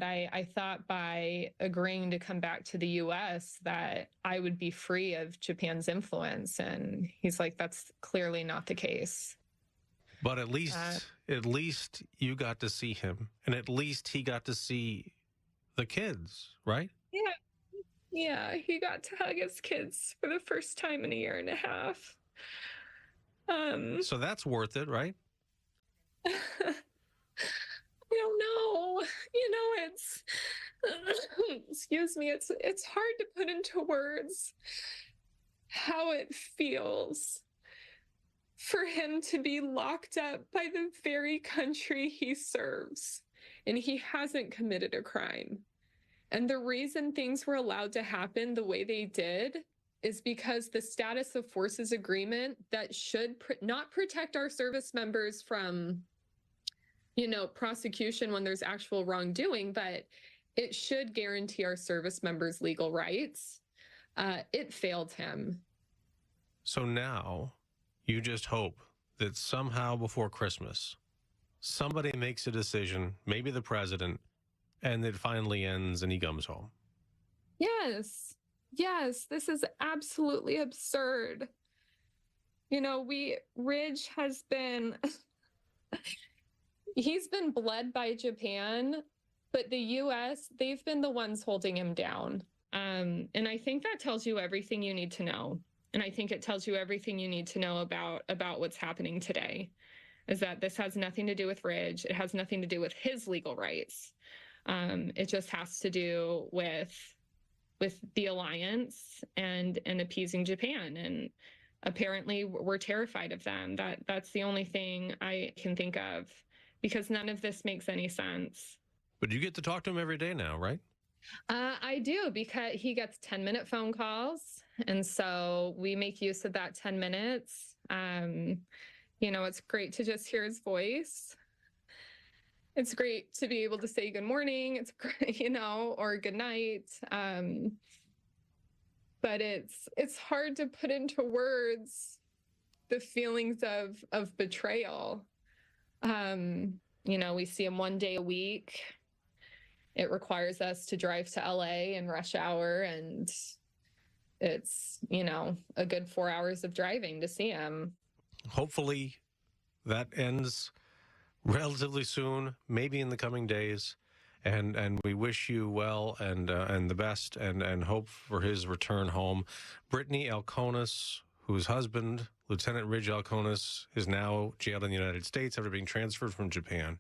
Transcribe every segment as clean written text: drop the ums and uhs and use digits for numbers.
I thought by agreeing to come back to the US that I would be free of Japan's influence. And he's like, that's clearly not the case. But at least you got to see him, and at least he got to see the kids, right? Yeah, he got to hug his kids for the first time in a year and a half. So that's worth it, right? I don't know. It's excuse me, it's hard to put into words how it feels for him to be locked up by the very country he serves, and he hasn't committed a crime. And the reason things were allowed to happen the way they did is because the status of forces agreement that should not protect our service members from, prosecution when there's actual wrongdoing, but it should guarantee our service members legal rights. It failed him. So now you just hope that somehow before Christmas, somebody makes a decision, maybe the president, and it finally ends and he comes home. Yes, this is absolutely absurd. Ridge has been, he's been bled by Japan, but the US, they've been the ones holding him down. And I think that tells you everything you need to know. And I think it tells you everything you need to know about what's happening today, is that this has nothing to do with Ridge. It has nothing to do with his legal rights. It just has to do with the alliance and appeasing Japan. And apparently we're terrified of them. That's the only thing I can think of, because none of this makes any sense. But you get to talk to him every day now, right? I do, because he gets 10-minute phone calls. And so we make use of that 10 minutes. It's great to just hear his voice. It's great to be able to say good morning. It's great, or good night. But it's hard to put into words the feelings of betrayal. We see him one day a week. It requires us to drive to LA in rush hour, and it's, a good 4 hours of driving to see him. Hopefully that ends relatively soon, maybe in the coming days. And we wish you well and the best and hope for his return home. Brittany Alconis, whose husband, Lieutenant Ridge Alconis, is now jailed in the United States after being transferred from Japan.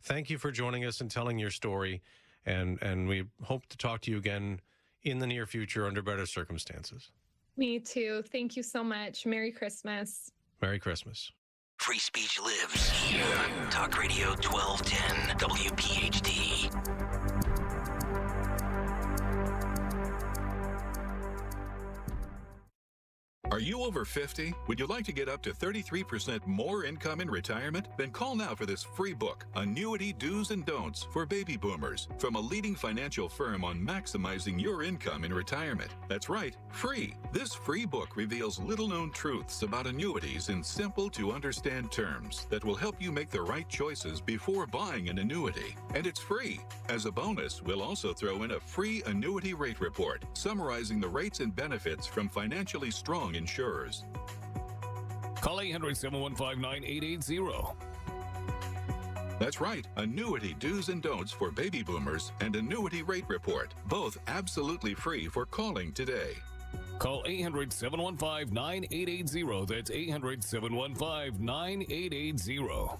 Thank you for joining us and telling your story. And we hope to talk to you again in the near future under better circumstances. Me too. Thank you so much. Merry Christmas. Merry Christmas. Free speech lives here. Talk Radio 1210 WPHT. Are you over 50? Would you like to get up to 33% more income in retirement? Then call now for this free book, Annuity Do's and Don'ts for Baby Boomers, from a leading financial firm on maximizing your income in retirement. That's right, free. This free book reveals little-known truths about annuities in simple-to-understand terms that will help you make the right choices before buying an annuity. And it's free. As a bonus, we'll also throw in a free annuity rate report summarizing the rates and benefits from financially strong insurers. Call 800-715-9880. That's right, Annuity Do's and Don'ts for Baby Boomers and Annuity Rate Report, both absolutely free for calling today. Call 800-715-9880. That's 800-715-9880.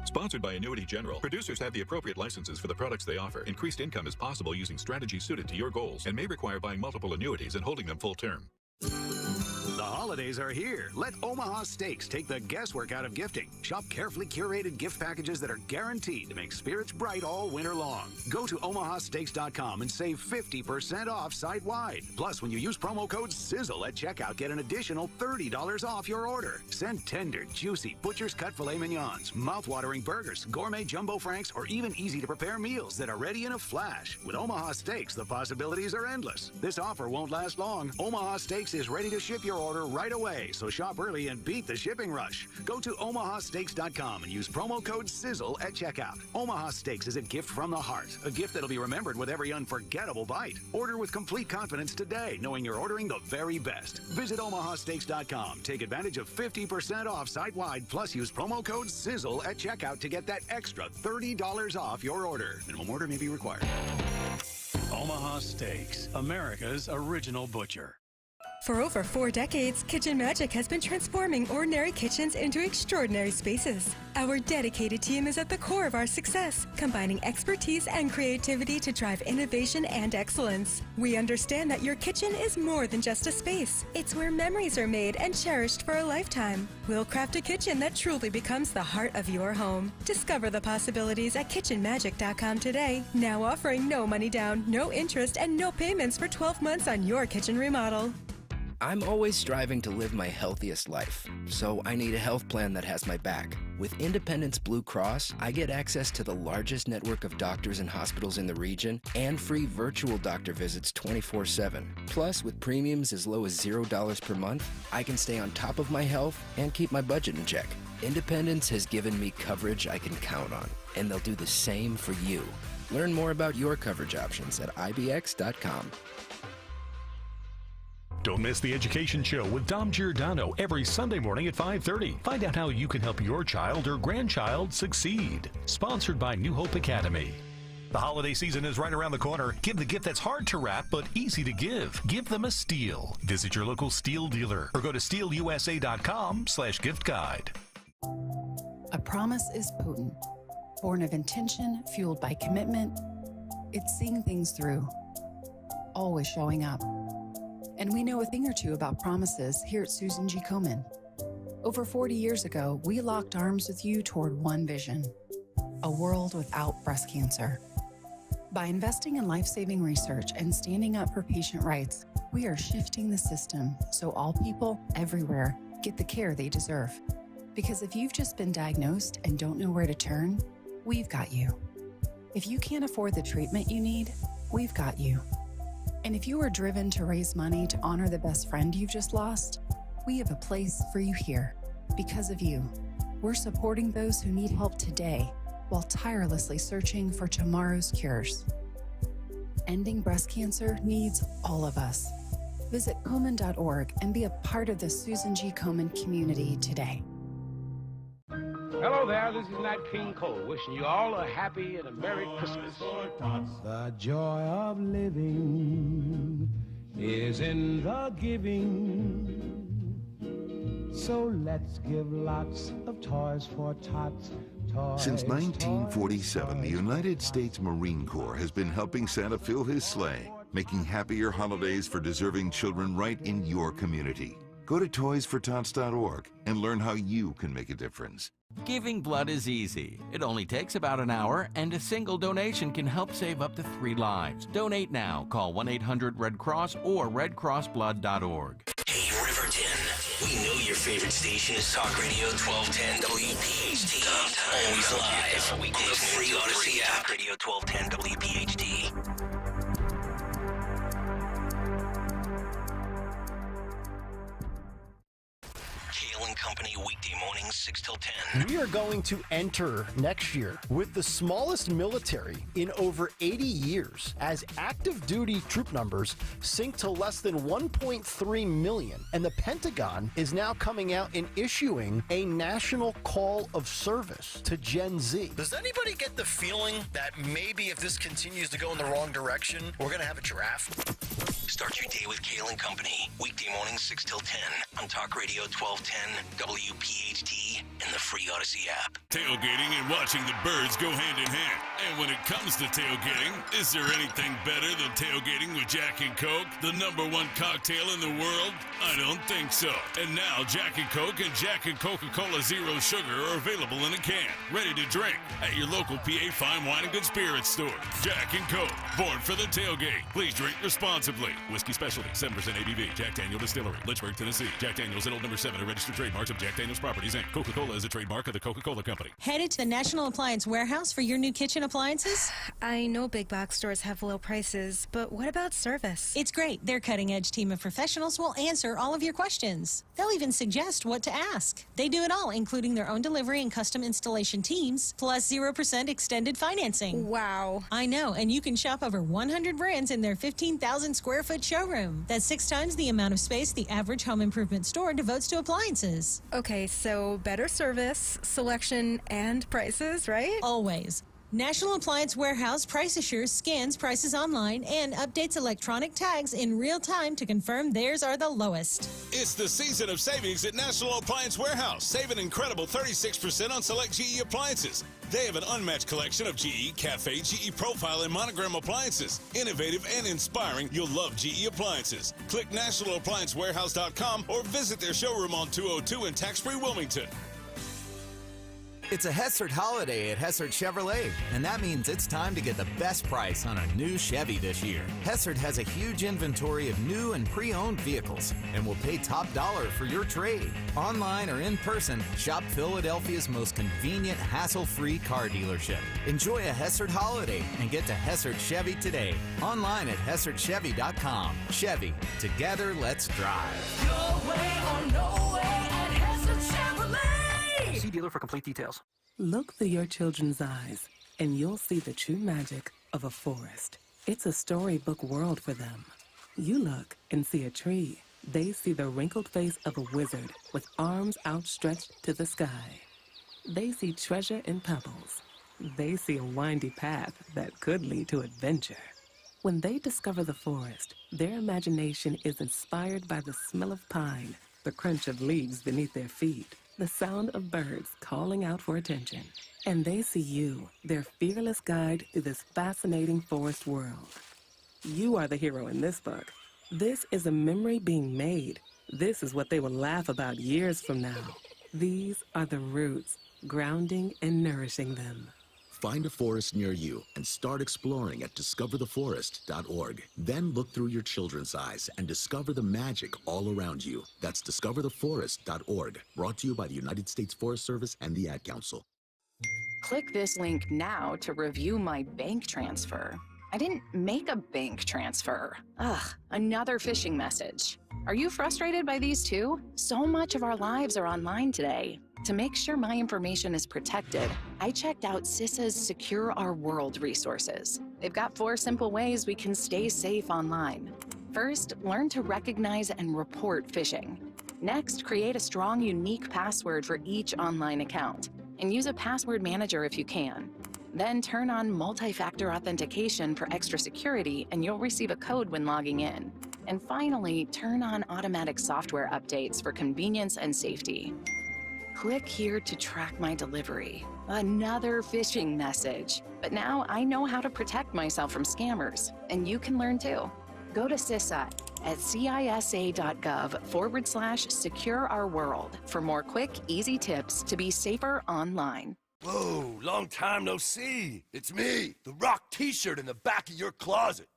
Sponsored by Annuity General. Producers have the appropriate licenses for the products they offer. Increased income is possible using strategies suited to your goals and may require buying multiple annuities and holding them full term. The holidays are here. Let Omaha Steaks take the guesswork out of gifting. Shop carefully curated gift packages that are guaranteed to make spirits bright all winter long. Go to omahasteaks.com and save 50% off site-wide. Plus, when you use promo code SIZZLE at checkout, get an additional $30 off your order. Send tender, juicy butcher's cut filet mignons, mouth-watering burgers, gourmet jumbo franks, or even easy-to-prepare meals that are ready in a flash. With Omaha Steaks, the possibilities are endless. This offer won't last long. Omaha Steaks is ready to ship your order order right away, so shop early and beat the shipping rush. Go to omahasteaks.com and use promo code SIZZLE at checkout. Omaha Steaks is a gift from the heart, a gift that'll be remembered with every unforgettable bite. Order with complete confidence today, knowing you're ordering the very best. Visit omahasteaks.com. Take advantage of 50% off site-wide, plus use promo code SIZZLE at checkout to get that extra $30 off your order. Minimum order may be required. Omaha Steaks, America's original butcher. For over 4 decades, Kitchen Magic has been transforming ordinary kitchens into extraordinary spaces. Our dedicated team is at the core of our success, combining expertise and creativity to drive innovation and excellence. We understand that your kitchen is more than just a space. It's where memories are made and cherished for a lifetime. We'll craft a kitchen that truly becomes the heart of your home. Discover the possibilities at kitchenmagic.com today. Now offering no money down, no interest, and no payments for 12 months on your kitchen remodel. I'm always striving to live my healthiest life, so I need a health plan that has my back. With Independence Blue Cross, I get access to the largest network of doctors and hospitals in the region and free virtual doctor visits 24/7. Plus, with premiums as low as $0 per month, I can stay on top of my health and keep my budget in check. Independence has given me coverage I can count on, and they'll do the same for you. Learn more about your coverage options at ibx.com. Don't miss the Education Show with Dom Giordano every Sunday morning at 5:30. Find out how you can help your child or grandchild succeed. Sponsored by New Hope Academy. The holiday season is right around the corner. Give the gift that's hard to wrap but easy to give. Give them a Steel. Visit your local Steel dealer or go to steelusa.com/gift guide. A promise is potent, born of intention, fueled by commitment. It's seeing things through, always showing up. And we know a thing or two about promises here at Susan G. Komen. Over 40 years ago, we locked arms with you toward one vision: a world without breast cancer. By investing in life-saving research and standing up for patient rights, we are shifting the system so all people everywhere get the care they deserve. Because if you've just been diagnosed and don't know where to turn, we've got you. If you can't afford the treatment you need, we've got you. And if you are driven to raise money to honor the best friend you've just lost, we have a place for you here. Because of you, we're supporting those who need help today while tirelessly searching for tomorrow's cures. Ending breast cancer needs all of us. Visit Komen.org and be a part of the Susan G. Komen community today. Hello there, this is Nat King Cole, wishing you all a happy and a Merry Christmas. The joy of living is in the giving. So let's give lots of toys for tots. Since 1947, the United States Marine Corps has been helping Santa fill his sleigh, making happier holidays for deserving children right in your community. Go to toysfortots.org and learn how you can make a difference. Giving blood is easy. It only takes about an hour, and a single donation can help save up to 3 lives. Donate now. Call 1-800-RED-CROSS or redcrossblood.org. Hey, Riverton. We know your favorite station is Talk Radio 1210 WPHT. Always live on the free Odyssey app. Talk Radio 1210 WPHT. Kayal and Company, weekday mornings 6 till 10. We are going to enter next year with the smallest military in over 80 years as active duty troop numbers sink to less than 1.3 million. And the Pentagon is now coming out and issuing a national call of service to Gen Z. Does anybody get the feeling that maybe if this continues to go in the wrong direction, we're going to have a draft? Start your day with Kayal and Company, weekday mornings 6 till 10 on Talk Radio 1210 WPHT and the free Odyssey app. Tailgating and watching the birds go hand in hand. And when it comes to tailgating, is there anything better than tailgating with Jack and Coke, the #1 cocktail in the world? I don't think so. And now Jack and Coke and Jack and Coca-Cola Zero Sugar are available in a can, ready to drink at your local PA Fine Wine and Good Spirits store. Jack and Coke, born for the tailgate. Please drink responsibly. Whiskey Specialty, 7% ABV. Jack Daniel Distillery, Lynchburg, Tennessee. Jack Daniels and Old Number 7 are registered trademarks of Jack Daniels Properties, Inc. Coca-Cola Coca-Cola is a trademark of the Coca-Cola Company. Headed to the National Appliance Warehouse for your new kitchen appliances? I know big box stores have low prices, but what about service? It's great. Their cutting-edge team of professionals will answer all of your questions. They'll even suggest what to ask. They do it all, including their own delivery and custom installation teams, plus 0% extended financing. Wow. I know, and you can shop over 100 brands in their 15,000 square foot showroom. That's 6 times the amount of space the average home improvement store devotes to appliances. Okay, so better service, selection, and prices, right? Always. National Appliance Warehouse Price Assures scans prices online and updates electronic tags in real time to confirm theirs are the lowest. It's the season of savings at National Appliance Warehouse. Save an incredible 36% on select GE appliances. They have an unmatched collection of GE Cafe, GE Profile, and Monogram appliances. Innovative and inspiring, you'll love GE appliances. Click nationalappliancewarehouse.com or visit their showroom on 202 in tax-free Wilmington. It's a Hessert holiday at Hessert Chevrolet, and that means it's time to get the best price on a new Chevy this year. Hessert has a huge inventory of new and pre-owned vehicles and will pay top dollar for your trade. Online or in person, shop Philadelphia's most convenient, hassle-free car dealership. Enjoy a Hessert holiday and get to Hessert Chevy today. Online at HessertChevy.com. Chevy, together let's drive. Your way or no way at Hessert Chevrolet. See dealer for complete details. Look through your children's eyes, and you'll see the true magic of a forest. It's a storybook world for them. You look and see a tree. They see the wrinkled face of a wizard with arms outstretched to the sky. They see treasure in pebbles. They see a windy path that could lead to adventure. When they discover the forest, their imagination is inspired by the smell of pine, the crunch of leaves beneath their feet, the sound of birds calling out for attention. And they see you, their fearless guide through this fascinating forest world. You are the hero in this book. This is a memory being made. This is what they will laugh about years from now. These are the roots, grounding and nourishing them. Find a forest near you and start exploring at discovertheforest.org. Then look through your children's eyes and discover the magic all around you. That's discovertheforest.org. Brought to you by the United States Forest Service and the Ad Council. Click this link now to review my bank transfer. I didn't make a bank transfer. Ugh, another phishing message. Are you frustrated by these too? So much of our lives are online today. To make sure my information is protected, I checked out CISA's Secure Our World resources. They've got 4 simple ways we can stay safe online. First, learn to recognize and report phishing. Next, create a strong, unique password for each online account, and use a password manager if you can. Then turn on multi-factor authentication for extra security, and you'll receive a code when logging in. And finally, turn on automatic software updates for convenience and safety. Click here to track my delivery. Another phishing message. But now I know how to protect myself from scammers, and you can learn too. Go to CISA at cisa.gov/secure our world for more quick, easy tips to be safer online. Whoa, long time no see. It's me, the rock t-shirt in the back of your closet.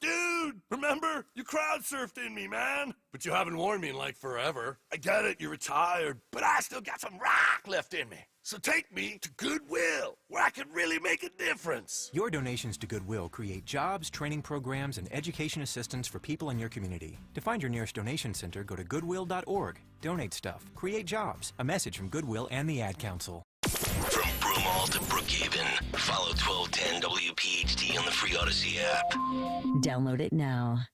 Dude, remember? You crowd surfed in me, man. But you haven't worn me in like forever. I get it, you're retired, but I still got some rock left in me. So take me to Goodwill, where I can really make a difference. Your donations to Goodwill create jobs, training programs, and education assistance for people in your community. To find your nearest donation center, go to goodwill.org. Donate stuff. Create jobs. A message from Goodwill and the Ad Council. From Broomall to Brookhaven, follow 1210 WPHT on the free Odyssey app. Download it now.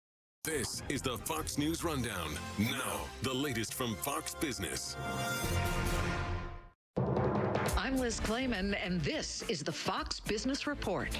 This is the Fox News Rundown. Now, the latest from Fox Business. I'm Liz Clayman, and this is the Fox Business Report.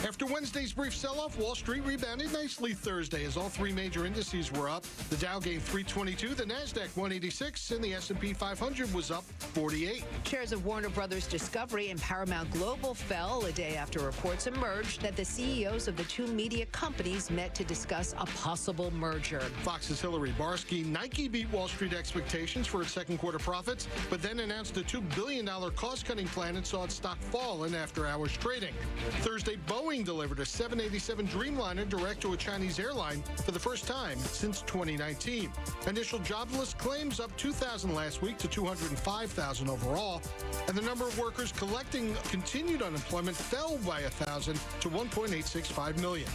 After Wednesday's brief sell-off, Wall Street rebounded nicely Thursday as all 3 major indices were up. The Dow gained 322, the Nasdaq 186, and the S&P 500 was up 48. Shares of Warner Brothers Discovery and Paramount Global fell a day after reports emerged that the CEOs of the 2 media companies met to discuss a possible merger. Fox's Hillary Barsky. Nike beat Wall Street expectations for its second quarter profits, but then announced a $2 billion cost-cutting pork-cutting plant and saw its stock fall in after-hours trading. Thursday, Boeing delivered a 787 Dreamliner direct to a Chinese airline for the first time since 2019. Initial jobless claims up 2,000 last week to 205,000 overall, and the number of workers collecting continued unemployment fell by 1,000 to 1.865 million.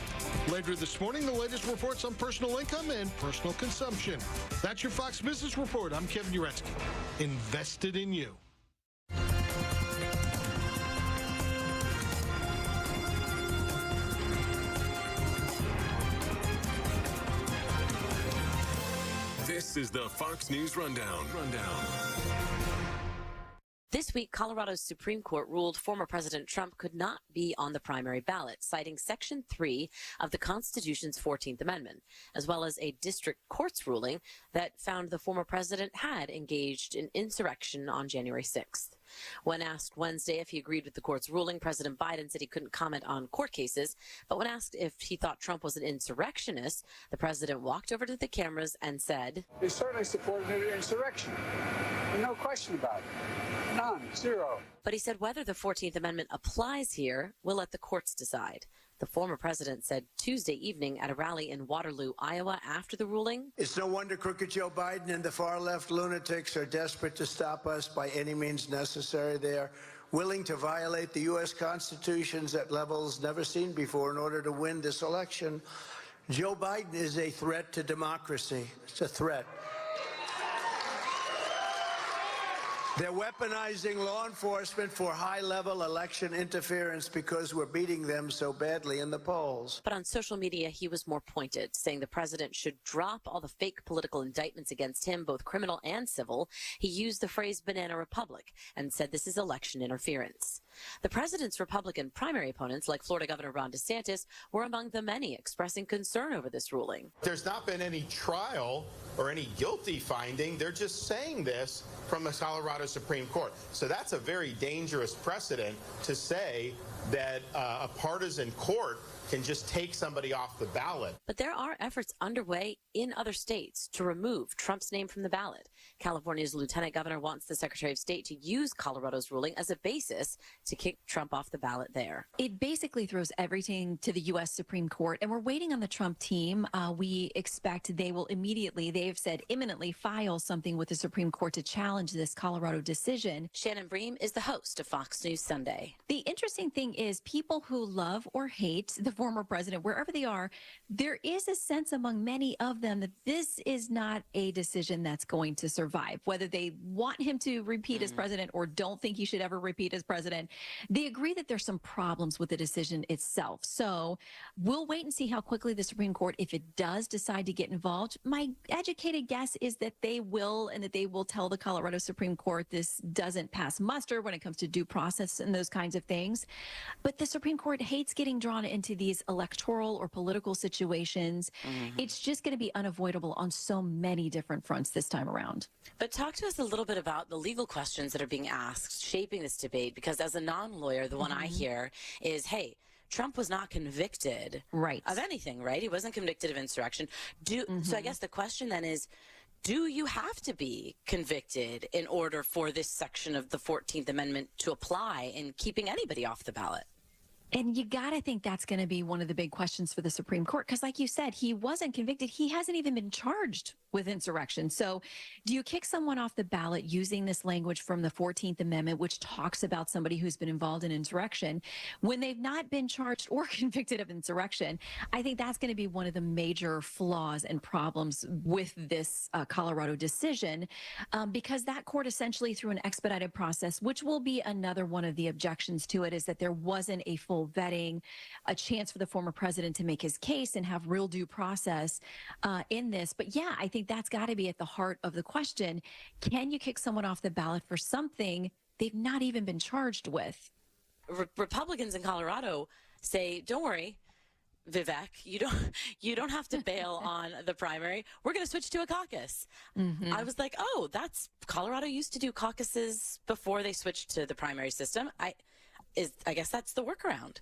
Later this morning, the latest reports on personal income and personal consumption. That's your Fox Business Report. I'm Kevin Uretsky. Invested in you. This is the Fox News Rundown. This week, Colorado's Supreme Court ruled former President Trump could not be on the primary ballot, citing Section 3 of the Constitution's 14th Amendment, as well as a district court's ruling that found the former president had engaged in insurrection on January 6th. When asked Wednesday if he agreed with the court's ruling, President Biden said he couldn't comment on court cases. But when asked if he thought Trump was an insurrectionist, the president walked over to the cameras and said, "He certainly supported an insurrection. No question about it. None. Zero." But he said whether the 14th Amendment applies here will let the courts decide. The former president said Tuesday evening at a rally in Waterloo, Iowa, after the ruling, "It's no wonder crooked Joe Biden and the far-left lunatics are desperate to stop us by any means necessary. They are willing to violate the U.S. Constitution at levels never seen before in order to win this election. Joe Biden is a threat to democracy. It's a threat. They're weaponizing law enforcement for high-level election interference because we're beating them so badly in the polls." But on social media, he was more pointed, saying the president should drop all the fake political indictments against him, both criminal and civil. He used the phrase banana republic and said this is election interference. The president's Republican primary opponents, like Florida Governor Ron DeSantis, were among the many expressing concern over this ruling. There's not been any trial or any guilty finding. They're just saying this from the Colorado Supreme Court. So that's a very dangerous precedent to say that a partisan court can just take somebody off the ballot. But there are efforts underway in other states to remove Trump's name from the ballot. California's lieutenant governor wants the Secretary of State to use Colorado's ruling as a basis to kick Trump off the ballot there. It basically throws everything to the U.S. Supreme Court, and we're waiting on the Trump team. We expect they will immediately, they've said imminently, file something with the Supreme Court to challenge this Colorado decision. Shannon Bream is the host of Fox News Sunday. The interesting thing is people who love or hate the former president, wherever they are, there is a sense among many of them that this is not a decision that's going to survive. Whether they want him to repeat as president or don't think he should ever repeat as president, they agree that there's some problems with the decision itself. So we'll wait and see how quickly the Supreme Court, if it does decide to get involved. My educated guess is that they will, and that they will tell the Colorado Supreme Court this doesn't pass muster when it comes to due process and those kinds of things. But the Supreme Court hates getting drawn into these electoral or political situations. It's just going to be unavoidable on so many different fronts this time around. But talk to us a little bit about the legal questions that are being asked, shaping this debate, because as a non-lawyer, the one I hear is, hey, Trump was not convicted of anything, right? He wasn't convicted of insurrection. So I guess the question then is, do you have to be convicted in order for this section of the 14th Amendment to apply in keeping anybody off the ballot? And you got to think that's going to be one of the big questions for the Supreme Court, because like you said, he wasn't convicted. He hasn't even been charged with insurrection. So do you kick someone off the ballot using this language from the 14th Amendment, which talks about somebody who's been involved in insurrection, when they've not been charged or convicted of insurrection? I think that's going to be one of the major flaws and problems with this Colorado decision, because that court essentially, through an expedited process, which will be another one of the objections to it, is that there wasn't a full vetting, a chance for the former president to make his case and have real due process in this. But yeah, I think that's got to be at the heart of the question. Can you kick someone off the ballot for something they've not even been charged with? Republicans in Colorado say, don't worry, Vivek, you don't have to bail on the primary. We're going to switch to a caucus. I was like, oh, that's Colorado used to do caucuses before they switched to the primary system. I guess that's the workaround.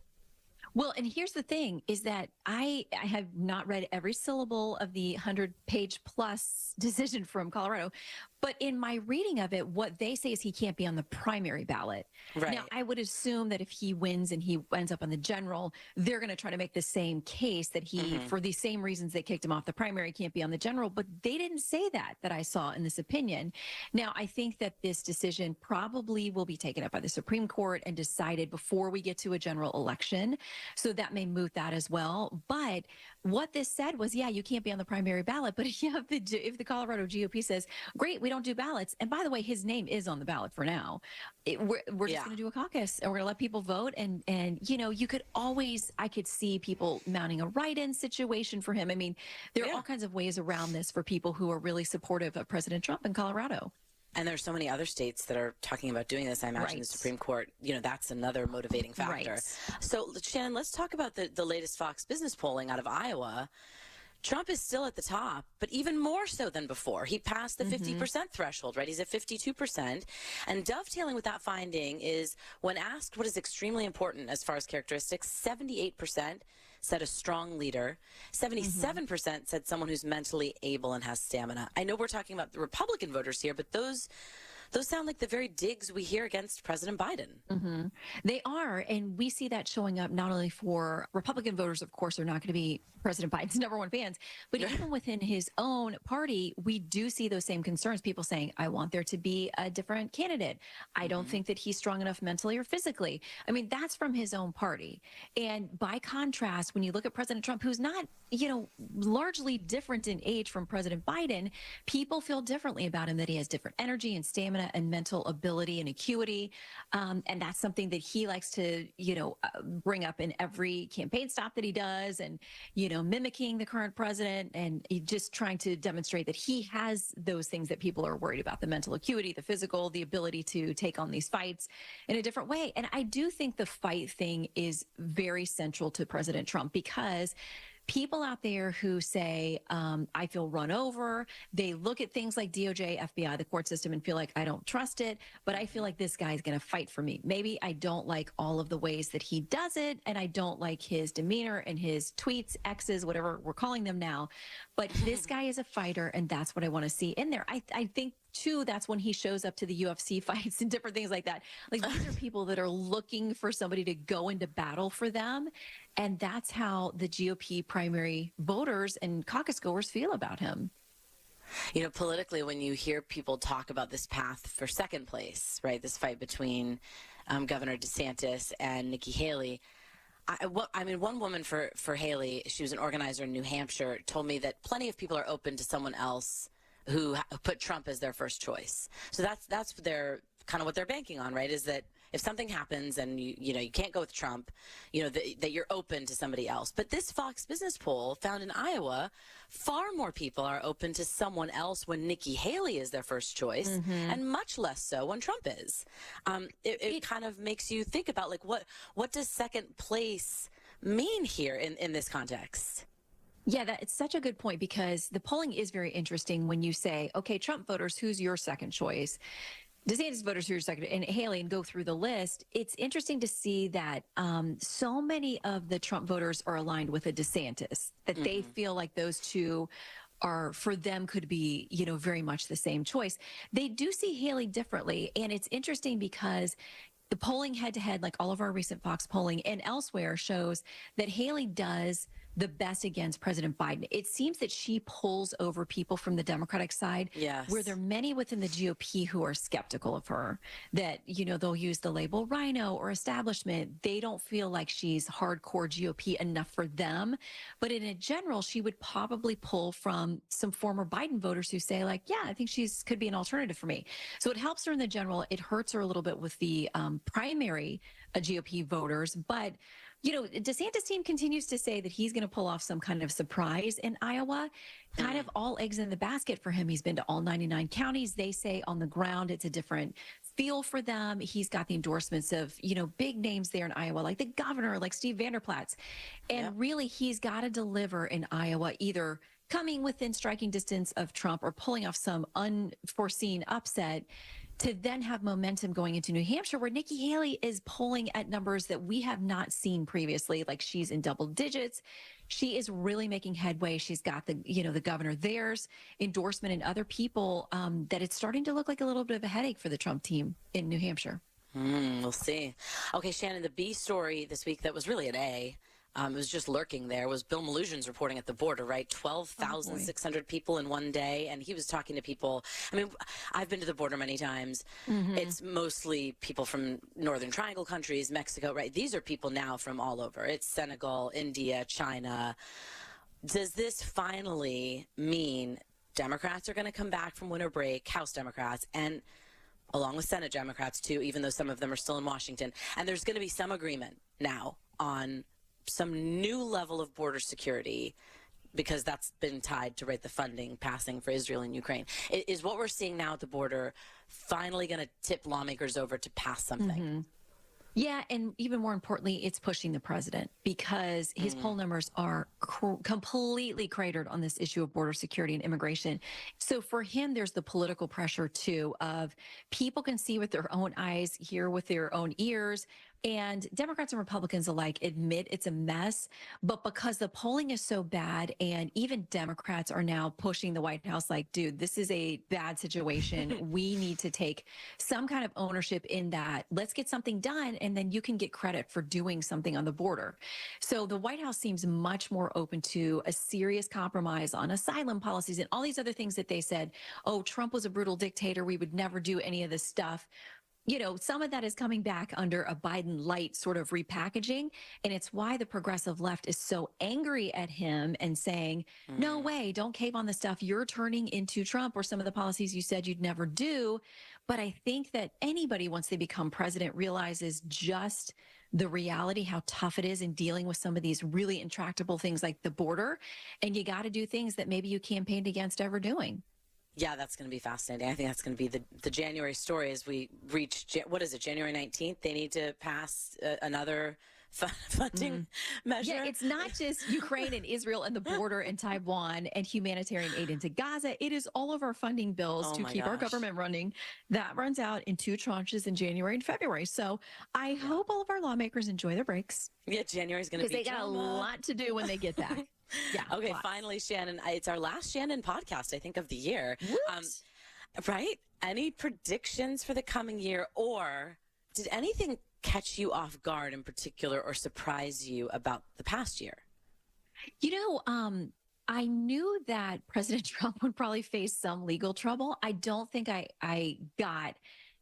Well, and here's the thing, is that I have not read every syllable of the 100-page plus decision from Colorado, But in my reading of it, what they say is he can't be on the primary ballot. Right. Now, I would assume that if he wins and he ends up on the general, they're going to try to make the same case that he, for the same reasons they kicked him off the primary, can't be on the general. But they didn't say that I saw in this opinion. Now, I think that this decision probably will be taken up by the Supreme Court and decided before we get to a general election. So that may moot that as well. But what this said was, yeah, you can't be on the primary ballot. But if the Colorado GOP says, great, we don't do ballots. And by the way, his name is on the ballot for now. We're just going to do a caucus and we're going to let people vote. And, you know, you could always, I could see people mounting a write-in situation for him. I mean, there are all kinds of ways around this for people who are really supportive of President Trump in Colorado. And there's so many other states that are talking about doing this. I imagine the Supreme Court, you know, that's another motivating factor. Right. So, Shannon, let's talk about the latest Fox Business polling out of Iowa. Trump is still at the top, but even more so than before. He passed the 50% threshold, right? He's at 52%. And dovetailing with that finding is when asked what is extremely important as far as characteristics, 78% said a strong leader. 77% said someone who's mentally able and has stamina. I know we're talking about the Republican voters here, but those sound like the very digs we hear against President Biden. They are, and we see that showing up not only for Republican voters, of course, are not going to be President Biden's #1 fans, but even within his own party, we do see those same concerns. People saying, I want there to be a different candidate. I don't think that he's strong enough mentally or physically. I mean, that's from his own party. And by contrast, when you look at President Trump, who's not, you know, largely different in age from President Biden, people feel differently about him, that he has different energy and stamina and mental ability and acuity. And that's something that he likes to, you know, bring up in every campaign stop that he does, and, you know, mimicking the current president and just trying to demonstrate that he has those things that people are worried about: the mental acuity, the physical, the ability to take on these fights in a different way. And I do think the fight thing is very central to President Trump, because people out there who say, I feel run over, they look at things like DOJ, FBI, the court system, and feel like, I don't trust it, but I feel like this guy's going to fight for me. Maybe I don't like all of the ways that he does it, and I don't like his demeanor and his tweets, X's, whatever we're calling them now, but this guy is a fighter, and that's what I want to see in there. I think too, that's when he shows up to the UFC fights and different things like that. Like, these are people that are looking for somebody to go into battle for them. And that's how the GOP primary voters and caucus goers feel about him. You know, politically, when you hear people talk about this path for second place, right, this fight between Governor DeSantis and Nikki Haley, I mean, one woman for Haley, she was an organizer in New Hampshire, told me that plenty of people are open to someone else who put Trump as their first choice. So that's their kind of what they're banking on, right? Is that if something happens and you know you can't go with Trump, you know that you're open to somebody else. But this Fox Business poll found in Iowa, far more people are open to someone else when Nikki Haley is their first choice, and much less so when Trump is. It kind of makes you think about, like, what does second place mean here in this context? Yeah, it's such a good point, because the polling is very interesting when you say, okay, Trump voters, who's your second choice? DeSantis voters, who's your second, and Haley, and go through the list. It's interesting to see that so many of the Trump voters are aligned with a DeSantis, that they feel like those two are, for them, could be, you know, very much the same choice. They do see Haley differently. And it's interesting because the polling head-to-head, like all of our recent Fox polling and elsewhere, shows that Haley does the best against President Biden. It seems that she pulls over people from the Democratic side, where there are many within the GOP who are skeptical of her, that, you know, they'll use the label rhino or establishment. They don't feel like she's hardcore GOP enough for them. But in a general, she would probably pull from some former Biden voters who say, like, yeah, I think she's could be an alternative for me. So it helps her in the general. It hurts her a little bit with the primary GOP voters. But you know, DeSantis' team continues to say that he's going to pull off some kind of surprise in Iowa. Kind of all eggs in the basket for him. He's been to all 99 counties. They say on the ground it's a different feel for them. He's got the endorsements of, you know, big names there in Iowa, like the governor, like Steve Vanderplatz. And really, he's got to deliver in Iowa, either coming within striking distance of Trump or pulling off some unforeseen upset. to then have momentum going into New Hampshire, where Nikki Haley is polling at numbers that we have not seen previously. Like, she's in double digits. She is really making headway. She's got the governor there's endorsement and other people that it's starting to look like a little bit of a headache for the Trump team in New Hampshire. We'll see. Okay, Shannon, the B story this week that was really an A, it was just lurking there, was Bill Melugins reporting at the border, right? 12,600 people in one day. And he was talking to people. I mean, I've been to the border many times. It's mostly people from Northern Triangle countries, Mexico, right? These are people now from all over. It's Senegal, India, China. Does this finally mean Democrats are going to come back from winter break, House Democrats, and along with Senate Democrats too, even though some of them are still in Washington, and there's going to be some agreement now on some new level of border security, because that's been tied to the funding passing for Israel and Ukraine. Is what we're seeing now at the border finally going to tip lawmakers over to pass something? Yeah, and even more importantly, it's pushing the president, because his poll numbers are completely cratered on this issue of border security and immigration. So for him, there's the political pressure, too, of people can see with their own eyes, hear with their own ears, and Democrats and Republicans alike admit it's a mess. But because the polling is so bad, and even Democrats are now pushing the White House like, dude, this is a bad situation. We need to take some kind of ownership in that. Let's get something done, and then you can get credit for doing something on the border. So the White House seems much more open to a serious compromise on asylum policies and all these other things that they said, oh, Trump was a brutal dictator, we would never do any of this stuff. You know, some of that is coming back under a Biden light sort of repackaging. And it's why the progressive left is so angry at him and saying, no way, don't cave on the stuff you're turning into Trump or some of the policies you said you'd never do. But I think that anybody, once they become president, realizes just the reality, how tough it is in dealing with some of these really intractable things like the border. And you got to do things that maybe you campaigned against ever doing. Yeah, that's going to be fascinating. I think that's going to be the January story as we reach, what is it, January 19th? They need to pass another funding measure. Yeah, it's not just Ukraine and Israel and the border and Taiwan and humanitarian aid into Gaza. It is all of our funding bills to keep our government running. That runs out in 2 tranches in January and February. So I hope all of our lawmakers enjoy their breaks. Yeah, January's going to be because they got a lot to do when they get back. Yeah. Okay, finally, Shannon, it's our last Shannon podcast, I think, of the year. Right? Any predictions for the coming year, or did anything catch you off guard in particular or surprise you about the past year? You know, I knew that President Trump would probably face some legal trouble. I don't think I got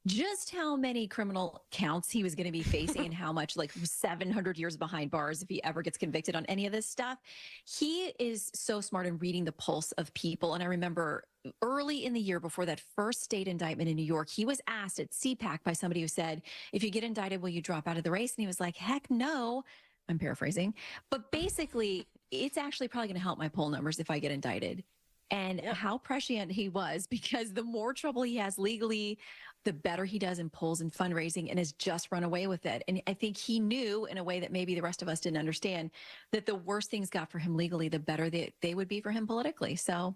just how many criminal counts he was going to be facing and how much, like 700 years behind bars if he ever gets convicted on any of this stuff. He is so smart in reading the pulse of people. And I remember early in the year, before that first state indictment in New York, he was asked at CPAC by somebody who said, if you get indicted, will you drop out of the race? And he was like, heck no. I'm paraphrasing. But basically, it's actually probably going to help my poll numbers if I get indicted. And how prescient he was, because the more trouble he has legally, the better he does in polls and fundraising, and has just run away with it. And I think he knew, in a way that maybe the rest of us didn't understand, that the worse things got for him legally, the better they would be for him politically. So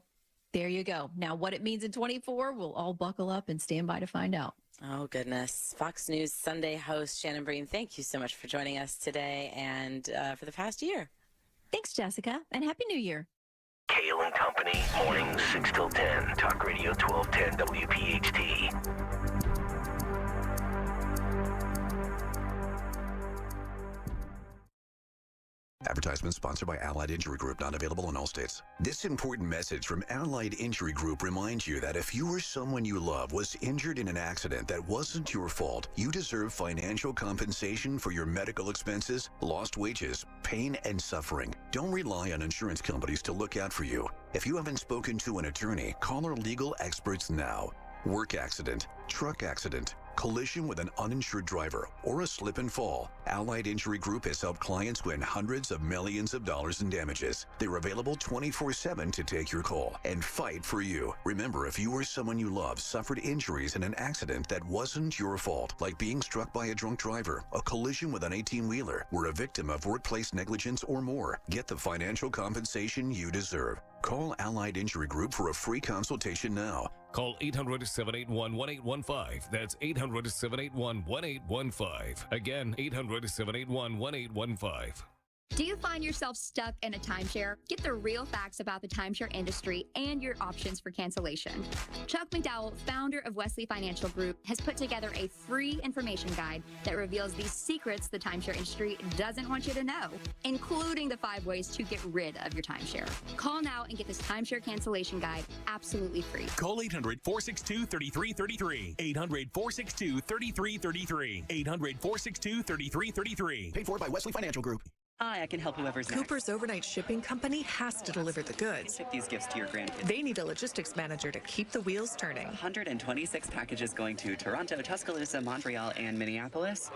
there you go. Now, what it means in 24, we'll all buckle up and stand by to find out. Oh, goodness. Fox News Sunday host Shannon Bream, thank you so much for joining us today and for the past year. Thanks, Jessica, and Happy New Year. Kayal and Company, mornings 6 till 10. Talk Radio 1210 WPHT. Advertisement sponsored by Allied Injury Group, not available in all states. This important message from Allied Injury Group reminds you that if you or someone you love was injured in an accident that wasn't your fault, you deserve financial compensation for your medical expenses, lost wages, pain, and suffering. Don't rely on insurance companies to look out for you. If you haven't spoken to an attorney, call our legal experts now. Work accident, truck accident, collision with an uninsured driver, or a slip and fall. Allied Injury Group has helped clients win hundreds of millions of dollars in damages. They're available 24/7 to take your call and fight for you. Remember, if you or someone you love suffered injuries in an accident that wasn't your fault, like being struck by a drunk driver, a collision with an 18-wheeler, were a victim of workplace negligence or more, get the financial compensation you deserve. Call Allied Injury Group for a free consultation now. Call 800-781-1815. That's 800-781-1815. Again, 800-781-1815. Do you find yourself stuck in a timeshare? Get the real facts about the timeshare industry and your options for cancellation. Chuck McDowell, founder of Wesley Financial Group, has put together a free information guide that reveals the secrets the timeshare industry doesn't want you to know, including the 5 ways to get rid of your timeshare. Call now and get this timeshare cancellation guide absolutely free. Call 800-462-3333. 800-462-3333. 800-462-3333. Paid for by Wesley Financial Group. Hi, I can help whoever's Cooper's overnight shipping company has to deliver the goods. Ship these gifts to your grandkids. They need a logistics manager to keep the wheels turning. 126 packages going to Toronto, Tuscaloosa, Montreal, and Minneapolis.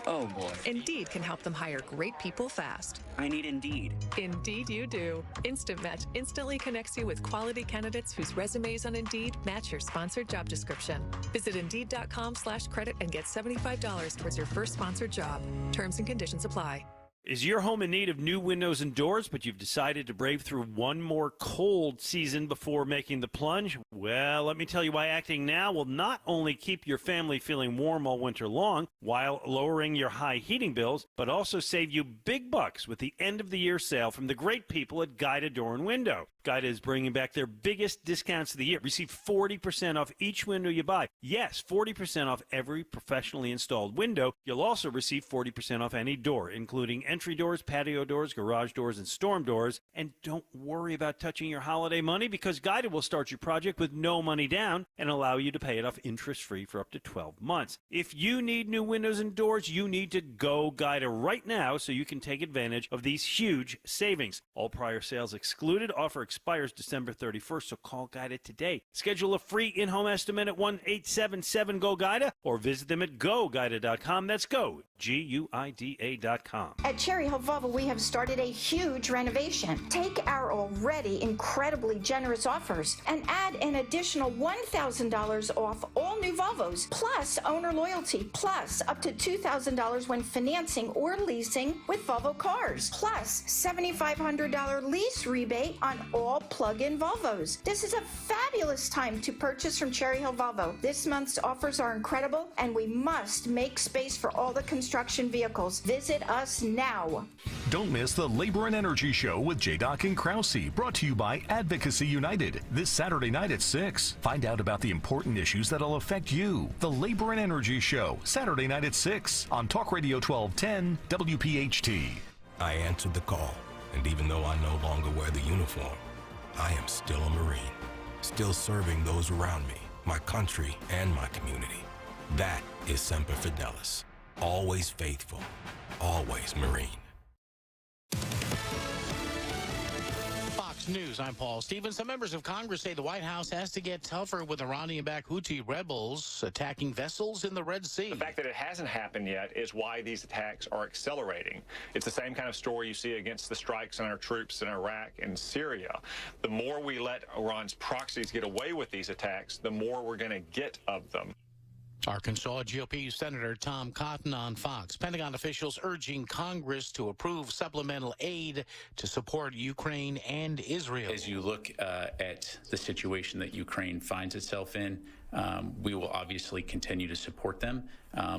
Oh boy. Indeed can help them hire great people fast. I need Indeed. Indeed you do. Instant Match instantly connects you with quality candidates whose resumes on Indeed match your sponsored job description. Visit Indeed.com/credit and get $75 towards your first sponsored job. Terms and conditions apply. Is your home in need of new windows and doors, but you've decided to brave through one more cold season before making the plunge? Well, let me tell you why acting now will not only keep your family feeling warm all winter long while lowering your high heating bills, but also save you big bucks with the end-of-the-year sale from the great people at Guida Door and Window. Guida is bringing back their biggest discounts of the year. Receive 40% off each window you buy. Yes, 40% off every professionally installed window. You'll also receive 40% off any door, including entry doors, patio doors, garage doors, and storm doors. And don't worry about touching your holiday money, because Guida will start your project with no money down and allow you to pay it off interest-free for up to 12 months. If you need new windows and doors, you need to go Guida right now so you can take advantage of these huge savings. All prior sales excluded. Offer expires December 31st, so call Guida today. Schedule a free in-home estimate at 1-877-GO-GUIDA or visit them at GoGuida.com. That's go, GUIDA.com. At Cherry Hill Volvo, we have started a huge renovation. Take our already incredibly generous offers and add an additional $1,000 off all new Volvos, plus owner loyalty, plus up to $2,000 when financing or leasing with Volvo cars, plus $7,500 lease rebate on all plug-in Volvos. This is a fabulous time to purchase from Cherry Hill Volvo. This month's offers are incredible, and we must make space for all the construction vehicles. Visit us now. Don't miss the Labor and Energy Show with J-Doc and Krause, brought to you by Advocacy United, this Saturday night at 6. Find out about the important issues that'll affect you. The Labor and Energy Show, Saturday night at 6 on Talk Radio 1210 WPHT. I answered the call, and even though I no longer wear the uniform, I am still a Marine, still serving those around me, my country, and my community. That is Semper Fidelis. Always faithful, always Marine. Fox News, I'm Paul Stevens. Some members of Congress say the White House has to get tougher with Iranian-backed Houthi rebels attacking vessels in the Red Sea. The fact that it hasn't happened yet is why these attacks are accelerating. It's the same kind of story you see against the strikes on our troops in Iraq and Syria. The more we let Iran's proxies get away with these attacks, the more we're going to get of them. Arkansas GOP Senator Tom Cotton on Fox. Pentagon officials urging Congress to approve supplemental aid to support Ukraine and Israel. As you look at the situation that Ukraine finds itself in, we will obviously continue to support them,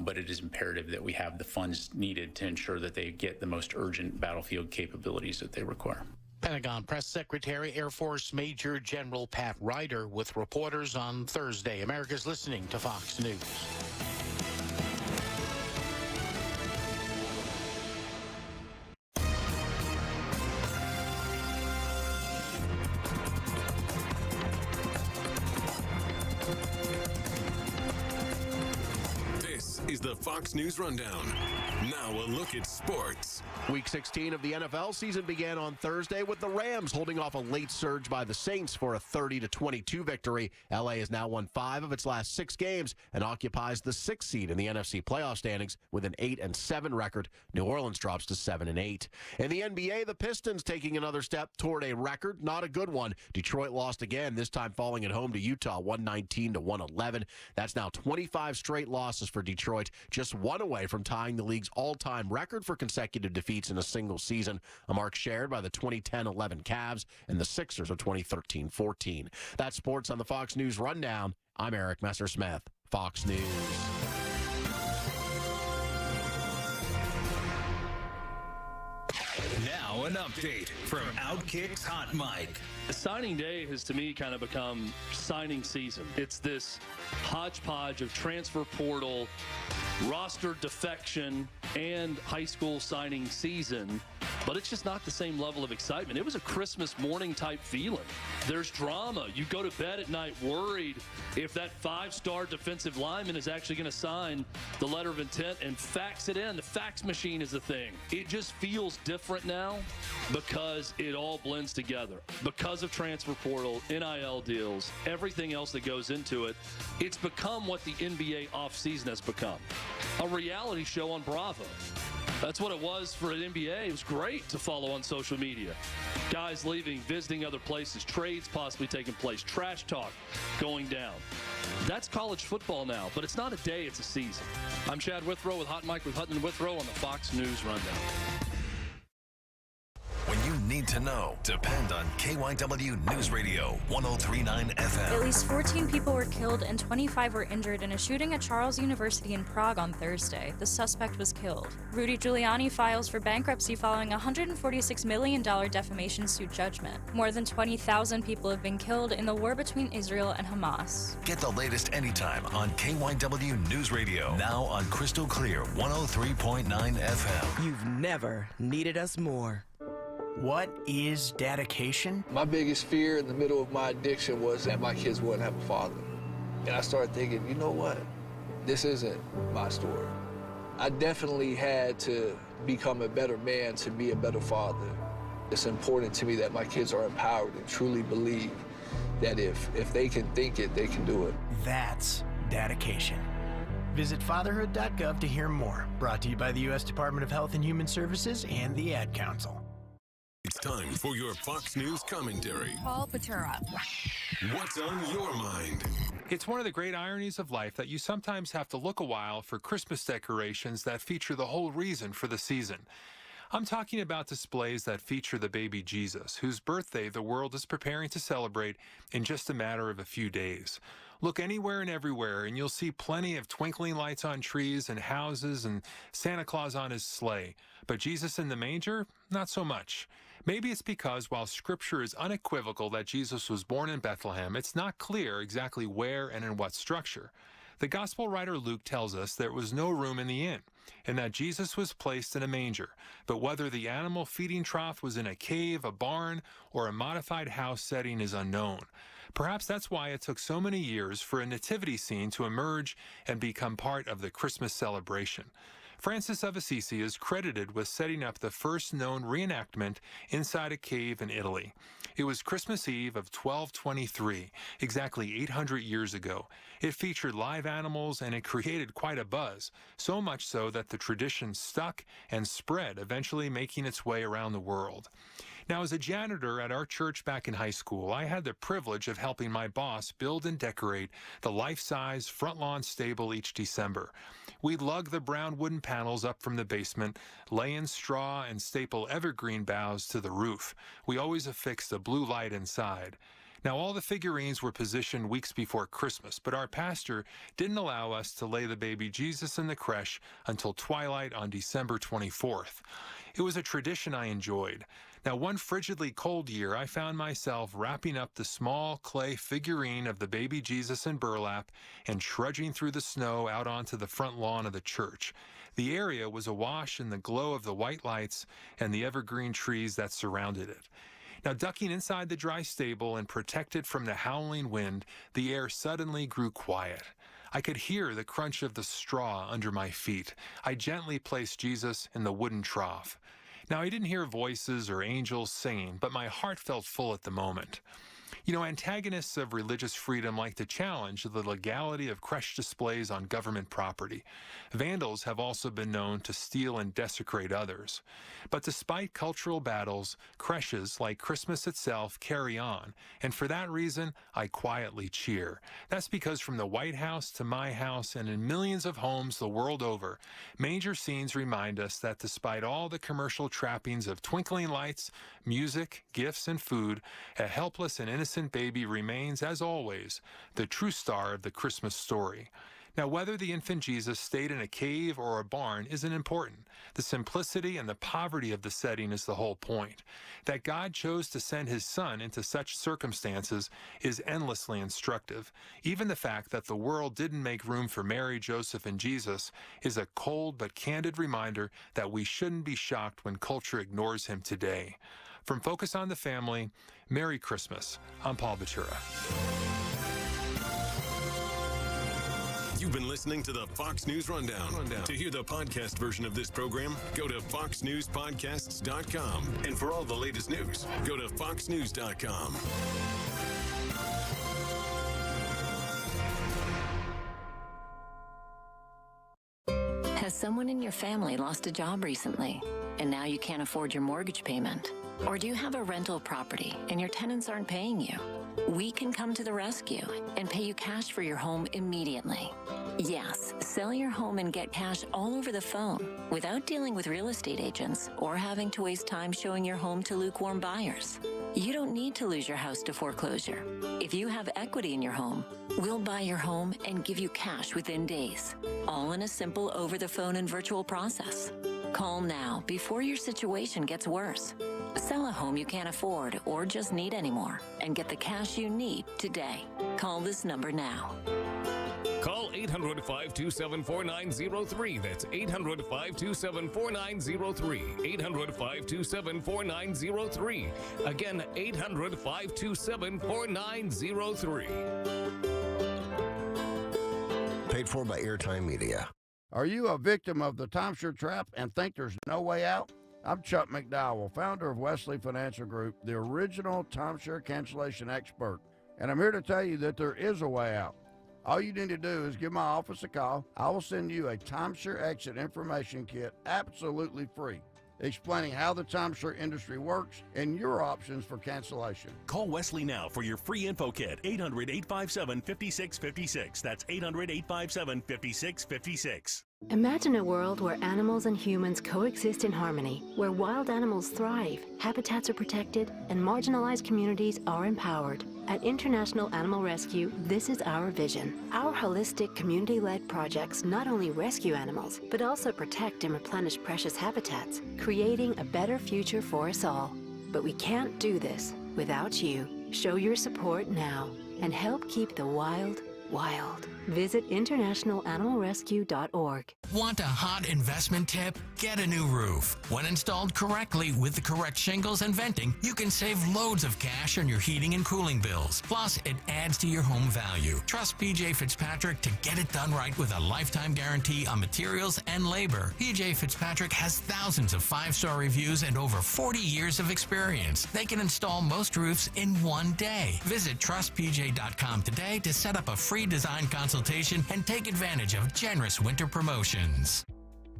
but it is imperative that we have the funds needed to ensure that they get the most urgent battlefield capabilities that they require. Pentagon Press Secretary Air Force Major General Pat Ryder with reporters on Thursday. America's listening to Fox News. This is the Fox News Rundown. Now a look at sports. Week 16 of the NFL season began on Thursday with the Rams holding off a late surge by the Saints for a 30-22 victory. LA has now won 5 of its last 6 games and occupies the 6th seed in the NFC playoff standings with an 8-7 record. New Orleans drops to 7-8. In the NBA, the Pistons taking another step toward a record, not a good one. Detroit lost again, this time falling at home to Utah 119-111. That's now 25 straight losses for Detroit, just one away from tying the league's all-time record for consecutive defeats in a single season, a mark shared by the 2010-11 Cavs and the Sixers of 2013-14. That's sports on the Fox News Rundown. I'm Eric Messersmith, Fox News. Now an update from Outkick's Hot Mic. Signing day has, to me, kind of become signing season. It's this hodgepodge of transfer portal, roster defection, and high school signing season, but it's just not the same level of excitement. It was a Christmas morning type feeling. There's drama. You go to bed at night worried if that 5-star defensive lineman is actually going to sign the letter of intent and fax it in. The fax machine is a thing. It just feels different now because it all blends together. Because of transfer portal, NIL deals, everything else that goes into it, it's become what the NBA offseason has become. A reality show on Bravo. That's what it was for an NBA. It was great to follow on social media. Guys leaving, visiting other places, trades possibly taking place, trash talk going down. That's college football now, but it's not a day, it's a season. I'm Chad Withrow with Hot Mike with Hutton and Withrow on the Fox News Rundown. When you need to know, depend on KYW News Radio 103.9 FM. At least 14 people were killed and 25 were injured in a shooting at Charles University in Prague on Thursday. The suspect was killed. Rudy Giuliani files for bankruptcy following a $146 million defamation suit judgment. More than 20,000 people have been killed in the war between Israel and Hamas. Get the latest anytime on KYW News Radio. Now on Crystal Clear 103.9 FM. You've never needed us more. What is dedication? My biggest fear in the middle of my addiction was that my kids wouldn't have a father. And I started thinking, you know what? This isn't my story. I definitely had to become a better man to be a better father. It's important to me that my kids are empowered and truly believe that if they can think it, they can do it. That's dedication. Visit fatherhood.gov to hear more. Brought to you by the U.S. Department of Health and Human Services and the Ad Council. It's time for your Fox News commentary. Paul Patura. What's on your mind? It's one of the great ironies of life that you sometimes have to look a while for Christmas decorations that feature the whole reason for the season. I'm talking about displays that feature the baby Jesus, whose birthday the world is preparing to celebrate in just a matter of a few days. Look anywhere and everywhere, and you'll see plenty of twinkling lights on trees and houses and Santa Claus on his sleigh. But Jesus in the manger? Not so much. Maybe it's because while Scripture is unequivocal that Jesus was born in Bethlehem, it's not clear exactly where and in what structure. The Gospel writer Luke tells us there was no room in the inn, and that Jesus was placed in a manger, but whether the animal feeding trough was in a cave, a barn, or a modified house setting is unknown. Perhaps that's why it took so many years for a nativity scene to emerge and become part of the Christmas celebration. Francis of Assisi is credited with setting up the first known reenactment inside a cave in Italy. It was Christmas Eve of 1223, exactly 800 years ago. It featured live animals and it created quite a buzz, so much so that the tradition stuck and spread, eventually making its way around the world. Now, as a janitor at our church back in high school, I had the privilege of helping my boss build and decorate the life-size front lawn stable each December. We'd lug the brown wooden panels up from the basement, lay in straw, and staple evergreen boughs to the roof. We always affixed a blue light inside. Now, all the figurines were positioned weeks before Christmas, but our pastor didn't allow us to lay the baby Jesus in the creche until twilight on December 24th. It was a tradition I enjoyed. Now, one frigidly cold year, I found myself wrapping up the small clay figurine of the baby Jesus in burlap and trudging through the snow out onto the front lawn of the church. The area was awash in the glow of the white lights and the evergreen trees that surrounded it. Now, ducking inside the dry stable and protected from the howling wind, the air suddenly grew quiet. I could hear the crunch of the straw under my feet. I gently placed Jesus in the wooden trough. Now, I didn't hear voices or angels singing, but my heart felt full at the moment. You know, antagonists of religious freedom like to challenge the legality of creche displays on government property. Vandals have also been known to steal and desecrate others. But despite cultural battles, creches, like Christmas itself, carry on. And for that reason, I quietly cheer. That's because from the White House to my house and in millions of homes the world over, manger scenes remind us that despite all the commercial trappings of twinkling lights, music, gifts, and food, a helpless and innocent baby remains, as always, the true star of the Christmas story. Now, whether the infant Jesus stayed in a cave or a barn isn't important. The simplicity and the poverty of the setting is the whole point. That God chose to send his son into such circumstances is endlessly instructive. Even the fact that the world didn't make room for Mary, Joseph, and Jesus is a cold but candid reminder that we shouldn't be shocked when culture ignores him today. From Focus on the Family, Merry Christmas. I'm Paul Batura. You've been listening to the Fox News Rundown. To hear the podcast version of this program, go to foxnewspodcasts.com. And for all the latest news, go to foxnews.com. Has someone in your family lost a job recently, and now you can't afford your mortgage payment? Or do you have a rental property and your tenants aren't paying you? We can come to the rescue and pay you cash for your home immediately. Yes, sell your home and get cash all over the phone without dealing with real estate agents or having to waste time showing your home to lukewarm buyers. You don't need to lose your house to foreclosure. If you have equity in your home, we'll buy your home and give you cash within days, all in a simple over-the-phone and virtual process. Call now before your situation gets worse. Sell a home you can't afford or just need anymore and get the cash you need today. Call this number now. Call 800-527-4903. That's 800-527-4903. 800-527-4903. Again, 800-527-4903. Paid for by Airtime Media. Are you a victim of the timeshare trap and think there's no way out? I'm Chuck McDowell, founder of Wesley Financial Group, the original timeshare cancellation expert. And I'm here to tell you that there is a way out. All you need to do is give my office a call. I will send you a timeshare exit information kit absolutely free, explaining how the timeshare industry works and your options for cancellation. Call Wesley now for your free info kit. 800-857-5656. That's 800-857-5656. Imagine a world where animals and humans coexist in harmony, where wild animals thrive, habitats are protected, and marginalized communities are empowered. At International Animal Rescue, this is our vision. Our holistic, community-led projects not only rescue animals, but also protect and replenish precious habitats, creating a better future for us all. But we can't do this without you. Show your support now and help keep the wild, wild. Visit internationalanimalrescue.org. Want a hot investment tip? Get a new roof. When installed correctly with the correct shingles and venting, you can save loads of cash on your heating and cooling bills. Plus, it adds to your home value. Trust PJ Fitzpatrick to get it done right with a lifetime guarantee on materials and labor. PJ Fitzpatrick has thousands of 5-star reviews and over 40 years of experience. They can install most roofs in one day. Visit trustpj.com today to set up a free design consultation and take advantage of generous winter promotions.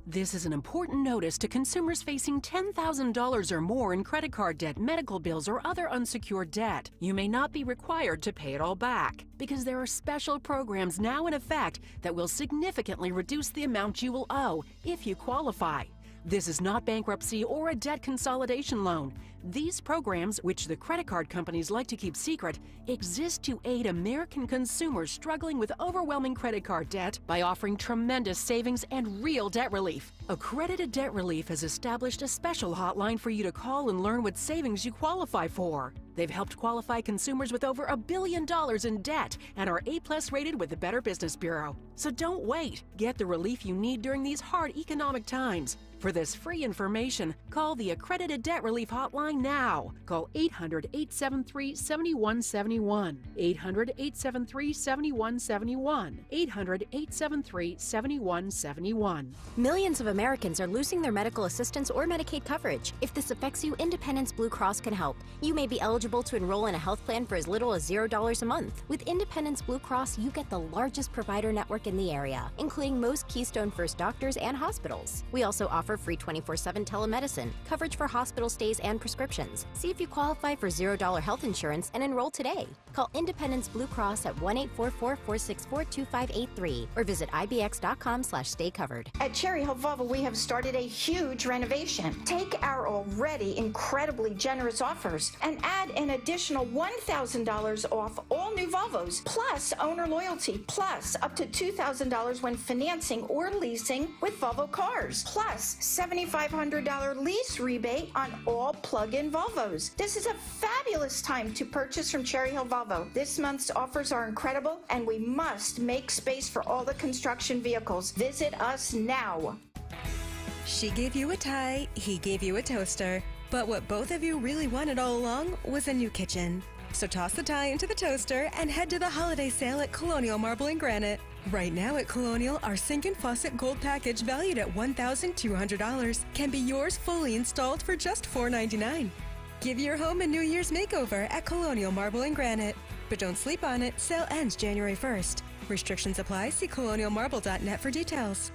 This is an important notice to consumers facing $10,000 or more in credit card debt, medical bills, or other unsecured debt. You may not be required to pay it all back because there are special programs now in effect that will significantly reduce the amount you will owe if you qualify. This is not bankruptcy or a debt consolidation loan. These programs, which the credit card companies like to keep secret, exist to aid American consumers struggling with overwhelming credit card debt by offering tremendous savings and real debt relief. Accredited Debt Relief has established a special hotline for you to call and learn what savings you qualify for. They've helped qualify consumers with over $1 billion in debt and are A+ rated with the Better Business Bureau. So don't wait. Get the relief you need during these hard economic times. For this free information, call the Accredited Debt Relief Hotline now. Call 800-873-7171. 800-873-7171. 800-873-7171. Millions of Americans are losing their medical assistance or Medicaid coverage. If this affects you, Independence Blue Cross can help. You may be eligible to enroll in a health plan for as little as $0 a month. With Independence Blue Cross, you get the largest provider network in the area, including most Keystone First doctors and hospitals. We also offer free 24/7 telemedicine, coverage for hospital stays and prescriptions. See if you qualify for $0 health insurance and enroll today. Call Independence Blue Cross at 1-844-464-2583 or visit ibx.com/staycovered. At Cherry Hill Volvo, we have started a huge renovation. Take our already incredibly generous offers and add an additional $1,000 off all new Volvos, plus owner loyalty, plus up to $2,000 when financing or leasing with Volvo cars, plus $7,500 lease rebate on all plug-in Volvos. This is a fabulous time to purchase from Cherry Hill Volvo. This month's offers are incredible, and we must make space for all the construction vehicles. Visit us now. She gave you a tie, he gave you a toaster. But what both of you really wanted all along was a new kitchen. So toss the tie into the toaster and head to the holiday sale at Colonial Marble and Granite. Right now at Colonial, our sink and faucet gold package valued at $1,200 can be yours fully installed for just $499. Give your home a New Year's makeover at Colonial Marble and Granite. But don't sleep on it. Sale ends January 1st. Restrictions apply. See colonialmarble.net for details.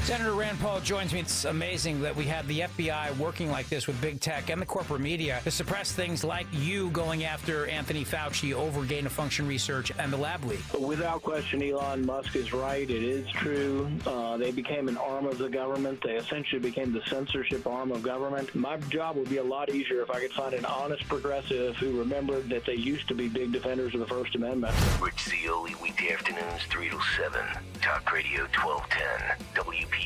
Senator Rand Paul joins me. It's amazing that we have the FBI working like this with big tech and the corporate media to suppress things like you going after Anthony Fauci over gain-of-function research and the lab leak. Without question, Elon Musk is right. It is true. They became an arm of the government. They essentially became the censorship arm of government. My job would be a lot easier if I could find an honest progressive who remembered that they used to be big defenders of the First Amendment. Rich Cioli, weekday afternoons 3 to 7. Talk Radio 1210. WPHT.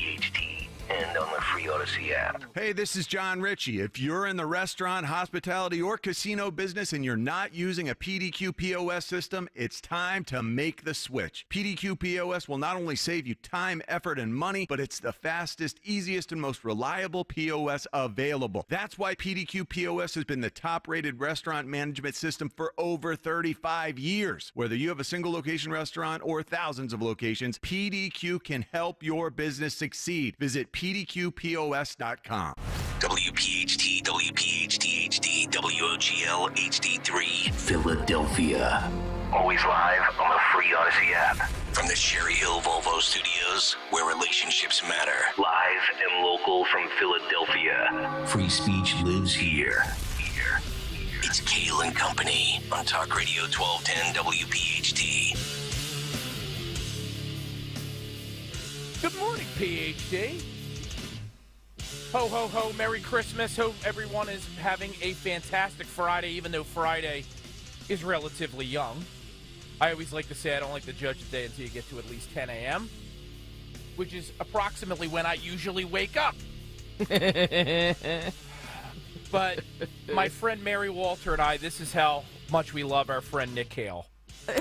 And on the free Odyssey app. Hey, this is John Ritchie. If you're in the restaurant, hospitality, or casino business and you're not using a PDQ POS system, it's time to make the switch. PDQ POS will not only save you time, effort, and money, but it's the fastest, easiest, and most reliable POS available. That's why PDQ POS has been the top-rated restaurant management system for over 35 years. Whether you have a single location restaurant or thousands of locations, PDQ can help your business succeed. Visit PDQPOS.com. WPHT, WPHT-HD, WOGL HD3, Philadelphia. Always live on the free Odyssey app. From the Cherry Hill Volvo Studios, where relationships matter. Live and local from Philadelphia. Free speech lives here. It's Kayal and Company on Talk Radio 1210 WPHT. Good morning, PhD. Ho, ho, ho, Merry Christmas. Hope everyone is having a fantastic Friday, even though Friday is relatively young. I always like to say I don't like to judge the day until you get to at least 10 a.m., which is approximately when I usually wake up. But my friend Mary Walter and I, this is how much we love our friend Nick Kayal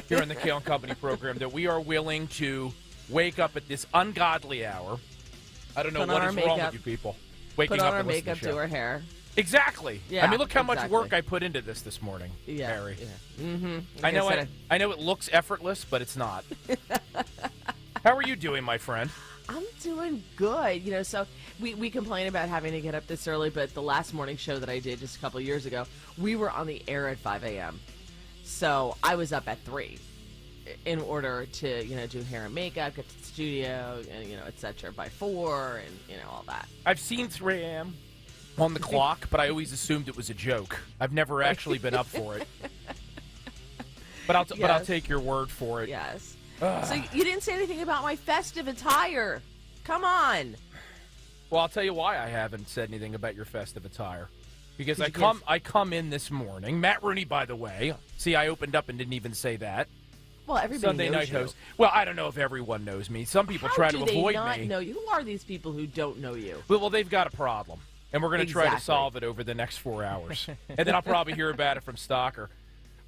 here in the Kayal and Company program, that we are willing to wake up at this ungodly hour. I don't know what is wrong with you people. Waking put up on our and makeup, to the show. do our hair. Exactly. Yeah, I mean, look how exactly. much work I put into this morning, Yeah, Mary. yeah. Mm-hmm. I know it looks effortless, but it's not. How are you doing, my friend? I'm doing good. You know, so we complain about having to get up this early, but the last morning show that I did just a couple of years ago, we were on the air at 5 a.m. So I was up at 3 in order to, do hair and makeup, get to the studio, and, et cetera, by 4 and, all that. I've seen 3 a.m. on the clock, but I always assumed it was a joke. I've never actually been up for it. But I'll take your word for it. Yes. So you didn't say anything about my festive attire. Come on. Well, I'll tell you why I haven't said anything about your festive attire. Because I come in this morning. Matt Rooney, by the way. See, I opened up and didn't even say that. Well, everybody Sunday knows night you. host. Well, I don't know if everyone knows me. Some people try to avoid me. How do they not know you? Who are these people who don't know you? Well, they've got a problem. And we're going to try to Exactly. solve it over the next 4 hours. And then I'll probably hear about it from Stalker.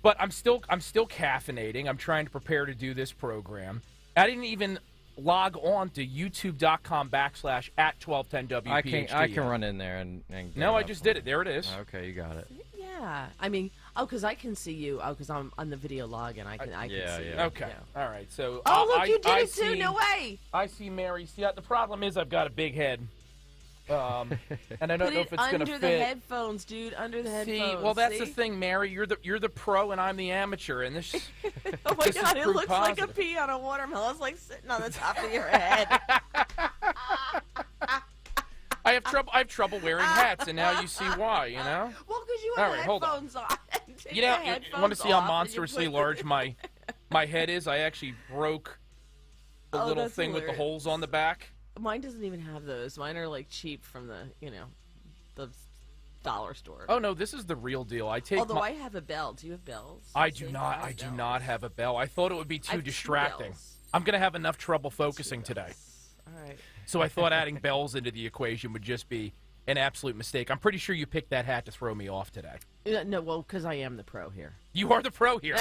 But I'm still caffeinating. I'm trying to prepare to do this program. I didn't even log on to youtube.com/@1210WPHT. I can run in there and get No, it I up just for did you. it. There it is. Okay, you got it. Yeah, I mean, because I can see you. Because I'm on the video login. I can see you. Okay. All right. So. Oh, look, you did I it too. see, No way. I see Mary. See, the problem is I've got a big head, and I don't know if it's going to fit. Under the headphones, dude. Under the headphones. See, well, that's the thing, Mary. You're the pro, and I'm the amateur, and this. Oh my this God! is It proof looks like positive. a pea on a watermelon. It's like sitting on the top of your head. I have trouble wearing hats, and now you see why. You know. Well, because you All have right, the hold on. headphones on. You know, you want to see how monstrously large my head is? I actually broke the little that's thing with the hilarious. holes on the back. Mine doesn't even have those. Mine are like cheap from the dollar store. Oh no, this is the real deal. I take. Although I have a bell. Do you have bells? I do not. I do not have a bell. I thought it would be I too have two distracting. bells. I'm gonna have enough trouble focusing today. All right. So I thought adding bells into the equation would just be an absolute mistake. I'm pretty sure you picked that hat to throw me off today. No, well, because I am the pro here. You are the pro here,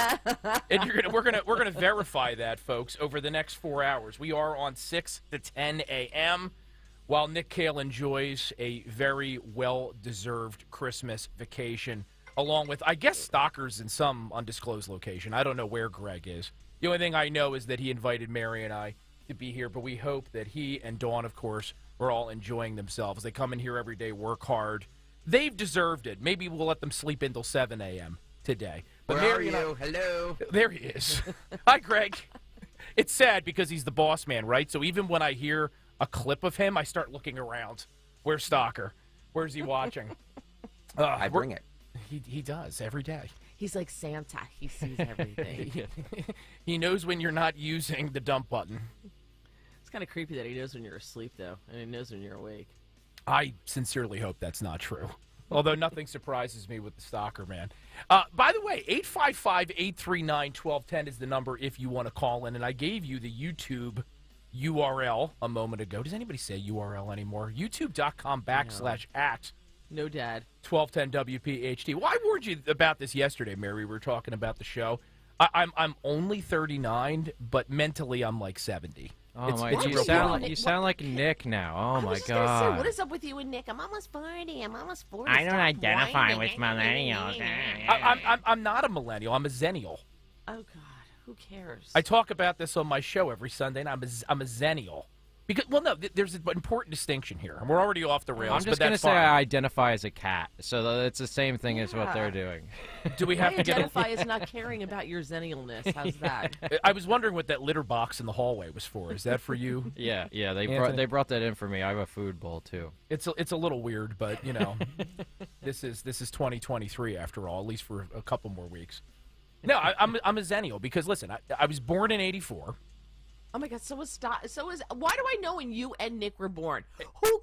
and we're gonna verify that, folks, over the next 4 hours. We are on 6 to 10 a.m. while Nick Kayal enjoys a very well-deserved Christmas vacation, along with, I guess, stalkers in some undisclosed location. I don't know where Greg is. The only thing I know is that he invited Mary and I to be here, but we hope that he and Dawn, of course, are all enjoying themselves. They come in here every day, work hard. They've deserved it. Maybe we'll let them sleep until 7 a.m. today. But Where Mary are you? and I, Hello. There he is. Hi, Greg. It's sad because he's the boss man, right? So even when I hear a clip of him, I start looking around. Where's Stalker? Where's he watching? I bring it. He does every day. He's like Santa. He sees everything. He knows when you're not using the dump button. It's kind of creepy that he knows when you're asleep, though, and he knows when you're awake. I sincerely hope that's not true. Although nothing surprises me with the stalker, man. By the way, 855-839-1210 is the number if you want to call in. And I gave you the YouTube URL a moment ago. Does anybody say URL anymore? YouTube.com/@ No, Dad. 1210 WPHT. Well, I warned you about this yesterday, Mary. We were talking about the show. I'm only 39, but mentally I'm like 70. Oh It's my! real You funny. sound like Nick now. Oh my Say, God! what is up with you and Nick? I'm almost 40. I'm almost 40. I don't Stop identify whining. with millennials. I'm not a millennial. I'm a zennial. Oh, God. Who cares? I talk about this on my show every Sunday, and I'm a zennial. Because, well, no, there's an important distinction here. And we're already off the rails, I'm just but gonna that's say fine. I identify as a cat, so it's the same thing as what they're doing. Do we have I to get identify as not caring about your zennialness. How's that? I was wondering what that litter box in the hallway was for. Is that for you? Yeah, Anthony? they brought that in for me. I have a food bowl too. It's a little weird, but you know, this is 2023 after all, at least for a couple more weeks. No, I'm a zennial because listen, I was born in '84. Oh my God! So is. Why do I know when you and Nick were born? Who?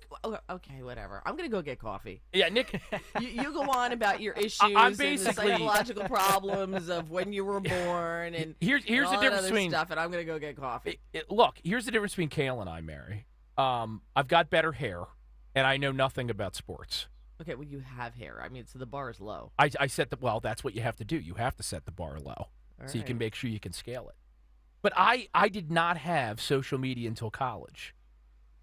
Okay, whatever. I'm gonna go get coffee. Yeah, Nick. You go on about your issues I'm and the basically- psychological problems of when you were born and Here's and all the that difference other between stuff. And I'm gonna go get coffee. Look, here's the difference between Kayal and I, Mary. I've got better hair, and I know nothing about sports. Okay, well, you have hair. I mean, so the bar is low. I set well, that's what you have to do. You have to set the bar low so you can make sure you can scale it. But I did not have social media until college.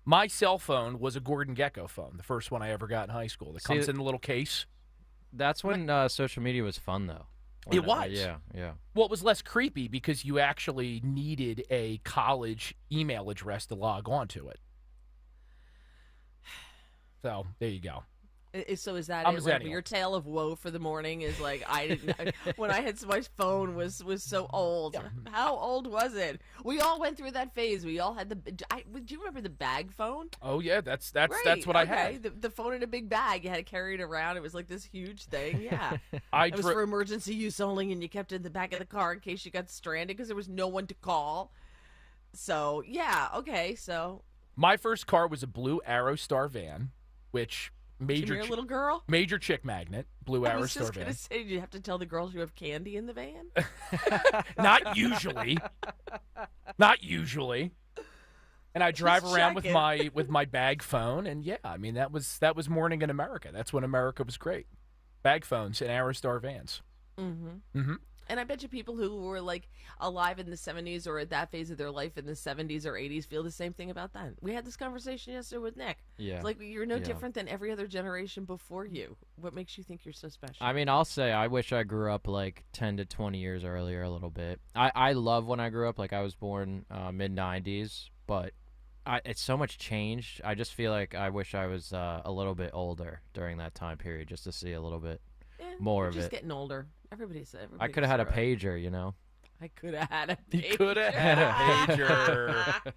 My cell phone was a Gordon Gekko phone, the first one I ever got in high school. That comes in a little case. That's when social media was fun, though. It was. Yeah. Well, it was less creepy because you actually needed a college email address to log on to it. So there you go. So is that I'm it? a Like, zennial. your tale of woe for the morning is like I didn't when I had my phone was so old. How old was it? We all went through that phase. We all had do you remember the bag phone? Oh yeah, that's Right, what I okay. had. The phone in a big bag. You had to carry it around. It was like this huge thing. Yeah, I it was for emergency use only, and you kept it in the back of the car in case you got stranded because there was no one to call. So yeah, okay. So My first car was a blue Aerostar van, which You're a little girl. major chick magnet, blue I was Aerostar just van. gonna say, do you have to tell the girls you have candy in the van? Not usually. Not usually. And I drive Just around with checking. my bag phone, and yeah, I mean that was morning in America. That's when America was great. Bag phones and Aerostar vans. Mm-hmm. Mm-hmm. And I bet you people who were like alive in the 70s or at that phase of their life in the 70s or 80s feel the same thing about that. We had this conversation yesterday with Nick. Yeah. It's like you're no different than every other generation before you. What makes you think you're so special? I mean, I'll say I wish I grew up like 10 to 20 years earlier a little bit. I love when I grew up. Like I was born mid-90s, but it's so much changed. I just feel like I wish I was a little bit older during that time period just to see a little bit more of it. Just getting older. Everybody's I could have had a pager, you know. I could have had a pager. You could have had a pager.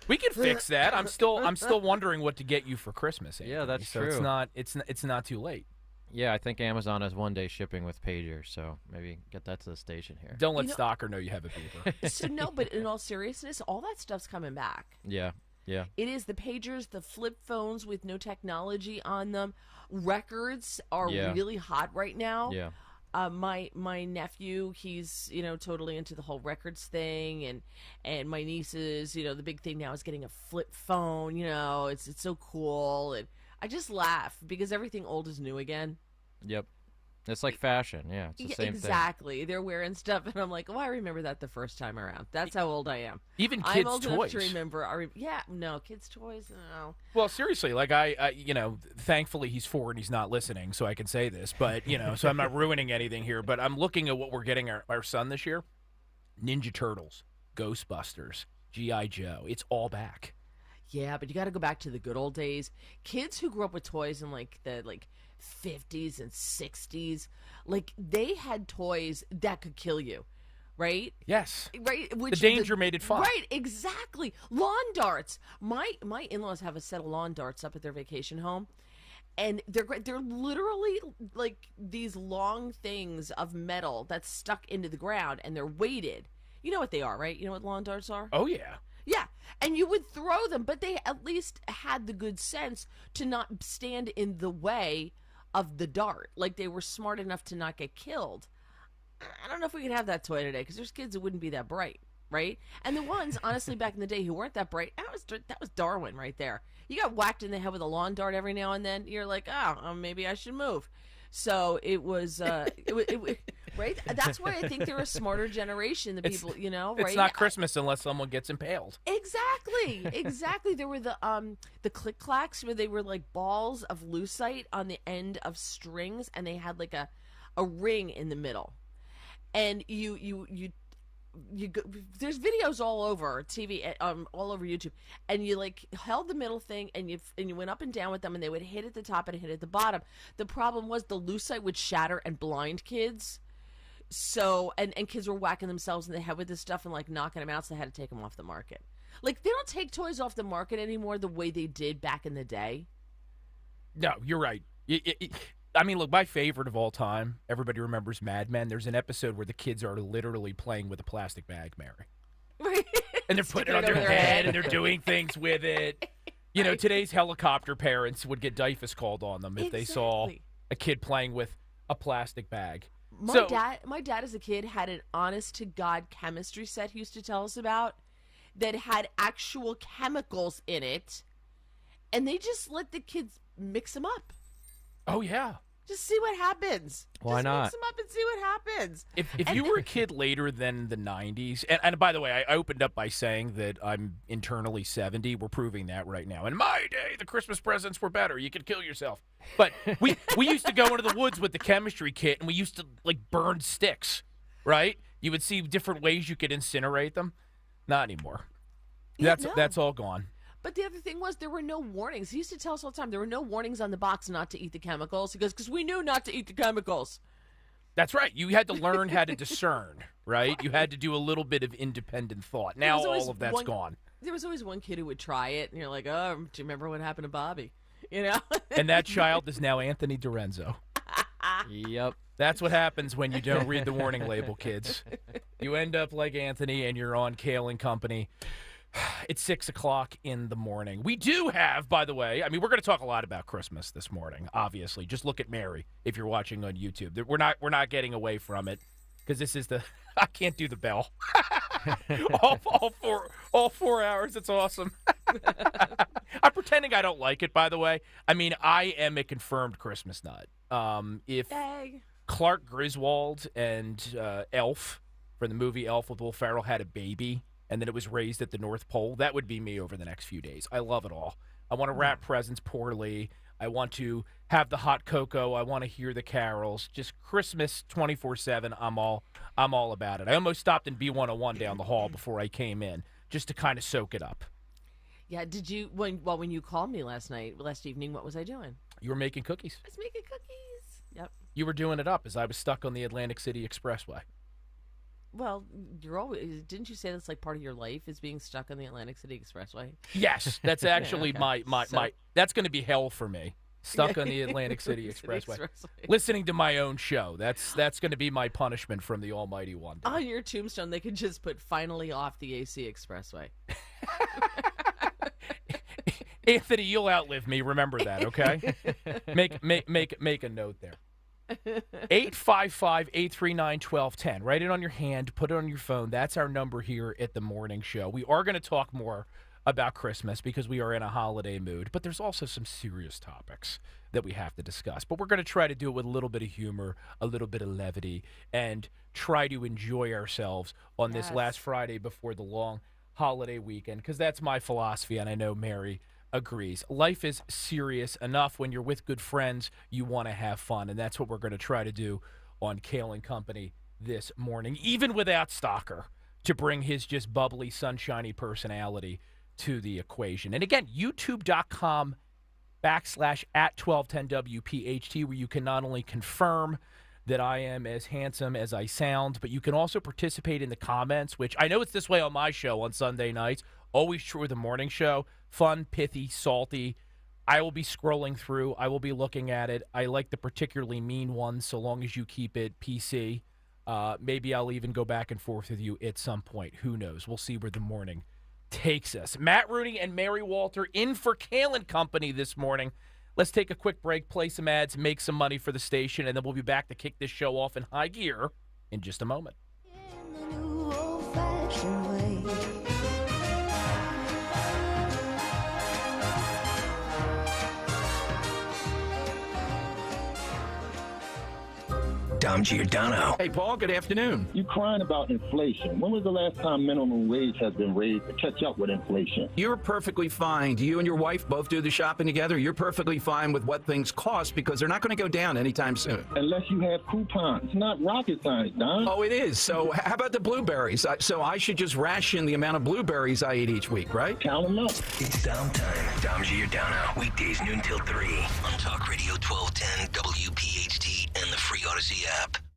We can fix that. I'm still wondering what to get you for Christmas, Anthony. Yeah, that's so true. It's not too late. Yeah, I think Amazon has one day shipping with pagers, so maybe get that to the station here. Don't let Stalker know you have a pager. So no, but in all seriousness, all that stuff's coming back. Yeah. Yeah. It is the pagers, the flip phones with no technology on them. Records are really hot right now. Yeah. My nephew, he's totally into the whole records thing, and my nieces, the big thing now is getting a flip phone. It's so cool, and I just laugh because everything old is new again. Yep. It's like fashion, yeah. It's the same exactly. They're wearing stuff, and I'm like, oh, I remember that the first time around. That's how old I am. Even kids' I'm old toys. enough to remember. No, kids' toys. No. Well, seriously, like I thankfully he's 4 and he's not listening, so I can say this. But so I'm not ruining anything here. But I'm looking at what we're getting our son this year: Ninja Turtles, Ghostbusters, G.I. Joe. It's all back. Yeah, but you got to go back to the good old days. Kids who grew up with toys in the 50s and 60s, they had toys that could kill you, right? Yes. Right. The danger made it fun. Right. Exactly. Lawn darts. My in-laws have a set of lawn darts up at their vacation home, and they're literally like these long things of metal that's stuck into the ground, and they're weighted. You know what they are, right? You know what lawn darts are? Oh yeah. Yeah, and you would throw them, but they at least had the good sense to not stand in the way of the dart. Like, they were smart enough to not get killed. I don't know if we could have that toy today, because there's kids that wouldn't be that bright, right? And the ones, honestly, back in the day who weren't that bright, that was Darwin right there. You got whacked in the head with a lawn dart every now and then, you're like, maybe I should move. So it was, right? That's why I think they're a smarter generation, the people, right? It's not Christmas unless someone gets impaled. Exactly. There were the click clacks where they were like balls of lucite on the end of strings, and they had like a ring in the middle. And you go, there's videos all over TV, all over YouTube, and you held the middle thing, and you went up and down with them, and they would hit at the top and hit at the bottom. The problem was the lucite would shatter and blind kids. So and kids were whacking themselves in the head with this stuff and knocking them out, so they had to take them off the market. They don't take toys off the market anymore the way they did back in the day. No, you're right. I mean, look, my favorite of all time, everybody remembers Mad Men. There's an episode where the kids are literally playing with a plastic bag, Mary. Right. And they're putting it on their head, and they're doing things with it. Today's helicopter parents would get DIFUS called on them if they saw a kid playing with a plastic bag. My dad as a kid had an honest-to-God chemistry set he used to tell us about that had actual chemicals in it, and they just let the kids mix them up. Oh, yeah. Just see what happens. Why not? Mix them up and see what happens. If you were a kid later than the 90s, and by the way, I opened up by saying that I'm internally 70. We're proving that right now. In my day, the Christmas presents were better. You could kill yourself. But we used to go into the woods with the chemistry kit, and we used to, burn sticks, right? You would see different ways you could incinerate them. Not anymore. Yeah, That's all gone. But the other thing was there were no warnings. He used to tell us all the time there were no warnings on the box not to eat the chemicals. He goes, because we knew not to eat the chemicals. That's right. You had to learn how to discern, right? You had to do a little bit of independent thought. Now all of that's gone. There was always one kid who would try it, and you're like, oh, do you remember what happened to Bobby? And that child is now Anthony DiRenzo. Yep. That's what happens when you don't read the warning label, kids. You end up like Anthony, and you're on Kayal and Company. It's 6 o'clock in the morning. We do have, by the way, we're going to talk a lot about Christmas this morning, obviously. Just look at Mary if you're watching on YouTube. We're not getting away from it because this is I can't do the bell. all 4 hours. It's awesome. I'm pretending I don't like it, by the way. I am a confirmed Christmas nut. If Clark Griswold and Elf from the movie Elf with Will Ferrell had a baby, and then it was raised at the North Pole. That would be me over the next few days. I love it all. I want to wrap presents poorly. I want to have the hot cocoa. I want to hear the carols. Just Christmas 24/7. I'm all about it. I almost stopped in B101 down the hall before I came in just to kind of soak it up. Yeah, did you, when you called me last evening, what was I doing? You were making cookies. I was making cookies. Yep. You were doing it up as I was stuck on the Atlantic City Expressway. Well, didn't you say that's like part of your life is being stuck on the Atlantic City Expressway? Yes, that's actually yeah, okay. my that's going to be hell for me. Stuck on the Atlantic City Expressway. Listening to my own show. That's going to be my punishment from the Almighty One. On your tombstone, they could just put "finally off the AC Expressway." Anthony, you'll outlive me. Remember that, okay? Make a note there. 855-839-1210. Write it on your hand. Put it on your phone. That's our number here at the morning show. We are going to talk more about Christmas because we are in a holiday mood, but there's also some serious topics that we have to discuss. But we're going to try to do it with a little bit of humor, a little bit of levity, and try to enjoy ourselves on this last Friday before the long holiday weekend, because that's my philosophy, and I know Mary agrees. Life is serious enough. When you're with good friends, you want to have fun, and that's what we're going to try to do on Kayal and Company this morning, even without Stocker to bring his just bubbly, sunshiny personality to the equation. And again, youtube.com/@1210WPHT, where you can not only confirm that I am as handsome as I sound, but you can also participate in the comments, which I know it's this way on my show on Sunday nights. Always true of the morning show. Fun, pithy, salty. I will be scrolling through. I will be looking at it. I like the particularly mean ones, so long as you keep it PC. Maybe I'll even go back and forth with you at some point. Who knows? We'll see where the morning takes us. Matt Rooney and Mary Walter in for Kayal and Company this morning. Let's take a quick break, play some ads, make some money for the station, and then we'll be back to kick this show off in high gear in just a moment. Dom Giordano. Hey, Paul, good afternoon. You're crying about inflation. When was the last time minimum wage has been raised to catch up with inflation? You're perfectly fine. Do you and your wife both do the shopping together? You're perfectly fine with what things cost because they're not going to go down anytime soon. Unless you have coupons. It's not rocket science, Don. Oh, it is. So how about the blueberries? So I should just ration the amount of blueberries I eat each week, right? Count them up. It's Dom time. Dom Giordano. Weekdays noon till 3 on Talk Radio 1210 WPHT and the free Odyssey app.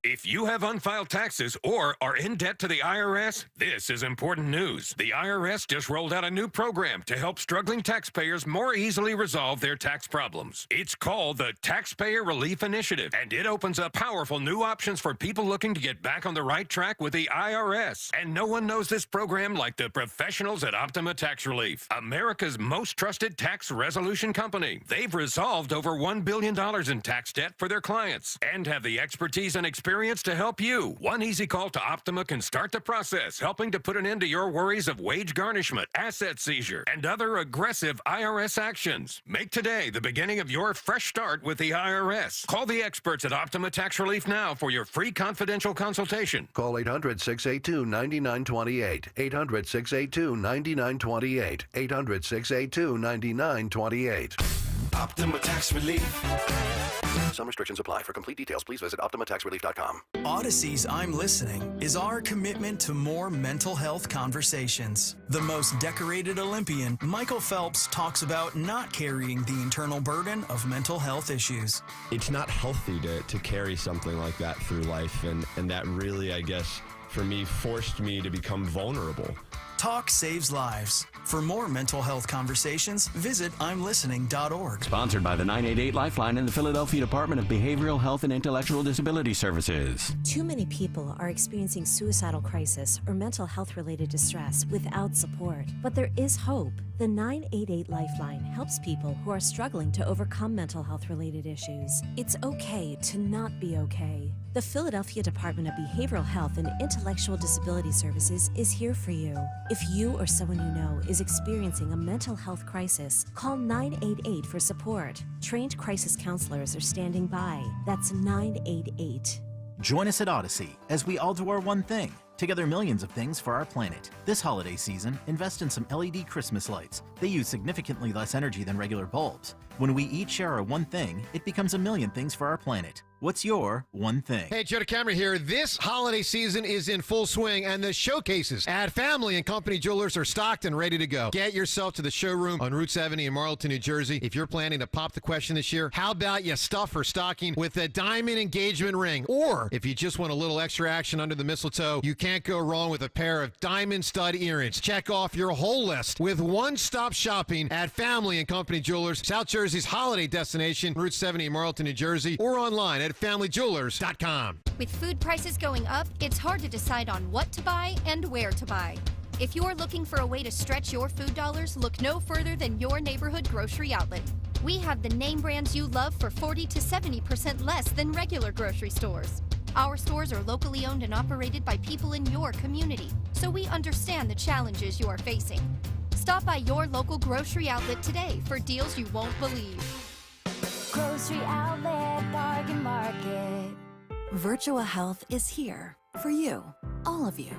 If you have unfiled taxes or are in debt to the IRS, this is important news. The IRS just rolled out a new program to help struggling taxpayers more easily resolve their tax problems. It's called the Taxpayer Relief Initiative, and it opens up powerful new options for people looking to get back on the right track with the IRS. And no one knows this program like the professionals at Optima Tax Relief, America's most trusted tax resolution company. They've resolved over $1 billion in tax debt for their clients and have the expertise and experience to help you. One easy call to Optima can start the process, helping to put an end to your worries of wage garnishment, asset seizure, and other aggressive IRS actions. Make today the beginning of your fresh start with the IRS. Call the experts at Optima Tax Relief now for your free confidential consultation. Call 800-682-9928. 800-682-9928. 800-682-9928. Optima Tax Relief. Some restrictions apply. For complete details, please visit OptimaTaxRelief.com. Odyssey's I'm Listening is our commitment to more mental health conversations. The most decorated Olympian, Michael Phelps, talks about not carrying the internal burden of mental health issues. It's not healthy to carry something like that through life, and that really, I guess, for me, forced me to become vulnerable. Talk saves lives. For more mental health conversations, visit imlistening.org. Sponsored by the 988 Lifeline and the Philadelphia Department of Behavioral Health and Intellectual Disability Services. Too many people are experiencing suicidal crisis or mental health-related distress without support. But there is hope. The 988 Lifeline helps people who are struggling to overcome mental health-related issues. It's okay to not be okay. The Philadelphia Department of Behavioral Health and Intellectual Disability Services is here for you. If you or someone you know is experiencing a mental health crisis, call 988 for support. Trained crisis counselors are standing by. That's 988. Join us at Odyssey as we all do our one thing. Together millions of things for our planet. This holiday season, invest in some LED Christmas lights. They use significantly less energy than regular bulbs. When we each share our one thing, it becomes a million things for our planet. What's your one thing? Hey, Joe DeCamera here. This holiday season is in full swing, and the showcases at Family and Company Jewelers are stocked and ready to go. Get yourself to the showroom on Route 70 in Marlton, New Jersey. If you're planning to pop the question this year, how about you stuff her stocking with a diamond engagement ring? Or if you just want a little extra action under the mistletoe, you can't go wrong with a pair of diamond stud earrings. Check off your whole list with one-stop shopping at Family and Company Jewelers, South Jersey's holiday destination, Route 70 in Marlton, New Jersey, or online at FamilyJewelers.com. With food prices going up, it's hard to decide on what to buy and where to buy. If you're looking for a way to stretch your food dollars, look no further than your neighborhood grocery outlet. We have the name brands you love for 40 to 70% less than regular grocery stores. Our stores are locally owned and operated by people in your community, so we understand the challenges you are facing. Stop by your local grocery outlet today for deals you won't believe. Grocery Outlet Bargain Market. Virtua Health is here for you, all of you.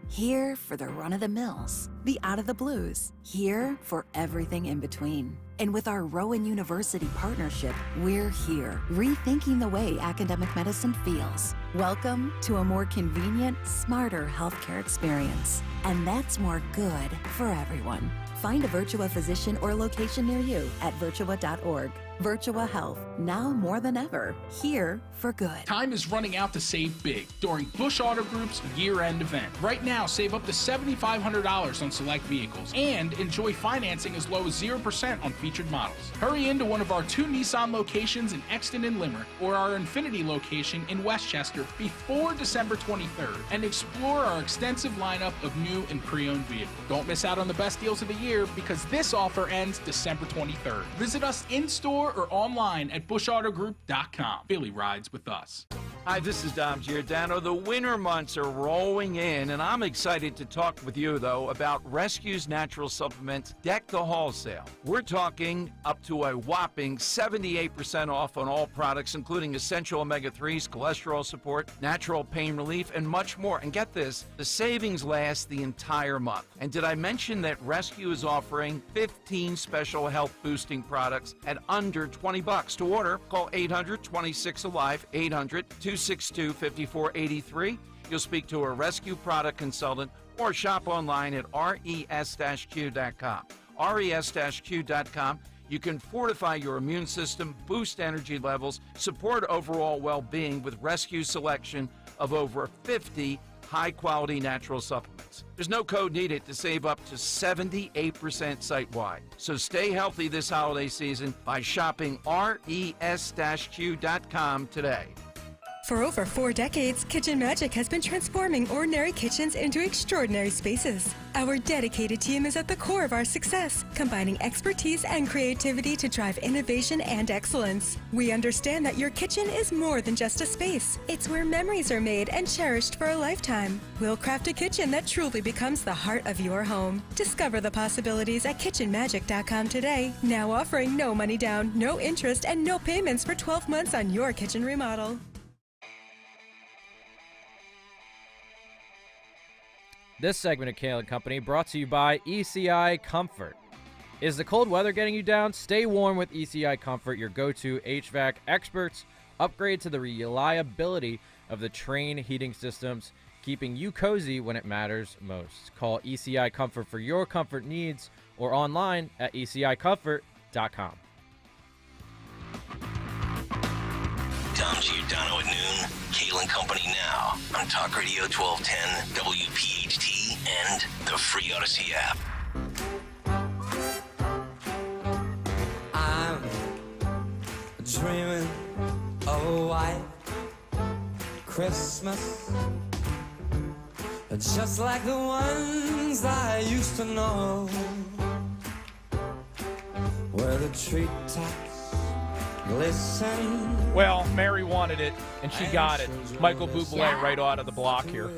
Here for the run-of-the-mills, the out-of-the-blues. Here for everything in between. And with our Rowan University partnership, we're here, rethinking the way academic medicine feels. Welcome to a more convenient, smarter healthcare experience. And that's more good for everyone. Find a Virtua physician or location near you at virtua.org. Virtua Health, now more than ever, here for good. Time is running out to save big during Bush Auto Group's year-end event. Right now, save up to $7,500 on select vehicles and enjoy financing as low as 0% on featured models. Hurry into one of our 2 Nissan locations in Exton and Limerick or our Infiniti location in Westchester before December 23rd and explore our extensive lineup of new and pre-owned vehicles. Don't miss out on the best deals of the year because this offer ends December 23rd. Visit us in-store or online at bushautogroup.com. Billy rides with us. Hi, this is Dom Giordano. The winter months are rolling in, and I'm excited to talk with you, though, about Rescue's Natural Supplements Deck the Hall sale. We're talking up to a whopping 78% off on all products, including essential omega-3s, cholesterol support, natural pain relief, and much more. And get this, the savings last the entire month. And did I mention that Rescue is offering 15 special health-boosting products at under $20? To order, call 800-26-ALIVE, 800-262-5483. You'll speak to a Rescue product consultant or shop online at res-q.com. res-q.com. You can fortify your immune system, boost energy levels, support overall well-being with Rescue's selection of over 50 high-quality natural supplements. There's no code needed to save up to 78% site-wide. So stay healthy this holiday season by shopping res-q.com today. For over 4 decades, Kitchen Magic has been transforming ordinary kitchens into extraordinary spaces. Our dedicated team is at the core of our success, combining expertise and creativity to drive innovation and excellence. We understand that your kitchen is more than just a space. It's where memories are made and cherished for a lifetime. We'll craft a kitchen that truly becomes the heart of your home. Discover the possibilities at kitchenmagic.com today. Now offering no money down, no interest, and no payments for 12 months on your kitchen remodel. This segment of Kayal & Company brought to you by ECI Comfort. Is the cold weather getting you down? Stay warm with ECI Comfort, your go-to HVAC experts. Upgrade to the reliability of the Trane heating systems, keeping you cozy when it matters most. Call ECI Comfort for your comfort needs or online at ecicomfort.com. Dom Giordano at noon. Kayal & Company now on Talk Radio 1210, WPHT, and the free Odyssey app. I'm dreaming of a white Christmas, just like the ones I used to know, where the treetops glisten. Well, Mary wanted it, and she got it. Michael Bublé right out of the block here.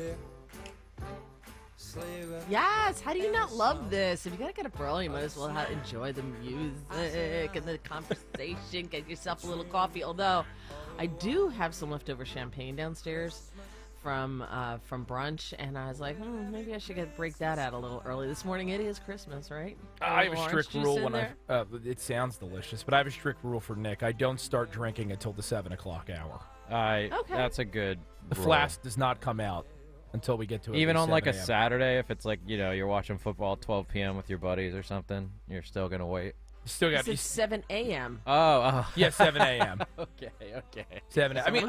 Yes. How do you not love this? If you got to get up early, you might as well enjoy the music and the conversation. Get yourself a little coffee. Although, I do have some leftover champagne downstairs from brunch, and I was like, maybe I should break that out a little early this morning. It is Christmas, right? I have a strict rule when it sounds delicious, but I have a strict rule for Nick. I don't start drinking until the 7 o'clock hour. Okay. That's a good The rule. flask does not come out until we get to it. Even on like a Saturday, if it's like, you're watching football at 12 p.m. with your buddies or something, you're still going to wait. Still got it's 7 a.m. Oh. Yeah, 7 a.m. Okay. 7. I mean,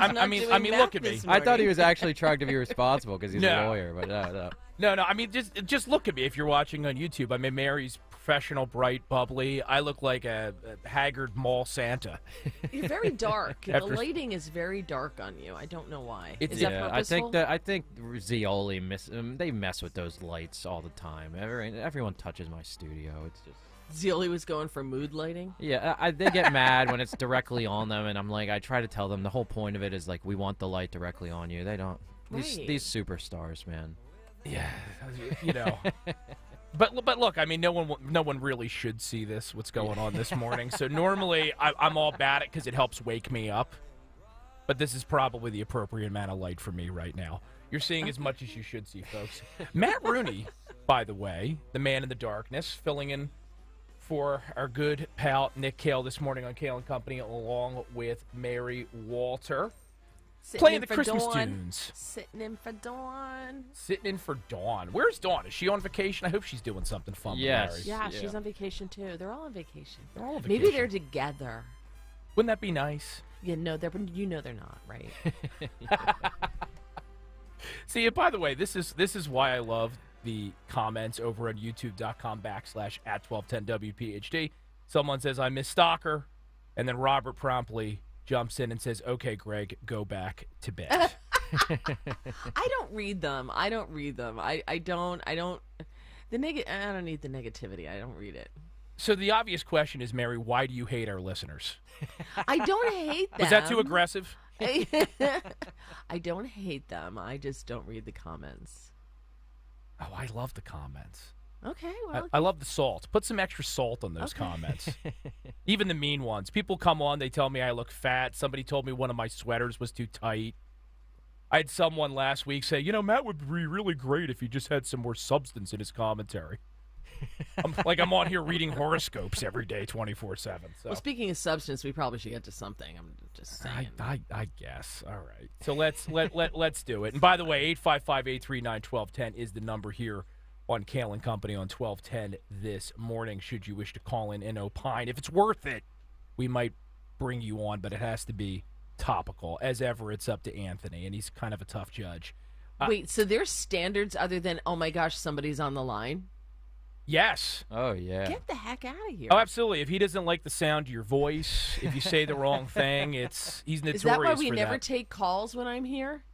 look at me. I thought he was actually trying to be responsible because he's a lawyer, but no. No. I mean, just look at me. If you're watching on YouTube, I mean, Mary's professional, bright, bubbly. I look like a haggard mall Santa. You're very dark. The lighting is very dark on you. I don't know why. Is that purposeful? I think Zioli they mess with those lights all the time. Everyone touches my studio. It's just. Zioli was going for mood lighting? Yeah, they get mad when it's directly on them, and I'm like, I try to tell them the whole point of it is like we want the light directly on you. They don't. These superstars, man. Yeah, But look, I mean, no one really should see this. What's going on this morning? So normally I'm all bad at because it helps wake me up. But this is probably the appropriate amount of light for me right now. You're seeing as much as you should see, folks. Matt Rooney, by the way, the man in the darkness, filling in for our good pal Nick Kayal this morning on Kayal and Company, along with Mary Walter. Playing the Christmas tunes. Sitting in for Dawn. Sitting in for Dawn. Where's Dawn? Is she on vacation? I hope she's doing something fun with Mary. Yeah, she's on vacation too. They're all on vacation. Maybe they're together. Wouldn't that be nice? Yeah, no, they're not, right? See, by the way, this is why I love the comments over on youtube.com/@1210WPHD. Someone says, I miss Stalker. And then Robert promptly jumps in and says, okay, Greg, go back to bed. I don't read them. I don't need the negativity. I don't read it. So the obvious question is, Mary, why do you hate our listeners? I don't hate them. Was that too aggressive? I don't hate them. I just don't read the comments. Oh, I love the comments. Okay, well. I love the salt. Put some extra salt on those comments. Even the mean ones. People come on, they tell me I look fat. Somebody told me one of my sweaters was too tight. I had someone last week say, Matt would be really great if he just had some more substance in his commentary. I'm on here reading horoscopes every day, 24/7. So. Well, speaking of substance, we probably should get to something. I'm just saying. I guess. All right. So let's do it. And by the way, 855-839-1210 is the number here on Kayal and Company on 1210 this morning. Should you wish to call in and opine, if it's worth it, we might bring you on, but it has to be topical. As ever, it's up to Anthony, and he's kind of a tough judge. Wait, so there's standards other than, oh my gosh, somebody's on the line? Yes. Oh, yeah. Get the heck out of here. Oh, absolutely. If he doesn't like the sound of your voice, if you say the wrong thing, he's notorious Is that why we for never that. take calls when I'm here?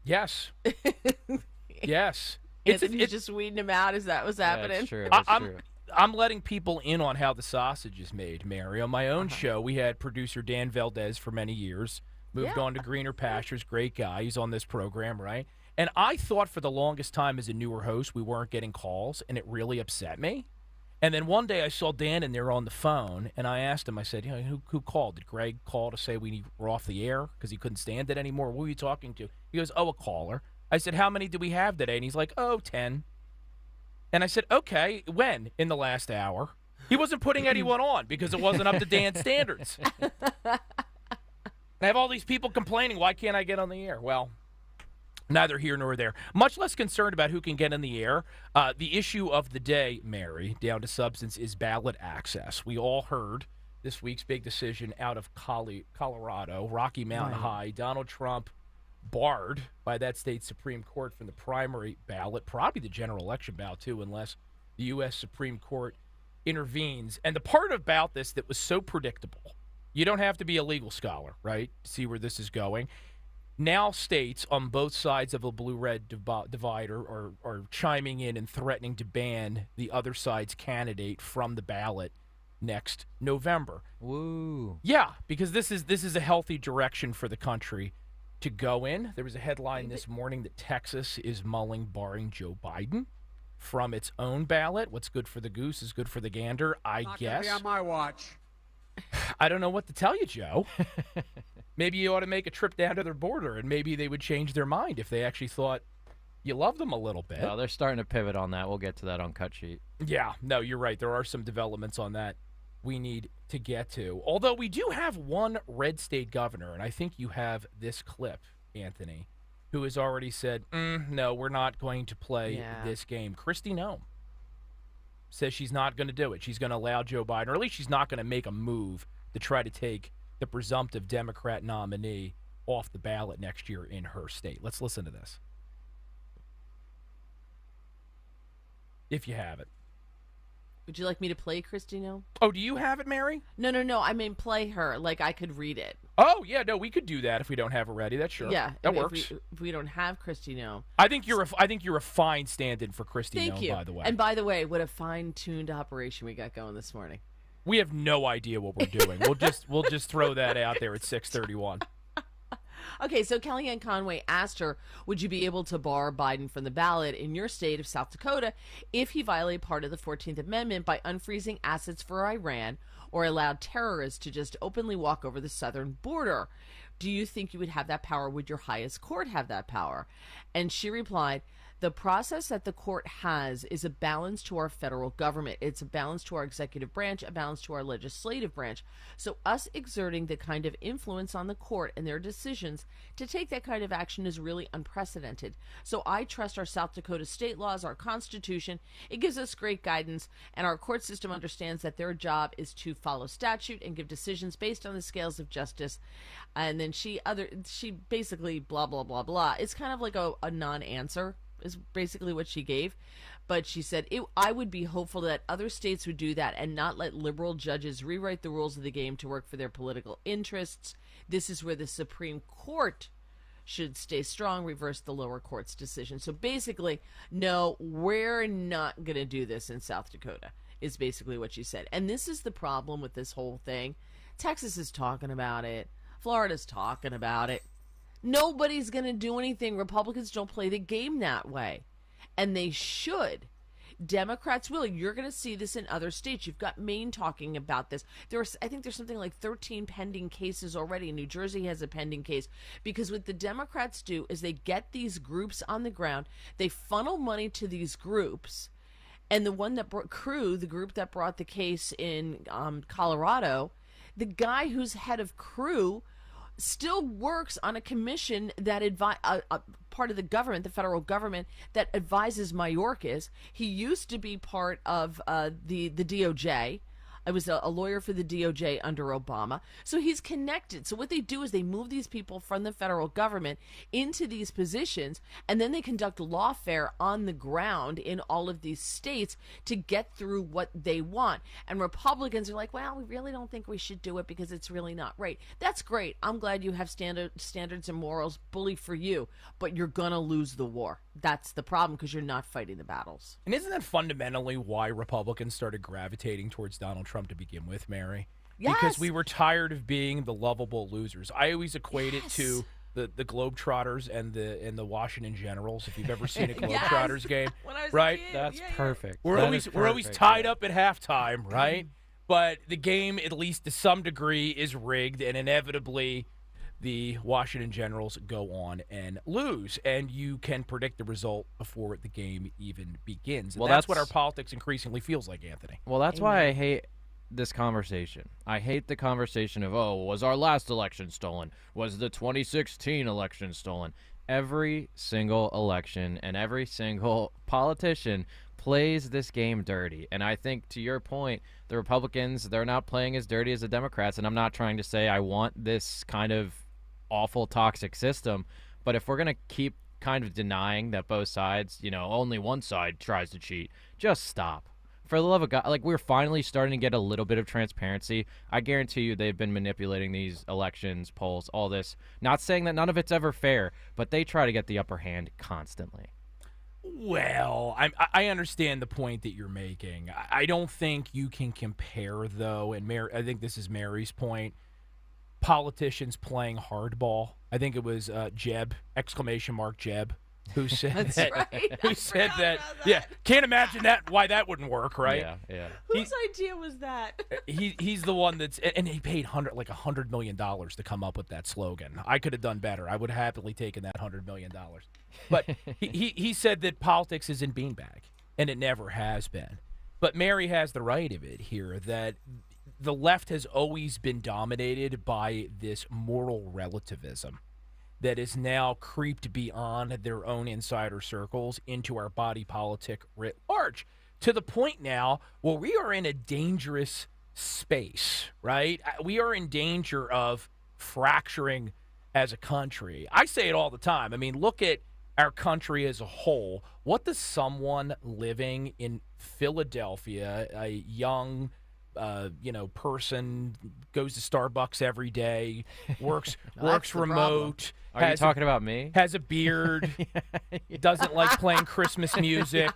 Yes. Yes. It's just weeding him out. Is that what's happening? That's true. That's true. I'm letting people in on how the sausage is made, Mary. On my own show, we had producer Dan Valdez for many years. Moved on to greener pastures. Great guy. He's on this program, right? And I thought for the longest time as a newer host we weren't getting calls, and it really upset me. And then one day I saw Dan in there on the phone, and I asked him, I said, who called? Did Greg call to say we were off the air because he couldn't stand it anymore? Who were you talking to? He goes, a caller. I said, how many do we have today? And he's like, 10. And I said, okay, when? In the last hour. He wasn't putting anyone on because it wasn't up to Dan's standards. And I have all these people complaining, why can't I get on the air? Well, neither here nor there. Much less concerned about who can get in the air. The issue of the day, Mary, down to substance, is ballot access. We all heard this week's big decision out of Colorado, Rocky Mountain High. Donald Trump barred by that state Supreme Court from the primary ballot, probably the general election ballot too, unless the U.S. Supreme Court intervenes. And the part about this that was so predictable, you don't have to be a legal scholar, right, to see where this is going. Now states on both sides of a blue-red divide are chiming in and threatening to ban the other side's candidate from the ballot next November. Woo. Yeah, because this is a healthy direction for the country to go in. There was a headline this morning that Texas is mulling barring Joe Biden. from its own ballot. What's good for the goose is good for the gander, I guess. Not gonna be on my watch. I don't know what to tell you, Joe. Maybe you ought to make a trip down to their border, and maybe they would change their mind if they actually thought you love them a little bit. Well, they're starting to pivot on that. We'll get to that on Cut Sheet. Yeah, no, you're right. There are some developments on that we need to get to. Although we do have one red state governor, and I think you have this clip, Anthony, who has already said, no, we're not going to play this game. Kristi Noem says she's not going to do it. She's going to allow Joe Biden, or at least she's not going to make a move to try to take the presumptive Democrat nominee off the ballot next year in her state. Let's listen to this. If you have it. Would you like me to play Kristi Noem? Oh, do you have it, Mary? No. I mean, play her. Like, I could read it. Oh, yeah, no, we could do that if we don't have it ready. That's sure. Yeah, that works. If we don't have Kristi Noem. I think you're a fine stand-in for Kristi Noem, Thank you. by the way. And by the way, what a fine-tuned operation we got going this morning. We have no idea what we're doing. We'll just throw that out there at 6:31. Okay, so Kellyanne Conway asked her, would you be able to bar Biden from the ballot in your state of South Dakota if he violated part of the 14th Amendment by unfreezing assets for Iran or allowed terrorists to just openly walk over the southern border? Do you think you would have that power? Would your highest court have that power? And she replied, the process that the court has is a balance to our federal government. It's a balance to our executive branch, a balance to our legislative branch. So us exerting the kind of influence on the court and their decisions to take that kind of action is really unprecedented. So I trust our South Dakota state laws, our Constitution. It gives us great guidance, and our court system understands that their job is to follow statute and give decisions based on the scales of justice. And then she basically blah, blah, blah, blah. It's kind of like a non-answer is basically what she gave. But she said, I would be hopeful that other states would do that and not let liberal judges rewrite the rules of the game to work for their political interests. This is where the Supreme Court should stay strong, reverse the lower court's decision. So basically, no, we're not going to do this in South Dakota, is basically what she said. And this is the problem with this whole thing. Texas is talking about it. Florida's talking about it. Nobody's going to do anything. Republicans don't play the game that way. And they should. Democrats will. You're going to see this in other states. You've got Maine talking about this. I think there's something like 13 pending cases already. New Jersey has a pending case. Because what the Democrats do is they get these groups on the ground. They funnel money to these groups. And the one that brought Crew, the group that brought the case in Colorado, the guy who's head of Crew still works on a commission that part of the government, the federal government, that advises Mayorkas. He used to be part of the DOJ. I was a lawyer for the DOJ under Obama. So he's connected. So what they do is they move these people from the federal government into these positions, and then they conduct lawfare on the ground in all of these states to get through what they want. And Republicans are like, well, we really don't think we should do it because it's really not right. That's great. I'm glad you have standards and morals. Bully for you. But you're going to lose the war. That's the problem, because you're not fighting the battles. And isn't that fundamentally why Republicans started gravitating towards Donald Trump to begin with, Mary? Yes. Because we were tired of being the lovable losers. I always equate it to the Globetrotters and the Washington Generals. If you've ever seen a Globetrotters game, right? That's perfect. We're always tied up at halftime, right? But the game, at least to some degree, is rigged, and inevitably the Washington Generals go on and lose, and you can predict the result before the game even begins. And that's what our politics increasingly feels like, Anthony. Well, that's why I hate this conversation. I hate the conversation of, was our last election stolen? Was the 2016 election stolen? Every single election and every single politician plays this game dirty. And I think, to your point, the Republicans, they're not playing as dirty as the Democrats, and I'm not trying to say I want this kind of awful toxic system, but if we're going to keep kind of denying that both sides, only one side tries to cheat, just stop. For the love of God, like, we're finally starting to get a little bit of transparency. I guarantee you they've been manipulating these elections, polls, all this. Not saying that none of it's ever fair, but they try to get the upper hand constantly. Well, I understand the point that you're making. I don't think you can compare, though, and I think this is Mary's point, politicians playing hardball. I think it was Jeb, ! Jeb, who said That's that. right. Who said that? Yeah, can't imagine why that wouldn't work, right? Yeah. Whose idea was that? He's the one and he paid $100 million to come up with that slogan. I could have done better. I would have happily taken that $100 million. But he said that politics is in beanbag, and it never has been. But Mary has the right of it here that the left has always been dominated by this moral relativism that is now creeped beyond their own insider circles into our body politic writ large, to the point now where we are in a dangerous space, right? We are in danger of fracturing as a country. I say it all the time. I mean, look at our country as a whole. What does someone living in Philadelphia, a young person, goes to Starbucks every day, works remote. Are you talking about me? Has a beard, doesn't like playing Christmas music.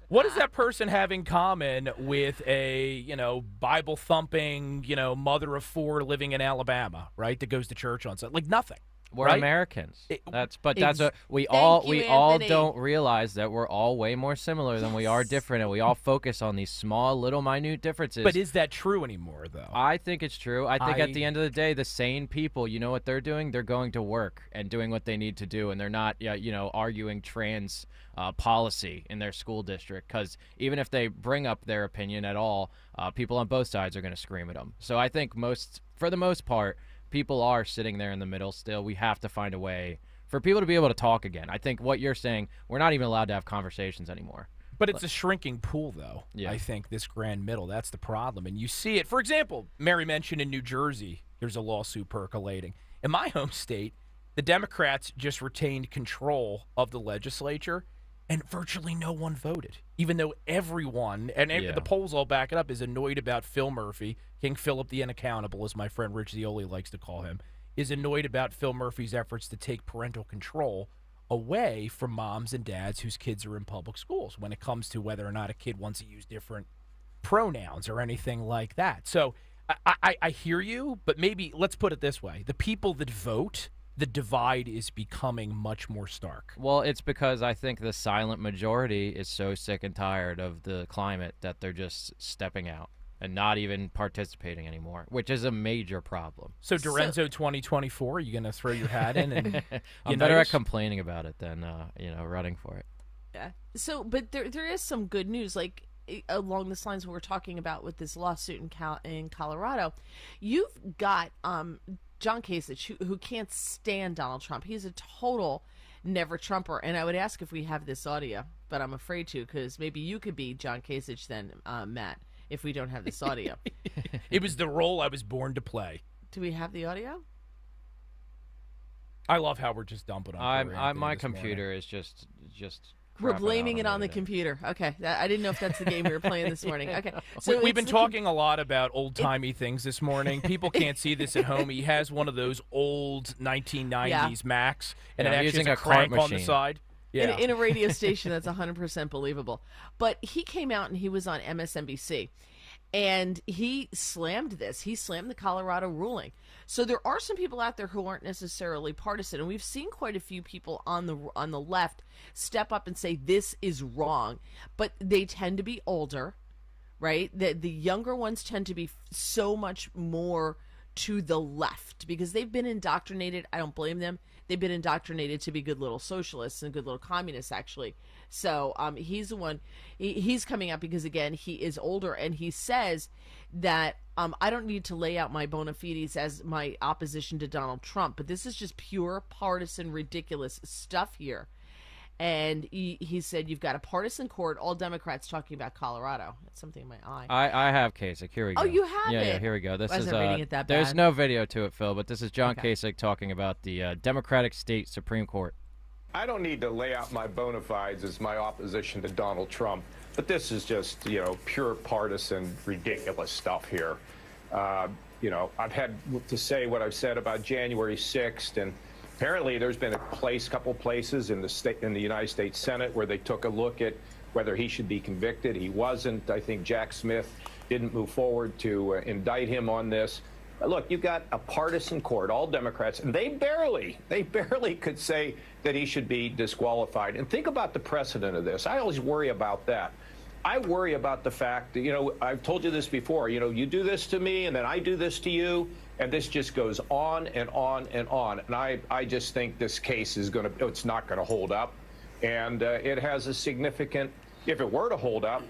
What does that person have in common with a, Bible thumping, mother of four living in Alabama, right? That goes to church on Sunday? Like nothing. We're right? Americans. We Thank all you, Anthony. don't realize that we're all way more similar than we are different, and we all focus on these small, little, minute differences. But is that true anymore, though? I think it's true. I think at the end of the day, the sane people, you know what they're doing? They're going to work and doing what they need to do, and they're not, arguing trans policy in their school district. Because even if they bring up their opinion at all, people on both sides are going to scream at them. So I think for the most part, people are sitting there in the middle still. We have to find a way for people to be able to talk again. I think what you're saying, we're not even allowed to have conversations anymore. But it's a shrinking pool, though. Yeah. I think this grand middle, that's the problem. And you see it. For example, Mary mentioned in New Jersey, there's a lawsuit percolating. In my home state, the Democrats just retained control of the legislature, and virtually no one voted, even though everyone, and the polls all back it up, is annoyed about Phil Murphy, King Philip the Unaccountable, as my friend Rich Zioli likes to call him, is annoyed about Phil Murphy's efforts to take parental control away from moms and dads whose kids are in public schools when it comes to whether or not a kid wants to use different pronouns or anything like that. So I hear you, but maybe let's put it this way. The people that vote, the divide is becoming much more stark. Well, it's because I think the silent majority is so sick and tired of the climate that they're just stepping out and not even participating anymore, which is a major problem. So Dorenzo 2024, are you going to throw your hat in? And I'm better at complaining about it than running for it. Yeah. So, but there is some good news, like along the lines we're talking about with this lawsuit in Colorado. You've got John Kasich, who can't stand Donald Trump. He's a total never Trumper. And I would ask if we have this audio, but I'm afraid to, because maybe you could be John Kasich then, Matt, if we don't have this audio. It was the role I was born to play. Do we have the audio? I love how we're just dumping on my computer is just we're blaming it on the computer. Okay. I didn't know if that's the game we were playing this morning. Okay. So we've been talking a lot about old-timey things this morning. People can't see this at home. He has one of those old 1990s Macs, and it actually has a crank on the side. Yeah. In a radio station that's 100% believable. But he came out and he was on MSNBC, and he slammed this. He slammed the Colorado ruling. So there are some people out there who aren't necessarily partisan, and we've seen quite a few people on the left step up and say this is wrong. But they tend to be older, right? The younger ones tend to be so much more to the left because they've been indoctrinated. I don't blame them. They've been indoctrinated to be good little socialists and good little communists, actually. So he's the one. He's coming up because, again, he is older, and he says that I don't need to lay out my bona fides as my opposition to Donald Trump, but this is just pure partisan, ridiculous stuff here. And he said, you've got a partisan court, all Democrats talking about Colorado. That's something in my eye. I have Kasich. Here we go. Oh, you have it? Yeah, here we go. This I wasn't reading it that bad. There's no video to it, Phil, but this is John Kasich talking about the Democratic State Supreme Court. I don't need to lay out my bona fides as my opposition to Donald Trump, but this is just, pure partisan, ridiculous stuff here. I've had to say what I've said about January 6th, and apparently there's been a couple places in the United States Senate where they took a look at whether he should be convicted. He wasn't. I think Jack Smith didn't move forward to indict him on this. Look, you got a partisan court, all Democrats, and they barely could say that he should be disqualified. And think about the precedent of this. I always worry about that. I worry about the fact that, you know, I've told you this before, you know, you do this to me and then I do this to you, and this just goes on and on and on. And I just think this case is going to, it's not going to hold up. And it has a significant, if it were to hold up,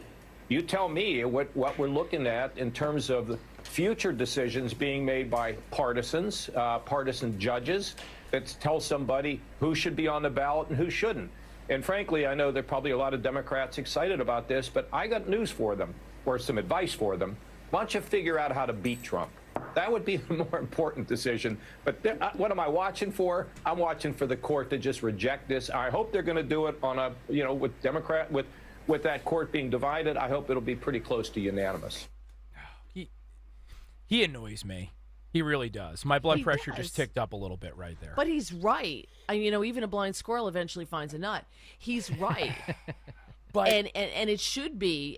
you tell me what we're looking at in terms of future decisions being made by partisans, partisan judges that tell somebody who should be on the ballot and who shouldn't. And frankly, I know there are probably a lot of Democrats excited about this, but I got news for them, or some advice for them. Why don't you figure out how to beat Trump? That would be the more important decision. But what am I watching for? I'm watching for the court to just reject this. I hope they're going to do it on a, you know, with Democrat, with that court being divided. I hope it'll be pretty close to unanimous. He annoys me. He really does. My blood pressure just ticked up a little bit right there. But he's right. You know, even a blind squirrel eventually finds a nut. He's right. But and it should be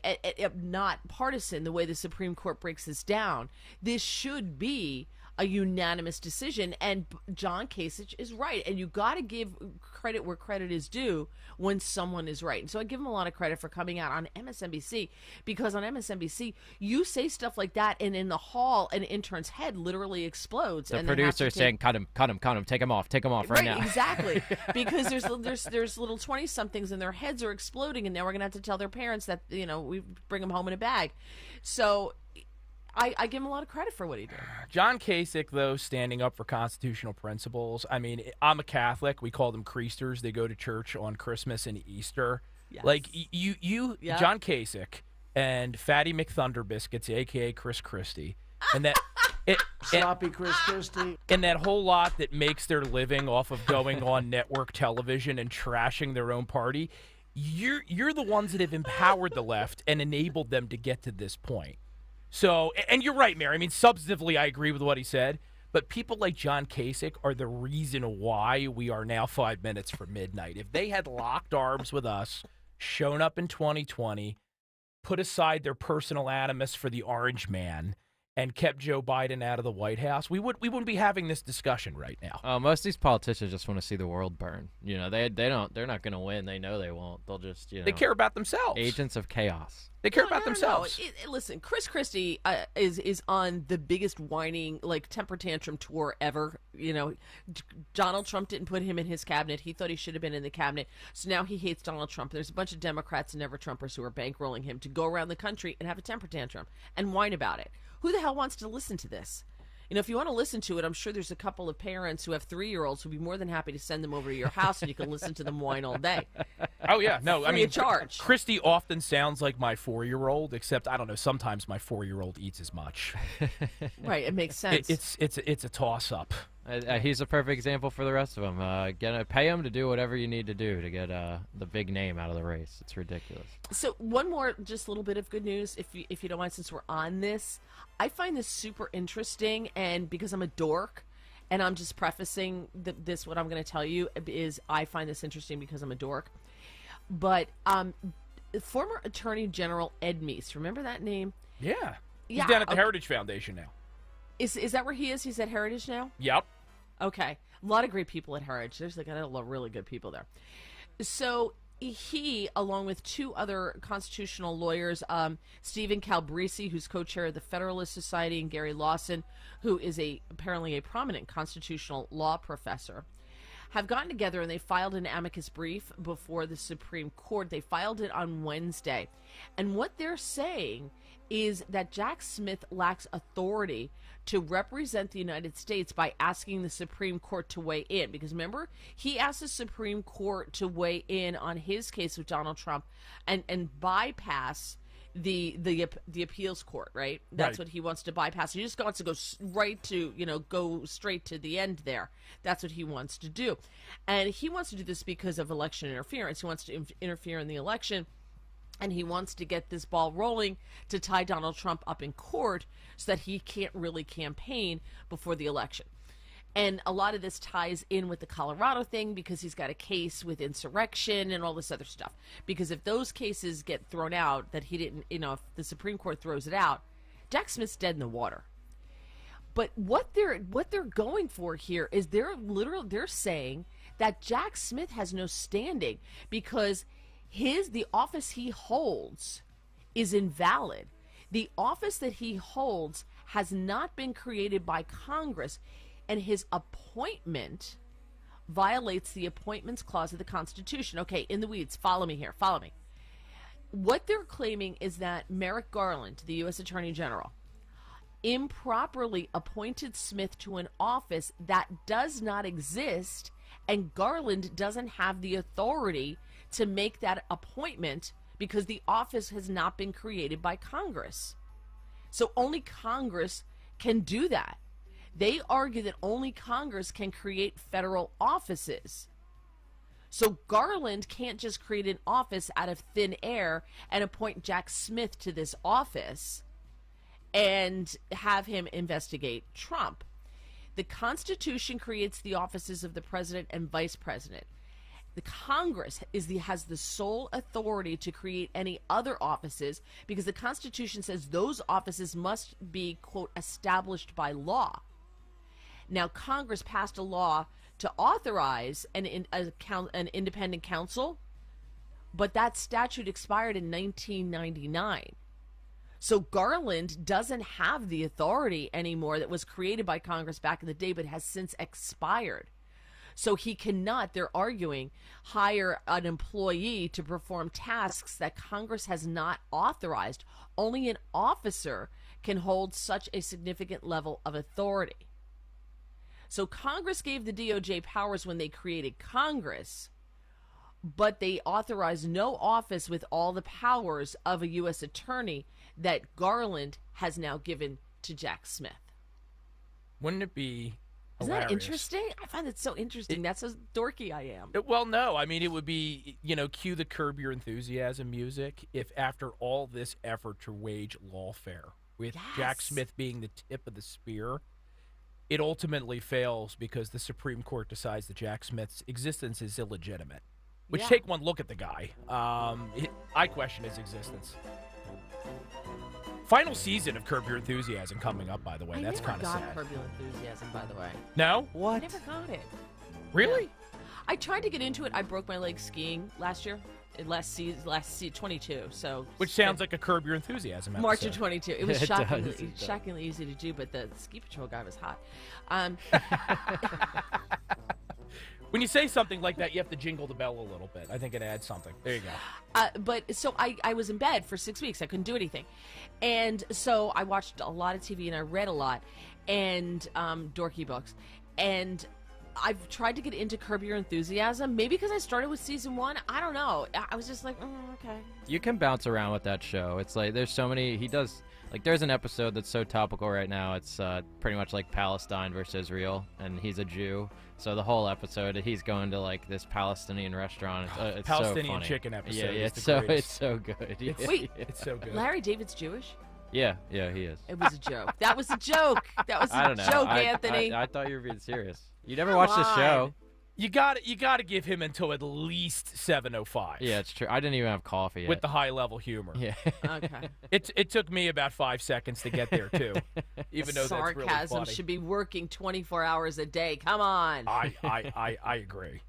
not partisan the way the Supreme Court breaks this down. This should be a unanimous decision, and John Kasich is right. And you got to give credit where credit is due when someone is right. And so I give him a lot of credit for coming out on MSNBC, because on MSNBC, you say stuff like that, and in the hall, an intern's head literally explodes. The and producer's saying, cut him, take him off right now. Exactly. Because there's little 20-somethings, and their heads are exploding, and now we're going to have to tell their parents that, you know, we bring them home in a bag. So I give him a lot of credit for what he did. John Kasich, though, standing up for constitutional principles. I mean, I'm a Catholic. We call them Creasters. They go to church on Christmas and Easter. Yes. Like, you yep. John Kasich and Fatty McThunderbiscuits, a.k.a. Chris Christie, and that sloppy Chris Christie, and that whole lot that makes their living off of going on network television and trashing their own party, you're the ones that have empowered the left and enabled them to get to this point. So, and you're right, Mary. I mean, substantively, I agree with what he said. But people like John Kasich are the reason why we are now 5 minutes from midnight. If they had locked arms with us, shown up in 2020, put aside their personal animus for the orange man, and kept Joe Biden out of the White House, we wouldn't be having this discussion right now. Most of these politicians just want to see the world burn. You know, they're not going to win. They know they won't. They'll just, you know, they care about themselves. Agents of chaos. They care about themselves. No. Listen, Chris Christie is on the biggest whining, like, temper tantrum tour ever. You know, Donald Trump didn't put him in his cabinet. He thought he should have been in the cabinet. So now he hates Donald Trump. There's a bunch of Democrats and never-Trumpers who are bankrolling him to go around the country and have a temper tantrum and whine about it. Who the hell wants to listen to this? You know, if you want to listen to it, I'm sure there's a couple of parents who have 3-year-olds who'd be more than happy to send them over to your house, and you can listen to them whine all day. Oh, yeah. No, I mean, charge. Christy often sounds like my 4-year-old, except, I don't know, sometimes my 4-year-old eats as much. Right, it makes sense. It's a toss-up. He's a perfect example for the rest of them. Pay him to do whatever you need to do to get the big name out of the race. It's ridiculous. So one more, just a little bit of good news, if you don't mind, since we're on this. I find this super interesting, and because I'm a dork, and I'm just prefacing this, what I'm going to tell you is I find this interesting because I'm a dork. But former Attorney General Ed Meese, remember that name? Yeah. He's down at the Heritage Foundation now. Is that where he is? He's at Heritage now? Yep. Okay. A lot of great people at Heritage. There's like a lot of really good people there. So he, along with 2 other constitutional lawyers, Stephen Calabresi, who's co-chair of the Federalist Society, and Gary Lawson, who is apparently a prominent constitutional law professor, have gotten together and they filed an amicus brief before the Supreme Court. They filed it on Wednesday. And what they're saying is that Jack Smith lacks authority to represent the United States by asking the Supreme Court to weigh in. Because remember, he asked the Supreme Court to weigh in on his case with Donald Trump and bypass the appeals court, right? That's what he wants to bypass. He just wants to go right to, go straight to the end there. That's what he wants to do. And he wants to do this because of election interference. He wants to interfere in the election. And he wants to get this ball rolling to tie Donald Trump up in court so that he can't really campaign before the election. And a lot of this ties in with the Colorado thing because he's got a case with insurrection and all this other stuff. Because if those cases get thrown out, that he didn't, if the Supreme Court throws it out, Jack Smith's dead in the water. But what they're going for here is they're saying that Jack Smith has no standing because the office he holds is invalid. The office that he holds has not been created by Congress, and his appointment violates the Appointments Clause of the Constitution. Okay, in the weeds, follow me here, follow me. What they're claiming is that Merrick Garland, the U.S. Attorney General, improperly appointed Smith to an office that does not exist, and Garland doesn't have the authority to make that appointment because the office has not been created by Congress. So only Congress can do that. They argue that only Congress can create federal offices. So Garland can't just create an office out of thin air and appoint Jack Smith to this office and have him investigate Trump. The Constitution creates the offices of the president and vice president. The Congress has the sole authority to create any other offices because the Constitution says those offices must be, quote, established by law. Now, Congress passed a law to authorize an independent counsel, but that statute expired in 1999. So Garland doesn't have the authority anymore that was created by Congress back in the day, but has since expired. So he cannot, they're arguing, hire an employee to perform tasks that Congress has not authorized. Only an officer can hold such a significant level of authority. So Congress gave the DOJ powers when they created Congress, but they authorized no office with all the powers of a U.S. attorney that Garland has now given to Jack Smith. Wouldn't it be Isn't hilarious? that interesting? I find it so interesting. That's how dorky I am. Well, no. I mean, it would be, cue the Curb Your Enthusiasm music if after all this effort to wage lawfare, with Jack Smith being the tip of the spear, it ultimately fails because the Supreme Court decides that Jack Smith's existence is illegitimate. Which, take one look at the guy. I question his existence. Final season of Curb Your Enthusiasm coming up, by the way. That's kind of sad. I never got Curb Your Enthusiasm, by the way. No? What? I never got it. Really? Yeah. I tried to get into it. I broke my leg skiing last year. Last season, 22. So which sounds like a Curb Your Enthusiasm episode. March of 22. It was shockingly easy to do, but the ski patrol guy was hot. When you say something like that, you have to jingle the bell a little bit. I think it adds something. There you go. But so I was in bed for 6 weeks. I couldn't do anything. And so I watched a lot of TV and I read a lot and dorky books. And I've tried to get into Curb Your Enthusiasm. Maybe because I started with season 1. I don't know. I was just like, okay. You can bounce around with that show. It's like there's so many. He does. Like, there's an episode that's so topical right now. It's pretty much like Palestine versus Israel, and he's a Jew. So the whole episode, he's going to like this Palestinian restaurant. It's Palestinian so funny. chicken episode. Yeah, is it's the so good. Wait, it's so good. Larry David's Jewish? Yeah, he is. It was a joke. That was a joke. That was I a don't know. joke, Anthony. I thought you were being serious. You never watched the show. You got to give him until at least 7:05. Yeah, it's true. I didn't even have coffee yet. With the high level humor. Yeah. Okay. It took me about 5 seconds to get there too. Even though that's really funny. Sarcasm should be working 24 hours a day. Come on. I agree.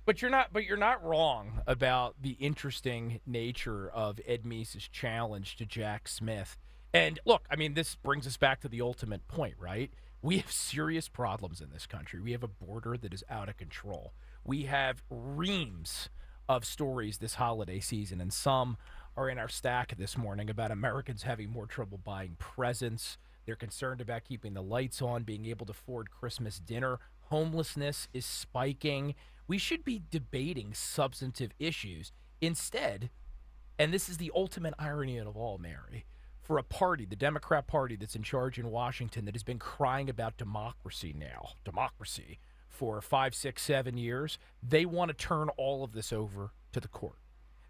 But you're not wrong about the interesting nature of Ed Meese's challenge to Jack Smith. And look, I mean, this brings us back to the ultimate point, right? We have serious problems in this country. We have a border that is out of control. We have reams of stories this holiday season, and some are in our stack this morning about Americans having more trouble buying presents. They're concerned about keeping the lights on, being able to afford Christmas dinner. Homelessness is spiking. We should be debating substantive issues. Instead, and this is the ultimate irony of all, Mary, for a party, the Democrat Party that's in charge in Washington, that has been crying about democracy for 5, 6, 7 years, they want to turn all of this over to the court.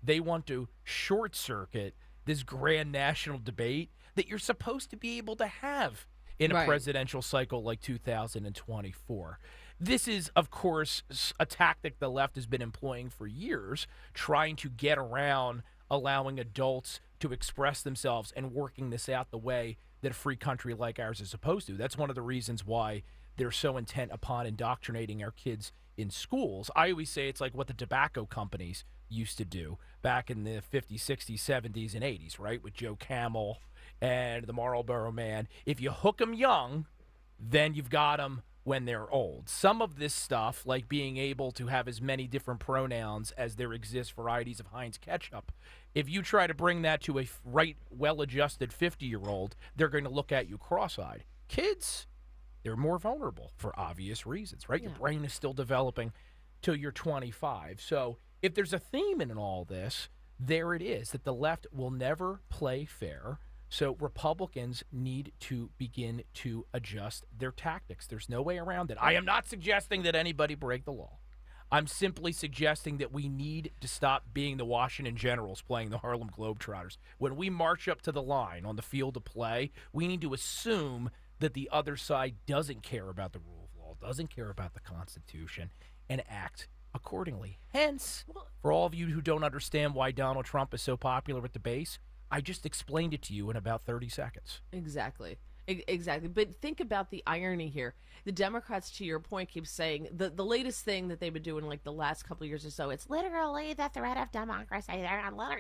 They want to short circuit this grand national debate that you're supposed to be able to have in a presidential cycle like 2024. This is, of course, a tactic the left has been employing for years, trying to get around allowing adults to express themselves and working this out the way that a free country like ours is supposed to. That's one of the reasons why they're so intent upon indoctrinating our kids in schools. I always say it's like what the tobacco companies used to do back in the 50s, 60s, 70s, and 80s, right, with Joe Camel and the Marlboro Man. If you hook them young, then you've got them when they're old. Some of this stuff, like being able to have as many different pronouns as there exist varieties of Heinz ketchup, if you try to bring that to a well-adjusted 50-year-old, they're going to look at you cross-eyed. Kids, they're more vulnerable for obvious reasons, right? Your brain is still developing till you're 25. So if there's a theme in all this, there it is, that the left will never play fair. So Republicans need to begin to adjust their tactics. There's no way around it. I am not suggesting that anybody break the law. I'm simply suggesting that we need to stop being the Washington Generals playing the Harlem Globetrotters. When we march up to the line on the field of play, we need to assume that the other side doesn't care about the rule of law, doesn't care about the Constitution, and act accordingly. Hence, for all of you who don't understand why Donald Trump is so popular with the base, I just explained it to you in about 30 seconds. Exactly. Exactly. But think about the irony here. The Democrats, to your point, keep saying the latest thing that they've been doing like the last couple of years or so, it's literally the threat of democracy.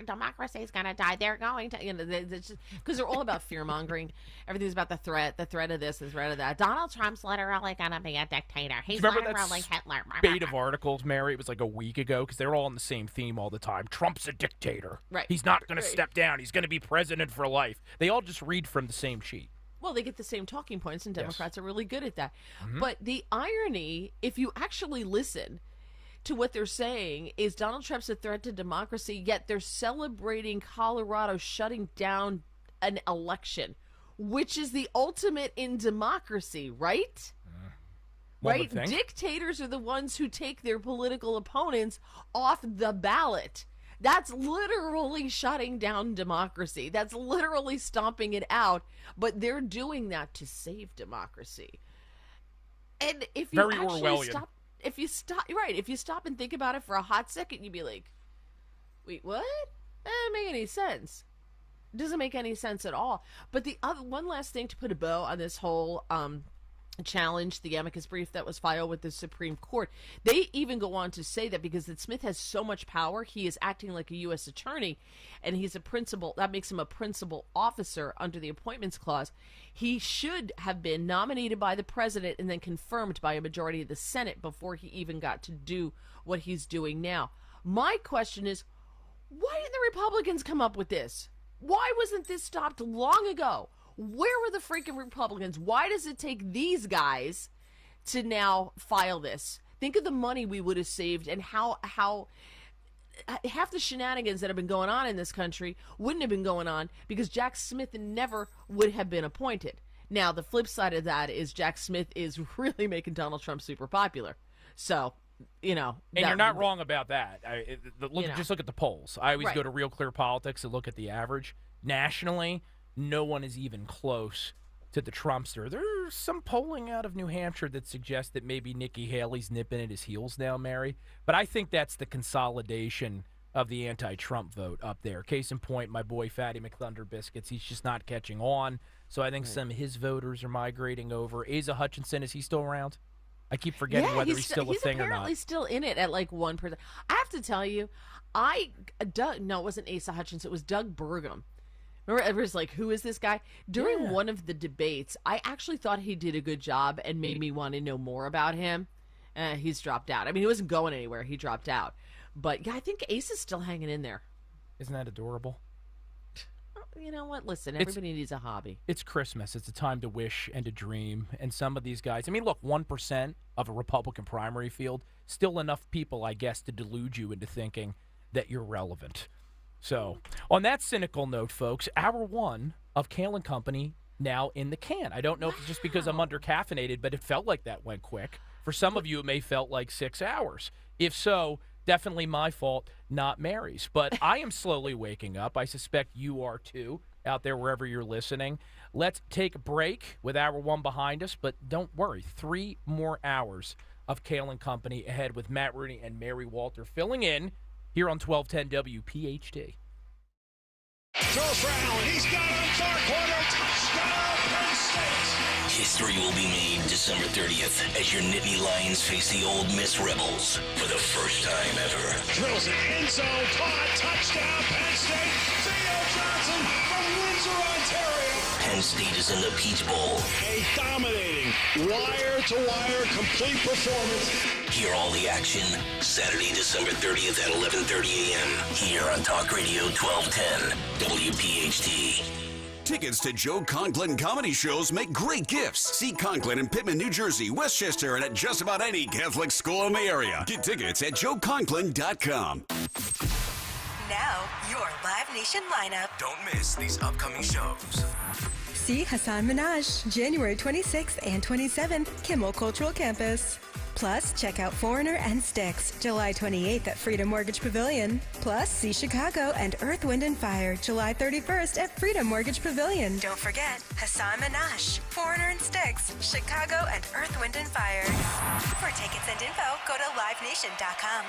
Democracy is going to die. They're going to, because they're all about fear mongering. Everything's about the threat of this, the threat of that. Donald Trump's literally going to be a dictator. He's literally Hitler. Spate of articles, Mary, it was like a week ago, because they're all on the same theme all the time. Trump's a dictator. Right. He's not going to step down. He's going to be president for life. They all just read from the same sheet. Well, they get the same talking points, and Democrats are really good at that. Mm-hmm. But the irony, if you actually listen to what they're saying, is Donald Trump's a threat to democracy, yet they're celebrating Colorado shutting down an election, which is the ultimate in democracy, right? Right? Dictators are the ones who take their political opponents off the ballot. That's literally shutting down democracy. That's literally stomping it out. But they're doing that to save democracy. And if you if you stop and think about it for a hot second, you'd be like, wait, what? That doesn't make any sense. It doesn't make any sense at all. But the other one last thing to put a bow on this whole challenge, the amicus brief that was filed with the Supreme Court. They even go on to say that because Smith has so much power, he is acting like a U.S. attorney, and he's a principal. That makes him a principal officer under the Appointments Clause. He should have been nominated by the president and then confirmed by a majority of the Senate before he even got to do what he's doing now. My question is, why didn't the Republicans come up with this? Why wasn't this stopped long ago? Where were the freaking Republicans? Why does it take these guys to now file this? Think of the money we would have saved and how half the shenanigans that have been going on in this country wouldn't have been going on because Jack Smith never would have been appointed. Now, the flip side of that is Jack Smith is really making Donald Trump super popular. So, and you're not wrong about that. Just look at the polls. I always go to Real Clear Politics and look at the average. Nationally, no one is even close to the Trumpster. There's some polling out of New Hampshire that suggests that maybe Nikki Haley's nipping at his heels now, Mary. But I think that's the consolidation of the anti-Trump vote up there. Case in point, my boy Fatty McThunder Biscuits, he's just not catching on. So I think some of his voters are migrating over. Asa Hutchinson, is he still around? I keep forgetting whether he's still a thing or not. He's apparently still in it at like 1%. I have to tell you, it wasn't Asa Hutchinson, it was Doug Burgum. Remember, everyone's like, who is this guy? During one of the debates, I actually thought he did a good job and made me want to know more about him. He's dropped out. I mean, he wasn't going anywhere. He dropped out. But, yeah, I think Ace is still hanging in there. Isn't that adorable? You know what? Listen, everybody needs a hobby. It's Christmas. It's a time to wish and to dream. And some of these guys, I mean, look, 1% of a Republican primary field, still enough people, I guess, to delude you into thinking that you're relevant. So, on that cynical note, folks, hour one of Kayal and Company now in the can. I don't know if it's just because I'm under-caffeinated, but it felt like that went quick. For some of you, it may felt like 6 hours. If so, definitely my fault, not Mary's. But I am slowly waking up. I suspect you are too, out there wherever you're listening. Let's take a break with hour one behind us, but don't worry. 3 more hours of Kayal and Company ahead with Matt Rooney and Mary Walter filling in here on 1210 WPHT. Throws for Allen. He's got him. Far corner. Touchdown, Penn State. History will be made December 30th as your Nittany Lions face the Ole Miss Rebels for the first time ever. Drills it. End zone. Caught. Touchdown, Penn State. Theo Johnson from Windsor, Ontario. Penn State is in the Peach Bowl. A dominating, wire-to-wire, complete performance. Hear all the action Saturday, December 30th at 11:30 a.m. here on Talk Radio 1210 WPHT. Tickets to Joe Conklin comedy shows make great gifts. See Conklin in Pittman, New Jersey, Westchester, and at just about any Catholic school in the area. Get tickets at joeconklin.com. Now, your Live Nation lineup. Don't miss these upcoming shows. See Hassan Minaj, January 26th and 27th, Kimmel Cultural Campus. Plus, check out Foreigner and Styx, July 28th at Freedom Mortgage Pavilion. Plus, see Chicago and Earth, Wind & Fire, July 31st at Freedom Mortgage Pavilion. Don't forget, Hassan Minaj, Foreigner and Styx, Chicago and Earth, Wind & Fire. For tickets and info, go to livenation.com.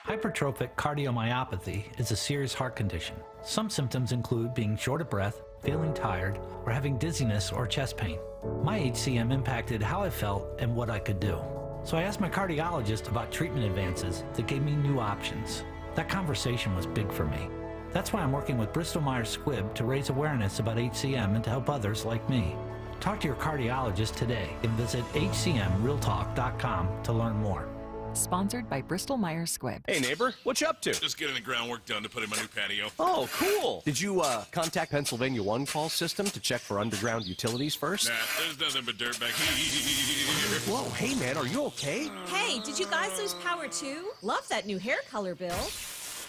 Hypertrophic cardiomyopathy is a serious heart condition. Some symptoms include being short of breath, feeling tired, or having dizziness or chest pain. My HCM impacted how I felt and what I could do. So I asked my cardiologist about treatment advances that gave me new options. That conversation was big for me. That's why I'm working with Bristol Myers Squibb to raise awareness about HCM and to help others like me. Talk to your cardiologist today and visit hcmrealtalk.com to learn more. Sponsored by Bristol Myers Squibb. Hey neighbor, what you up to? Just getting the groundwork done to put in my new patio. Oh, cool. Did you contact Pennsylvania One Call system to check for underground utilities first? Nah, there's nothing but dirt back here. Whoa, hey man, are you okay? Hey, did you guys lose power too? Love that new hair color, Bill.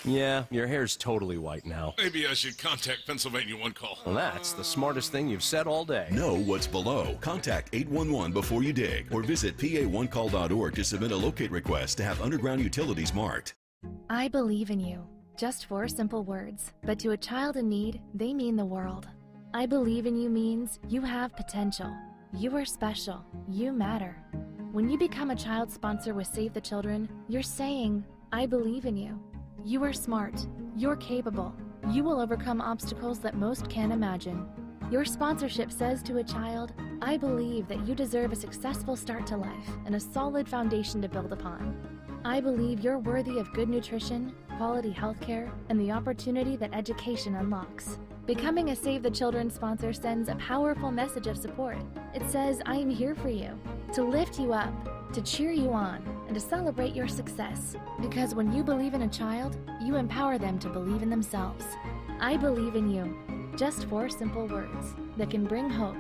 Yeah, your hair's totally white now. Maybe I should contact Pennsylvania One Call. Well, that's the smartest thing you've said all day. Know what's below. Contact 811 before you dig or visit pa1call.org to submit a locate request to have underground utilities marked. I believe in you. Just 4 simple words, but to a child in need, they mean the world. I believe in you means you have potential. You are special. You matter. When you become a child sponsor with Save the Children, you're saying, I believe in you. You are smart. You're capable. You will overcome obstacles that most can't imagine. Your sponsorship says to a child, I believe that you deserve a successful start to life and a solid foundation to build upon. I believe you're worthy of good nutrition, quality healthcare, and the opportunity that education unlocks. Becoming a Save the Children sponsor sends a powerful message of support. It says, I am here for you, to lift you up, to cheer you on, and to celebrate your success. Because when you believe in a child, you empower them to believe in themselves. I believe in you. Just 4 simple words that can bring hope,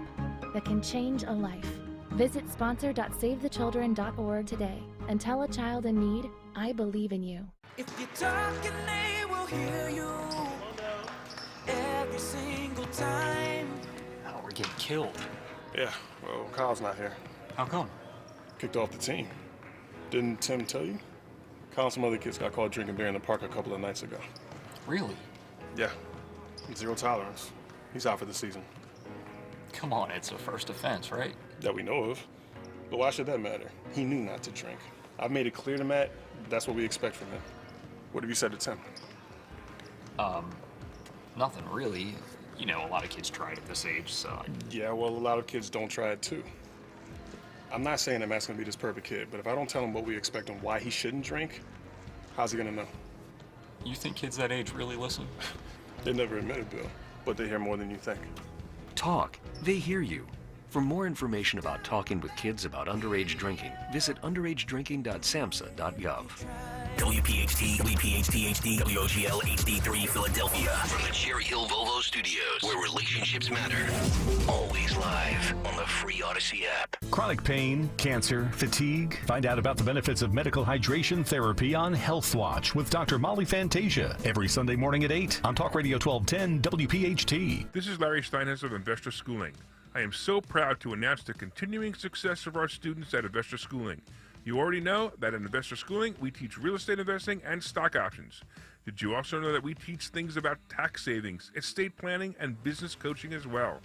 that can change a life. Visit sponsor.savethechildren.org today and tell a child in need, I believe in you. If you talk and they will hear you every single time. Oh, we're getting killed. Yeah, well, Kyle's not here. How come? Kicked off the team. Didn't Tim tell you? Kyle and some other kids got caught drinking beer in the park a couple of nights ago. Really? Yeah. 0 tolerance. He's out for the season. Come on, it's a first offense, right? That we know of. But why should that matter? He knew not to drink. I've made it clear to Matt that's what we expect from him. What have you said to Tim? Nothing really. You know, a lot of kids try it at this age, so... Yeah, well, a lot of kids don't try it too. I'm not saying that Matt's gonna be this perfect kid, but if I don't tell him what we expect and why he shouldn't drink, how's he gonna know? You think kids that age really listen? They never admit it, Bill, but they hear more than you think. Talk. They hear you. For more information about talking with kids about underage drinking, visit underagedrinking.samhsa.gov. WPHT, WPHT HD, WOGL HD3 Philadelphia. From the Cherry Hill Volvo Studios, where relationships matter. Always live on the free Odyssey app. Chronic pain, cancer, fatigue. Find out about the benefits of medical hydration therapy on Health Watch with Dr. Molly Fantasia. Every Sunday morning at 8 on Talk Radio 1210 WPHT. This is Larry Steinhaus of Investor Schooling. I am so proud to announce the continuing success of our students at Investor Schooling. You already know that at Investor Schooling, we teach real estate investing and stock options. Did you also know that we teach things about tax savings, estate planning, and business coaching as well?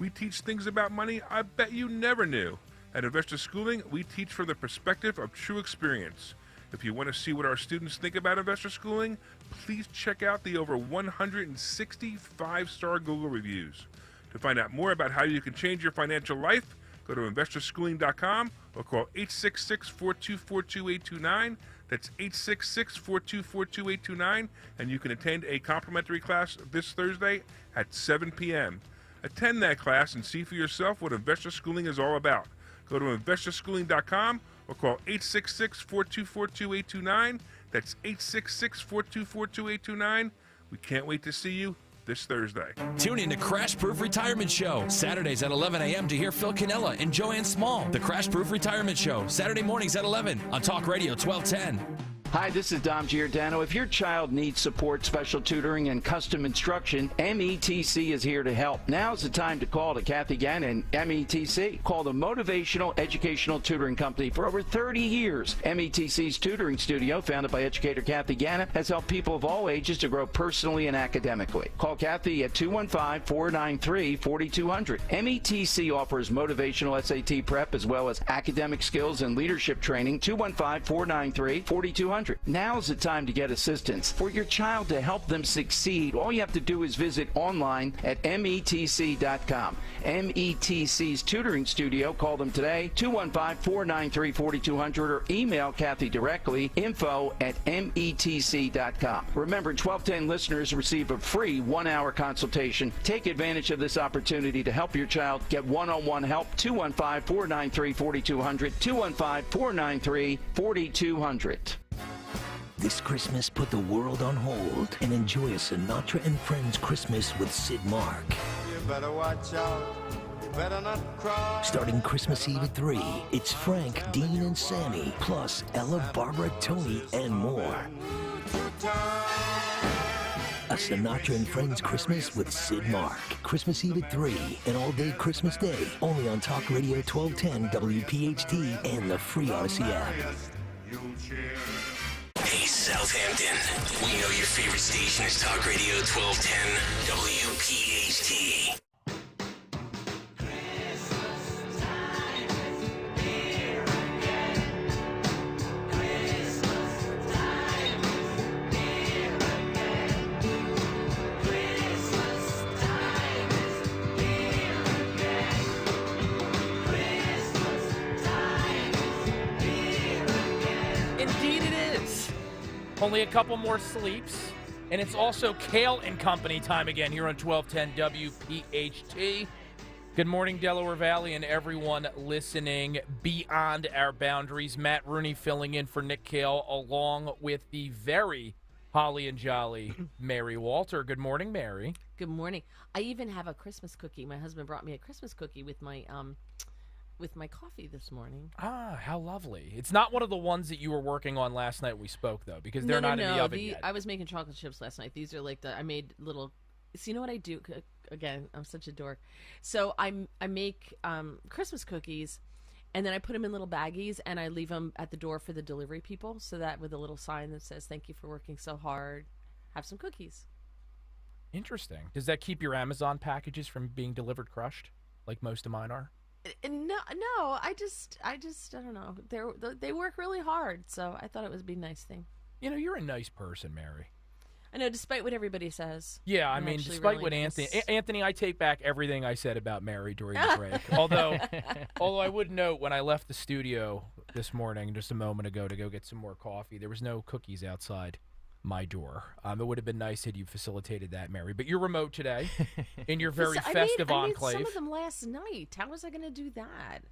We teach things about money I bet you never knew. At Investor Schooling, we teach from the perspective of true experience. If you want to see what our students think about investor schooling, please check out the over 160 5-star Google reviews. To find out more about how you can change your financial life, go to investorschooling.com or call 866-424-2829. That's 866-424-2829, and you can attend a complimentary class this Thursday at 7 p.m. Attend that class and see for yourself what investor schooling is all about. Go to investorschooling.com or call 866-424-2829. That's 866-424-2829. We can't wait to see you this Thursday. Tune in to Crash Proof Retirement Show, Saturdays at 11 a.m. to hear Phil Cannella and Joanne Small. The Crash Proof Retirement Show, Saturday mornings at 11 on Talk Radio 1210. Hi, this is Dom Giordano. If your child needs support, special tutoring, and custom instruction, METC is here to help. Now's the time to call to Kathy Gannon, METC. Call the Motivational Educational Tutoring Company for over 30 years. METC's tutoring studio, founded by educator Kathy Gannon, has helped people of all ages to grow personally and academically. Call Kathy at 215-493-4200. METC offers motivational SAT prep as well as academic skills and leadership training. 215-493-4200. Now's the time to get assistance. For your child to help them succeed, all you have to do is visit online at metc.com. METC's tutoring studio. Call them today, 215-493-4200, or email Kathy directly, info@metc.com. Remember, 1210 listeners receive a free 1-hour consultation. Take advantage of this opportunity to help your child get one-on-one help. 215-493-4200, 215-493-4200. This Christmas, put the world on hold and enjoy a Sinatra and Friends Christmas with Sid Mark. You better watch out. You better not cry. Starting Christmas Eve at 3, it's Frank, Dean, and Sammy, plus Ella, Barbara, Tony, and more. A Sinatra and Friends Christmas with Sid Mark. Christmas Eve at 3 and all day Christmas Day. Only on Talk Radio 1210 WPHT and the free Odyssey app. Hey, Southampton. We know your favorite station is Talk Radio 1210 WPHT. Only a couple more sleeps. And it's also Kayal and Company time again here on 1210 WPHT. Good morning, Delaware Valley, and everyone listening beyond our boundaries. Matt Rooney filling in for Nick Kayal, along with the very holly and jolly Mary Walter. Good morning, Mary. Good morning. I even have a Christmas cookie. My husband brought me a Christmas cookie with my coffee this morning. Ah, how lovely. It's not one of the ones that you were working on last night we spoke, though, because they're not in the oven yet. I was making chocolate chips last night. These are like I made little, so you know what I do? Again, I'm such a dork. So I make Christmas cookies, and then I put them in little baggies, and I leave them at the door for the delivery people, so that with a little sign that says, "Thank you for working so hard. Have some cookies." Interesting. Does that keep your Amazon packages from being delivered crushed, like most of mine are? No, I don't know. They work really hard, so I thought it would be a nice thing. You know, you're a nice person, Mary. I know, despite what everybody says. Yeah, I mean, despite what Anthony, I take back everything I said about Mary during the break. although I would note, when I left the studio this morning, just a moment ago, to go get some more coffee, there was no cookies outside my door. It would have been nice had you facilitated that, Mary. But you're remote today in your very festive enclave. I made some of them last night. How was I going to do that?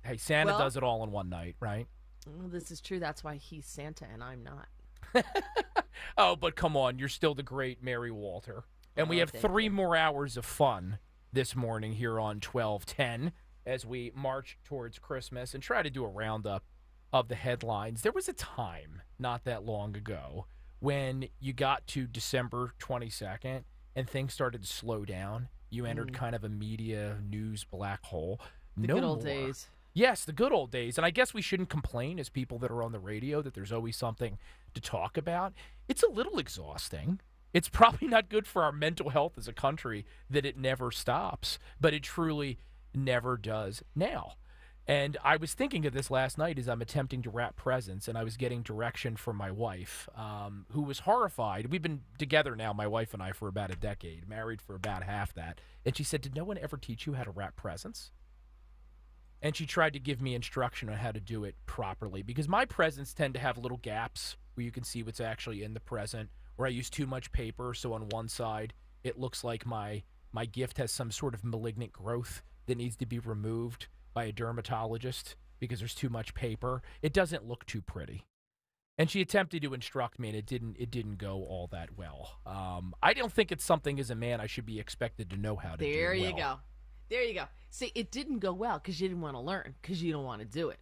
Hey, Santa does it all in one night, right? Well, this is true. That's why he's Santa and I'm not. Oh, but come on. You're still the great Mary Walter. And we have 3 more hours of fun this morning here on 1210 as we march towards Christmas and try to do a roundup of the headlines. There was a time not that long ago when you got to December 22nd and things started to slow down. You entered kind of a media news black hole. The good old days. Yes, the good old days. And I guess we shouldn't complain as people that are on the radio that there's always something to talk about. It's a little exhausting. It's probably not good for our mental health as a country that it never stops, but it truly never does now. And I was thinking of this last night as I'm attempting to wrap presents, and I was getting direction from my wife, who was horrified. We've been together now, my wife and I, for about a decade, married for about half that. And she said, did no one ever teach you how to wrap presents? And she tried to give me instruction on how to do it properly, because my presents tend to have little gaps where you can see what's actually in the present, or I use too much paper, so on one side it looks like my gift has some sort of malignant growth that needs to be removed by a dermatologist because there's too much paper. It doesn't look too pretty. And she attempted to instruct me, and it didn't go all that well. I don't think it's something as a man I should be expected to know how to do. There you go. There you go. See, it didn't go well because you didn't want to learn, because you don't want to do it.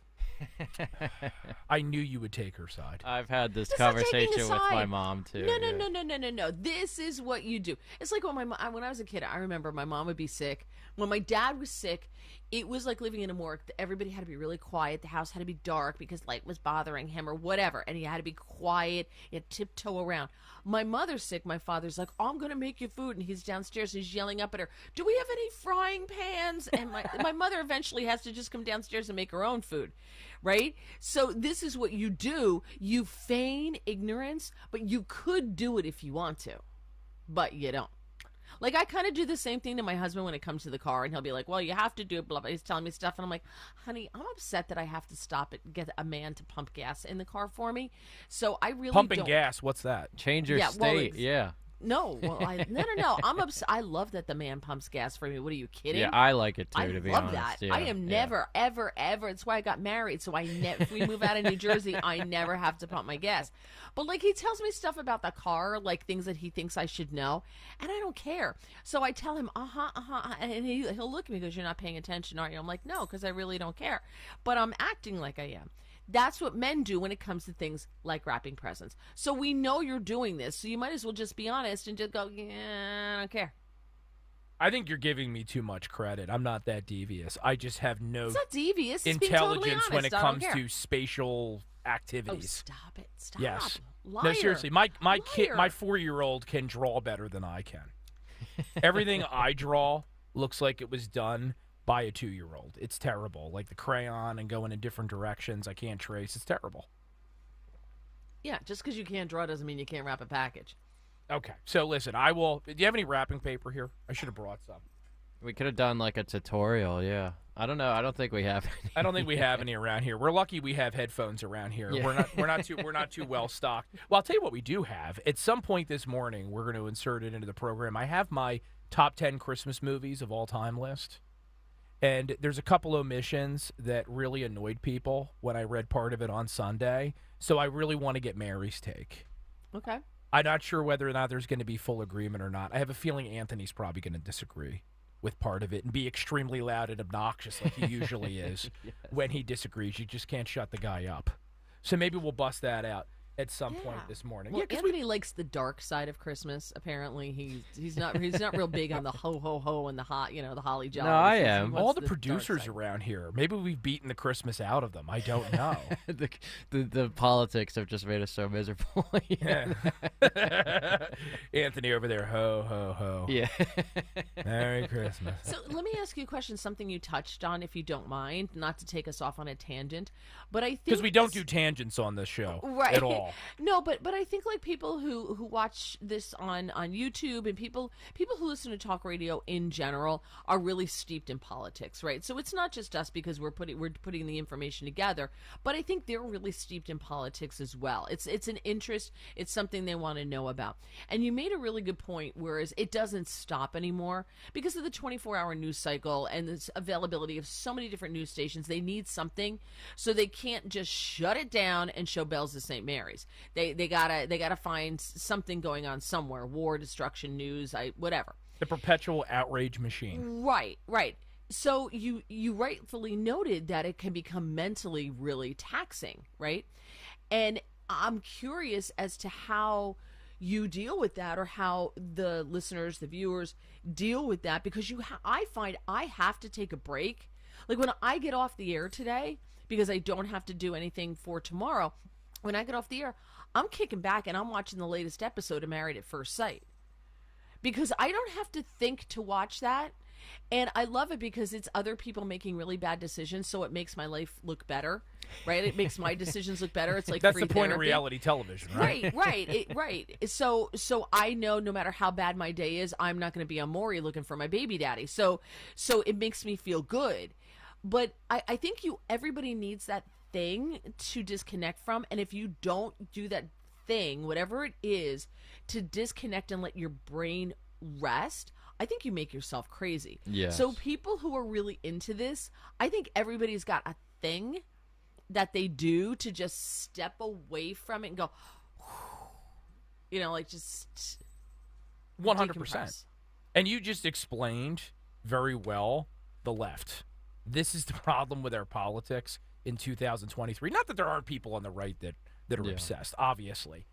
I knew you would take her side. I've had this conversation with my mom too. No. This is what you do. It's like when when I was a kid, I remember my mom would be sick. When my dad was sick, it was like living in a morgue. Everybody had to be really quiet. The house had to be dark because light was bothering him or whatever. And he had to be quiet. He had to tiptoe around. My mother's sick. My father's like, oh, I'm going to make you food. And he's downstairs and he's yelling up at her, do we have any frying pans? And my mother eventually has to just come downstairs and make her own food. Right? So this is what you do. You feign ignorance, but you could do it if you want to, but you don't. Like, I kind of do the same thing to my husband when it comes to the car, and he'll be like, well, you have to do it, blah, blah. He's telling me stuff, and I'm like, honey, I'm upset that I have to stop it, get a man to pump gas in the car for me. So I really Pumping gas, what's that? Change your state, yeah. No, well, no. I'm upset. I love that the man pumps gas for me. What are you kidding? Yeah, I like it too. To be honest, I love that. Yeah, I am never, ever. That's why I got married. So if we move out of New Jersey, I never have to pump my gas. But like, he tells me stuff about the car, like things that he thinks I should know, and I don't care. So I tell him, and he'll look at me and goes, "You're not paying attention, are you?" I'm like, "No, because I really don't care." But I'm acting like I am. That's what men do when it comes to things like wrapping presents. So we know you're doing this, so you might as well just be honest and just go, yeah, I don't care. I think you're giving me too much credit. I'm not that devious. I just have no it's not devious. It's intelligence being totally when it honest. comes to spatial activities. Oh, stop it. Stop. Yes. Liar. No, seriously. My kid, my 4-year-old can draw better than I can. Everything I draw looks like it was done by a 2-year-old. It's terrible. Like the crayon and going in different directions. I can't trace. It's terrible. Yeah, just because you can't draw doesn't mean you can't wrap a package. Okay. So listen, I will. Do you have any wrapping paper here? I should have brought some. We could have done like a tutorial, yeah. I don't know. I don't think we have any. I don't think we have any around here. We're lucky we have headphones around here. Yeah. We're not too well stocked. Well, I'll tell you what we do have. At some point this morning, we're going to insert it into the program. I have my top 10 Christmas movies of all time list. And there's a couple omissions that really annoyed people when I read part of it on Sunday. So I really want to get Mary's take. Okay. I'm not sure whether or not there's going to be full agreement or not. I have a feeling Anthony's probably going to disagree with part of it and be extremely loud and obnoxious like he usually is. Yes. When he disagrees. You just can't shut the guy up. So maybe we'll bust that out at some point this morning. Well, Anthony likes the dark side of Christmas. Apparently, he's not real big on the ho ho ho and the the holly jolly. No, I am. All the producers around here. Maybe we've beaten the Christmas out of them. I don't know. the politics have just made us so miserable. Yeah. Anthony over there, ho ho ho. Yeah. Merry Christmas. So let me ask you a question. Something you touched on, if you don't mind, not to take us off on a tangent, but I think because we don't do tangents on this show at all. No, but I think like people who watch this on YouTube and people who listen to talk radio in general are really steeped in politics, right? So it's not just us because we're putting the information together, but I think they're really steeped in politics as well. It's an interest, it's something they want to know about. And you made a really good point, whereas it doesn't stop anymore because of the 24-hour news cycle and the availability of so many different news stations. They need something, so they can't just shut it down and show bells to St. Mary's. They gotta find something going on somewhere. War, destruction, news, whatever. The perpetual outrage machine. Right. So you rightfully noted that it can become mentally really taxing, right? And I'm curious as to how you deal with that, or how the listeners, the viewers deal with that, because I find I have to take a break. Like when I get off the air today, because I don't have to do anything for tomorrow, when I get off the air, I'm kicking back and I'm watching the latest episode of Married at First Sight. Because I don't have to think to watch that. And I love it because it's other people making really bad decisions, so it makes my life look better, right? It makes my decisions look better. It's like that's free the point of therapy. reality television, right? Right. So I know no matter how bad my day is, I'm not going to be on Maury looking for my baby daddy. So it makes me feel good. But I think everybody needs that thing to disconnect from, and if you don't do that thing, whatever it is, to disconnect and let your brain rest, I think you make yourself crazy. Yes. So people who are really into this, I think everybody's got a thing that they do to just step away from it and go, like just 100%. decompress. And you just explained very well the left. This is the problem with our politics in 2023. Not that there aren't people on the right that are obsessed, obviously.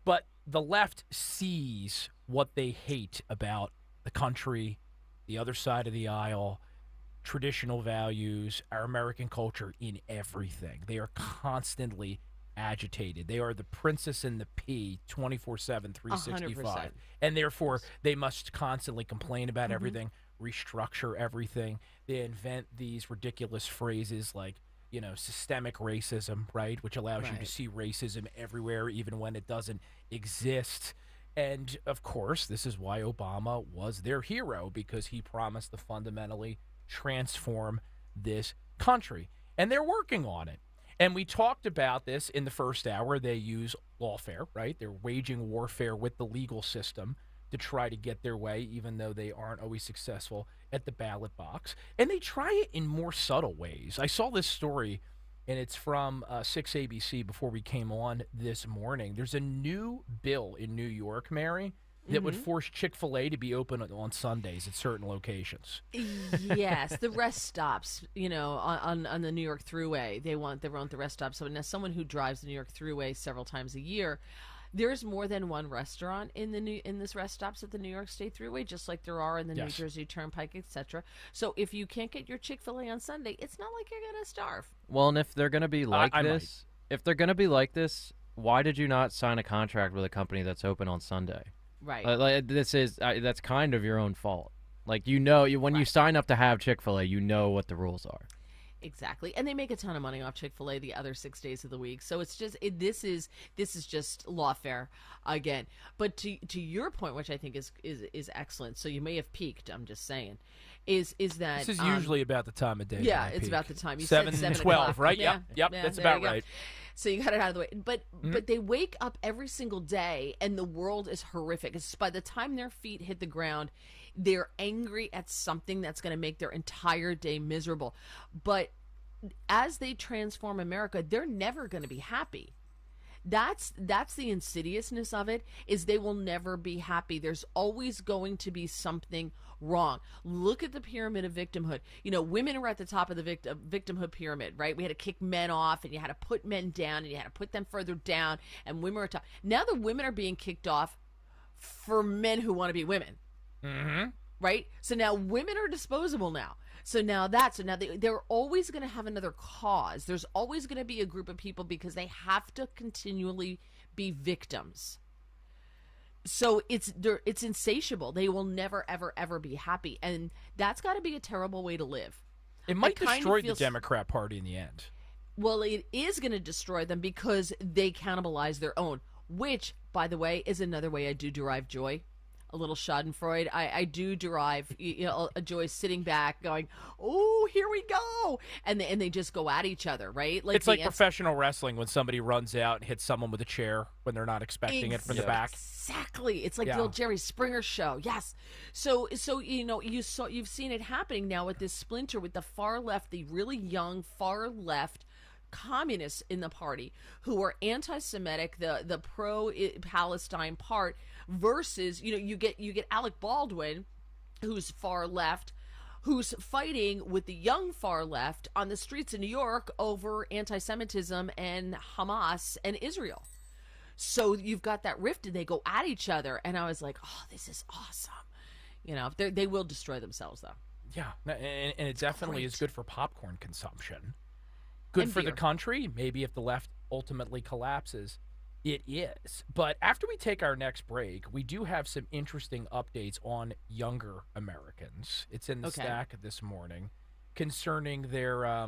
But the left sees what they hate about the country, the other side of the aisle, traditional values, our American culture in everything. They are constantly agitated. They are the princess and the pea 24/7, 365. 100%. And therefore, they must constantly complain about everything, restructure everything. They invent these ridiculous phrases like, systemic racism, right? Which allows you to see racism everywhere, even when it doesn't exist. And, of course, this is why Obama was their hero, because he promised to fundamentally transform this country. And they're working on it. And we talked about this in the first hour. They use lawfare, right? They're waging warfare with the legal system to try to get their way, even though they aren't always successful at the ballot box. And they try it in more subtle ways. I saw this story, and it's from 6 ABC before we came on this morning. There's a new bill in New York, Mary, that would force Chick-fil-A to be open on Sundays at certain locations. Yes, the rest stops, on the New York Thruway. They want the rest stops. So now someone who drives the New York Thruway several times a year, there's more than one restaurant in this rest stops at the New York State Thruway, just like there are in the New Jersey Turnpike, etc. So if you can't get your Chick-fil-A on Sunday, it's not like you're gonna starve. Well, and if they're gonna be like this, why did you not sign a contract with a company that's open on Sunday? Right. That's kind of your own fault. Like when you sign up to have Chick-fil-A, you know what the rules are. Exactly, and they make a ton of money off Chick-fil-A the other 6 days of the week. So it's just this is just lawfare again. But to your point, which I think is excellent. So you may have peaked. I'm just saying, is that this is usually about the time of day? Yeah, it's about the time. You 7, said 12, right? Yeah, yep, that's about right. So you got it out of the way. But they wake up every single day, and the world is horrific. It's by the time their feet hit the ground, they're angry at something that's going to make their entire day miserable. But as they transform America, they're never going to be happy. That's the insidiousness of it, is they will never be happy. There's always going to be something wrong. Look at the pyramid of victimhood. Women are at the top of the victimhood pyramid, right? We had to kick men off, and you had to put men down, and you had to put them further down, and women are top. Now the women are being kicked off for men who want to be women. Mm-hmm. Right? So now women are disposable now. So now they're always going to have another cause. There's always going to be a group of people because they have to continually be victims. So it's insatiable. They will never, ever, ever be happy. And that's got to be a terrible way to live. It might destroy the Democrat Party in the end. Well, it is going to destroy them because they cannibalize their own, which, by the way, is another way I do derive joy. A little schadenfreude. I do derive a joy sitting back going, oh, here we go. And they just go at each other, right? It's like professional wrestling when somebody runs out and hits someone with a chair when they're not expecting it from the back. Exactly. It's like the old Jerry Springer show. Yes. So you've seen it happening now with this splinter with the far left, the really young far left communists in the party who are anti-Semitic, the pro-Palestine part, versus you get Alec Baldwin, who's far left, who's fighting with the young far left on the streets of New York over anti-Semitism and Hamas and Israel. So you've got that rift, and they go at each other, and I was like, oh, this is awesome. They will destroy themselves though. Yeah, and it definitely is good for popcorn consumption. Good and for beer. the country, maybe if the left ultimately collapses. It is. But after we take our next break, we do have some interesting updates on younger Americans. It's in the stack this morning concerning their,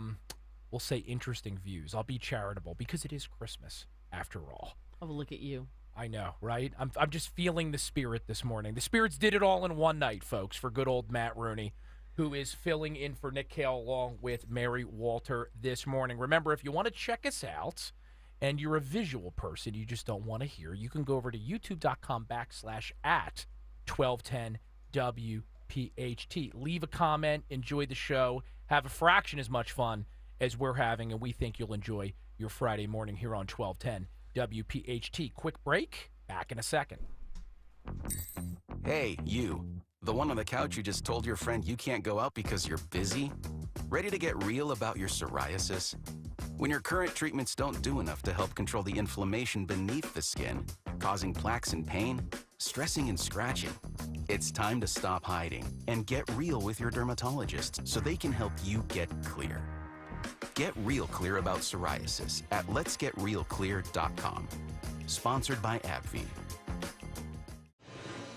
we'll say, interesting views. I'll be charitable because it is Christmas, after all. Oh, look at you. I know, right? I'm just feeling the spirit this morning. The spirits did it all in one night, folks, for good old Matt Rooney, who is filling in for Nick Kayal along with Mary Walter this morning. Remember, if you want to check us out, and you're a visual person, you just don't want to hear, you can go over to youtube.com/@1210WPHT. Leave a comment, enjoy the show, have a fraction as much fun as we're having, and we think you'll enjoy your Friday morning here on 1210 WPHT. Quick break, back in a second. Hey, you. The one on the couch who just told your friend you can't go out because you're busy? Ready to get real about your psoriasis? When your current treatments don't do enough to help control the inflammation beneath the skin, causing plaques and pain, stressing and scratching, it's time to stop hiding and get real with your dermatologist so they can help you get clear. Get real clear about psoriasis at letsgetrealclear.com. Sponsored by AbbVie.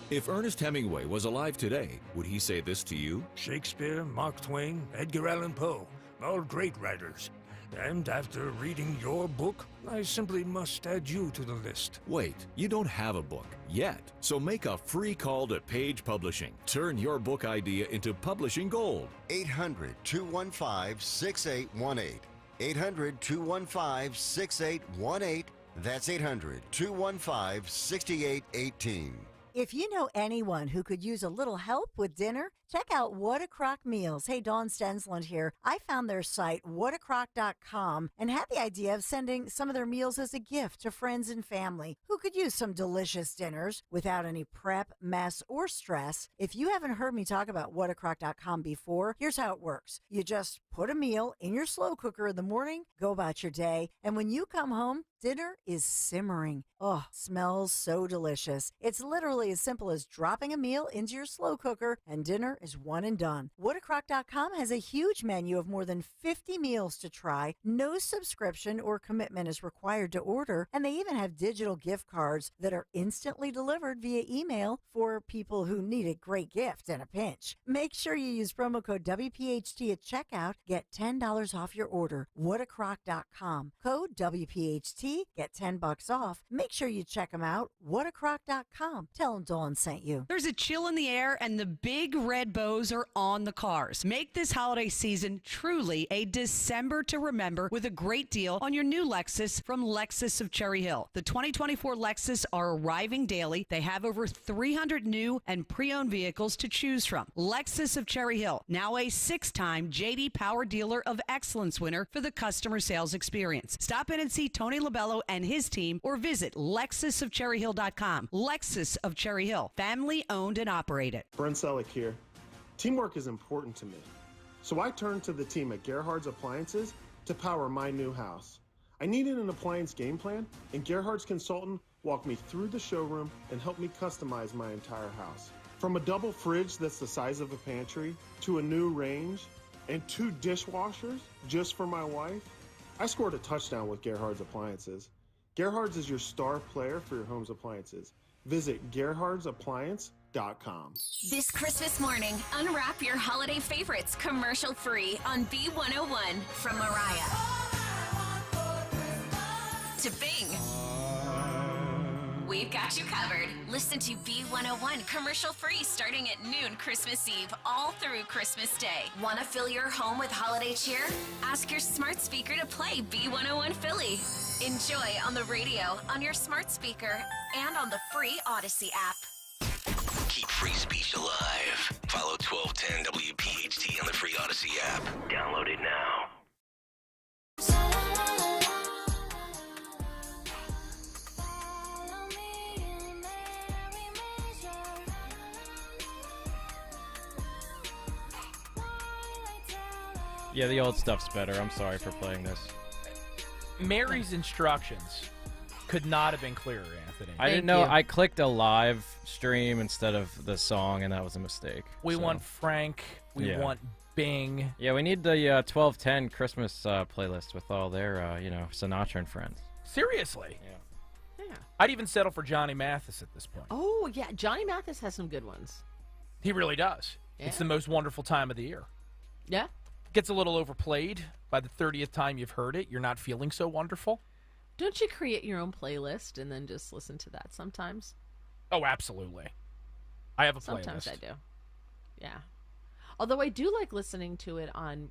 If Ernest Hemingway was alive today, would he say this to you? Shakespeare, Mark Twain, Edgar Allan Poe, all great writers. And after reading your book, I simply must add you to the list. Wait, you don't have a book yet, so make a free call to Page Publishing. Turn your book idea into publishing gold. 800-215-6818. 800-215-6818. That's 800-215-6818. If you know anyone who could use a little help with dinner, check out What a Crock Meals. Hey, Dawn Stensland here. I found their site, whatacrock.com, and had the idea of sending some of their meals as a gift to friends and family who could use some delicious dinners without any prep, mess, or stress. If you haven't heard me talk about whatacrock.com before, here's how it works. You just put a meal in your slow cooker in the morning, go about your day, and when you come home, dinner is simmering. Oh, smells so delicious. It's literally as simple as dropping a meal into your slow cooker and dinner is one and done. Whatacrock.com has a huge menu of more than 50 meals to try. No subscription or commitment is required to order, and they even have digital gift cards that are instantly delivered via email for people who need a great gift in a pinch. Make sure you use promo code WPHT at checkout. Get $10 off your order. Whatacrock.com. Code WPHT. Get $10 off. Make sure you check them out. Whatacrock.com. Tell them Dawn sent you. There's a chill in the air and the big red bows are on the cars. Make this holiday season truly a December to remember with a great deal on your new Lexus from Lexus of Cherry Hill. The 2024 Lexus are arriving daily. They have over 300 new and pre-owned vehicles to choose from. Lexus of Cherry Hill, now a 6-time J.D. Power Dealer of Excellence winner for the customer sales experience. Stop in and see Tony LaBelle and his team or visit lexusofcherryhill.com. Lexus of Cherry Hill, family owned and operated. Brent Selleck here. Teamwork is important to me. So I turned to the team at Gerhard's Appliances to power my new house. I needed an appliance game plan, and Gerhard's consultant walked me through the showroom and helped me customize my entire house. From a double fridge that's the size of a pantry, to a new range, and 2 dishwashers just for my wife, I scored a touchdown with Gerhard's Appliances. Gerhard's is your star player for your home's appliances. Visit gerhardsappliance.com. This Christmas morning, unwrap your holiday favorites commercial-free on B101 from Mariah to Bing. We've got you covered. Listen to B101 commercial-free starting at noon Christmas Eve all through Christmas Day. Want to fill your home with holiday cheer? Ask your smart speaker to play B101 Philly. Enjoy on the radio, on your smart speaker, and on the free Odyssey app. Keep free speech alive. Follow 1210 WPHT on the free Odyssey app. Download it now. Yeah, the old stuff's better. I'm sorry for playing this. Mary's instructions could not have been clearer, Anthony. I didn't know. I clicked a live stream instead of the song, and that was a mistake. We want Frank. We want Bing. Yeah, we need the 1210 Christmas playlist with all their, Sinatra and friends. Seriously? Yeah. Yeah. I'd even settle for Johnny Mathis at this point. Oh, yeah. Johnny Mathis has some good ones. He really does. Yeah. It's the most wonderful time of the year. Yeah. Gets a little overplayed. By the 30th time you've heard it, you're not feeling so wonderful. Don't you create your own playlist and then just listen to that sometimes? Oh, absolutely. I have a playlist. Sometimes I do. Yeah. Although I do like listening to it on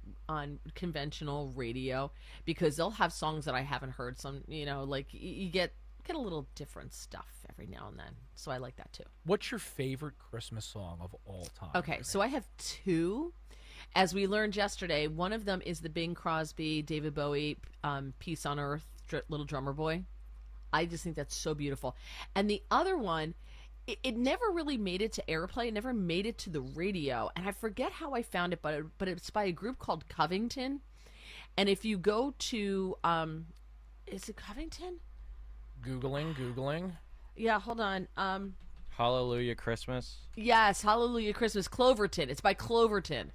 conventional radio because they'll have songs that I haven't heard. Some, like you get a little different stuff every now and then. So I like that too. What's your favorite Christmas song of all time? Okay, so I have two. As we learned yesterday, one of them is the Bing Crosby, David Bowie, Peace on Earth, Little Drummer Boy. I just think that's so beautiful. And the other one, it never really made it to airplay. It never made it to the radio. And I forget how I found it, but it's by a group called Covington. And if you go to, is it Covington? Googling. Yeah, hold on. Hallelujah Christmas. Yes, Hallelujah Christmas. Cloverton. It's by Cloverton.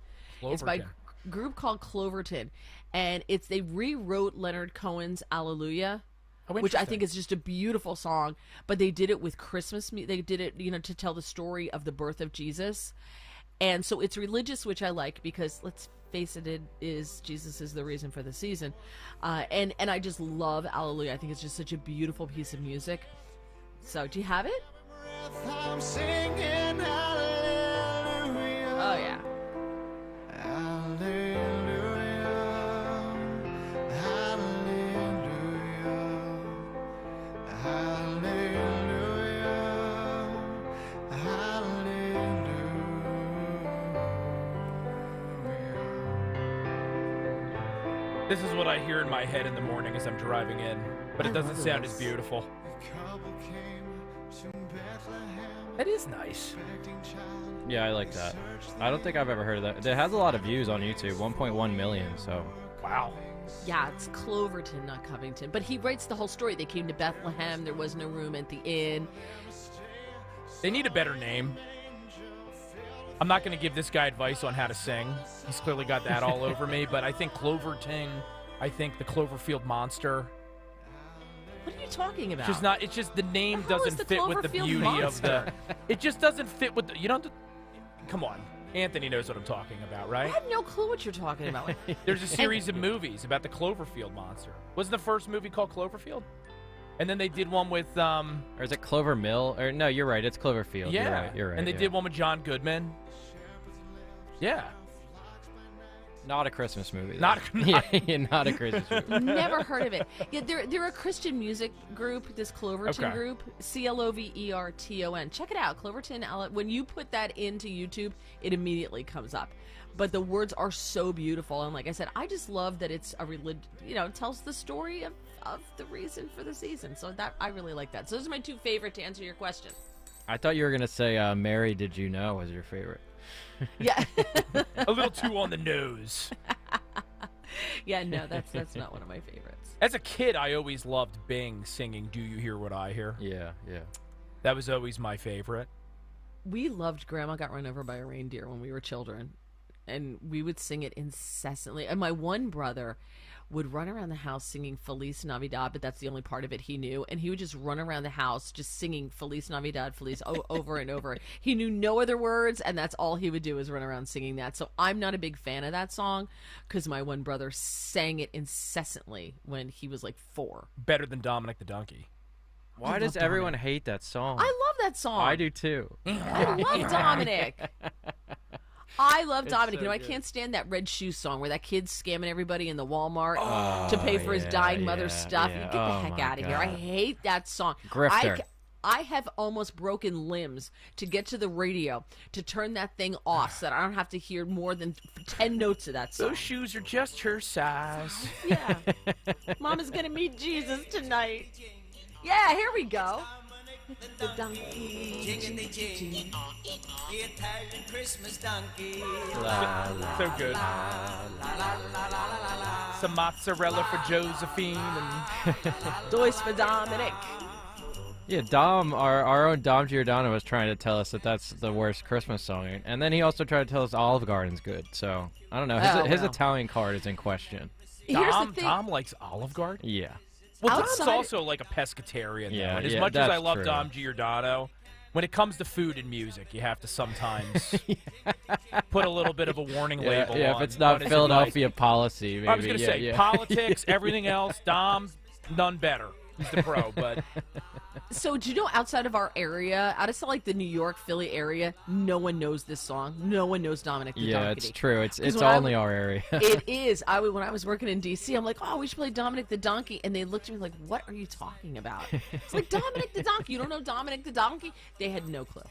It's by a group called Cloverton, and they rewrote Leonard Cohen's Alleluia, which I think is just a beautiful song. But they did it with Christmas. They did it, to tell the story of the birth of Jesus, and so it's religious, which I like because let's face it, Jesus is the reason for the season, and I just love Alleluia. I think it's just such a beautiful piece of music. So, do you have it? I'm singing hallelujah. Oh yeah. This is what I hear in my head in the morning as I'm driving in, but it doesn't sound as beautiful. That is nice. Yeah, I like that. I don't think I've ever heard of that. It has a lot of views on YouTube, 1.1 million, so. Wow. Yeah, it's Cloverton, not Covington. But he writes the whole story. They came to Bethlehem. There was no room at the inn. They need a better name. I'm not going to give this guy advice on how to sing. He's clearly got that all over me. But I think Cloverton, I think the Cloverfield Monster. What are you talking about? It's just the name doesn't fit with the beauty of the. It just doesn't fit with the. Come on. Anthony knows what I'm talking about, right? I have no clue what you're talking about. There's a series of movies about the Cloverfield monster. Wasn't the first movie called Cloverfield? And then they did one with Or is it Clover Mill? Or no, you're right. It's Cloverfield. Yeah. You're right. And they did one with John Goodman. Yeah. Not a Christmas movie. Not a Christmas movie. Never heard of it. Yeah, they're a Christian music group, this Cloverton group. Cloverton. Check it out, Cloverton. When you put that into YouTube, it immediately comes up. But the words are so beautiful. And like I said, I just love that it's it tells the story of the reason for the season. So that I really like that. So those are my two favorite to answer your question. I thought you were going to say Mary Did You Know was your favorite. Yeah. A little too on the nose. Yeah, no, that's not one of my favorites. As a kid, I always loved Bing singing Do You Hear What I Hear? Yeah. That was always my favorite. We loved Grandma Got Run Over by a Reindeer when we were children, and we would sing it incessantly. And my one brother would run around the house singing Feliz Navidad, but that's the only part of it he knew. And he would just run around the house just singing Feliz Navidad, over and over. He knew no other words, and that's all he would do is run around singing that. So I'm not a big fan of that song because my one brother sang it incessantly when he was like 4. Better than Dominic the Donkey. Why does everyone hate that song? I love that song. I do too. I love Dominic. I love Dominic. So I can't stand that Red Shoe song where that kid's scamming everybody in the Walmart to pay for his dying mother's stuff. Yeah. Get the heck out of here. I hate that song. Grifter. I have almost broken limbs to get to the radio to turn that thing off so that I don't have to hear more than 10 notes of that song. Those shoes are just her size. Yeah. Mama's going to meet Jesus tonight. Yeah, here we go. The donkey. The Italian Christmas donkey. So good. Some mozzarella for Josephine and Dois for Dominic. Yeah, Dom, our own Dom Giordano was trying to tell us that that's the worst Christmas song, and then he also tried to tell us Olive Garden's good. So I don't know. His Italian card is in question. Dom likes Olive Garden. Yeah. Well, Dom's also like a pescatarian, though. And as much as I love Dom Giordano, when it comes to food and music, you have to sometimes put a little bit of a warning label on. Yeah, if it's not Philadelphia policy, maybe. I was going to say, politics, everything else, Dom, none better. He's the pro, but... So, do you know, outside of our area, outside like the New York, Philly area, no one knows this song. No one knows Dominic the Donkey. Yeah, it's true. It's only our area. It is. When I was working in D.C., I'm like, oh, we should play Dominic the Donkey. And they looked at me like, what are you talking about? It's like, Dominic the Donkey. You don't know Dominic the Donkey? They had no clue.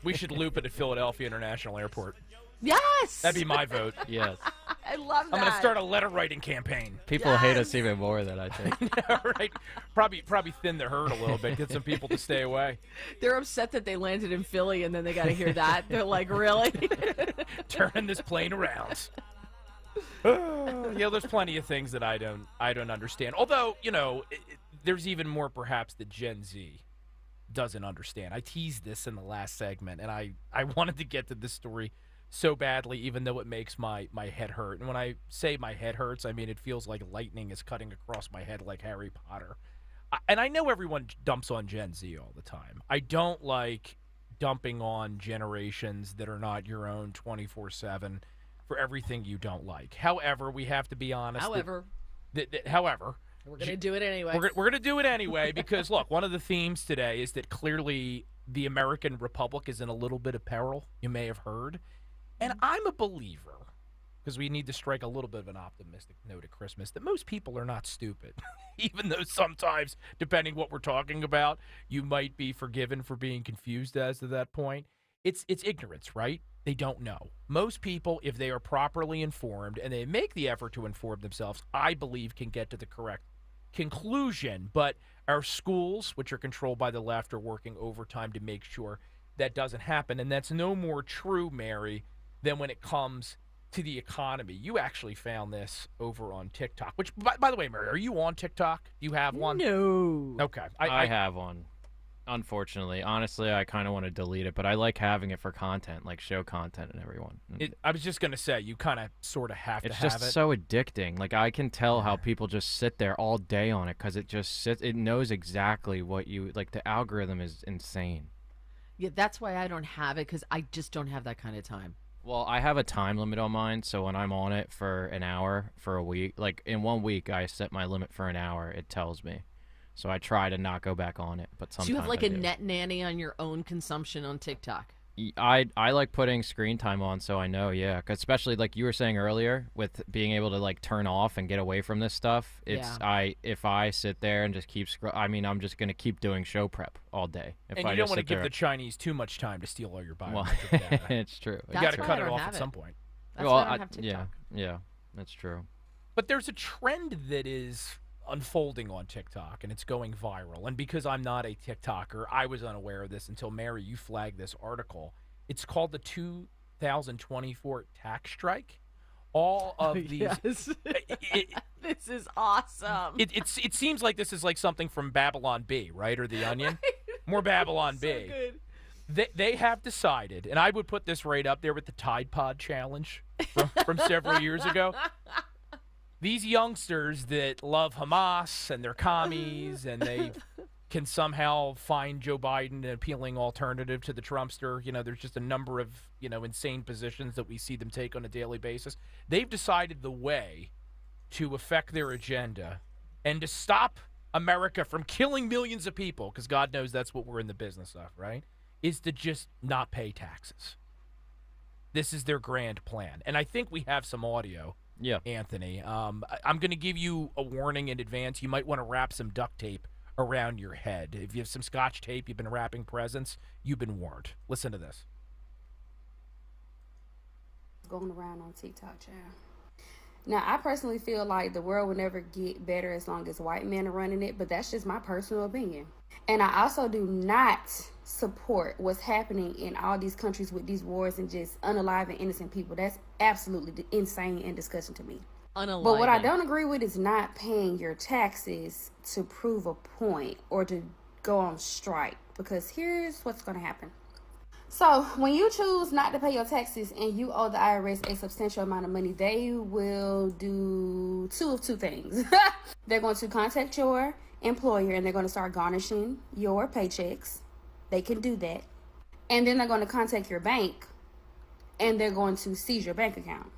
We should loop it at Philadelphia International Airport. Yes! That'd be my vote. Yes. I love that. I'm going to start a letter writing campaign. People hate us even more than I think. Right? Probably thin the herd a little bit, get some people to stay away. They're upset that they landed in Philly and then they got to hear that. They're like, really? Turning this plane around. There's plenty of things that I don't understand. Although, there's even more perhaps that Gen Z doesn't understand. I teased this in the last segment, and I wanted to get to this story so badly, even though it makes my head hurt. And when I say my head hurts, I mean it feels like lightning is cutting across my head like Harry Potter. And I know everyone dumps on Gen Z all the time. I don't like dumping on generations that are not your own 24/7 for everything you don't like. However, we have to be honest. However, we're going to do it anyway. We're going to do it anyway because, look, one of the themes today is that clearly the American Republic is in a little bit of peril, you may have heard. And I'm a believer, because we need to strike a little bit of an optimistic note at Christmas, that most people are not stupid. Even though sometimes, depending what we're talking about, you might be forgiven for being confused as to that point. It's ignorance, right? They don't know. Most people, if they are properly informed and they make the effort to inform themselves, I believe can get to the correct conclusion. But our schools, which are controlled by the left, are working overtime to make sure that doesn't happen. And that's no more true, Mary, than when it comes to the economy. You actually found this over on TikTok, which, by the way, Mary, are you on TikTok? Do you have one? No. Okay. I have one. Unfortunately. Honestly, I kind of want to delete it, but I like having it for content, like show content and everyone. I was just going to say, you kind of sort of have to have it. It's just so addicting. Like, I can tell how people just sit there all day on it because it just sits. It knows exactly what you, like, the algorithm is insane. Yeah, that's why I don't have it, because I just don't have that kind of time. Well, I have a time limit on mine, so when I'm on it for an hour for a week, like in 1 week, I set my limit for an hour, it tells me. So I try to not go back on it, but sometimes So you have like I a do. net nanny on your own consumption on TikTok? I like putting screen time on so I know, yeah. 'Cause especially like you were saying earlier with being able to like turn off and get away from this stuff. If I sit there and just keep I'm just going to keep doing show prep all day. And you don't want to give the Chinese too much time to steal all your biometric data. It's true. You got to cut it off at some point. That's why I don't have TikTok. Yeah, that's true. But there's a trend that is unfolding on TikTok, and it's going viral. And because I'm not a TikToker, I was unaware of this until, Mary, you flagged this article. It's called the 2024 tax strike. All of these... Yes. This is awesome. It seems like this is like something from Babylon Bee, right? Or The Onion. More Babylon Bee. Good. They have decided, and I would put this right up there with the Tide Pod Challenge from several years ago. These youngsters that love Hamas and they're commies and they can somehow find Joe Biden an appealing alternative to the Trumpster. There's just a number of, insane positions that we see them take on a daily basis. They've decided the way to affect their agenda and to stop America from killing millions of people, because God knows that's what we're in the business of, right, is to just not pay taxes. This is their grand plan. And I think we have some audio. Yeah, Anthony. I'm going to give you a warning in advance. You might want to wrap some duct tape around your head. If you have some Scotch tape, you've been wrapping presents, you've been warned. Listen to this. Going around on TikTok, child. Now, I personally feel like the world will never get better as long as white men are running it, but that's just my personal opinion. And I also do not support what's happening in all these countries with these wars and just unaliving innocent people. That's absolutely insane and disgusting to me. But what I don't agree with is not paying your taxes to prove a point or to go on strike, because here's what's going to happen. So when you choose not to pay your taxes and you owe the IRS a substantial amount of money, they will do two things. They're going to contact your employer and they're going to start garnishing your paychecks. They can do that. And then they're going to contact your bank and they're going to seize your bank account.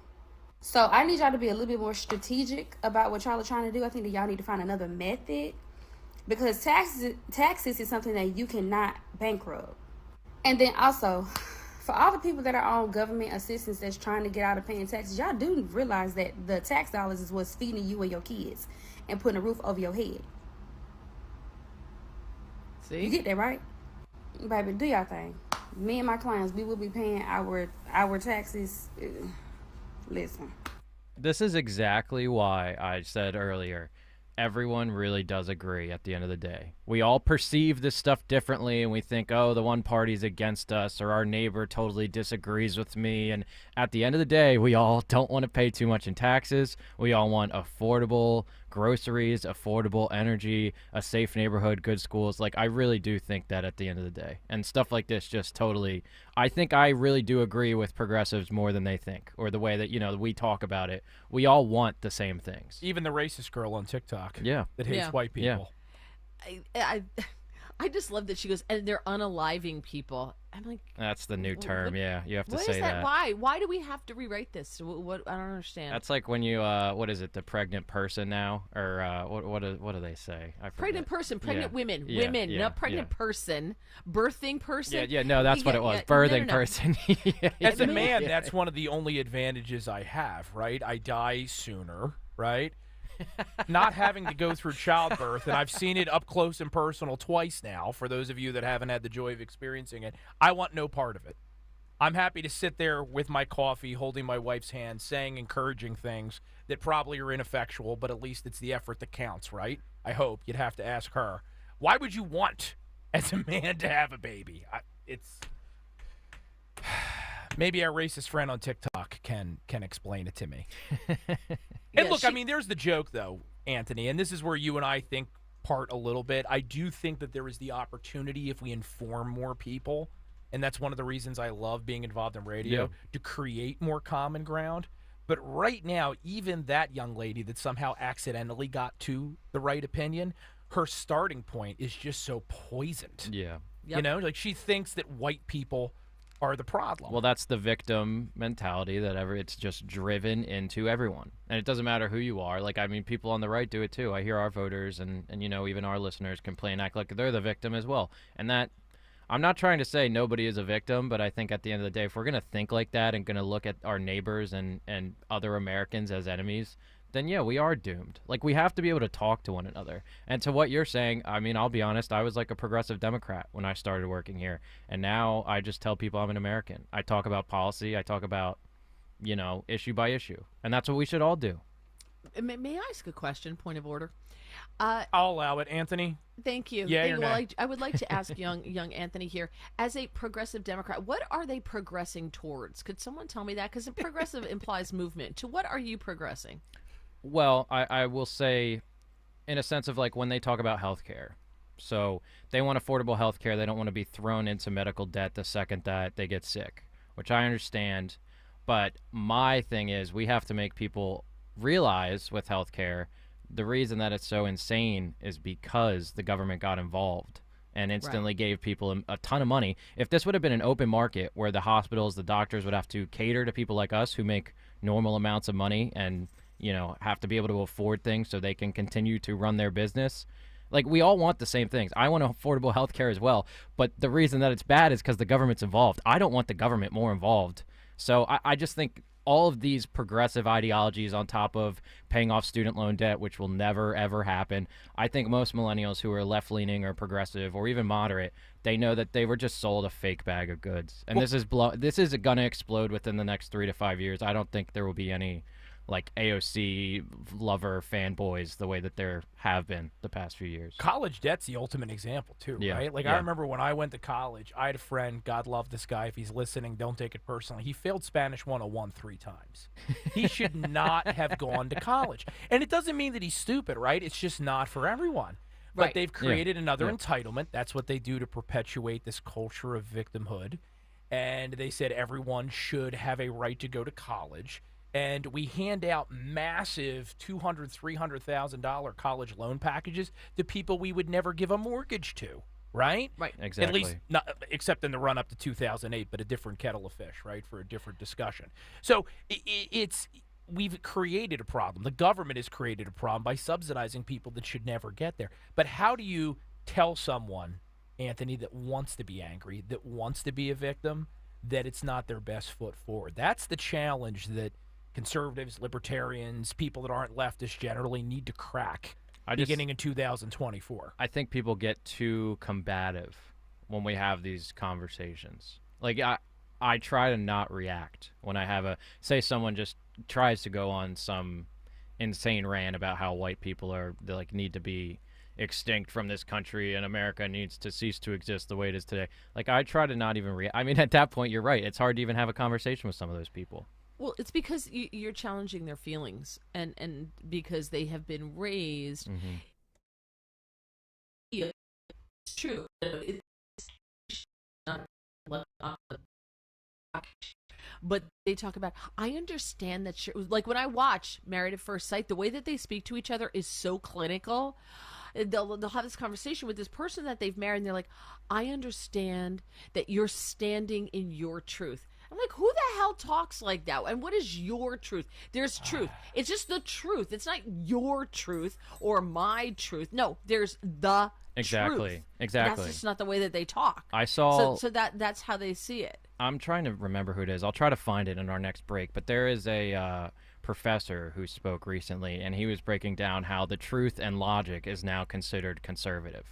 So I need y'all to be a little bit more strategic about what y'all are trying to do. I think that y'all need to find another method, because taxes is something that you cannot bankrupt. And then also, for all the people that are on government assistance that's trying to get out of paying taxes, y'all do realize that the tax dollars is what's feeding you and your kids and putting a roof over your head. See? You get that, right? Baby, do y'all thing. Me and my clients, we will be paying our taxes. Listen. This is exactly why I said earlier, everyone really does agree at the end of the day. We all perceive this stuff differently, and we think, oh, the one party's against us, or our neighbor totally disagrees with me. And at the end of the day, we all don't want to pay too much in taxes. We all want affordable groceries, affordable energy, a safe neighborhood, good schools. Like, I really do think that at the end of the day. And stuff like this just totally, I think I really do agree with progressives more than they think, or the way that, you know, we talk about it. We all want the same things. Even the racist girl on TikTok. Yeah. That hates white people. I just love that she goes, and they're unaliving people. I'm like, that's the new term. Yeah, you have to what say is that. Why do we have to rewrite this? What I don't understand. That's like when you what is it, the pregnant person now, or what do they say? I forget. Pregnant person, pregnant women, not pregnant person, birthing person. Yeah, no, that's what it was. Birthing person. As a man, that's one of the only advantages I have, right? I die sooner, right? Not having to go through childbirth, and I've seen it up close and personal twice now, for those of you that haven't had the joy of experiencing it. I want no part of it. I'm happy to sit there with my coffee, holding my wife's hand, saying encouraging things that probably are ineffectual, but at least it's the effort that counts, right? I hope. You'd have to ask her. Why would you want, as a man, to have a baby? Maybe our racist friend on TikTok can explain it to me. And look, I mean, there's the joke, though, Anthony, and this is where you and I think part a little bit. I do think that there is the opportunity, if we inform more people, and that's one of the reasons I love being involved in radio, to create more common ground. But right now, even that young lady that somehow accidentally got to the right opinion, her starting point is just so poisoned. Yeah. You know, like, she thinks that white people are the problem. Well, that's the victim mentality that it's just driven into everyone. And it doesn't matter who you are. Like, I mean, people on the right do it too. I hear our voters and you know, even our listeners complain, act like they're the victim as well. And that, I'm not trying to say nobody is a victim, but I think at the end of the day, if we're going to think like that and going to look at our neighbors and other Americans as enemies, then yeah, we are doomed. Like, we have to be able to talk to one another. And to what you're saying, I mean, I'll be honest, I was like a progressive Democrat when I started working here. And now I just tell people I'm an American. I talk about policy. I talk about, you know, issue by issue. And that's what we should all do. May I ask a question, point of order? I'll allow it, Anthony. Thank you. Yeah, well, I would like to ask young Anthony here, as a progressive Democrat, what are they progressing towards? Could someone tell me that? Because progressive implies movement. To what are you progressing? Well, I will say, in a sense of, like, when they talk about health care, so they want affordable health care. They don't want to be thrown into medical debt the second that they get sick, which I understand. But my thing is, we have to make people realize with health care, the reason that it's so insane is because the government got involved and instantly gave people a ton of money. If this would have been an open market where the hospitals, the doctors would have to cater to people like us who make normal amounts of money and, you know, have to be able to afford things so they can continue to run their business. Like, we all want the same things. I want affordable health care as well. But the reason that it's bad is because the government's involved. I don't want the government more involved. So I just think all of these progressive ideologies on top of paying off student loan debt, which will never, ever happen. I think most millennials who are left-leaning or progressive or even moderate, they know that they were just sold a fake bag of goods. And this is going to explode within the next 3 to 5 years. I don't think there will be any, like, AOC lover fanboys the way that there have been the past few years. College debt's the ultimate example too, right? Like, I remember when I went to college, I had a friend, God love this guy, if he's listening, don't take it personally. He failed Spanish 101 3 times. He should not have gone to college. And it doesn't mean that he's stupid, right? It's just not for everyone. But they've created another entitlement. That's what they do to perpetuate this culture of victimhood. and they said everyone should have a right to go to college. And we hand out massive $200,000, $300,000 college loan packages to people we would never give a mortgage to, right? Right. Exactly. At least, not, except in the run-up to 2008, but a different kettle of fish, right, for a different discussion. So we've created a problem. The government has created a problem by subsidizing people that should never get there. But how do you tell someone, Anthony, that wants to be angry, that wants to be a victim, that it's not their best foot forward? That's the challenge that conservatives, libertarians, people that aren't leftists generally need to crack beginning in 2024. I think people get too combative when we have these conversations. Like, I try to not react when I have say someone just tries to go on some insane rant about how white people need to be extinct from this country and America needs to cease to exist the way it is today. Like, I try to not even react. I mean, at that point, you're right. It's hard to even have a conversation with some of those people. Well, it's because you're challenging their feelings, and because they have been raised. Mm-hmm. Yeah, it's true. But they talk about, I understand that, like when I watch Married at First Sight, the way that they speak to each other is so clinical. They'll have this conversation with this person that they've married, and they're like, I understand that you're standing in your truth. I'm like, who the hell talks like that? And what is your truth? There's truth. It's just the truth. It's not your truth or my truth. No, there's the truth. Exactly. That's just not the way that they talk. I saw. So that's how they see it. I'm trying to remember who it is. I'll try to find it in our next break. But there is a professor who spoke recently, and he was breaking down how the truth and logic is now considered conservative.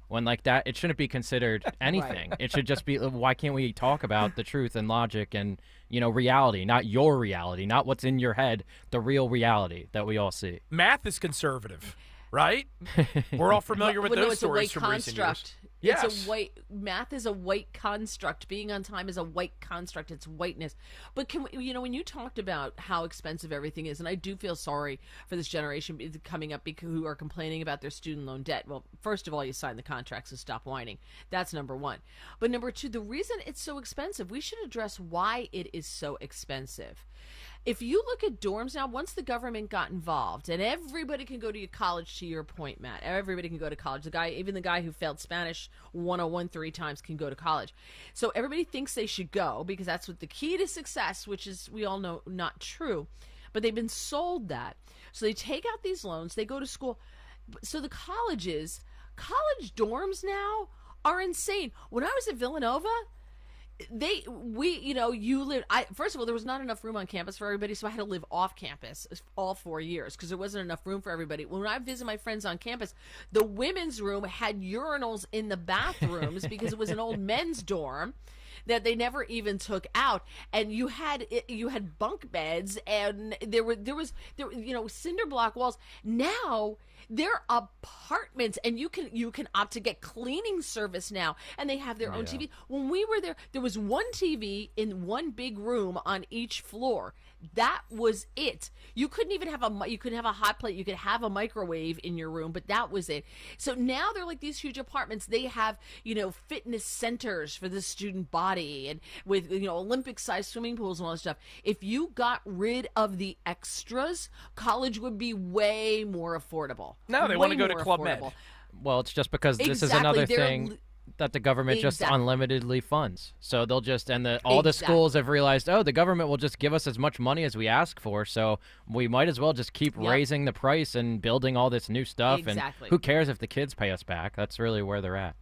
When like that, it shouldn't be considered anything. Right. It should just be, why can't we talk about the truth and logic and, reality, not your reality, not what's in your head, the real reality that we all see. Math is conservative, right? We're all familiar with those stories from recent years. Yes. Math is a white construct. Being on time is a white construct. It's whiteness. But can we, when you talked about how expensive everything is, and I do feel sorry for this generation coming up who are complaining about their student loan debt. Well, first of all, you sign the contract, so stop whining. That's number one. But number two, the reason it's so expensive, we should address why it is so expensive. If you look at dorms now, once the government got involved, and everybody can go to college, to your point, Matt, everybody can go to college. Even the guy who failed Spanish 101 3 times can go to college. So everybody thinks they should go because that's what the key to success, which is, we all know, not true. But they've been sold that. So they take out these loans, they go to school. So the college dorms now are insane. When I was at Villanova, first of all, there was not enough room on campus for everybody, so I had to live off campus all 4 years because there wasn't enough room for everybody. When I visit my friends on campus, the women's room had urinals in the bathrooms because it was an old men's dorm that they never even took out, and you had bunk beds, and there was cinder block walls. Now they're apartments, and you can opt to get cleaning service now, and they have their own TV. When we were there was one TV in one big room on each floor. That was it. You couldn't even have you could have a hot plate, you could have a microwave in your room, but that was it. So now they're like these huge apartments. They have, fitness centers for the student body, and with, Olympic-sized swimming pools and all that stuff. If you got rid of the extras, college would be way more affordable. No, they want to go to Club Med. Well, it's just because this is another thing that the government just unlimitedly funds. So they'll just, all the schools have realized, the government will just give us as much money as we ask for, so we might as well just keep raising the price and building all this new stuff. And who cares if the kids pay us back? That's really where they're at.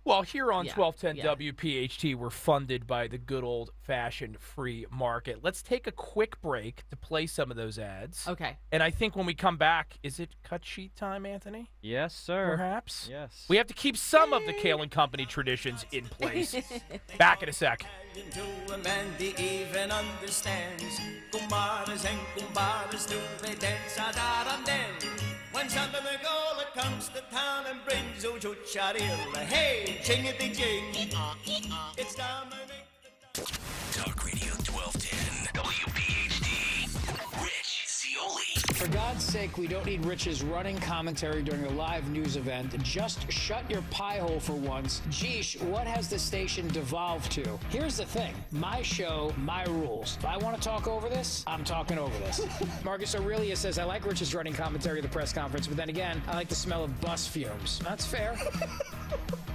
Well, here on 1210 WPHT, we're funded by the good old-fashioned free market. Let's take a quick break to play some of those ads. Okay. And I think when we come back, is it cut sheet time, Anthony? Yes, sir. Perhaps? Yes. We have to keep some of the Kayal and Company traditions in place. Back in a sec. To a man he even understands. Kumaras and kumbaras do they dance a-da-dum-dem. When Santa Nicola comes to town and brings Ojo Charilla, hey, chingity-jing, it's time to make Talk Radio 1210, WPHT, Rich Zioli. For God's sake, we don't need Rich's running commentary during a live news event. Just shut your pie hole for once. Geesh, what has the station devolved to? Here's the thing. My show, my rules. If I want to talk over this, I'm talking over this. Marcus Aurelius says, I like Rich's running commentary at the press conference, but then again, I like the smell of bus fumes. That's fair.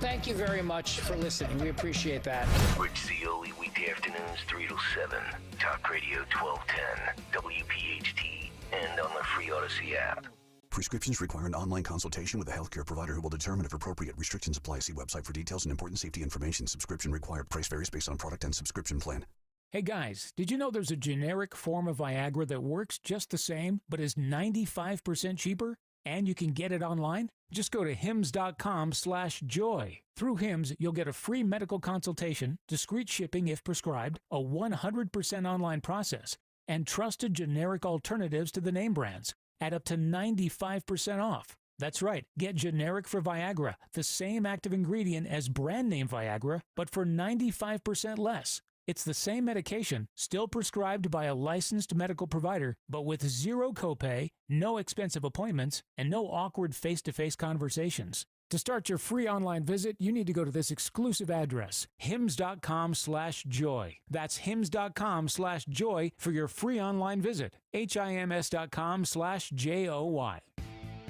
Thank you very much for listening. We appreciate that. Rich Zioli, weekday afternoons, 3 to 7. Talk Radio 1210, WPHT, and on the free Odyssey app. Prescriptions require an online consultation with a healthcare provider who will determine if appropriate. Restrictions apply. See website for details and important safety information. Subscription required. Price varies based on product and subscription plan. Hey guys, did you know there's a generic form of Viagra that works just the same, but is 95% cheaper? And you can get it online? Just go to hims.com/joy. Through Hims, you'll get a free medical consultation, discreet shipping if prescribed, a 100% online process, and trusted generic alternatives to the name brands at up to 95% off. That's right, get generic for Viagra, the same active ingredient as brand name Viagra, but for 95% less. It's the same medication, still prescribed by a licensed medical provider, but with zero copay, no expensive appointments, and no awkward face-to-face conversations. To start your free online visit, you need to go to this exclusive address, hims.com/joy. That's hims.com/joy for your free online visit, hims.com/joy.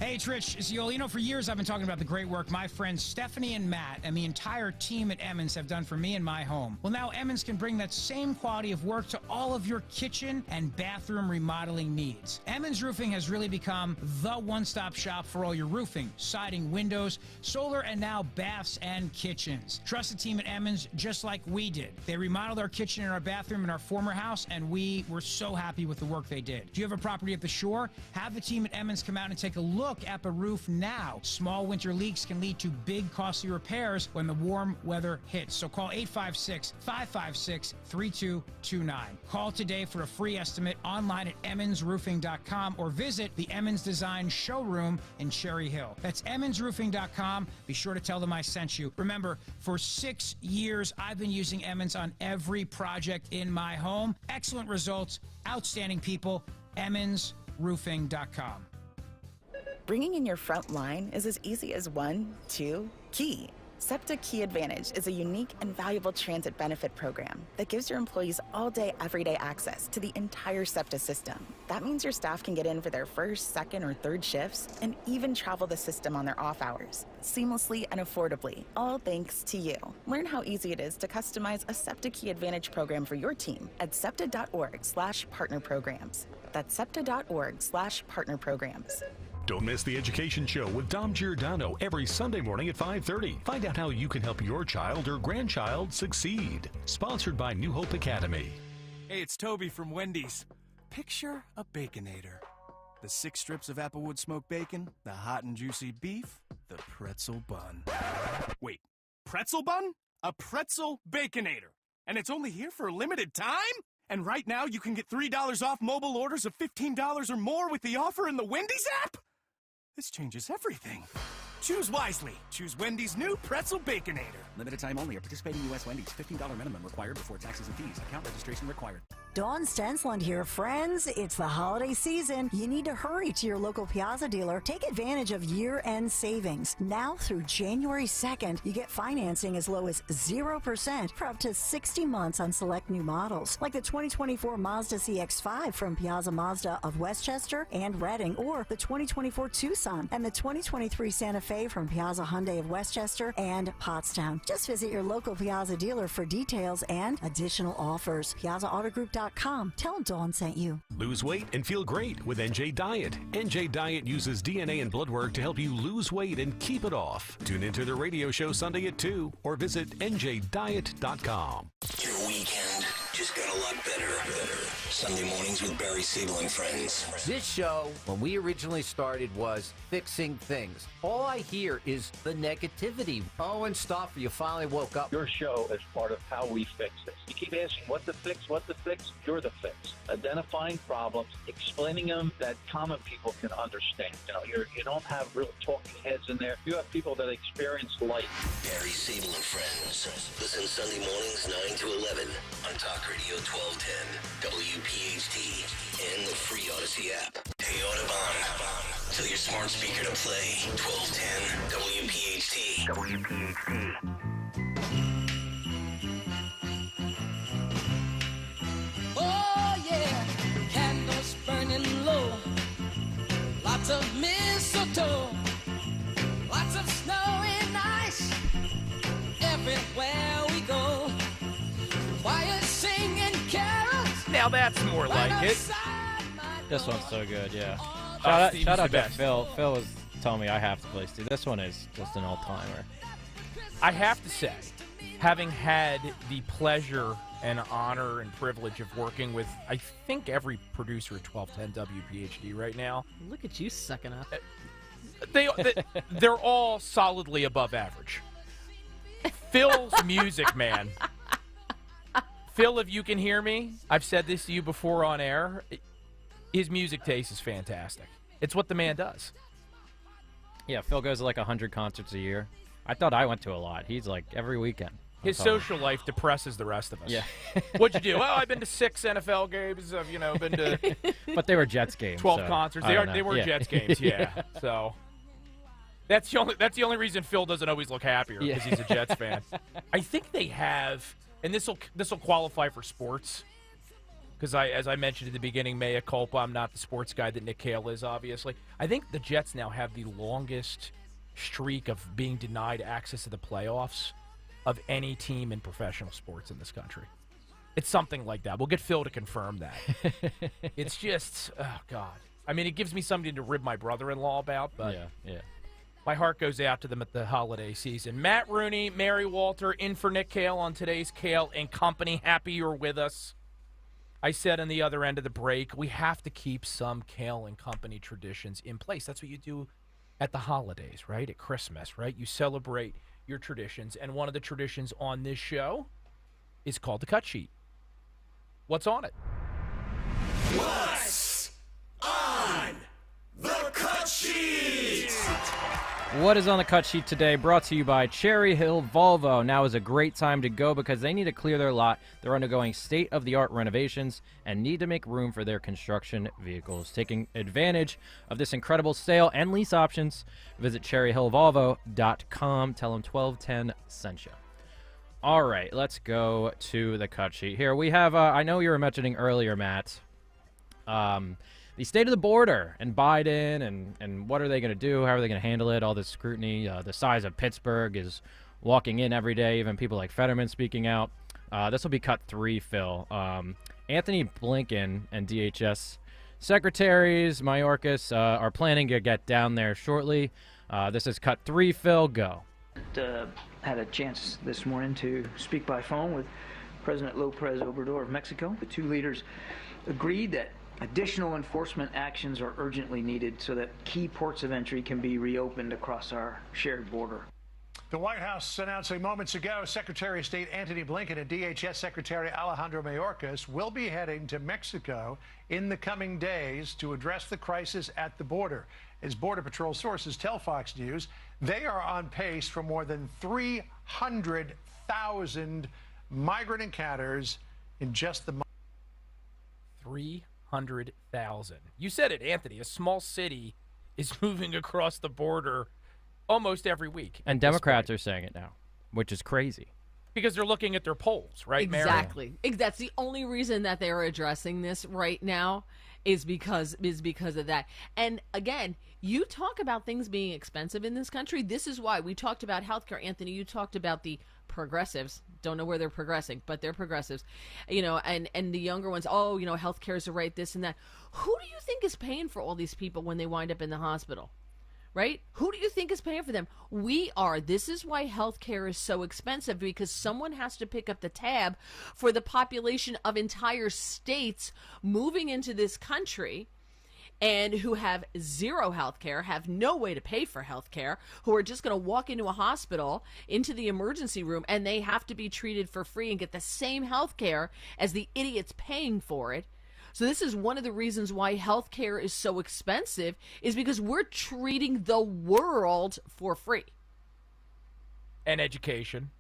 Hey, it's Rich Zioli. You know, for years I've been talking about the great work my friends Stephanie and Matt and the entire team at Emmons have done for me and my home. Well, now Emmons can bring that same quality of work to all of your kitchen and bathroom remodeling needs. Emmons Roofing has really become the one-stop shop for all your roofing, siding, windows, solar, and now baths and kitchens. Trust the team at Emmons just like we did. They remodeled our kitchen and our bathroom in our former house, and we were so happy with the work they did. Do you have a property at the shore? Have the team at Emmons come out and take a look at the roof now. Small winter leaks can lead to big, costly repairs when the warm weather hits. So call 856-556-3229. Call today for a free estimate online at emmonsroofing.com or visit the Emmons Design Showroom in Cherry Hill. That's emmonsroofing.com. Be sure to tell them I sent you. Remember, for 6 years, I've been using Emmons on every project in my home. Excellent results, outstanding people. emmonsroofing.com. Bringing in your front line is as easy as 1, 2, key. SEPTA Key Advantage is a unique and valuable transit benefit program that gives your employees all-day, everyday access to the entire SEPTA system. That means your staff can get in for their first, second, or third shifts and even travel the system on their off hours, seamlessly and affordably, all thanks to you. Learn how easy it is to customize a SEPTA Key Advantage program for your team at septa.org/partnerprograms. That's septa.org/partnerprograms. Don't miss the Education Show with Dom Giordano every Sunday morning at 5:30. Find out how you can help your child or grandchild succeed. Sponsored by New Hope Academy. Hey, it's Toby from Wendy's. Picture a Baconator. The 6 strips of Applewood smoked bacon, the hot and juicy beef, the pretzel bun. Wait, pretzel bun? A pretzel Baconator. And it's only here for a limited time? And right now you can get $3 off mobile orders of $15 or more with the offer in the Wendy's app? This changes everything. Choose wisely. Choose Wendy's new Pretzel Baconator. Limited time only. At participating U.S. Wendy's. $15 minimum required before taxes and fees. Account registration required. Dawn Stensland here, friends. It's the holiday season. You need to hurry to your local Piazza dealer. Take advantage of year-end savings. Now through January 2nd, you get financing as low as 0% for up to 60 months on select new models, like the 2024 Mazda CX-5 from Piazza Mazda of Westchester and Reading, or the 2024 Tucson and the 2023 Santa Fe from Piazza Hyundai of Westchester and Pottstown. Just visit your local Piazza dealer for details and additional offers. PiazzaAutoGroup.com. Tell them Dawn sent you. Lose weight and feel great with NJ Diet. NJ Diet uses DNA and blood work to help you lose weight and keep it off. Tune into the radio show Sunday at 2 or visit njdiet.com. Your weekend just got a lot better. Sunday mornings with Barry Siebel and friends. This show, when we originally started, was fixing things. All I hear is the negativity. Oh, and stop, you finally woke up. Your show is part of how we fix this. You keep asking what to fix, you're the fix. Identifying problems, explaining them that common people can understand. You don't have real talking heads in there. You have people that experience life. Barry Siebel and friends. Listen Sunday mornings 9 to 11 on Talk Radio 1210, WPHT, and the free Odyssey app. Toyota Tell your smart speaker to play 1210 WPHT. WPHT. Oh yeah, candles burning low, lots of mistletoe, lots of snow and ice, everywhere we go. Choir singing carols. Now that's more like it. This one's so good, yeah. Steve's Shout out the to best. Phil. Phil was telling me I have to play Steve. This one is just an all-timer. I have to say, having had the pleasure and honor and privilege of working with, I think, every producer at 1210 WPHD right now. Look at you sucking up. They're all solidly above average. Phil's music, man. Phil, if you can hear me, I've said this to you before on air. His music taste is fantastic. It's what the man does. Yeah, Phil goes to like 100 concerts a year. I thought I went to a lot. He's like every weekend. His social life depresses the rest of us. Yeah. What'd you do? Well, I've been to 6 NFL games. I've, been to But they were Jets games. 12 so concerts. I don't They know. were Yeah. Jets games, yeah. So that's the only reason Phil doesn't always look happier, because he's a Jets fan. I think they have, and this will qualify for sports, because as I mentioned at the beginning, mea culpa, I'm not the sports guy that Nick Kayal is, obviously. I think the Jets now have the longest streak of being denied access to the playoffs of any team in professional sports in this country. It's something like that. We'll get Phil to confirm that. It's just, oh, God. I mean, it gives me something to rib my brother-in-law about, but yeah. My heart goes out to them at the holiday season. Matt Rooney, Mary Walter, in for Nick Kayal on today's Kayal and Company. Happy you're with us. I said on the other end of the break, we have to keep some Kayal and Company traditions in place. That's what you do at the holidays, right? At Christmas, right? You celebrate your traditions. And one of the traditions on this show is called the Cut Sheet. What's on it? What's on the Cut Sheet? What is on the cut sheet today? Brought to you by Cherry Hill Volvo. Now is a great time to go because they need to clear their lot. They're undergoing state-of-the-art renovations and need to make room for their construction vehicles. Taking advantage of this incredible sale and lease options, visit cherryhillvolvo.com. Tell them 1210 sent you. All right, let's go to the cut sheet. Here we have, I know you were mentioning earlier, Matt, the state of the border and Biden and what are they going to do? How are they going to handle it? All this scrutiny. The size of Pittsburgh is walking in every day. Even people like Fetterman speaking out. This will be cut 3, Phil. Anthony Blinken and DHS secretaries, Mayorkas, are planning to get down there shortly. This is cut 3, Phil. Go. Had a chance this morning to speak by phone with President López Obrador of Mexico. The two leaders agreed that additional enforcement actions are urgently needed so that key ports of entry can be reopened across our shared border. The White House announcing moments ago Secretary of State Anthony Blinken and DHS Secretary Alejandro Mayorkas will be heading to Mexico in the coming days to address the crisis at the border. As Border Patrol sources tell Fox News, they are on pace for more than 300,000 migrant encounters in just the month. 300,000. You said it, Anthony. A small city is moving across the border almost every week. And Democrats are saying it now, which is crazy. Because they're looking at their polls, right, Mary? Exactly. That's the only reason that they're addressing this right now is because of that. And again, you talk about things being expensive in this country. This is why we talked about healthcare. Anthony, you talked about the progressives. Don't know where they're progressing, but they're progressives, and the younger ones. Oh, healthcare is a right, this and that. Who do you think is paying for all these people when they wind up in the hospital? Right? Who do you think is paying for them? We are. This is why healthcare is so expensive, because someone has to pick up the tab for the population of entire states moving into this country and who have zero health care, have no way to pay for health care, who are just going to walk into a hospital, into the emergency room, and they have to be treated for free and get the same health care as the idiots paying for it. So this is one of the reasons why health care is so expensive, is because we're treating the world for free. And education.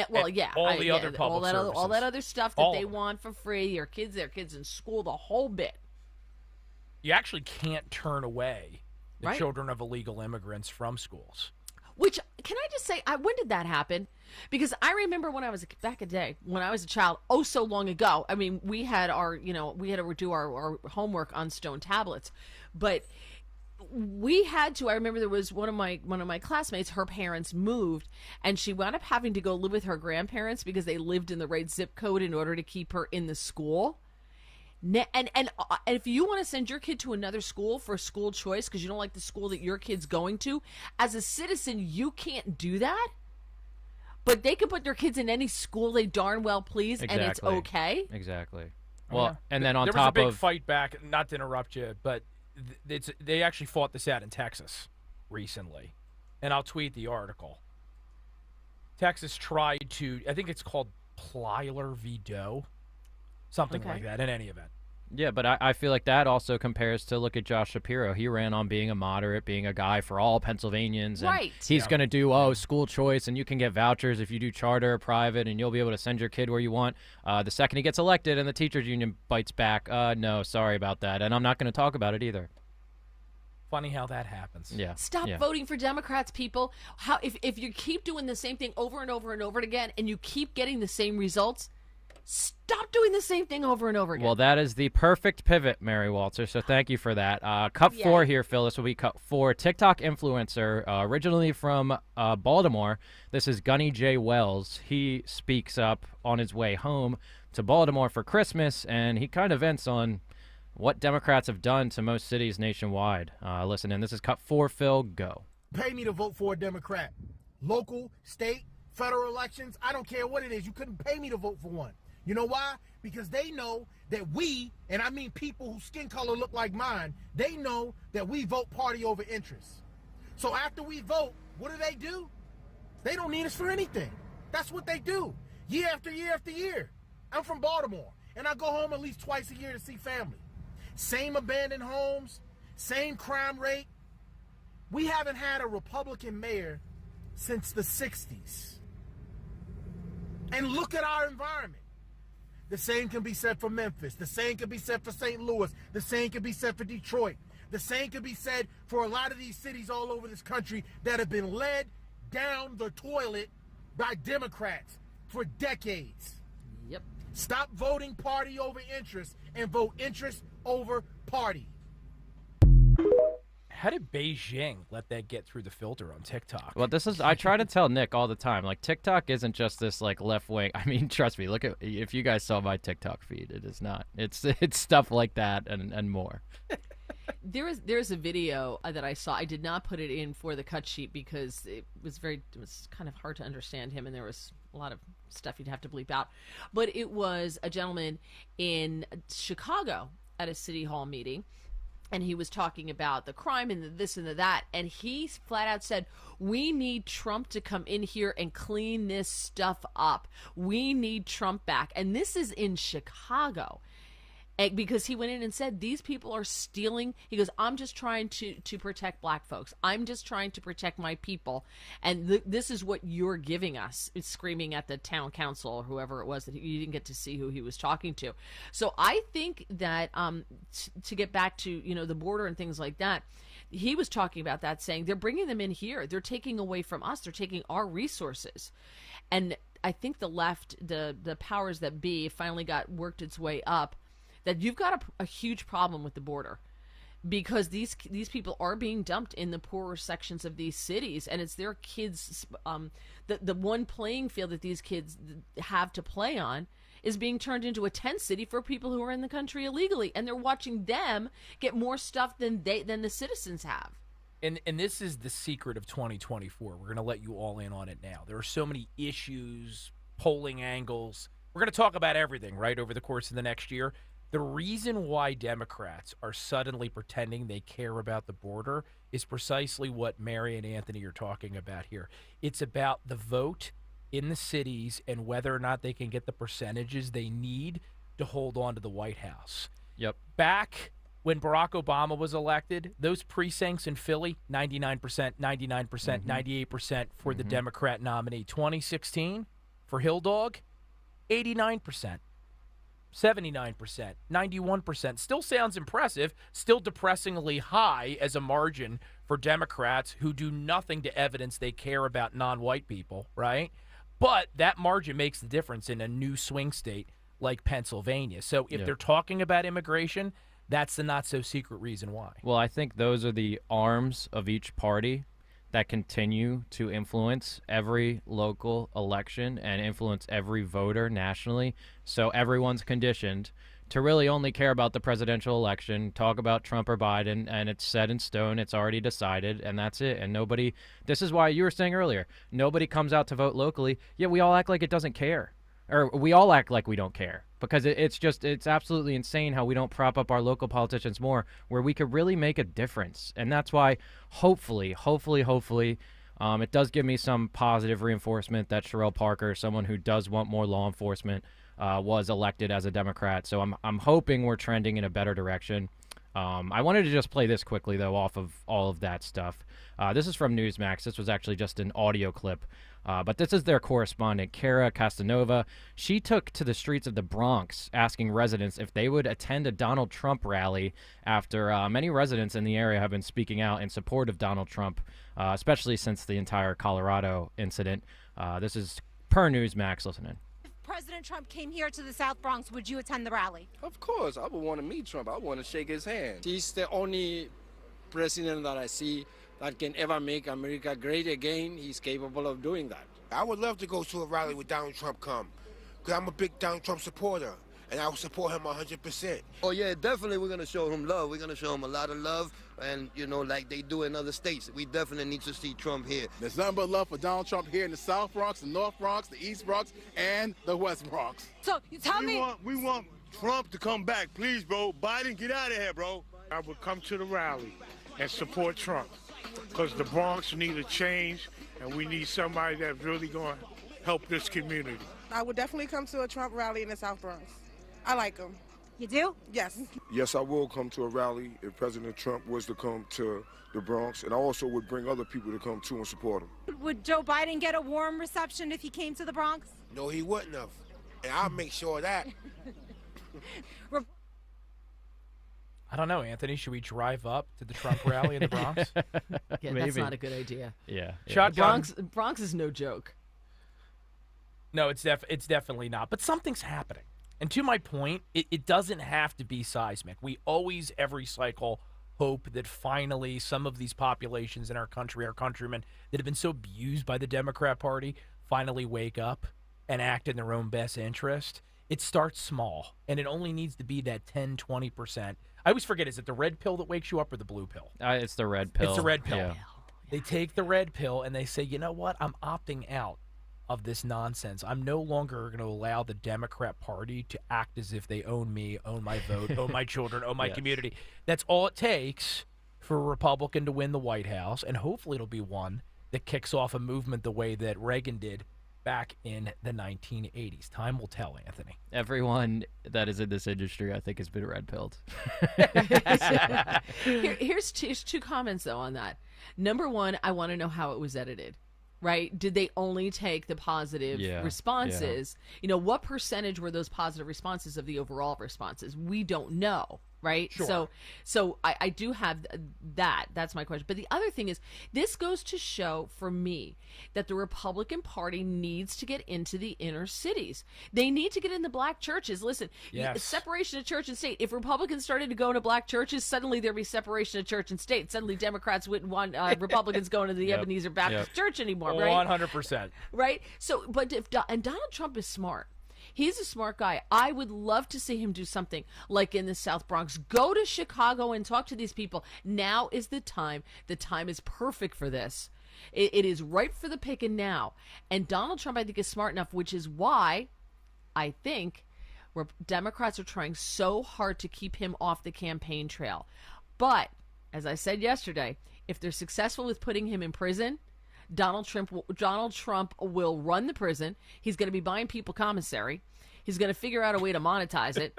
Well, and yeah. All the other public services. All that other stuff that they want for free. Their kids in school, the whole bit. You actually can't turn away the children of illegal immigrants from schools. Which, can I just say, when did that happen? Because I remember when I was back in the day, when I was a child, so long ago. I mean, we had to do our homework on stone tablets, but we had to. I remember there was one of my classmates. Her parents moved, and she wound up having to go live with her grandparents because they lived in the right zip code in order to keep her in the school. And if you want to send your kid to another school for school choice because you don't like the school that your kid's going to, as a citizen, you can't do that. But they can put their kids in any school they darn well please, and it's okay. Exactly. Well, and then on there top was a big of fight back. Not to interrupt you, but they actually fought this out in Texas recently, and I'll tweet the article. Texas tried to, I think it's called Plyler v. Doe. Something like that, in any event. Yeah, but I feel like that also compares to, look at Josh Shapiro. He ran on being a moderate, being a guy for all Pennsylvanians. And right. He's going to do, school choice, and you can get vouchers if you do charter or private, and you'll be able to send your kid where you want. The second he gets elected and the teachers union bites back, no, sorry about that. And I'm not going to talk about it either. Funny how that happens. Yeah. Stop voting for Democrats, people. How if you keep doing the same thing over and over and over again, and you keep getting the same results, stop doing the same thing over and over again. Well, that is the perfect pivot, Mary Walter, so thank you for that. Cut 4 here, Phil. This will be cut 4. TikTok influencer, originally from Baltimore. This is Gunny J. Wells. He speaks up on his way home to Baltimore for Christmas, and he kind of vents on what Democrats have done to most cities nationwide. Listen in. This is cut 4, Phil. Go. Pay me to vote for a Democrat. Local, state, federal elections, I don't care what it is. You couldn't pay me to vote for one. You know why? Because they know that we, and I mean people whose skin color look like mine, they know that we vote party over interest. So after we vote, what do? They don't need us for anything. That's what they do, year after year after year. I'm from Baltimore, and I go home at least twice a year to see family. Same abandoned homes, same crime rate. We haven't had a Republican mayor since the 60s. And look at our environment. The same can be said for Memphis. The same can be said for St. Louis. The same can be said for Detroit. The same can be said for a lot of these cities all over this country that have been led down the toilet by Democrats for decades. Yep. Stop voting party over interest and vote interest over party. How did Beijing let that get through the filter on TikTok? Well, I try to tell Nick all the time, like, TikTok isn't just this, like, left wing. I mean, trust me, if you guys saw my TikTok feed, it is not. It's stuff like that and more. There's a video that I saw. I did not put it in for the cut sheet because it was kind of hard to understand him, and there was a lot of stuff you'd have to bleep out. But it was a gentleman in Chicago at a city hall meeting, and he was talking about the crime and the this and the that, and he flat out said, we need Trump to come in here and clean this stuff up. We need Trump back. And this is in Chicago. And because he went in and said, these people are stealing. He goes, I'm just trying to protect black folks. I'm just trying to protect my people. And this is what you're giving us. It's screaming at the town council or whoever it was that you didn't get to see who he was talking to. So I think that to get back to, the border and things like that, he was talking about that, saying they're bringing them in here. They're taking away from us. They're taking our resources. And I think the left, the powers that be, finally worked its way up, that you've got a huge problem with the border, because these people are being dumped in the poorer sections of these cities, and it's their kids. The one playing field that these kids have to play on is being turned into a tent city for people who are in the country illegally, and they're watching them get more stuff than the citizens have. And this is the secret of 2024. We're going to let you all in on it now. There are so many issues, polling angles. We're going to talk about everything, right, over the course of the next year. The reason why Democrats are suddenly pretending they care about the border is precisely what Mary and Anthony are talking about here. It's about the vote in the cities and whether or not they can get the percentages they need to hold on to the White House. Yep. Back when Barack Obama was elected, those precincts in Philly, 99%, 99%, 98% for the Democrat nominee. 2016, for Hill Dog, 89%. 79%, 91%. Still sounds impressive, still depressingly high as a margin for Democrats who do nothing to evidence they care about non-white people, right? But that margin makes the difference in a new swing state like Pennsylvania. So if they're talking about immigration, that's the not-so-secret reason why. Well, I think those are the arms of each party that continue to influence every local election and influence every voter nationally. So everyone's conditioned to really only care about the presidential election, talk about Trump or Biden, and it's set in stone, it's already decided, and that's it. And nobody, this is why you were saying earlier, nobody comes out to vote locally, yet we all act like it doesn't care. Or we all act like we don't care, because it's absolutely insane how we don't prop up our local politicians more, where we could really make a difference. And that's why hopefully, it does give me some positive reinforcement that Sherelle Parker, someone who does want more law enforcement, was elected as a Democrat. So I'm hoping we're trending in a better direction. I wanted to just play this quickly, though, off of all of that stuff. This is from Newsmax. This was actually just an audio clip. But this is their correspondent, Kara Castanova. She took to the streets of the Bronx asking residents if they would attend a Donald Trump rally after many residents in the area have been speaking out in support of Donald Trump, especially since the entire Colorado incident. This is per Newsmax. Listen in. President Trump came here to the South Bronx, would you attend the rally? Of course. I would want to meet Trump. I want to shake his hand. He's the only president that I see that can ever make America great again. He's capable of doing that. I would love to go to a rally with Donald Trump come, because I'm a big Donald Trump supporter, and I will support him 100%. Oh, yeah, definitely we're going to show him love. We're going to show him a lot of love, and, you know, like they do in other states. We definitely need to see Trump here. There's nothing but love for Donald Trump here in the South Bronx, the North Bronx, the East Bronx, and the West Bronx. So, you tell me... We want Trump to come back. Please, bro. Biden, get out of here, bro. I would come to the rally and support Trump, because the Bronx need a change, and we need somebody that's really going to help this community. I would definitely come to a Trump rally in the South Bronx. I like him. You do? Yes. Yes, I will come to a rally if President Trump was to come to the Bronx, and I also would bring other people to come too and support him. Would Joe Biden get a warm reception if he came to the Bronx? No, he wouldn't have, and I'll make sure of that. I don't know, Anthony. Should we drive up to the Trump rally in the Bronx? Yeah, Maybe. that's not a good idea. Yeah. Shotgun. Bronx is no joke. No, it's definitely not. But something's happening. And to my point, it doesn't have to be seismic. We always, every cycle, hope that finally some of these populations in our country, our countrymen, that have been so abused by the Democrat Party, finally wake up and act in their own best interest. It starts small, and it only needs to be that 10, 20%. I always forget, is it the red pill that wakes you up or the blue pill? It's the red pill. It's the red pill. Yeah. They take the red pill and they say, you know what? I'm opting out of this nonsense. I'm no longer going to allow the Democrat Party to act as if they own me, own my vote, own my children, own my community. That's all it takes for a Republican to win the White House, and hopefully it'll be one that kicks off a movement the way that Reagan did back in the 1980s. Time will tell, Anthony. Everyone that is in this industry, I think, has been red-pilled. Here's two comments, though, on that. Number one, I want to know how it was edited. Right? Did they only take the positive responses? Yeah. You know, what percentage were those positive responses of the overall responses? We don't know. Right. Sure. So I do have that. That's my question. But the other thing is, this goes to show for me that the Republican Party needs to get into the inner cities. They need to get in the black churches. Listen, separation of church and state. If Republicans started to go into black churches, suddenly there'd be separation of church and state. Suddenly Democrats wouldn't want Republicans going to the Ebenezer Baptist Church anymore. Right. 100%. Right. So, but and Donald Trump is smart. He's a smart guy. I would love to see him do something like in the South Bronx. Go to Chicago and talk to these people. Now is the time. The time is perfect for this. It is ripe for the picking now. And Donald Trump, I think, is smart enough, which is why I think Democrats are trying so hard to keep him off the campaign trail. But, as I said yesterday, if they're successful with putting him in prison, Donald Trump will run the prison. He's going to be buying people commissary. He's going to figure out a way to monetize it.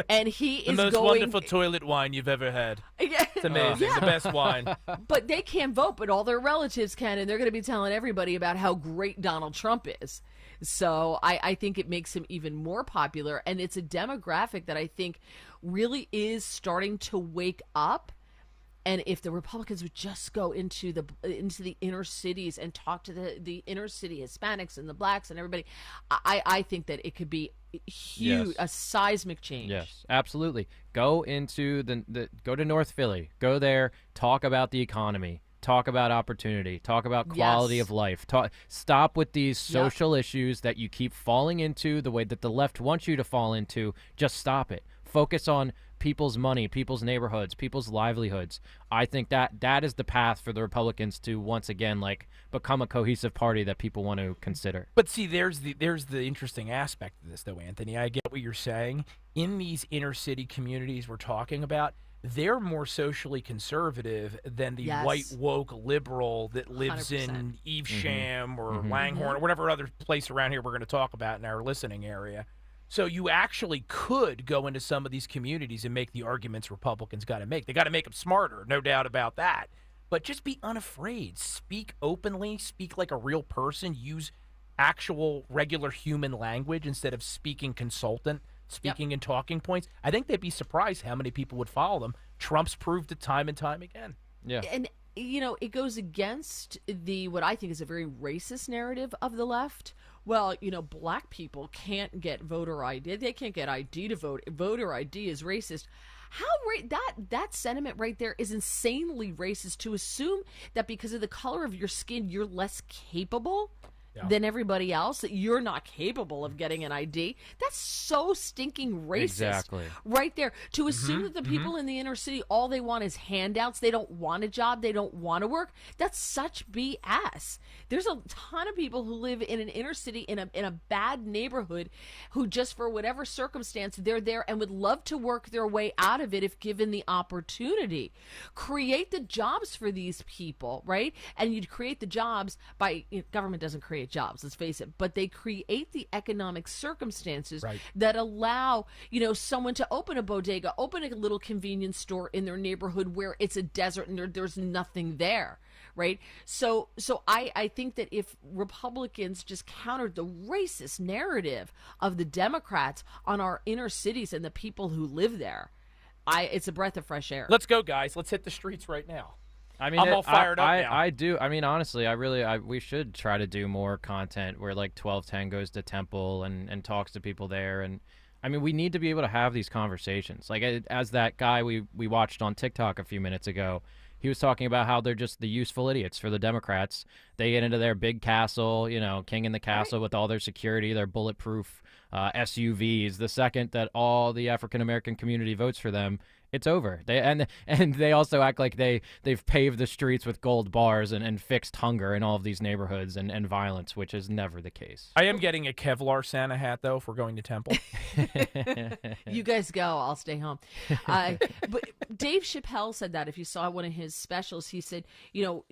And he is the most going... wonderful toilet wine you've ever had. It's amazing. The best wine. But they can't vote, but all their relatives can, and they're going to be telling everybody about how great Donald Trump is. So I think it makes him even more popular, and it's a demographic that I think really is starting to wake up. And if the Republicans would just go into the inner cities and talk to the inner city Hispanics and the blacks and everybody, I think that it could be huge, a seismic change. Yes, absolutely. Go into go to North Philly. Go there. Talk about the economy. Talk about opportunity. Talk about quality of life. Stop with these social issues that you keep falling into the way that the left wants you to fall into. Just stop it. Focus on people's money, people's neighborhoods, people's livelihoods. I think that is the path for the Republicans to once again become a cohesive party that people want to consider. But see, there's the interesting aspect of this, though, Anthony. I get what you're saying. In these inner city communities we're talking about, they're more socially conservative than the white woke liberal that lives 100%. in Evesham or Langhorne or whatever other place around here we're going to talk about in our listening area. So you actually could go into some of these communities and make the arguments Republicans got to make. They got to make them smarter, no doubt about that. But just be unafraid. Speak openly. Speak like a real person. Use actual regular human language instead of speaking consultant, speaking in talking points. I think they'd be surprised how many people would follow them. Trump's proved it time and time again. Yeah. And, it goes against what I think is a very racist narrative of the left. Well, black people can't get voter ID. They can't get ID to vote. Voter ID is racist. That sentiment right there is insanely racist, to assume that because of the color of your skin, you're less capable than everybody else, that you're not capable of getting an ID. That's so stinking racist. Exactly. Right there. To assume that the people in the inner city, all they want is handouts. They don't want a job. They don't want to work. That's such BS. There's a ton of people who live in an inner city in a bad neighborhood who just for whatever circumstance, they're there and would love to work their way out of it if given the opportunity. Create the jobs for these people, right? And you'd create the jobs by, government doesn't create jobs, let's face it, but they create the economic circumstances that allow, someone to open a bodega, open a little convenience store in their neighborhood where it's a desert and there's nothing there, right? So I think that if Republicans just countered the racist narrative of the Democrats on our inner cities and the people who live there, it's a breath of fresh air. Let's go, guys. Let's hit the streets right now. I mean, I'm all fired up now. I do. I mean, honestly, we should try to do more content where 1210 goes to Temple and talks to people there. And I mean, we need to be able to have these conversations. As that guy we watched on TikTok a few minutes ago, he was talking about how they're just the useful idiots for the Democrats. They get into their big castle, king in the castle with all their security, their bulletproof SUVs. The second that all the African-American community votes for them, it's over. They also act like they've paved the streets with gold bars and fixed hunger in all of these neighborhoods and violence, which is never the case. I am getting a Kevlar Santa hat, though, if we're going to Temple. You guys go. I'll stay home. But Dave Chappelle said that if you saw one of his specials, he said,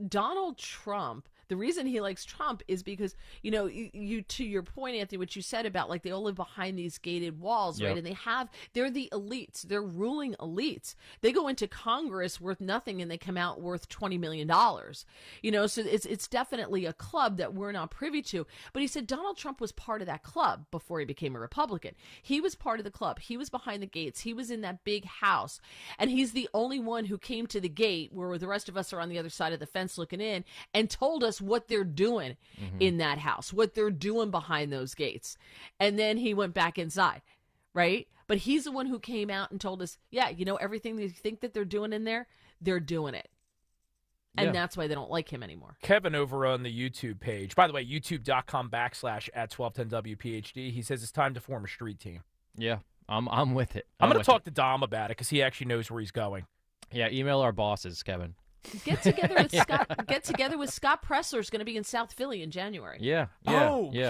Donald Trump, the reason he likes Trump is because, you to your point, Anthony, what you said about they all live behind these gated walls, right? And they're the elites. They're ruling elites. They go into Congress worth nothing and they come out worth $20 million. So it's definitely a club that we're not privy to. But he said Donald Trump was part of that club before he became a Republican. He was part of the club. He was behind the gates. He was in that big house. And he's the only one who came to the gate where the rest of us are on the other side of the fence looking in and told us what they're doing in that house, what they're doing behind those gates. And then he went back inside, right? But he's the one who came out and told us, everything they think that they're doing in there, they're doing it. And that's why they don't like him anymore. Kevin over on the YouTube page, by the way, youtube.com/@1210WPHD, he says it's time to form a street team. Yeah, I'm with it. I'm going to talk to Dom about it because he actually knows where he's going. Yeah, email our bosses, Kevin. Get together with Scott. Get together with Scott Pressler. Is going to be in South Philly in January. Yeah.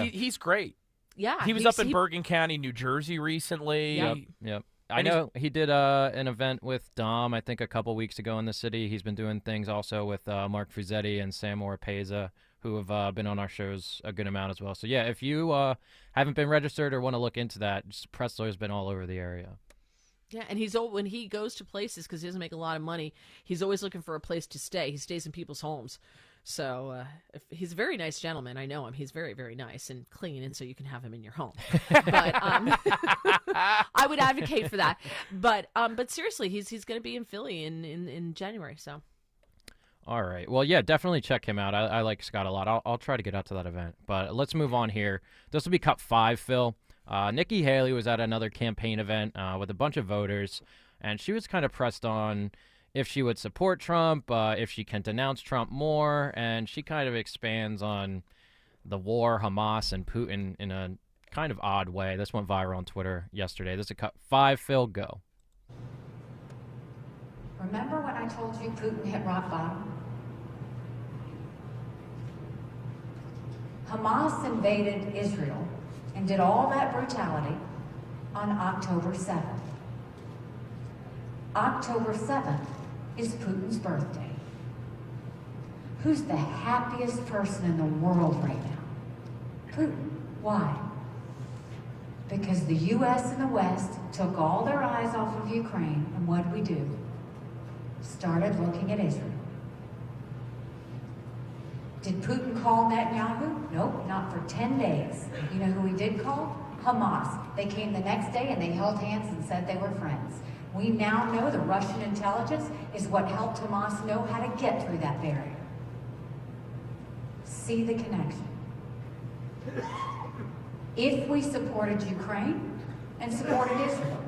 He's great. Yeah, he was up in Bergen County, New Jersey recently. Yep. I know he did an event with Dom, I think, a couple weeks ago in the city. He's been doing things also with Mark Fuzzetti and Sam Oropeza who have been on our shows a good amount as well. So yeah, if you haven't been registered or want to look into that, just Pressler's been all over the area. Yeah, and when he goes to places, because he doesn't make a lot of money, he's always looking for a place to stay. He stays in people's homes. So he's a very nice gentleman. I know him. He's very, very nice and clean, and so you can have him in your home. But I would advocate for that. But seriously, he's going to be in Philly in January. So. All right. Well, yeah, definitely check him out. I like Scott a lot. I'll try to get out to that event. But let's move on here. This will be Cup 5, Phil. Nikki Haley was at another campaign event with a bunch of voters, and she was kind of pressed on if she would support Trump, if she can denounce Trump more, and she kind of expands on the war, Hamas, and Putin in a kind of odd way. This went viral on Twitter yesterday. This is Cup 5, Phil, go. Remember when I told you Putin hit rock bottom? Hamas invaded Israel and did all that brutality on October 7th. October 7th is Putin's birthday. Who's the happiest person in the world right now? Putin. Why? Because the U.S. and the West took all their eyes off of Ukraine, and what did we do? Started looking at Israel. Did Putin call Netanyahu? Nope, not for 10 days. You know who he did call? Hamas. They came the next day and they held hands and said they were friends. We now know the Russian intelligence is what helped Hamas know how to get through that barrier. See the connection. If we supported Ukraine and supported Israel,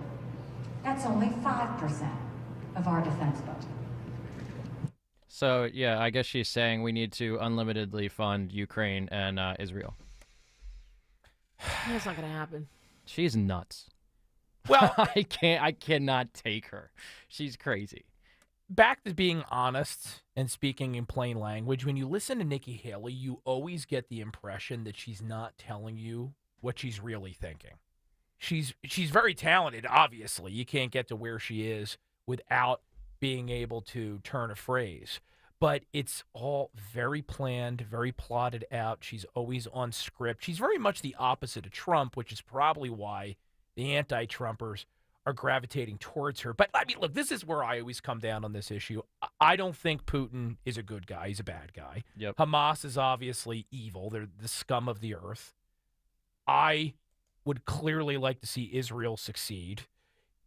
that's only 5% of our defense budget. So, yeah, I guess she's saying we need to unlimitedly fund Ukraine and Israel. That's not going to happen. She's nuts. Well, I cannot take her. She's crazy. Back to being honest and speaking in plain language, when you listen to Nikki Haley, you always get the impression that she's not telling you what she's really thinking. She's very talented, obviously. You can't get to where she is without being able to turn a phrase. But it's all very planned, very plotted out. She's always on script. She's very much the opposite of Trump, which is probably why the anti-Trumpers are gravitating towards her. But, I mean, look, this is where I always come down on this issue. I don't think Putin is a good guy. He's a bad guy. Yep. Hamas is obviously evil. They're the scum of the earth. I would clearly like to see Israel succeed.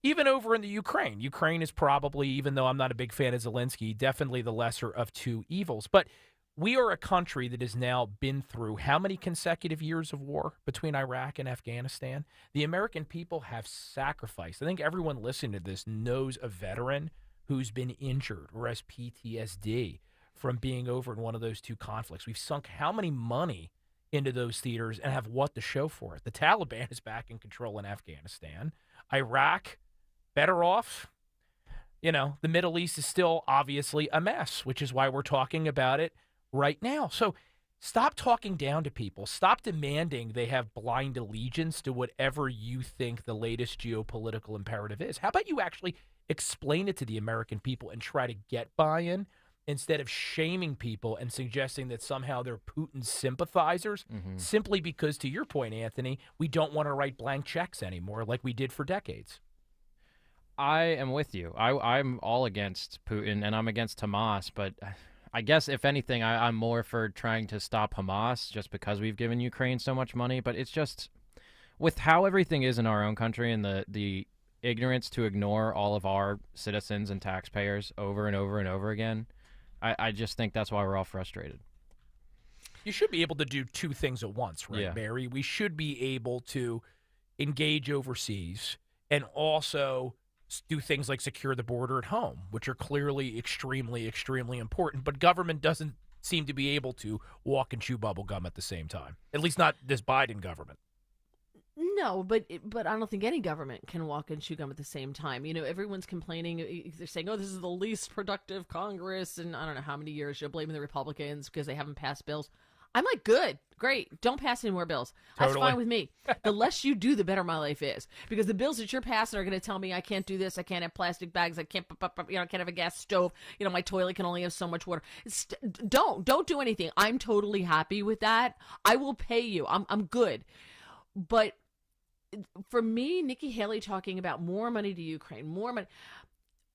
Even over in the Ukraine. Ukraine is probably, even though I'm not a big fan of Zelensky, definitely the lesser of two evils. But we are a country that has now been through how many consecutive years of war between Iraq and Afghanistan? The American people have sacrificed. I think everyone listening to this knows a veteran who's been injured or has PTSD from being over in one of those two conflicts. We've sunk how many money into those theaters and have what to show for it? The Taliban is back in control in Afghanistan. Iraq, better off. You know, the Middle East is still obviously a mess, which is why we're talking about it right now. So stop talking down to people. Stop demanding they have blind allegiance to whatever you think the latest geopolitical imperative is. How about you actually explain it to the American people and try to get buy-in instead of shaming people and suggesting that somehow they're Putin sympathizers simply because, to your point, Anthony, we don't want to write blank checks anymore like we did for decades. I am with you. I'm all against Putin, and I'm against Hamas, but I guess, if anything, I'm more for trying to stop Hamas just because we've given Ukraine so much money. But it's just, with how everything is in our own country and the ignorance to ignore all of our citizens and taxpayers over and over and over again, I just think that's why we're all frustrated. You should be able to do two things at once, right, Yeah. Mary? We should be able to engage overseas and also do things like secure the border at home, which are clearly extremely, extremely important. But government doesn't seem to be able to walk and chew bubble gum at the same time, at least not this Biden government. No, but I don't think any government can walk and chew gum at the same time. You know, everyone's complaining. They're saying, oh, this is the least productive Congress in I don't know how many years. You're blaming the Republicans because they haven't passed bills. I'm like, good. Great. Don't pass any more bills. Totally. That's fine with me. The less you do, the better my life is. Because the bills that you're passing are going to tell me I can't do this, I can't have plastic bags, I can't have a gas stove, my toilet can only have so much water. Don't do anything. I'm totally happy with that. I will pay you. I'm good. But for me, Nikki Haley talking about more money to Ukraine, more money.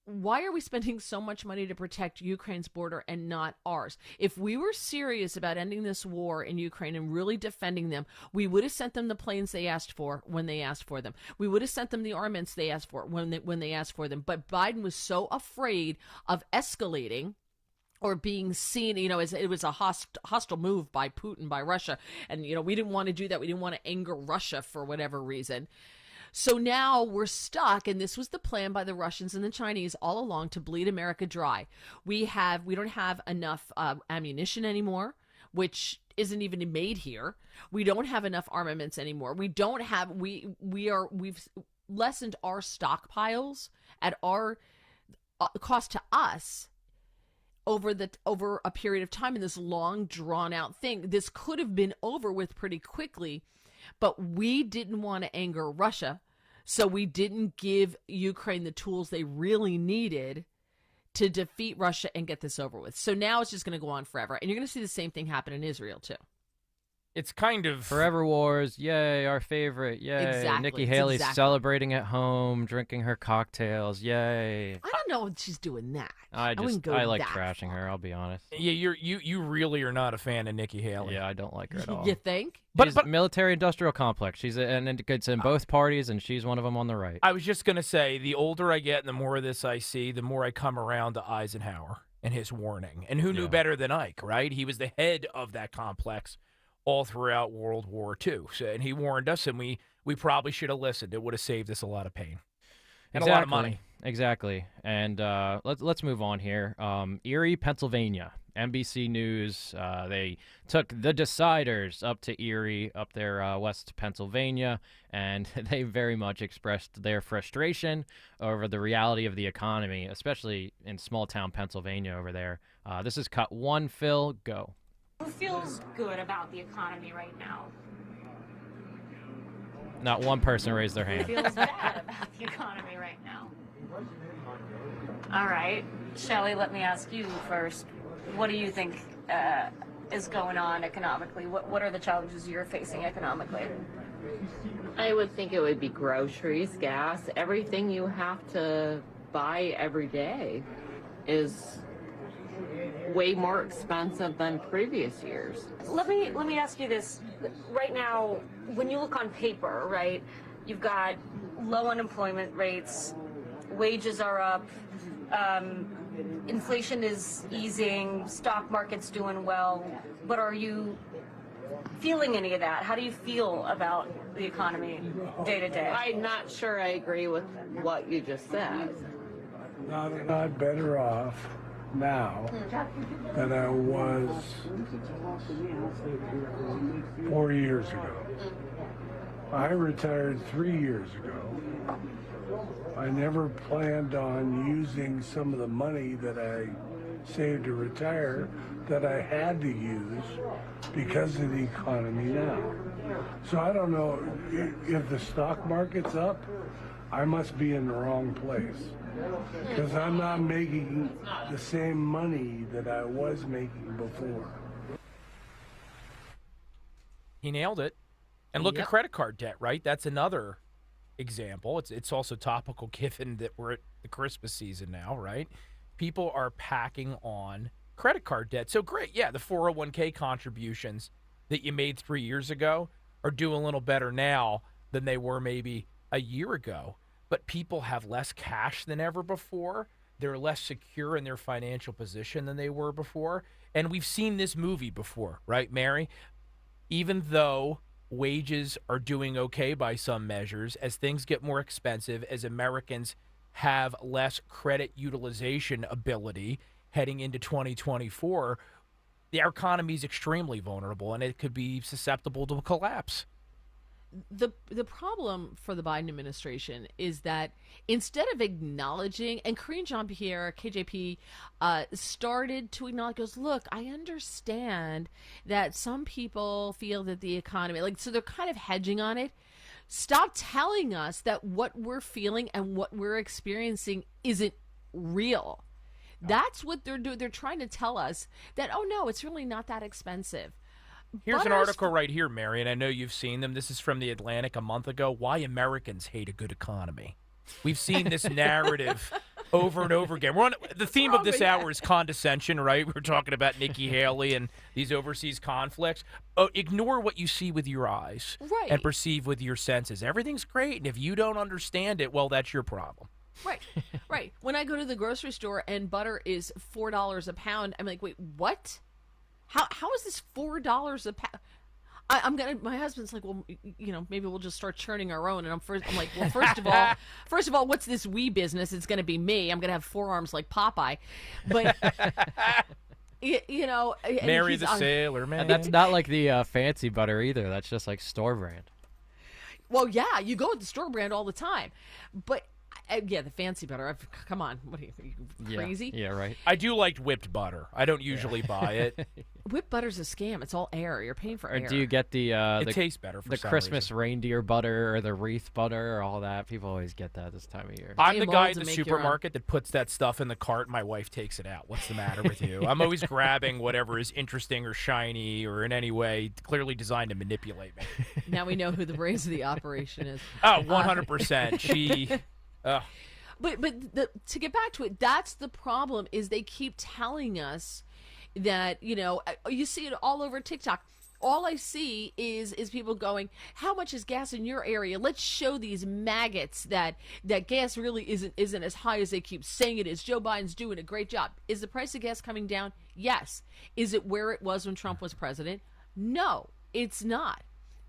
Why are we spending so much money to protect Ukraine's border and not ours? If we were serious about ending this war in Ukraine and really defending them, we would have sent them the planes they asked for when they asked for them. We would have sent them the armaments they asked for when they asked for them. But Biden was so afraid of escalating or being seen, as it was a hostile move by Putin, by Russia. And, we didn't want to do that. We didn't want to anger Russia for whatever reason. So now we're stuck, and this was the plan by the Russians and the Chinese all along to bleed America dry. We don't have enough ammunition anymore, which isn't even made here. We don't have enough armaments anymore. We've lessened our stockpiles at our cost to us over a period of time in this long drawn out thing. This could have been over with pretty quickly. But we didn't want to anger Russia, so we didn't give Ukraine the tools they really needed to defeat Russia and get this over with. So now it's just going to go on forever. And you're going to see the same thing happen in Israel, too. It's kind of... Forever wars, yay, our favorite, yay. Exactly. Nikki Haley's celebrating at home, drinking her cocktails, yay. I don't know if she's doing that. I like trashing her, I'll be honest. Yeah, you really are not a fan of Nikki Haley. Yeah, I don't like her at all. You think? But military-industrial complex. And it's in both parties, and she's one of them on the right. I was just going to say, the older I get and the more of this I see, the more I come around to Eisenhower and his warning. And who knew better than Ike, right? He was the head of that complex all throughout World War II. So, and he warned us, and we probably should have listened. It would have saved us a lot of pain and a lot of money. Exactly. And let's move on here. Erie, Pennsylvania. NBC News, they took the deciders up to Erie, up there west Pennsylvania, and they very much expressed their frustration over the reality of the economy, especially in small-town Pennsylvania over there. This is cut one. Phil, go. Who feels good about the economy right now? Not one person raised their hand. Who feels bad about the economy right now? All right. Shelley, let me ask you first. What do you think is going on economically? What are the challenges you're facing economically? I would think it would be groceries, gas, everything you have to buy every day is way more expensive than previous years. Let me ask you this. Right now, when you look on paper, right, you've got low unemployment rates, wages are up, inflation is easing, stock market's doing well, but are you feeling any of that? How do you feel about the economy day to day? I'm not sure I agree with what you just said. Not better off now than I was 4 years ago. I retired 3 years ago. I never planned on using some of the money that I saved to retire that I had to use because of the economy now. So I don't know if the stock market's up, I must be in the wrong place. Because I'm not making the same money that I was making before. He nailed it. And look at credit card debt, right? That's another example. It's also topical given that we're at the Christmas season now, right? People are packing on credit card debt. So great. Yeah, the 401k contributions that you made 3 years ago are doing a little better now than they were maybe a year ago. But people have less cash than ever before. They're less secure in their financial position than they were before. And we've seen this movie before, right, Mary? Even though wages are doing okay by some measures, as things get more expensive, as Americans have less credit utilization ability heading into 2024, our economy is extremely vulnerable, and it could be susceptible to a collapse. the problem for the Biden administration is that instead of acknowledging, and Karine Jean-Pierre, KJP, started to acknowledge, goes, look, I understand that some people feel that the economy, like, so they're kind of hedging on it. Stop telling us that what we're feeling and what we're experiencing isn't real. That's what they're doing. They're trying to tell us that, oh, no, it's really not that expensive. Here's an article right here, Mary, and I know you've seen them. This is from The Atlantic a month ago. Why Americans hate a good economy. We've seen this narrative over and over again. The theme of this hour is condescension, right? We're talking about Nikki Haley and these overseas conflicts. Ignore what you see with your eyes and perceive with your senses. Everything's great, and if you don't understand it, well, that's your problem. Right. When I go to the grocery store and butter is $4 a pound, I'm like, wait, what? How is this $4 a pound? My husband's like, well, maybe we'll just start churning our own. And I'm like, well, first of all, what's this we business? It's going to be me. I'm going to have forearms like Popeye. But Mary the Sailor Man. And that's not like the fancy butter either. That's just like store brand. Well, yeah, you go with the store brand all the time, but. The fancy butter. Come on. What are you crazy? Yeah, right. I do like whipped butter. I don't usually buy it. Whipped butter's a scam. It's all air. You're paying for air. Or do you get it tastes better for the some Christmas reindeer butter or the wreath butter or all that? People always get that this time of year. I'm the guy at the supermarket that puts that stuff in the cart. My wife takes it out. What's the matter with you? I'm always grabbing whatever is interesting or shiny or in any way clearly designed to manipulate me. Now we know who the brains of the operation is. Oh, 100%. She... But to get back to it, that's the problem, is they keep telling us that, you see it all over TikTok. All I see is people going, how much is gas in your area? Let's show these maggots that gas really isn't as high as they keep saying it is. Joe Biden's doing a great job. Is the price of gas coming down? Yes. Is it where it was when Trump was president? No, it's not.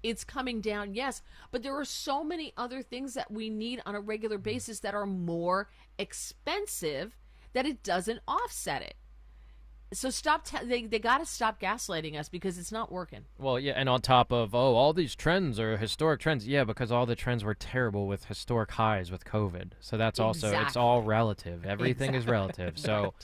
It's coming down, yes, but there are so many other things that we need on a regular basis that are more expensive that it doesn't offset it. So they got to stop gaslighting us because it's not working. Well, yeah, and on top of, all these trends are historic trends. Yeah, because all the trends were terrible with historic highs with COVID. So that's also, it's all relative. Everything is relative. So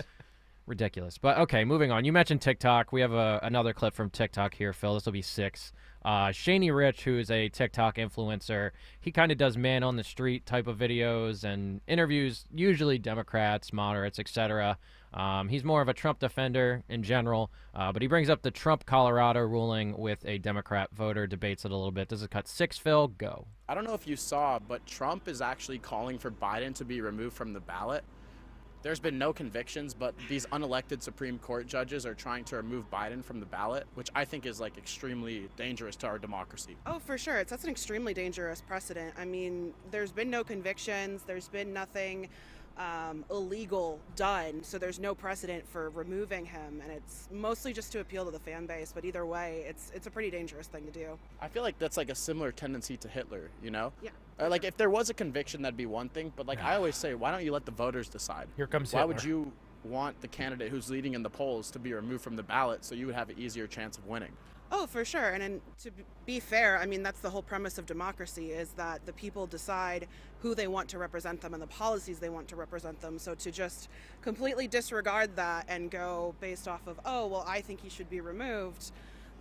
ridiculous. But okay, moving on. You mentioned TikTok. We have another clip from TikTok here, Phil. This will be 6. Shaney Rich, who is a TikTok influencer, he kind of does man on the street type of videos and interviews usually Democrats, moderates, etc. He's more of a Trump defender in general, but he brings up the Trump Colorado ruling with a Democrat voter, debates it a little bit. This is cut 6, Phil. Go. I don't know if you saw, but Trump is actually calling for Biden to be removed from the ballot. There's been no convictions, but these unelected Supreme Court judges are trying to remove Biden from the ballot, which I think is extremely dangerous to our democracy. Oh, for sure. That's an extremely dangerous precedent. I mean, there's been no convictions. There's been nothing illegal done, so there's no precedent for removing him, and it's mostly just to appeal to the fan base, but either way, it's a pretty dangerous thing to do. I feel like that's a similar tendency to Hitler, Yeah. If there was a conviction, that'd be one thing, but I always say, why don't you let the voters decide? Here comes Why Hitler. would you want the candidate who's leading in the polls to be removed from the ballot so you would have an easier chance of winning? Oh, for sure. And to be fair, I mean, that's the whole premise of democracy, is that the people decide who they want to represent them and the policies they want to represent them. So to just completely disregard that and go based off of, oh, well, I think he should be removed,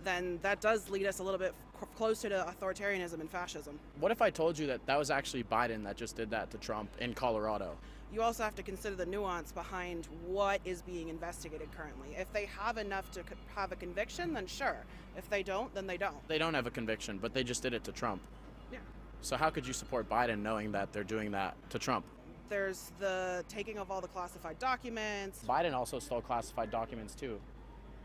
then that does lead us a little bit closer to authoritarianism and fascism. What if I told you that was actually Biden that just did that to Trump in Colorado? You also have to consider the nuance behind what is being investigated currently. If they have enough to have a conviction, then sure. If they don't, then they don't. They don't have a conviction, but they just did it to Trump. Yeah. So how could you support Biden knowing that they're doing that to Trump? There's the taking of all the classified documents. Biden also stole classified documents too.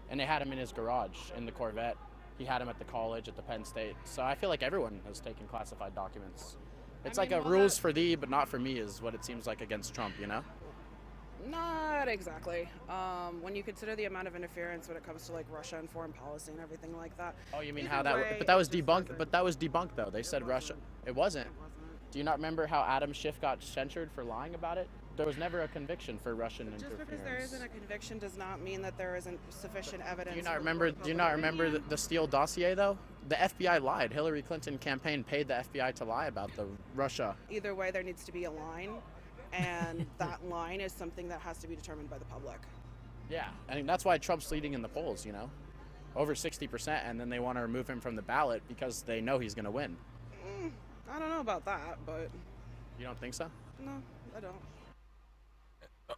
And they had him in his garage in the Corvette. He had him at the college at the Penn State. So I feel like everyone has taken classified documents. It's rules for thee, but not for me is what it seems like against Trump, Not exactly. When you consider the amount of interference when it comes to Russia and foreign policy and everything like that. Oh, you mean how that? But that was debunked. But that was debunked though. They said Russia. It wasn't. Do you not remember how Adam Schiff got censured for lying about it? There was never a conviction for Russian interference. Just because there isn't a conviction does not mean that there isn't sufficient evidence. Do you not remember the Steele dossier, though? The FBI lied. Hillary Clinton campaign paid the FBI to lie about the Russia. Either way, there needs to be a line, and that line is something that has to be determined by the public. Yeah, I mean, that's why Trump's leading in the polls, over 60%, and then they want to remove him from the ballot because they know he's going to win. I don't know about that, but... You don't think so? No, I don't.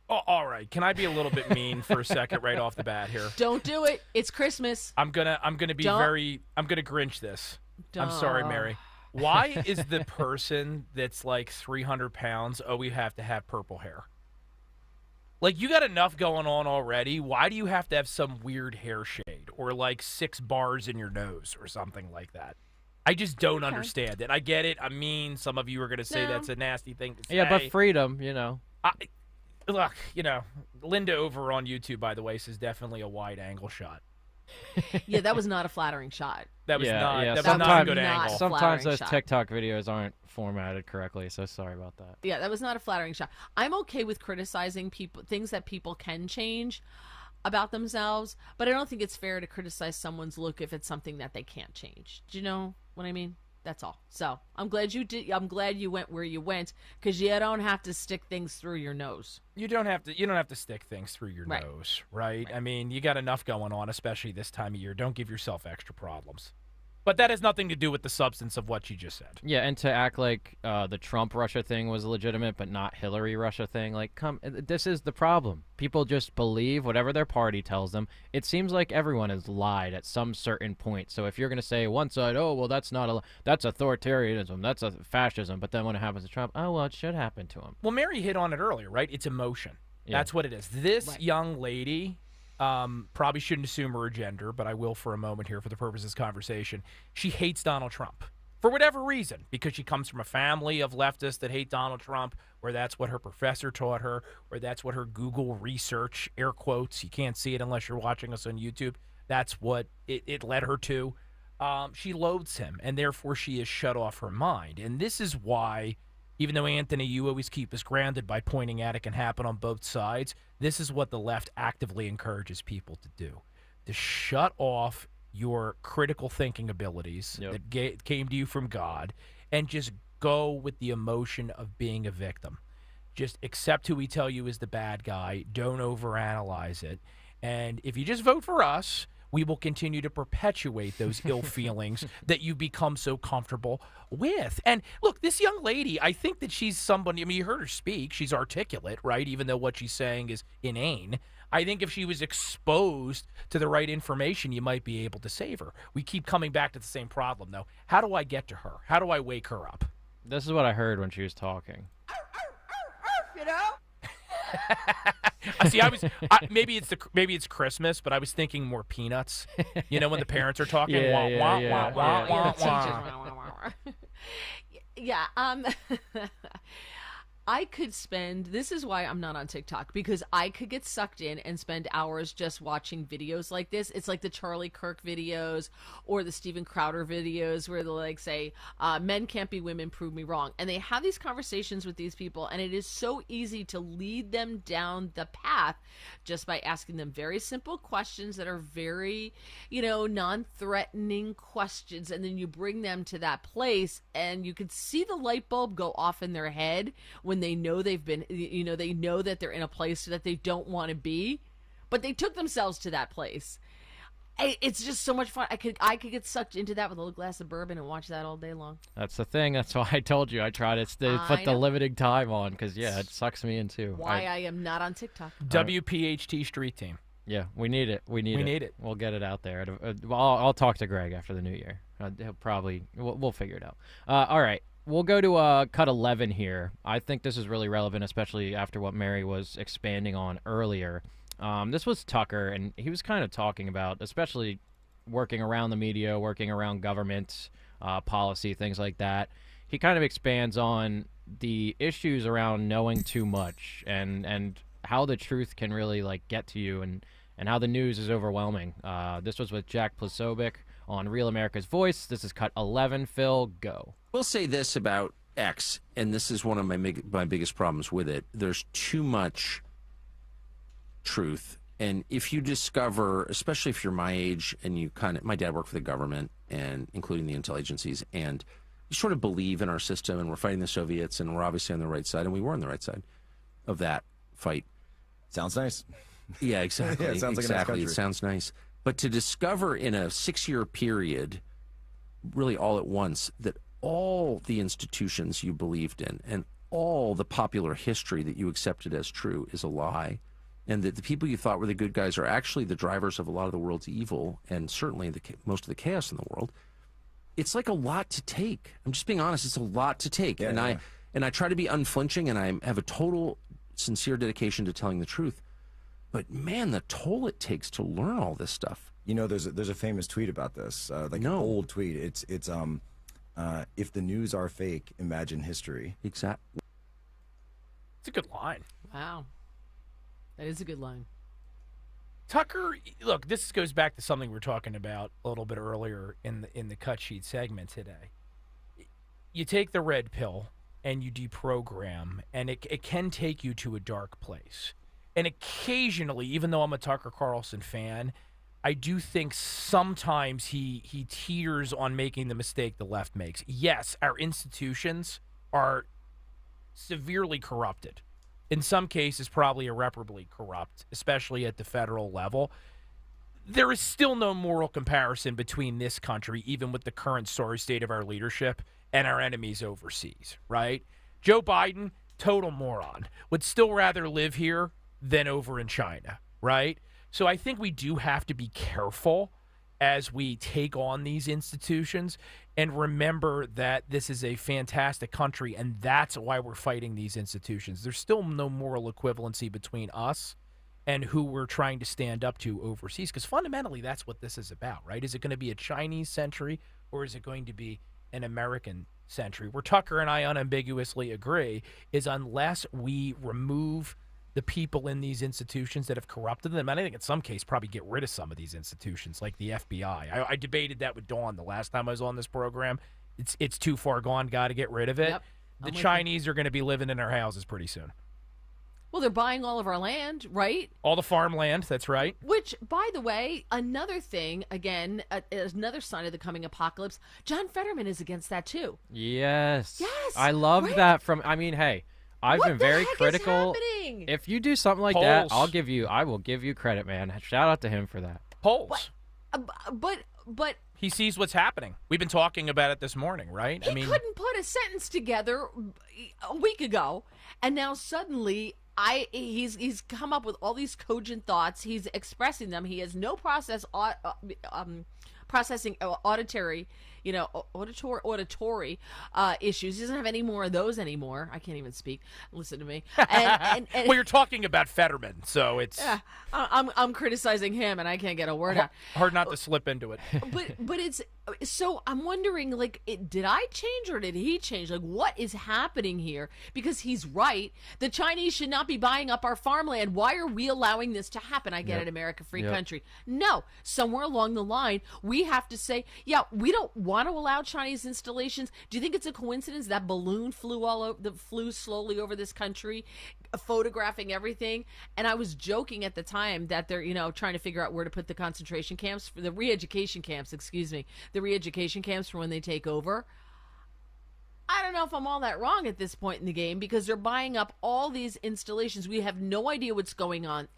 All right, can I be a little bit mean for a second right off the bat here? Don't do it. It's Christmas. I'm gonna be I'm gonna Grinch this. I'm sorry, Mary. Why is the person that's like 300 pounds, we have to have purple hair? Like, you got enough going on already. Why do you have to have some weird hair shade or like 6 bars in your nose or something like that? I just don't understand it. I get it. I mean, some of you are going to say that's a nasty thing to say. Yeah, but freedom, Look, Linda over on YouTube, by the way, says definitely a wide angle shot. Yeah, that was not a flattering shot. That was not a good angle. Sometimes those TikTok videos aren't formatted correctly, so sorry about that. Yeah, that was not a flattering shot. I'm okay with criticizing things that people can change about themselves, but I don't think it's fair to criticize someone's look if it's something that they can't change. Do you know what I mean? That's all. So I'm glad you did. I'm glad you went where you went, because you don't have to stick things through your nose. You don't have to stick things through your nose, right? I mean, you got enough going on, especially this time of year. Don't give yourself extra problems. But that has nothing to do with the substance of what you just said. Yeah, and to act like the Trump-Russia thing was legitimate, but not Hillary-Russia thing, this is the problem. People just believe whatever their party tells them. It seems like everyone has lied at some certain point. So if you're going to say one side, that's authoritarianism, that's a fascism, but then when it happens to Trump, it should happen to him. Well, Mary hit on it earlier, right? It's emotion. Yeah. That's what it is. This young lady... probably shouldn't assume her gender, but I will for a moment here for the purpose of this conversation. She hates Donald Trump for whatever reason, because she comes from a family of leftists that hate Donald Trump, or that's what her professor taught her, or that's what her Google research, air quotes, you can't see it unless you're watching us on YouTube, that's what it led her to. She loathes him, and therefore she is shut off her mind. And this is why, even though, Anthony, you always keep us grounded by pointing at it can happen on both sides, this is what the left actively encourages people to do, to shut off your critical thinking abilities that came to you from God and just go with the emotion of being a victim. Just accept who we tell you is the bad guy. Don't overanalyze it. And if you just vote for us, we will continue to perpetuate those ill feelings that you become so comfortable with. And look, this young lady, I think that she's somebody, you heard her speak. She's articulate, right? Even though what she's saying is inane. I think if she was exposed to the right information, you might be able to save her. We keep coming back to the same problem, though. How do I get to her? How do I wake her up? This is what I heard when she was talking. See, maybe it's Christmas, but I was thinking more Peanuts. When the parents are talking, I could spend, this is why I'm not on TikTok, because I could get sucked in and spend hours just watching videos like this. It's like the Charlie Kirk videos or the Steven Crowder videos where they'll say, men can't be women, prove me wrong. And they have these conversations with these people, and it is so easy to lead them down the path just by asking them very simple questions that are very, non-threatening questions. And then you bring them to that place, and you could see the light bulb go off in their head when they know they've been, they know that they're in a place that they don't want to be, but they took themselves to that place. It's just so much fun. I could get sucked into that with a little glass of bourbon and watch that all day long. That's the thing. That's why I told you I tried to put the limiting time on, because it sucks me in too. Why I am not on TikTok. WPHT Street Team. Yeah, we need it. We need it. We'll get it out there. I'll talk to Greg after the new year. He'll probably we'll figure it out. All right. We'll go to cut 11 here. I think this is really relevant, especially after what Mary was expanding on earlier. This was Tucker, and he was kind of talking about, especially working around the media, working around government policy, things like that. He kind of expands on the issues around knowing too much and how the truth can really get to you and how the news is overwhelming. This was with Jack Plasovic on Real America's Voice. This is cut 11. Phil, go. We'll say this about X, and this is one of my biggest problems with it. There's too much truth, and if you discover, especially if you're my age, and you my dad worked for the government, and including the intel agencies, and you sort of believe in our system, and we're fighting the Soviets, and we're obviously on the right side, and we were on the right side of that fight. Sounds nice. Yeah, exactly. Yeah, it sounds like a nice country. It sounds nice. But to discover in a 6-year period, really all at once, that all the institutions you believed in and all the popular history that you accepted as true is a lie, and that the people you thought were the good guys are actually the drivers of a lot of the world's evil, and certainly most of the chaos in the world. It's like a lot to take. I'm just being honest. It's a lot to take. Yeah, and I try to be unflinching, and I have a total sincere dedication to telling the truth. But man, the toll it takes to learn all this stuff. You know, there's a famous tweet about this, an old tweet. It's if the news are fake, imagine history. Exactly. It's a good line. Wow. That is a good line. Tucker, look, this goes back to something we were talking about a little bit earlier in the cut sheet segment today. You take the red pill and you deprogram, and it can take you to a dark place. And occasionally, even though I'm a Tucker Carlson fan, I do think sometimes he teeters on making the mistake the left makes. Yes, our institutions are severely corrupted. In some cases, probably irreparably corrupt, especially at the federal level. There is still no moral comparison between this country, even with the current sorry state of our leadership, and our enemies overseas, right? Joe Biden, total moron, would still rather live here than over in China, right? So I think we do have to be careful as we take on these institutions and remember that this is a fantastic country, and that's why we're fighting these institutions. There's still no moral equivalency between us and who we're trying to stand up to overseas, because fundamentally that's what this is about, right? Is it going to be a Chinese century, or is it going to be an American century? Where Tucker and I unambiguously agree is unless we remove the people in these institutions that have corrupted them, and I think in some case probably get rid of some of these institutions, like the FBI. I debated that with Dawn the last time I was on this program. It's too far gone, got to get rid of it. Yep. The Chinese are going to be living in our houses pretty soon. Well, they're buying all of our land, right? All the farmland, that's right. Which, by the way, another thing, again, another sign of the coming apocalypse, John Fetterman is against that too. Yes. Yes. I love right? that hey, I've been very critical. What the heck is happening? If you do something like that, I will give you credit, man. Shout out to him for that. Polls. But he sees what's happening. We've been talking about it this morning, right? He couldn't put a sentence together a week ago, and now suddenly he's come up with all these cogent thoughts. He's expressing them. He has no processing auditory issues. He doesn't have any more of those anymore. I can't even speak. Listen to me. And well, you're talking about Fetterman, so it's. Yeah, I'm criticizing him, and I can't get a word out. Hard not to slip into it. But it's so I'm wondering, did I change or did he change? What is happening here? Because he's right. The Chinese should not be buying up our farmland. Why are we allowing this to happen? I get it, America, free country. No, somewhere along the line, we have to say, yeah, we don't want to allow Chinese installations. Do you think it's a coincidence that balloon flew slowly over this country, photographing everything? And I was joking at the time that they're trying to figure out where to put the concentration camps, the re-education camps for when they take over. I don't know if I'm all that wrong at this point in the game, because they're buying up all these installations. We have no idea what's going on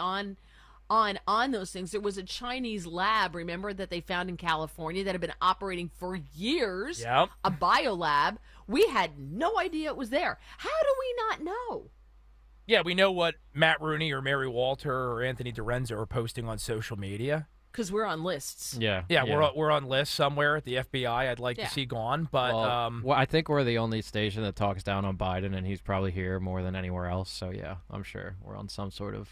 those things. There was a Chinese lab, remember, that they found in California that had been operating for years. Yep. A biolab. We had no idea it was there. How do we not know? Yeah, we know what Matt Rooney or Mary Walter or Anthony DiRenzo are posting on social media. Because we're on lists. Yeah, we're on lists somewhere at the FBI. I'd like to see gone, but well, I think we're the only station that talks down on Biden, and he's probably here more than anywhere else. So yeah, I'm sure we're on some sort of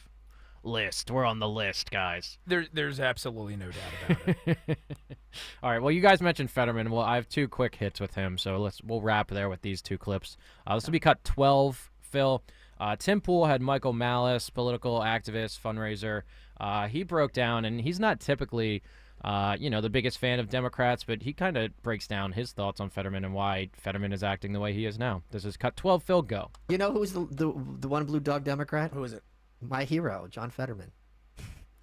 list. We're on the list, guys. There's absolutely no doubt about it. All right. Well, you guys mentioned Fetterman. Well, I have two quick hits with him, so we'll wrap there with these two clips. This will be cut 12. Phil, Tim Pool had Michael Malice, political activist, fundraiser. He broke down, and he's not typically the biggest fan of Democrats, but he kind of breaks down his thoughts on Fetterman and why Fetterman is acting the way he is now. This is Cut 12. Phil, go. You know who's the one blue dog Democrat? Who is it? My hero, John Fetterman.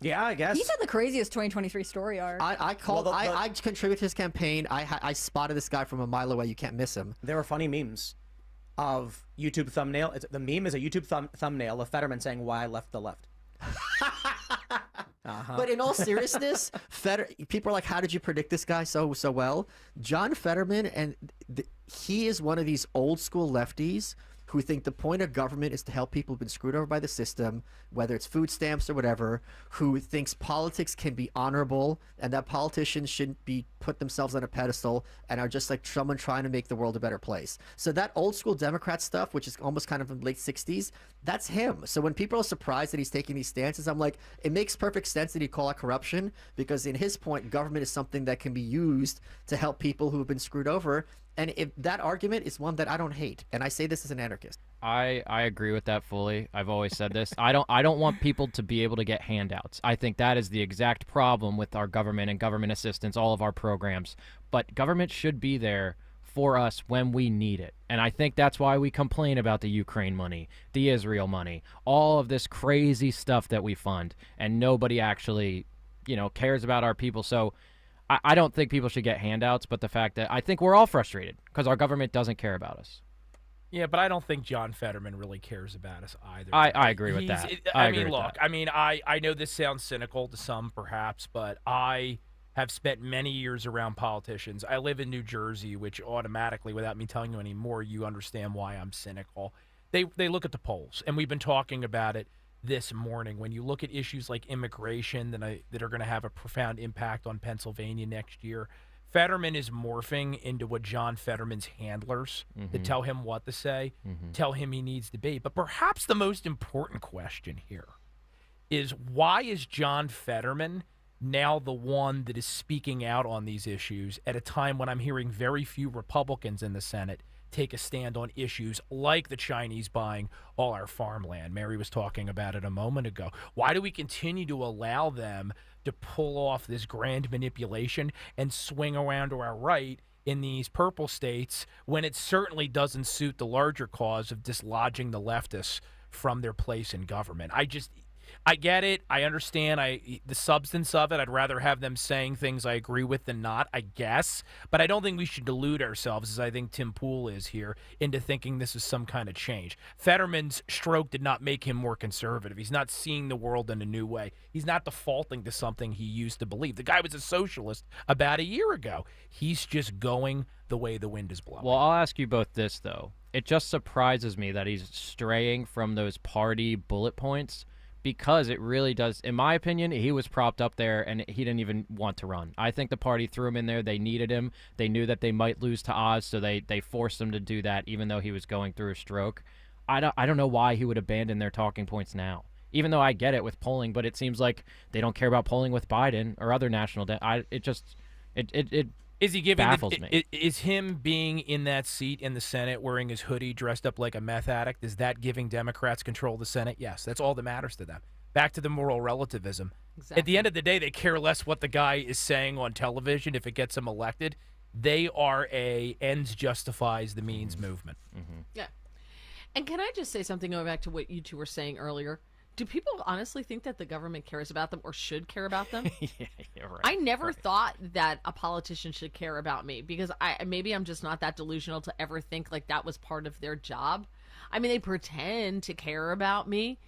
Yeah, I guess. He's had the craziest 2023 story arc. I contributed to his campaign. I spotted this guy from a mile away. You can't miss him. There were funny memes of YouTube thumbnail. The meme is a YouTube thumbnail of Fetterman saying why I left the left. But in all seriousness, people are like, how did you predict this guy so well? John Fetterman, and he is one of these old school lefties who think the point of government is to help people who've been screwed over by the system, whether it's food stamps or whatever, who thinks politics can be honorable and that politicians shouldn't be put themselves on a pedestal and are just like someone trying to make the world a better place. So that old school Democrat stuff, which is almost kind of in the late 60s, that's him. So when people are surprised that he's taking these stances, I'm like, it makes perfect sense that he'd call it corruption, because in his point, government is something that can be used to help people who have been screwed over. And if that argument is one that I don't hate, and I say this as an anarchist. I agree with that fully. I've always said this. I don't want people to be able to get handouts. I think that is the exact problem with our government and government assistance, all of our programs. But government should be there for us when we need it. And I think that's why we complain about the Ukraine money, the Israel money, all of this crazy stuff that we fund, and nobody actually, cares about our people. So I don't think people should get handouts, but the fact that I think we're all frustrated because our government doesn't care about us. Yeah, but I don't think John Fetterman really cares about us either. I agree with that. I know this sounds cynical to some perhaps, but I have spent many years around politicians. I live in New Jersey, which automatically, without me telling you anymore, you understand why I'm cynical. They look at the polls, and we've been talking about it this morning. When you look at issues like immigration that are going to have a profound impact on Pennsylvania next year, Fetterman is morphing into what John Fetterman's handlers that tell him what to say, tell him he needs to be. But perhaps the most important question here is, why is John Fetterman now the one that is speaking out on these issues at a time when I'm hearing very few Republicans in the Senate take a stand on issues like the Chinese buying all our farmland? Mary was talking about it a moment ago. Why do we continue to allow them to pull off this grand manipulation and swing around to our right in these purple states when it certainly doesn't suit the larger cause of dislodging the leftists from their place in government? I get it. I understand the substance of it. I'd rather have them saying things I agree with than not, I guess. But I don't think we should delude ourselves, as I think Tim Pool is here, into thinking this is some kind of change. Fetterman's stroke did not make him more conservative. He's not seeing the world in a new way. He's not defaulting to something he used to believe. The guy was a socialist about a year ago. He's just going the way the wind is blowing. Well, I'll ask you both this, though. It just surprises me that he's straying from those party bullet points, because it really does, in my opinion, he was propped up there and he didn't even want to run. I think the party threw him in there. They needed him. They knew that they might lose to Oz, so they forced him to do that even though he was going through a stroke. I don't know why he would abandon their talking points now, even though I get it with polling, but it seems like they don't care about polling with Biden or other national Is he giving baffles me. Is him being in that seat in the Senate wearing his hoodie dressed up like a meth addict, is that giving Democrats control of the Senate? Yes, that's all that matters to them. Back to the moral relativism. Exactly. At the end of the day, they care less what the guy is saying on television if it gets him elected. They are a ends justifies the means movement. Yeah. And can I just say something going back to what you two were saying earlier? Do people honestly think that the government cares about them or should care about them? Yeah, you're right. I never thought that a politician should care about me, because maybe I'm just not that delusional to ever think like that was part of their job. I mean, they pretend to care about me,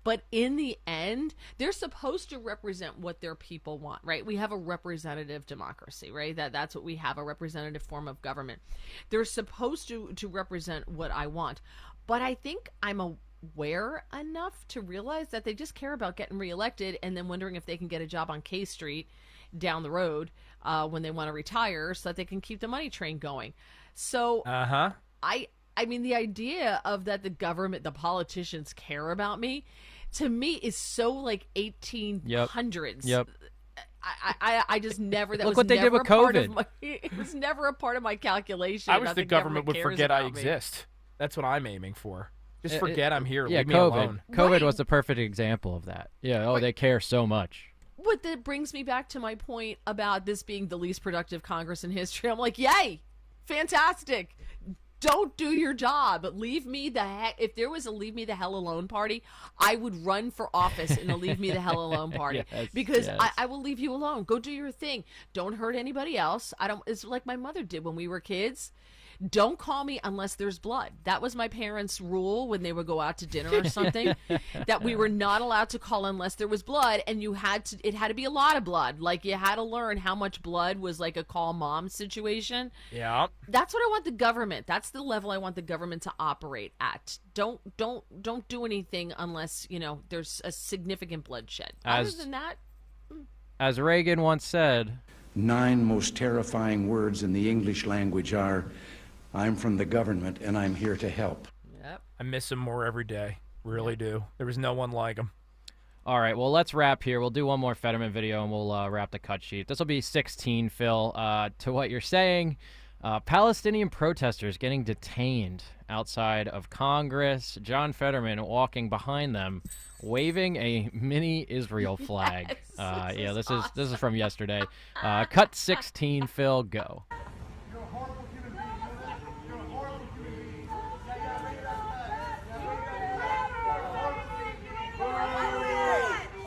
but in the end, they're supposed to represent what their people want, right? We have a representative democracy, right? That's what we have, a representative form of government. They're supposed to represent what I want. But I think I'm aware enough to realize that they just care about getting reelected and then wondering if they can get a job on K Street down the road when they want to retire, so that they can keep the money train going. So I mean, the idea of that the government, the politicians care about me, to me is so like 1800s. Yep. I just never. That Look was what they never did with a part COVID. of my, it was never a part of my calculation. I wish that the government would cares forget I about me. exist. That's what I'm aiming for. Just forget I'm here. Yeah, Leave me COVID. alone. COVID was the perfect example of that. Yeah. Oh, they care so much. But that brings me back to my point about this being the least productive Congress in history. I'm like, yay, fantastic. Don't do your job. Leave me the heck. If there was a leave me the hell alone party, I would run for office in a leave me the hell alone party. Because I will leave you alone. Go do your thing. Don't hurt anybody else. It's like my mother did when we were kids. Don't call me unless there's blood. That was my parents' rule when they would go out to dinner or something, that we were not allowed to call unless there was blood, and it had to be a lot of blood. Like, you had to learn how much blood was like a call mom situation. Yeah. That's what I want the government. That's the level I want the government to operate at. Don't do anything unless, there's a significant bloodshed. Other than that, as Reagan once said, 9 most terrifying words in the English language are, I'm from the government and I'm here to help. Yep. I miss him more every day. Really do. There was no one like him. All right, well, let's wrap here. We'll do one more Fetterman video, and we'll wrap the cut sheet. This will be 16, Phil. To what you're saying, Palestinian protesters getting detained outside of Congress. John Fetterman walking behind them, waving a mini Israel flag. Yes, this is from yesterday. Cut 16, Phil, go.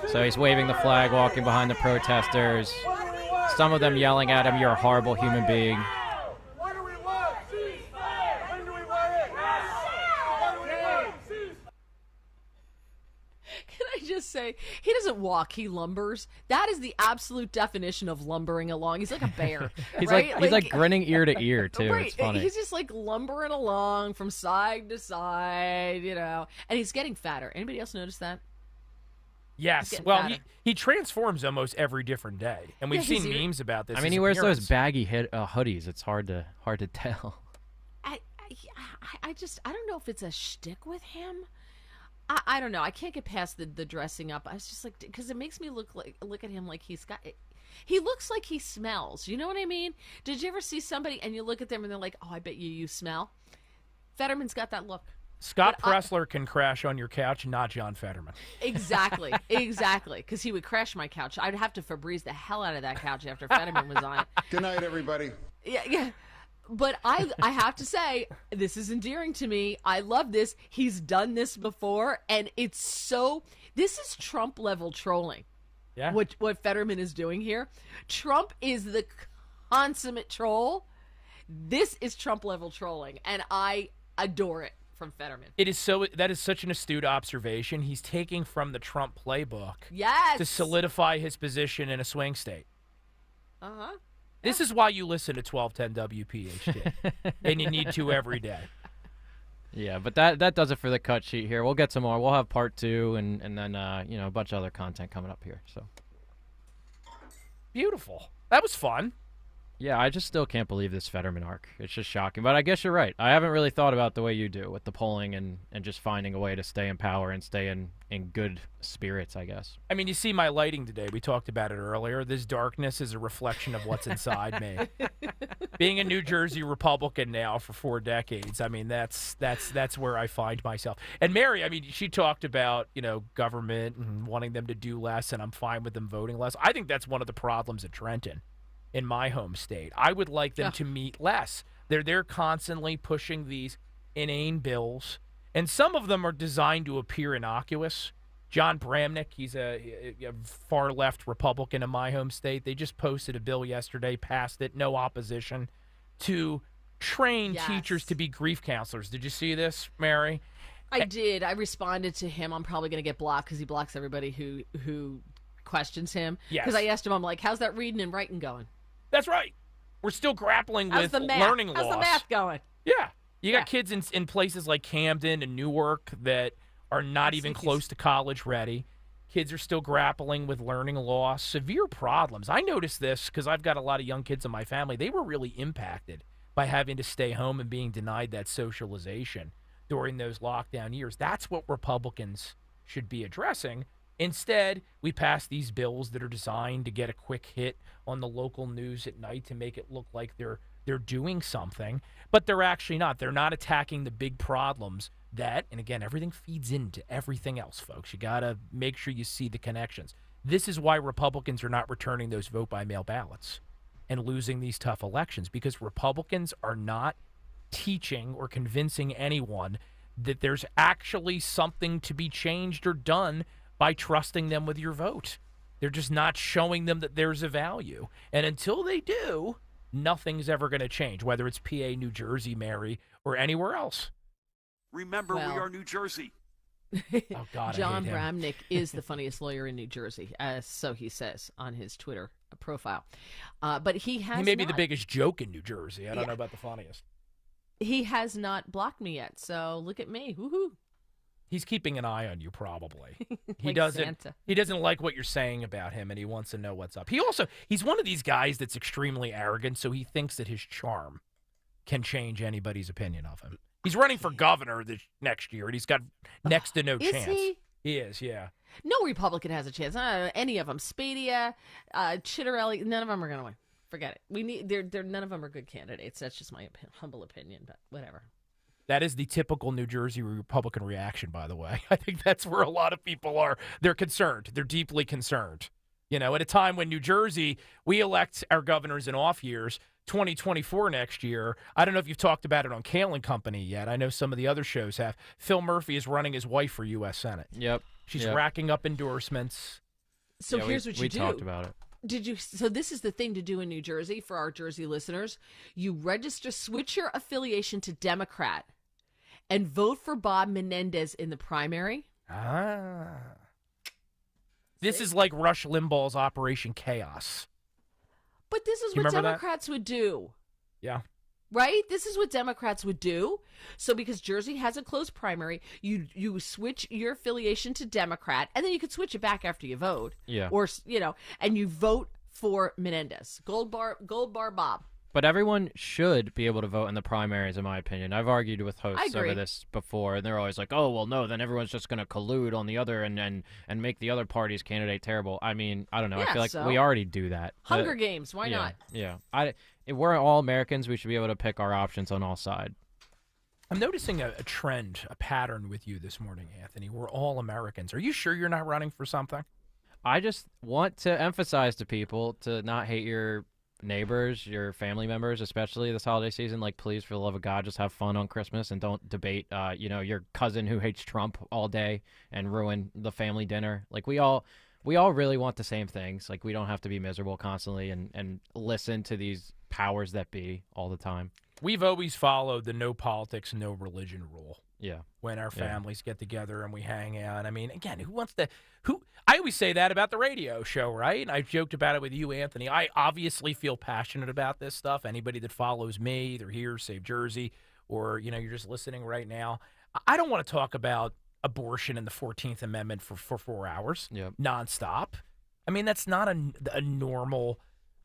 So he's waving the flag, walking behind the protesters. Some of them yelling at him, "You're a horrible human being." Can I just say, he doesn't walk, he lumbers. That is the absolute definition of lumbering along. He's like a bear. He's right? he's like grinning ear to ear too. Right. It's funny. He's just like lumbering along from side to side, and he's getting fatter. Anybody else notice that? Yes. Well, he transforms almost every different day, and we've seen memes about this. I mean, he wears those baggy hoodies. It's hard to tell. I don't know if it's a shtick with him. I don't know. I can't get past the dressing up. I was just like, because it makes me look at him like he looks like he smells. You know what I mean? Did you ever see somebody and you look at them and they're like, oh, I bet you smell? Fetterman's got that look. Scott Pressler can crash on your couch, not John Fetterman. Exactly. Because he would crash my couch. I'd have to Febreze the hell out of that couch after Fetterman was on it. Good night, everybody. Yeah. But I have to say, this is endearing to me. I love this. He's done this before, and this is Trump-level trolling. Yeah. What Fetterman is doing here. Trump is the consummate troll. This is Trump-level trolling, and I adore it. From Fetterman. That is such an astute observation. He's taking from the Trump playbook to solidify his position in a swing state. Uh-huh. This is why you listen to 1210 WPHT, and you need to every day. Yeah, but that does it for the cut sheet here. We'll get some more. We'll have part 2 and then a bunch of other content coming up here. So beautiful. That was fun. Yeah, I just still can't believe this Fetterman arc. It's just shocking. But I guess you're right. I haven't really thought about the way you do with the polling and just finding a way to stay in power and stay in good spirits, I guess. I mean, you see my lighting today. We talked about it earlier. This darkness is a reflection of what's inside me. Being a New Jersey Republican now for 4 decades, I mean, that's where I find myself. And Mary, I mean, she talked about, government and wanting them to do less, and I'm fine with them voting less. I think that's one of the problems at Trenton. In my home state, I would like them to meet less. They're constantly pushing these inane bills, and some of them are designed to appear innocuous. John Bramnick, he's a far left Republican in my home state. They just posted a bill yesterday, passed it, no opposition, to train teachers to be grief counselors. Did you see this, Mary? I did. I responded to him. I'm probably going to get blocked because he blocks everybody who questions him. Yes. Because I asked him, I'm like, how's that reading and writing going? That's right. We're still grappling with learning loss. How's the math going? Yeah. You got kids in places like Camden and Newark that are not even close to college ready. Kids are still grappling with learning loss, severe problems. I noticed this because I've got a lot of young kids in my family. They were really impacted by having to stay home and being denied that socialization during those lockdown years. That's what Republicans should be addressing. Instead, we pass these bills that are designed to get a quick hit on the local news at night to make it look like they're doing something, but they're actually not. They're not attacking the big problems that, and again, everything feeds into everything else, folks. You got to make sure you see the connections. This is why Republicans are not returning those vote-by-mail ballots and losing these tough elections, because Republicans are not teaching or convincing anyone that there's actually something to be changed or done by trusting them with your vote. They're just not showing them that there's a value. And until they do, nothing's ever going to change, whether it's PA, New Jersey, Mary, or anywhere else. Remember, we are New Jersey. Oh, God, John I hate him. Bramnick is the funniest lawyer in New Jersey, so he says on his Twitter profile. But he may be the not. biggest joke in New Jersey. I don't know about the funniest. He has not blocked me yet, so look at me. Woohoo. He's keeping an eye on you, probably. He Like doesn't. Santa. He doesn't like what you're saying about him, and he wants to know what's up. He's one of these guys that's extremely arrogant, so he thinks that his charm can change anybody's opinion of him. He's running for governor this next year, and he's got next to no Is chance. he? He is, yeah. No Republican has a chance. Any of them. Spadia, Chitterelli, none of them are going to win. Forget it. We need. They're none of them are good candidates. That's just my humble opinion, but whatever. That is the typical New Jersey Republican reaction, by the way. I think that's where a lot of people are. They're concerned. They're deeply concerned. You know, at a time when New Jersey, we elect our governors in off years, 2024 next year. I don't know if you've talked about it on Kayal and Company yet. I know some of the other shows have. Phil Murphy is running his wife for U.S. Senate. Yep. She's racking up endorsements. So here's what you do. We talked about it. So this is the thing to do in New Jersey for our Jersey listeners. You register, switch your affiliation to Democrat, and vote for Bob Menendez in the primary. This is like Rush Limbaugh's Operation Chaos. But this is You what remember that? Democrats would do. Yeah. Right? This is what Democrats would do. So because Jersey has a closed primary, you switch your affiliation to Democrat, and then you could switch it back after you vote. Yeah. Or, and you vote for Menendez. Gold bar Bob. But everyone should be able to vote in the primaries, in my opinion. I've argued with hosts agree. over this before, and they're always like, oh, well, no, then everyone's just going to collude on the other and make the other party's candidate terrible. I mean, I don't know. I Yeah, feel like so? we already do that. Hunger Games, why not? Yeah. If we're all Americans, we should be able to pick our options on all sides. I'm noticing a trend, a pattern with you this morning, Anthony. We're all Americans. Are you sure you're not running for something? I just want to emphasize to people to not hate your neighbors, your family members, especially this holiday season. Like, please, for the love of God, just have fun on Christmas and don't debate, your cousin who hates Trump all day and ruin the family dinner. Like, we all really want the same things. Like, we don't have to be miserable constantly and listen to these powers that be all the time. We've always followed the no politics, no religion rule. Yeah. When our families get together and we hang out. I mean, again, I always say that about the radio show, right? And I've joked about it with you, Anthony. I obviously feel passionate about this stuff. Anybody that follows me, either here, Save Jersey, or, you're just listening right now. I don't want to talk about abortion and the 14th Amendment for 4 hours nonstop. I mean, that's not a normal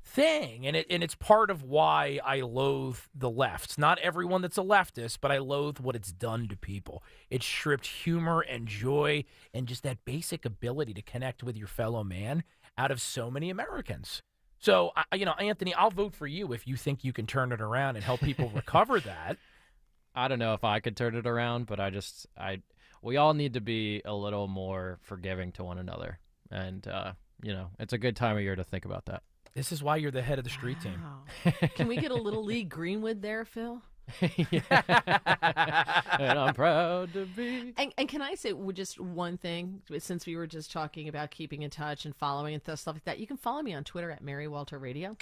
thing, and it's part of why I loathe the left. Not everyone that's a leftist, but I loathe what it's done to people. It's stripped humor and joy and just that basic ability to connect with your fellow man out of so many Americans. So, Anthony, I'll vote for you if you think you can turn it around and help people recover that. I don't know if I could turn it around, but we all need to be a little more forgiving to one another, and it's a good time of year to think about that. This is why you're the head of the street team. Can we get a little Lee Greenwood there, Phil? And I'm proud to be. And can I say just one thing, since we were just talking about keeping in touch and following and stuff like that? You can follow me on Twitter at Mary Walter Radio.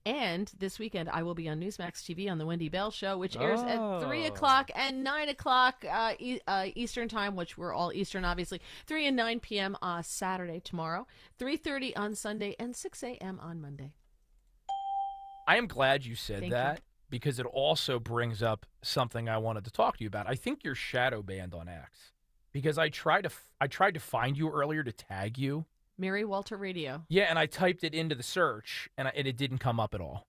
And this weekend, I will be on Newsmax TV on the Wendy Bell Show, which airs at 3 o'clock and 9 o'clock Eastern Time, which we're all Eastern, obviously. 3 and 9 p.m. Saturday tomorrow, 3:30 on Sunday, and 6 a.m. on Monday. I am glad you said Thank that you. because it also brings up something I wanted to talk to you about. I think you're shadow banned on X because I tried to find you earlier to tag you. Mary Walter Radio. Yeah, and I typed it into the search, and it didn't come up at all.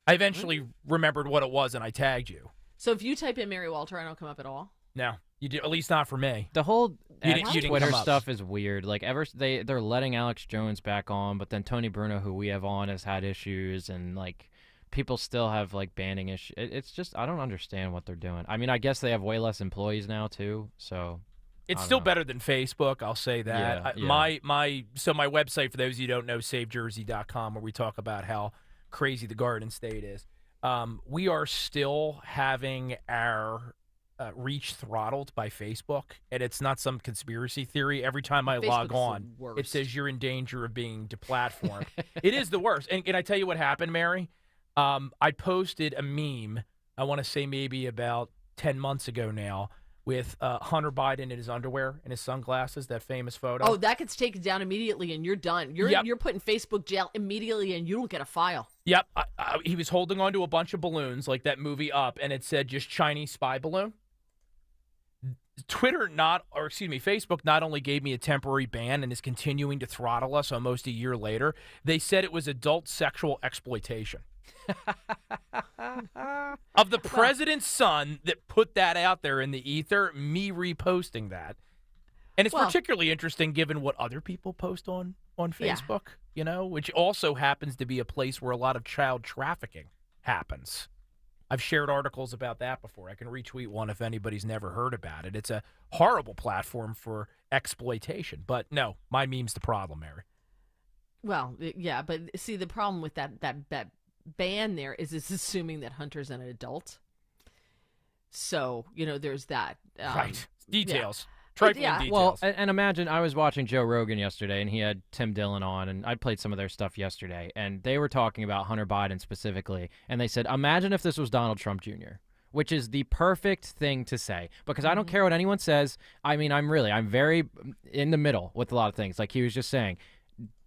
I eventually remembered what it was, and I tagged you. So if you type in Mary Walter, I don't come up at all? No, you did, at least not for me. The whole You didn't Twitter come up. stuff is weird. Like, they're letting Alex Jones back on, but then Tony Bruno, who we have on, has had issues, and like people still have like banning issues. It's just I don't understand what they're doing. I mean, I guess they have way less employees now too, so. It's still better than Facebook, I'll say that. Yeah, My website, for those of you who don't know, SaveJersey.com, where we talk about how crazy the Garden State is. We are still having our reach throttled by Facebook, and it's not some conspiracy theory. Every time I log on, it says you're in danger of being deplatformed. It is the worst. And I tell you what happened, Mary? I posted a meme, I want to say maybe about 10 months ago now, with Hunter Biden in his underwear and his sunglasses, that famous photo. Oh, that gets taken down immediately, and you're done. You're put in Facebook jail immediately, and you don't get a file. Yep. He was holding onto a bunch of balloons, like that movie Up, and it said just Chinese spy balloon. Facebook not only gave me a temporary ban and is continuing to throttle us almost a year later, they said it was adult sexual exploitation. Of the president's son that put that out there in the ether, me reposting that. And it's particularly interesting given what other people post on Facebook, which also happens to be a place where a lot of child trafficking happens. I've shared articles about that before. I can retweet one if anybody's never heard about it. It's a horrible platform for exploitation. But no, my meme's the problem, Mary. Well, yeah, but see, the problem with that ban there is it's assuming that Hunter's an adult. So, there's that. Right. Details. Yeah. Trifling details. Well, and imagine I was watching Joe Rogan yesterday, and he had Tim Dillon on, and I played some of their stuff yesterday, and they were talking about Hunter Biden specifically, and they said, imagine if this was Donald Trump Jr., which is the perfect thing to say, because I don't care what anyone says. I mean, I'm very in the middle with a lot of things. Like he was just saying,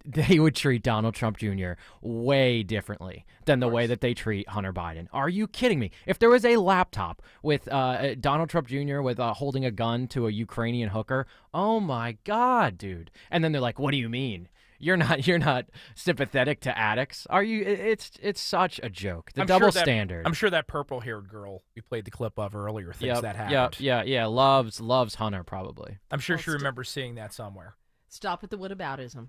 they would treat Donald Trump Jr. way differently than the way that they treat Hunter Biden. Are you kidding me? If there was a laptop with Donald Trump Jr. with holding a gun to a Ukrainian hooker, oh my God, dude. And then they're like, what do you mean? You're not sympathetic to addicts? Are you? It's such a joke. The double standard. I'm sure that purple-haired girl we played the clip of earlier thinks that happened. Yeah. Loves Hunter probably. I'm sure she remembers seeing that somewhere. Stop with the whataboutism.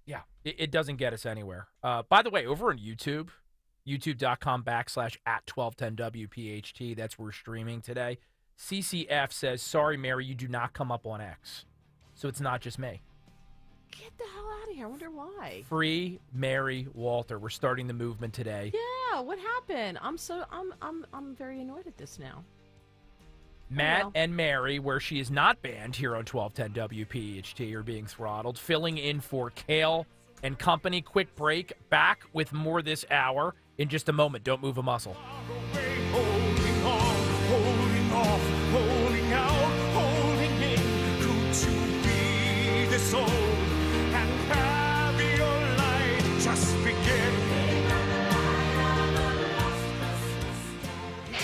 Yeah, it doesn't get us anywhere. By the way, over on YouTube, youtube.com/@1210WPHT, that's where we're streaming today. CCF says, sorry, Mary, you do not come up on X. So it's not just me. Get the hell out of here. I wonder why. Free Mary Walter. We're starting the movement today. Yeah, what happened? I'm very annoyed at this now. Matt and Mary, where she is not banned here on 1210 WPHT, are being throttled. Filling in for Kayal and company. Quick break. Back with more this hour in just a moment. Don't move a muscle. Holding on, holding off, holding out, holding in. Could you be this old and have your life just begin?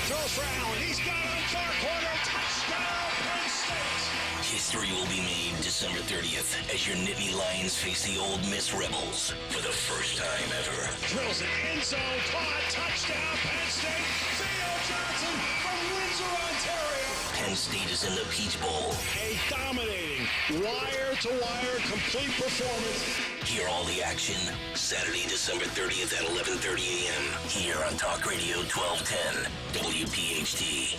Throws for Allen. He's got it on far corner. Touchdown, Penn State. History will be made December 30th as your Nittany Lions face the Ole Miss Rebels for the first time ever. Drills it, end zone, caught, touchdown, Penn State. Theo Johnson from Windsor, Ontario. Penn State is in the Peach Bowl. A dominating, wire-to-wire, complete performance. Hear all the action Saturday, December 30th at 11:30 a.m. here on Talk Radio 1210 WPHT.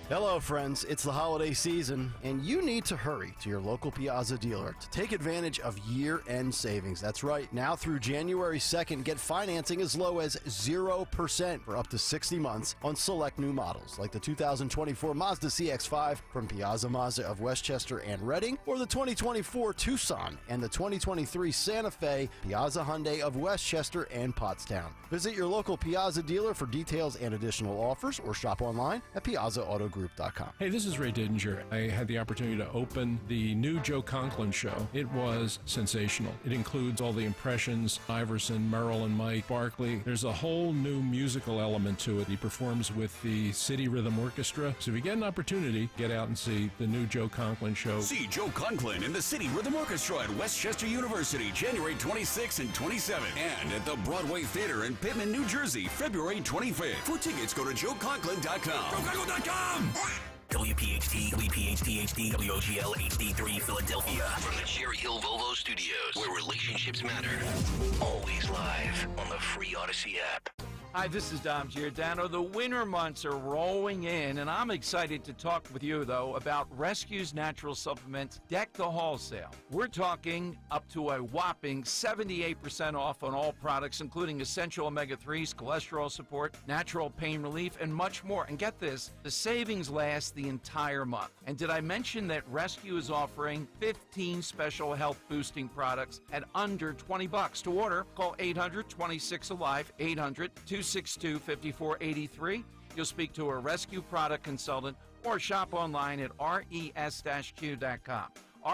Hello, friends. It's the holiday season, and you need to hurry to your local Piazza dealer to take advantage of year-end savings. That's right. Now through January 2nd, get financing as low as 0% for up to 60 months on select new models, like the 2024 Mazda CX-5 from Piazza Mazda of Westchester and Reading, or the 2024 Tucson and the 2023 Santa Fe Piazza Hyundai of Westchester and Pottstown. Visit your local Piazza dealer for details and additional offers, or shop online at PiazzaAutoGroup.com. Hey, this is Ray Didinger. I had the opportunity to open the new Joe Conklin show. It was sensational. It includes all the impressions, Iverson, Merrill, and Mike Barkley. There's a whole new musical element to it. He performs with the City Rhythm Orchestra. So if you get an opportunity, get out and see the new Joe Conklin show. See Joe Conklin and the City Rhythm Orchestra at Westchester University, January 26th and 27th. And at the Broadway Theater in Pittman, New Jersey, February 25th. For tickets, go to joeconklin.com. JoeConklin.com! WPHT, WPHT-HD, WOGL HD3 Philadelphia. From the Cherry Hill Volvo Studios, where relationships matter. Always live on the free Odyssey app. Hi, this is Dom Giordano. The winter months are rolling in, and I'm excited to talk with you, though, about Rescue's natural supplements Deck the Hall sale. We're talking up to a whopping 78% off on all products, including essential omega-3s, cholesterol support, natural pain relief, and much more. And get this, the savings last the entire month. And did I mention that Rescue is offering 15 special health-boosting products at under $20? To order, call 800-26-ALIVE, 800-262-5483. You'll speak to a Rescue product consultant or shop online at res-q.com.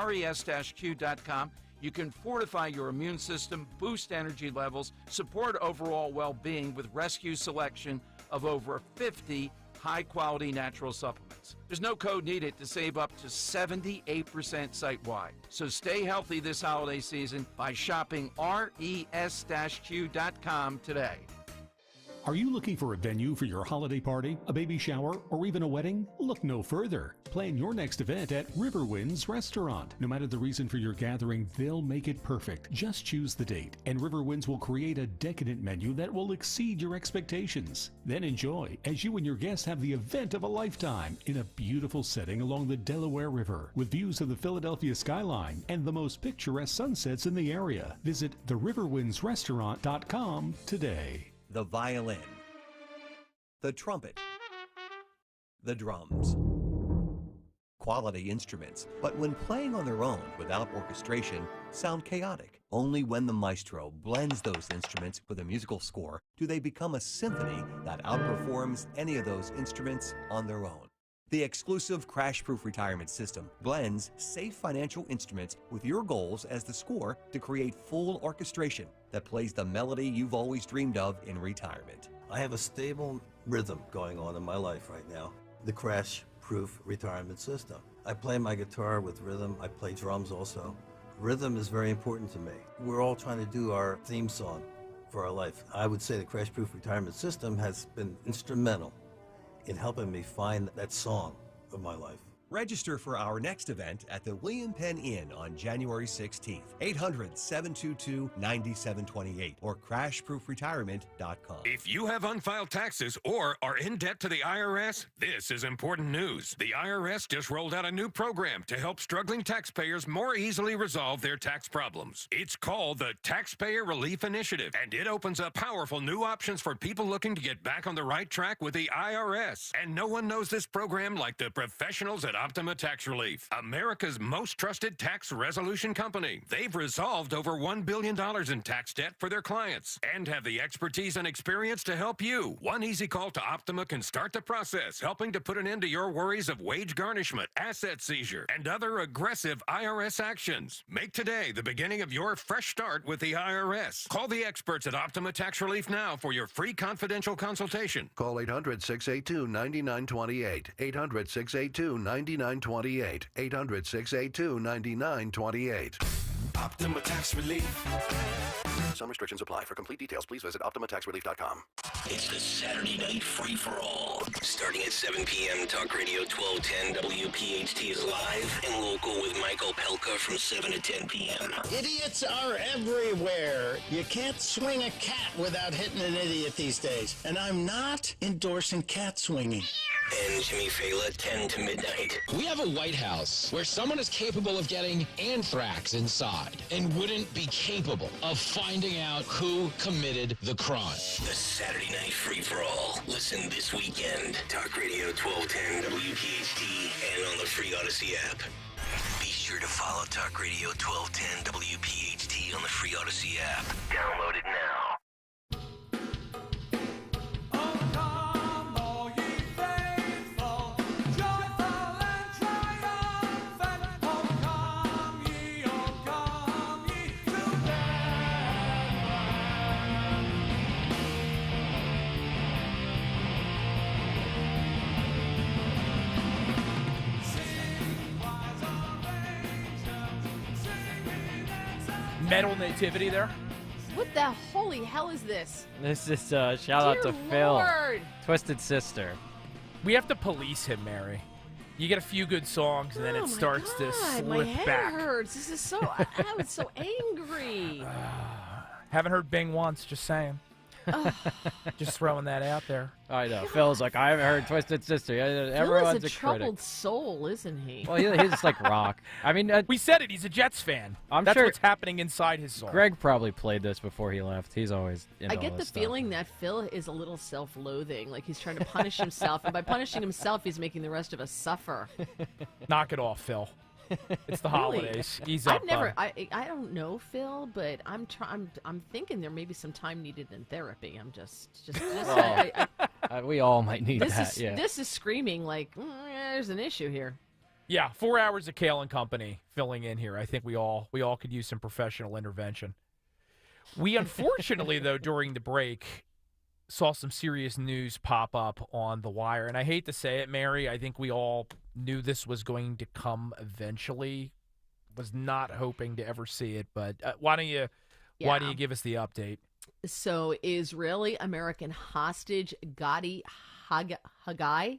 res-q.com. You can fortify your immune system, boost energy levels, support overall well-being with Rescue's selection of over 50 high-quality natural supplements. There's no code needed to save up to 78% site-wide. So stay healthy this holiday season by shopping res-q.com today. Are you looking for a venue for your holiday party, a baby shower, or even a wedding? Look no further. Plan your next event at Riverwinds Restaurant. No matter the reason for your gathering, they'll make it perfect. Just choose the date, and Riverwinds will create a decadent menu that will exceed your expectations. Then enjoy as you and your guests have the event of a lifetime in a beautiful setting along the Delaware River with views of the Philadelphia skyline and the most picturesque sunsets in the area. Visit theriverwindsrestaurant.com today. The violin, the trumpet, the drums. Quality instruments, but when playing on their own without orchestration, sound chaotic. Only when the maestro blends those instruments with a musical score do they become a symphony that outperforms any of those instruments on their own. The exclusive crash-proof retirement system blends safe financial instruments with your goals as the score to create full orchestration that plays the melody you've always dreamed of in retirement. I have a stable rhythm going on in my life right now. The crash-proof retirement system. I play my guitar with rhythm. I play drums also. Rhythm is very important to me. We're all trying to do our theme song for our life. I would say the crash-proof retirement system has been instrumental in helping me find that song of my life. Register for our next event at the William Penn Inn on January 16th. 800-722-9728 or crashproofretirement.com. If you have unfiled taxes or are in debt to the IRS, this is important news. The IRS just rolled out a new program to help struggling taxpayers more easily resolve their tax problems. It's called the Taxpayer Relief Initiative, and it opens up powerful new options for people looking to get back on the right track with the IRS. And no one knows this program like the professionals at Optima Tax Relief, America's most trusted tax resolution company. They've resolved over $1 billion in tax debt for their clients and have the expertise and experience to help you. One easy call to Optima can start the process, helping to put an end to your worries of wage garnishment, asset seizure, and other aggressive IRS actions. Make today the beginning of your fresh start with the IRS. Call the experts at Optima Tax Relief now for your free confidential consultation. Call 800-682-9928. 800-682-9928. 800-682-9928. Optima Tax Relief. Some restrictions apply. For complete details, please visit OptimaTaxRelief.com. It's the Saturday Night Free-for-All. Starting at 7 p.m., Talk Radio 1210 WPHT is live and local with Michael Pelka from 7 to 10 p.m. Idiots are everywhere. You can't swing a cat without hitting an idiot these days. And I'm not endorsing cat swinging. And Jimmy Fallon, 10 to midnight. We have a White House where someone is capable of getting anthrax inside and wouldn't be capable of finding out who committed the crime. The Saturday Night Free-for-All. Listen this weekend. Talk Radio 1210 WPHT and on the free Odyssey app. Be sure to follow Talk Radio 1210 WPHT on the free Odyssey app. Download it now. Metal nativity there. What the holy hell is this? This is shout out to Phil. Lord. Twisted Sister. We have to police him, Mary. You get a few good songs, and then it starts to slip My head back. hurts. This is so. I was so angry. Haven't heard Bing once. Just saying. Just throwing that out there. I know. Phil's like, I haven't heard Twisted Sister. Phil Everyone's is a troubled critic. soul, isn't he? Well, he's just like rock. I mean, we said it. He's a Jets fan. That's sure what's happening inside his soul. Greg probably played this before he left. He's always into I get all the this stuff. feeling that Phil is a little self-loathing, like he's trying to punish himself, and by punishing himself, he's making the rest of us suffer. Knock it off, Phil. It's the holidays. Ease up. I don't know Phil, but I'm thinking there may be some time needed in therapy. I'm just we all might need that. This is screaming like there's an issue here. Yeah, 4 hours of Kayal and Company filling in here. I think we all could use some professional intervention. We unfortunately, though, during the break, saw some serious news pop up on the wire, and I hate to say it, Mary. I think we all knew this was going to come eventually. Was not hoping to ever see it, but why don't you give us the update? So, Israeli American hostage Gadi Haggai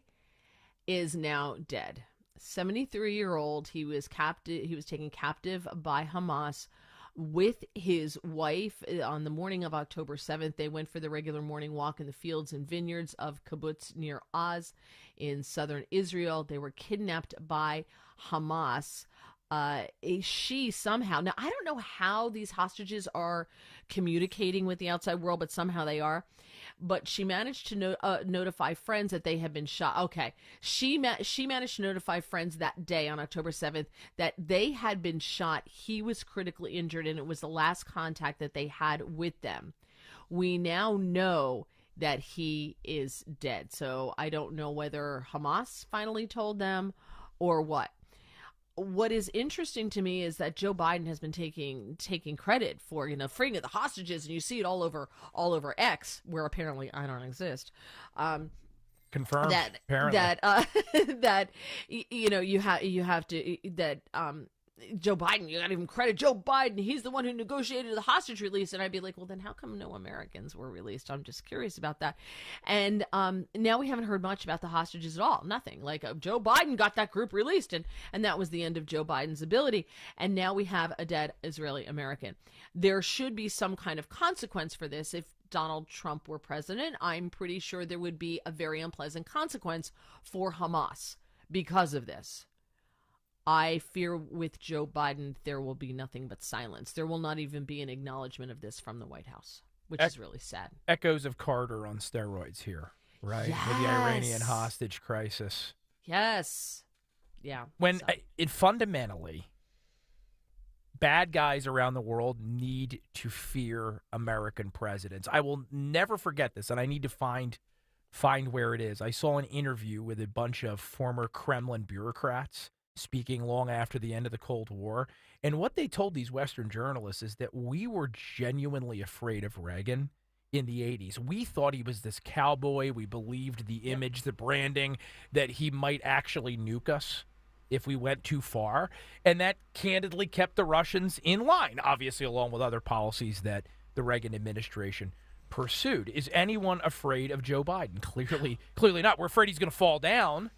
is now dead. 73-year-old. He was captive. He was taken captive by Hamas with his wife on the morning of October 7th. They went for the regular morning walk in the fields and vineyards of kibbutz near Oz in southern Israel. They were kidnapped by Hamas. She somehow, now I don't know how these hostages are communicating with the outside world, but somehow they are. But she managed to notify friends that they had been shot. Okay, she managed to notify friends that day on October 7th that they had been shot. He was critically injured, and it was the last contact that they had with them. We now know that he is dead. So I don't know whether Hamas finally told them or what. What is interesting to me is that Joe Biden has been taking credit for, freeing of the hostages, and you see it all over X, where apparently I don't exist. Confirmed. Apparently. That you have to Joe Biden, you got to even credit Joe Biden. He's the one who negotiated the hostage release. And I'd be like, well, then how come no Americans were released? I'm just curious about that. And now we haven't heard much about the hostages at all. Nothing. Like Joe Biden got that group released, and that was the end of Joe Biden's ability. And now we have a dead Israeli American. There should be some kind of consequence for this. If Donald Trump were president, I'm pretty sure there would be a very unpleasant consequence for Hamas because of this. I fear with Joe Biden, there will be nothing but silence. There will not even be an acknowledgement of this from the White House, which is really sad. Echoes of Carter on steroids here, right? Yes. With the Iranian hostage crisis. Yes. Yeah. When it fundamentally, bad guys around the world need to fear American presidents. I will never forget this, and I need to find where it is. I saw an interview with a bunch of former Kremlin bureaucrats speaking long after the end of the Cold War. And what they told these Western journalists is that we were genuinely afraid of Reagan in the 80s. We thought he was this cowboy. We believed the image, the branding, that he might actually nuke us if we went too far. And that candidly kept the Russians in line, obviously along with other policies that the Reagan administration pursued. Is anyone afraid of Joe Biden? Clearly not. We're afraid he's going to fall down.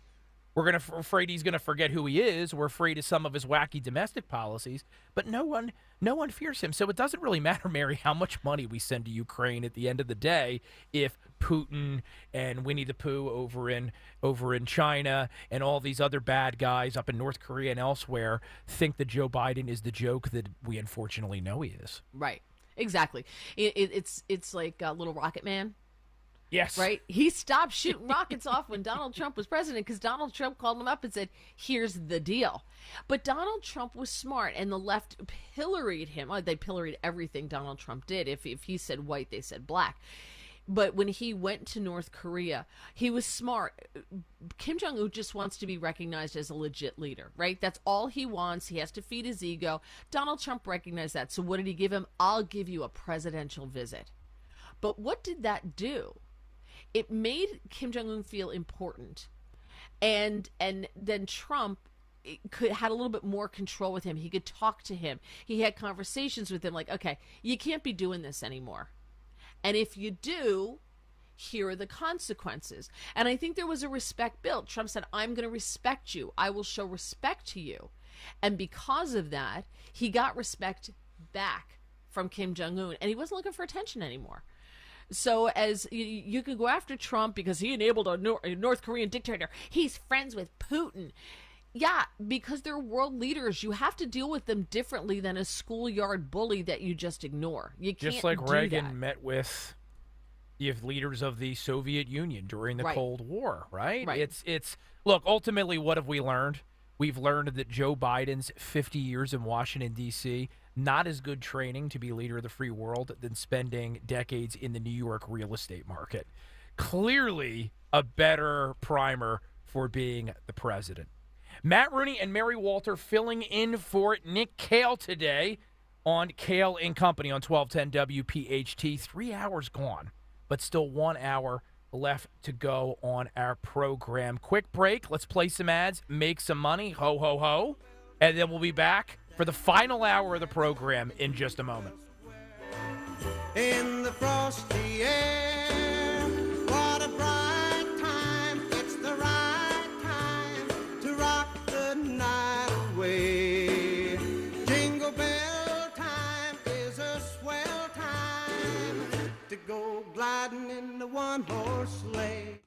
We're afraid he's going to forget who he is. We're afraid of some of his wacky domestic policies, but no one fears him. So it doesn't really matter, Mary, how much money we send to Ukraine at the end of the day if Putin and Winnie the Pooh over in China and all these other bad guys up in North Korea and elsewhere think that Joe Biden is the joke that we unfortunately know he is. Right. Exactly. It's like Little Rocket Man. Yes. Right? He stopped shooting rockets off when Donald Trump was president because Donald Trump called him up and said, here's the deal. But Donald Trump was smart, and the left pilloried him. Oh, they pilloried everything Donald Trump did. If he said white, they said black. But when he went to North Korea, he was smart. Kim Jong-un just wants to be recognized as a legit leader, right? That's all he wants. He has to feed his ego. Donald Trump recognized that. So what did he give him? I'll give you a presidential visit. But what did that do? It made Kim Jong-un feel important. And then Trump had a little bit more control with him. He could talk to him. He had conversations with him like, okay, you can't be doing this anymore. And if you do, here are the consequences. And I think there was a respect built. Trump said, I'm going to respect you. I will show respect to you. And because of that, he got respect back from Kim Jong-un. And he wasn't looking for attention anymore. So as you could go after Trump because he enabled a North Korean dictator. He's friends with Putin. Yeah, because they're world leaders. You have to deal with them differently than a schoolyard bully that you just ignore. You can't just like do Reagan that. met with the leaders of the Soviet Union during the Cold War, right? It's look, ultimately, what have we learned? We've learned that Joe Biden's 50 years in Washington, D.C., not as good training to be leader of the free world than spending decades in the New York real estate market. Clearly a better primer for being the president. Matt Rooney and Mary Walter filling in for Nick Kayal today on Kayal and Company on 1210 WPHT. 3 hours gone, but still 1 hour left to go on our program. Quick break. Let's play some ads, make some money. Ho, ho, ho. And then we'll be back for the final hour of the program in just a moment. In the frosty air, what a bright time. It's the right time to rock the night away. Jingle bell time is a swell time to go gliding in the one-horse sleigh.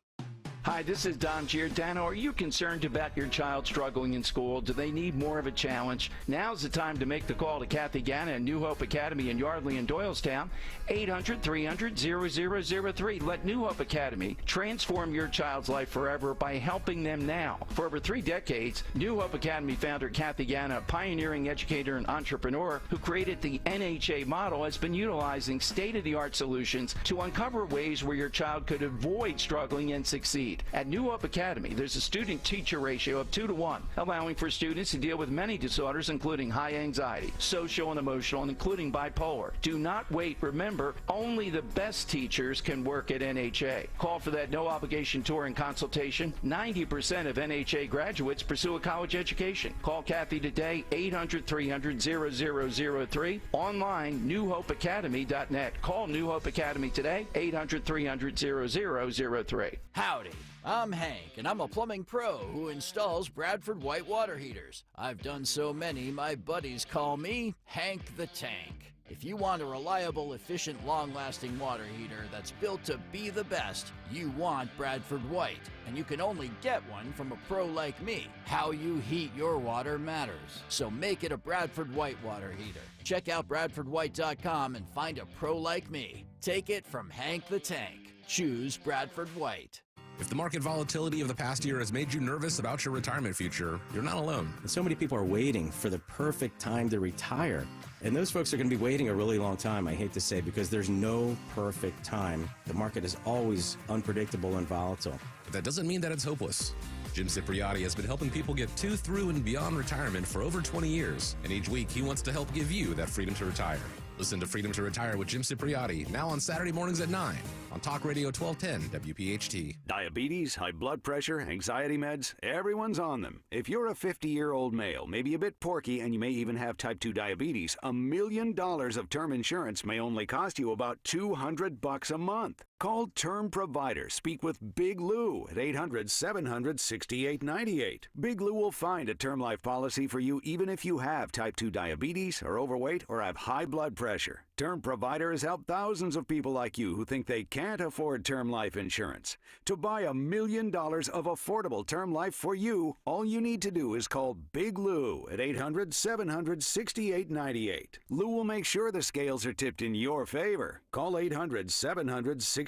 Hi, this is Don Giordano. Are you concerned about your child struggling in school? Do they need more of a challenge? Now's the time to make the call to Kathy Ganna and New Hope Academy in Yardley and Doylestown. 800-300-0003. Let New Hope Academy transform your child's life forever by helping them now. For over 3 decades, New Hope Academy founder Kathy Ganna, a pioneering educator and entrepreneur who created the NHA model, has been utilizing state-of-the-art solutions to uncover ways where your child could avoid struggling and succeed. At New Hope Academy, there's a student-teacher ratio of 2 to 1, allowing for students to deal with many disorders, including high anxiety, social and emotional, and including bipolar. Do not wait. Remember, only the best teachers can work at NHA. Call for that no-obligation tour and consultation. 90% of NHA graduates pursue a college education. Call Kathy today, 800-300-0003. Online, newhopeacademy.net. Call New Hope Academy today, 800-300-0003. Howdy, I'm Hank, and I'm a plumbing pro who installs Bradford White water heaters. I've done so many, my buddies call me Hank the Tank. If you want a reliable, efficient, long-lasting water heater that's built to be the best, you want Bradford White, and you can only get one from a pro like me. How you heat your water matters, so make it a Bradford White water heater. Check out BradfordWhite.com and find a pro like me. Take it from Hank the Tank. Choose Bradford White. If the market volatility of the past year has made you nervous about your retirement future, you're not alone. And so many people are waiting for the perfect time to retire. And those folks are going to be waiting a really long time, I hate to say, because there's no perfect time. The market is always unpredictable and volatile. But that doesn't mean that it's hopeless. Jim Cipriotti has been helping people get to, through, and beyond retirement for over 20 years. And each week, he wants to help give you that freedom to retire. Listen to Freedom to Retire with Jim Cipriotti, now on Saturday mornings at 9 on Talk Radio 1210 WPHT. Diabetes, high blood pressure, anxiety meds, everyone's on them. If you're a 50-year-old male, maybe a bit porky, and you may even have type 2 diabetes, $1 million of term insurance may only cost you about $200 a month. Call Term Provider. Speak with Big Lou at 800-700-6898. Big Lou will find a term life policy for you even if you have type 2 diabetes, are overweight, or have high blood pressure. Term Provider has helped thousands of people like you who think they can't afford term life insurance. To buy $1 million of affordable term life for you, all you need to do is call Big Lou at 800-700-6898. Lou will make sure the scales are tipped in your favor. Call 800-700-6898.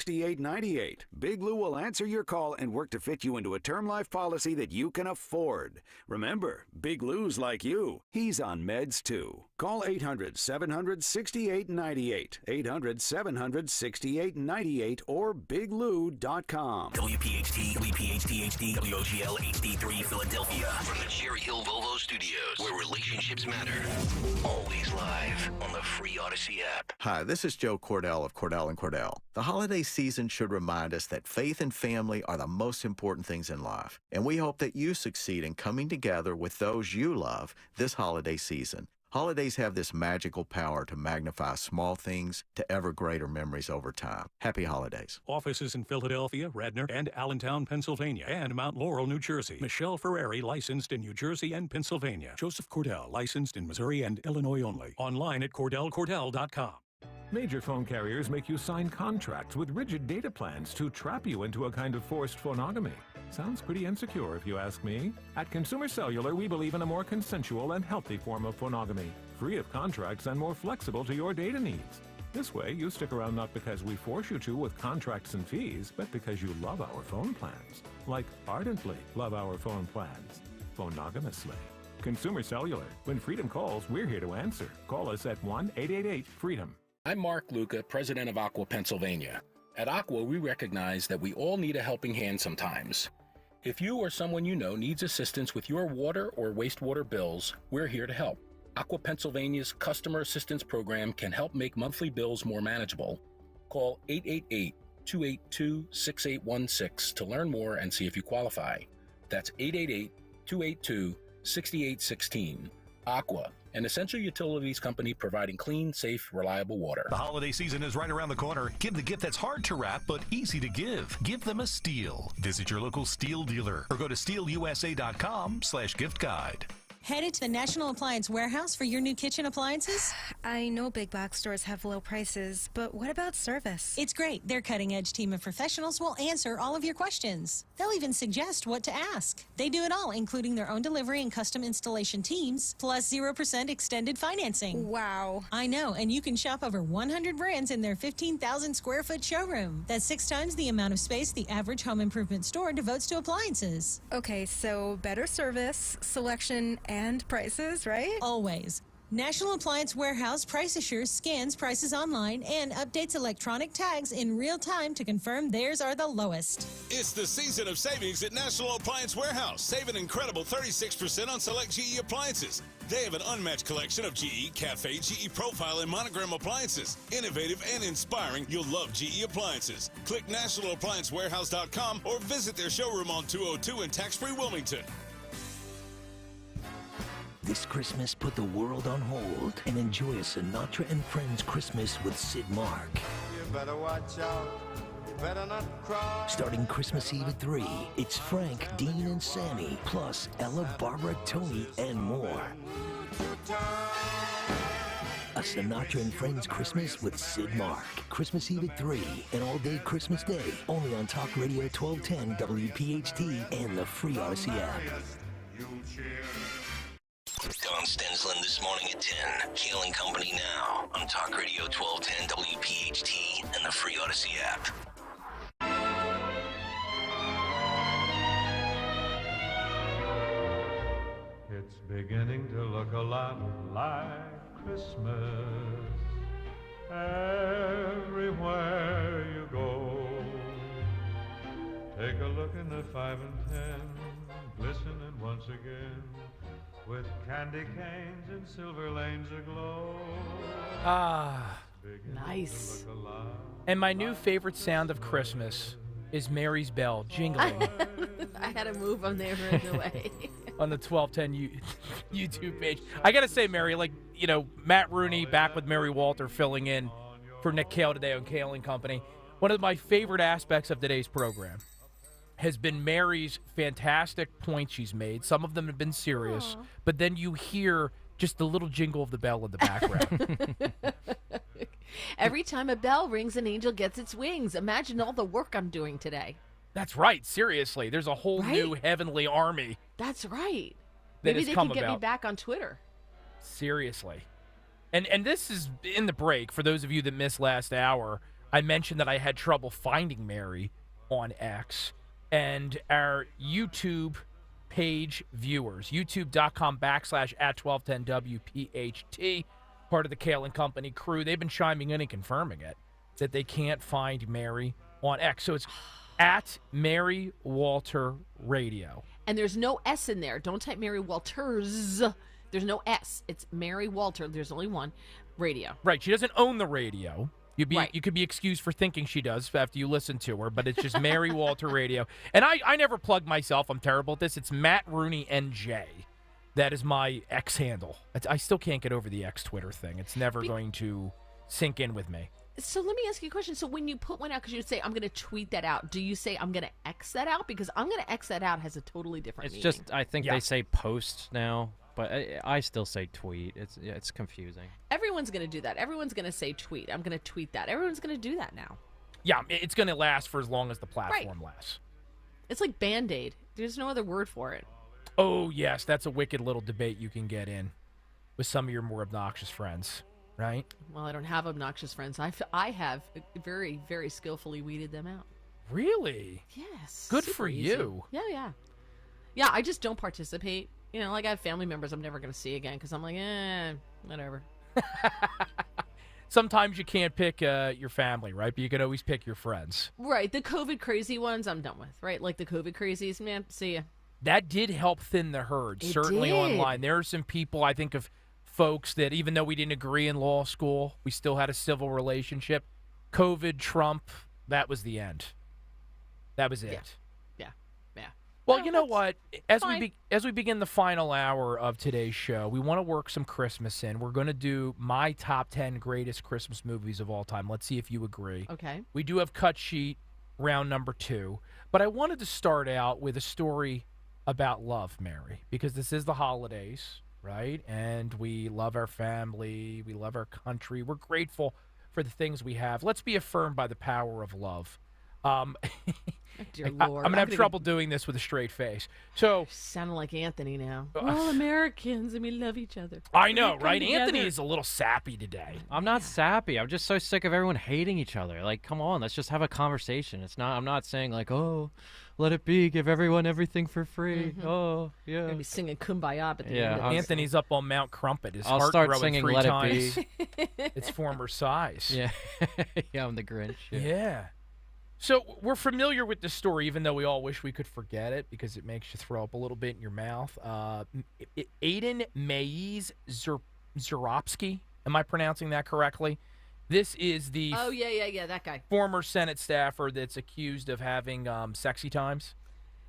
Big Lou will answer your call and work to fit you into a term life policy that you can afford. Remember, Big Lou's like you. He's on meds too. Call 800-700-6898. 800-700-6898 or biglou.com. WPHT, WPHT-HD, WOGL HD3 Philadelphia. From the Cherry Hill Volvo Studios, where relationships matter. Always live on the free Odyssey app. Hi, this is Joe Cordell of Cordell & Cordell. The holiday season should remind us that faith and family are the most important things in life. And we hope that you succeed in coming together with those you love this holiday season. Holidays have this magical power to magnify small things to ever greater memories over time. Happy holidays. Offices in Philadelphia, Radnor, and Allentown, Pennsylvania, and Mount Laurel, New Jersey. Michelle Ferrari, licensed in New Jersey and Pennsylvania. Joseph Cordell, licensed in Missouri and Illinois only. Online at CordellCordell.com. Major phone carriers make you sign contracts with rigid data plans to trap you into a kind of forced phonogamy. Sounds pretty insecure if you ask me. At Consumer Cellular, we believe in a more consensual and healthy form of phonogamy, free of contracts and more flexible to your data needs. This way, you stick around not because we force you to with contracts and fees, but because you love our phone plans. Like ardently love our phone plans. Phonogamously. Consumer Cellular. When freedom calls, we're here to answer. Call us at 1-888-FREEDOM. I'm Mark Luca, president of Aqua Pennsylvania. At Aqua, we recognize that we all need a helping hand sometimes. If you or someone you know needs assistance with your water or wastewater bills, we're here to help. Aqua Pennsylvania's Customer Assistance Program can help make monthly bills more manageable. Call 888-282-6816 to learn more and see if you qualify. That's 888-282-6816. Aqua, an essential utilities company providing clean, safe, reliable water. The holiday season is right around the corner. Give the gift that's hard to wrap but easy to give. Give them a Steel. Visit your local Steel dealer or go to steelusa.com/gift guide. Headed to the National Appliance Warehouse for your new kitchen appliances? I know big box stores have low prices, but what about service? It's great. Their cutting-edge team of professionals will answer all of your questions. They'll even suggest what to ask. They do it all, including their own delivery and custom installation teams, plus 0% extended financing. Wow. I know, and you can shop over 100 brands in their 15,000 square foot showroom. That's 6 times the amount of space the average home improvement store devotes to appliances. Okay, so better service, selection, and prices, right? Always. National Appliance Warehouse Price Assures scans prices online and updates electronic tags in real time to confirm theirs are the lowest. It's the season of savings at National Appliance Warehouse. Save an incredible 36% on select GE appliances. They have an unmatched collection of GE, Cafe, GE Profile, and Monogram appliances. Innovative and inspiring, you'll love GE appliances. Click nationalappliancewarehouse.com or visit their showroom on 202 in tax-free Wilmington. This Christmas, put the world on hold and enjoy a Sinatra and Friends Christmas with Sid Mark. You better watch out. You better not cry. Starting Christmas Eve at 3, it's Frank, Dean, and Sammy, plus Ella, Barbara, Tony, and more. A Sinatra and Friends Christmas with Sid Mark. Christmas Eve at 3 and all day Christmas Day. Only on Talk Radio 1210 WPHT and the free Odyssey app. Don Stensland this morning at 10. Kayal and Company now on Talk Radio 1210 WPHT and the free Odyssey app. It's beginning to look a lot like Christmas everywhere you go. Take a look in the 5 and 10, glistening once again, with candy canes and silver lanes aglow. Ah, nice. And my new favorite sound of Christmas is Mary's bell jingling. I had to move them there right away. On the 1210 YouTube page. I got to say, Mary, like, you know, Matt Rooney back with Mary Walter filling in for Nick Kayal today on Kayal and Company. One of my favorite aspects of today's program has been Mary's fantastic points she's made. Some of them have been serious, but then you hear just the little jingle of the bell in the background. Every time a bell rings, an angel gets its wings. Imagine all the work I'm doing today. That's right. Seriously, there's a whole new heavenly army. That's right. That Maybe has they come can get me about. back on Twitter. Seriously. And this is in the break. For those of you that missed last hour, I mentioned that I had trouble finding Mary on X. And our YouTube page viewers, youtube.com/@1210WPHT, part of the Kayal and Company crew, they've been chiming in and confirming it, that they can't find Mary on X. So it's at Mary Walter Radio. And there's no S in there. Don't type Mary Walters. There's no S. It's Mary Walter. There's only one. Radio. Right. She doesn't own the radio. You could be excused for thinking she does after you listen to her, but it's just Mary Walter Radio. And I never plug myself. I'm terrible at this. It's Matt Rooney NJ. That is my X handle. I still can't get over the X Twitter thing. It's never going to sink in with me. So let me ask you a question. So when you put one out, because you say, I'm going to tweet that out, do you say, I'm going to X that out? Because I'm going to X that out has a totally different meaning. It's just, I think they say post now. But I still say tweet. It's confusing. Everyone's going to do that. Everyone's going to say tweet. I'm going to tweet that. Everyone's going to do that now. Yeah, it's going to last for as long as the platform lasts. It's like Band-Aid. There's no other word for it. Oh, yes, that's a wicked little debate you can get in with some of your more obnoxious friends, right? Well, I don't have obnoxious friends. I have very, very skillfully weeded them out. Really? Yes. Good for easy. you. Yeah. Yeah, I just don't participate. You know, like I have family members I'm never going to see again because I'm like, whatever. Sometimes you can't pick your family, right? But you can always pick your friends. Right. The COVID crazy ones I'm done with, right? Like the COVID crazies, man, see ya. That did help thin the herd, It certainly did. online. There are some people, I think, of folks that even though we didn't agree in law school, we still had a civil relationship. COVID, Trump, that was the end. That was it. Yeah. Well, you know what? As we begin the final hour of today's show, we want to work some Christmas in. We're going to do my top 10 greatest Christmas movies of all time. Let's see if you agree. Okay. We do have cut sheet round number 2, but I wanted to start out with a story about love, Mary, because this is the holidays, right? And we love our family, we love our country. We're grateful for the things we have. Let's be affirmed by the power of love. Dear Lord. I'm going to have trouble doing this with a straight face. So sounding like Anthony now. We're all Americans and we love each other. I know, We come right? together. Anthony is a little sappy today. I'm not sappy. I'm just so sick of everyone hating each other. Like, come on, let's just have a conversation. I'm not saying like, oh, let it be, give everyone everything for free. Mhm. Oh, yeah. Gonna be singing Kumbaya at the end of this. Anthony's up on Mount Crumpet. His I'll heart start growing singing 3 Let It times Be. its former size. Yeah. Yeah, I'm the Grinch. Yeah. So we're familiar with this story, even though we all wish we could forget it because it makes you throw up a little bit in your mouth. Aiden Mays Zuropski, am I pronouncing that correctly? This is the Oh, yeah, that guy. former Senate staffer that's accused of having sexy times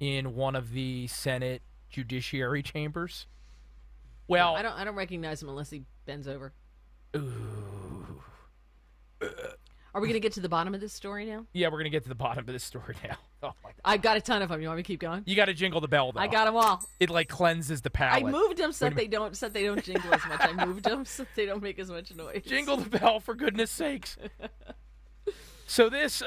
in one of the Senate Judiciary chambers. Well, I don't recognize him unless he bends over. Ooh. Are we going to get to the bottom of this story now? Yeah, we're going to get to the bottom of this story now. Oh, my God. I've got a ton of them. You want me to keep going? You got to jingle the bell, though. I got them all. It, like, cleanses the palate. I moved them so Wait a they don't jingle as much. I moved them so they don't make as much noise. Jingle the bell, for goodness sakes. So this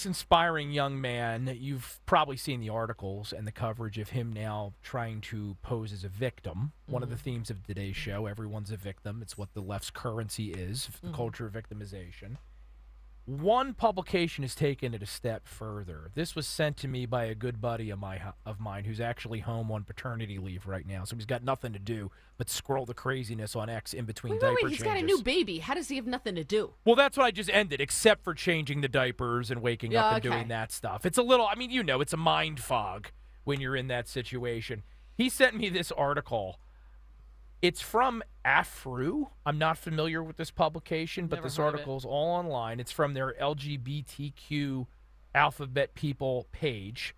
inspiring young man, you've probably seen the articles and the coverage of him now trying to pose as a victim. One of the themes of today's show, everyone's a victim. It's what the left's currency is, the culture of victimization. One publication has taken it a step further. This was sent to me by a good buddy of mine who's actually home on paternity leave right now, so he's got nothing to do but scroll the craziness on X in between diaper He's changes. got a new baby. How does he have nothing to do? Well, that's what I just ended, except for changing the diapers and waking up and doing that stuff. It's a little, I mean, you know, it's a mind fog when you're in that situation. He sent me this article. It's from Afru. I'm not familiar with this publication, but Never this heard of it. article is all online. It's from their LGBTQ Alphabet People page.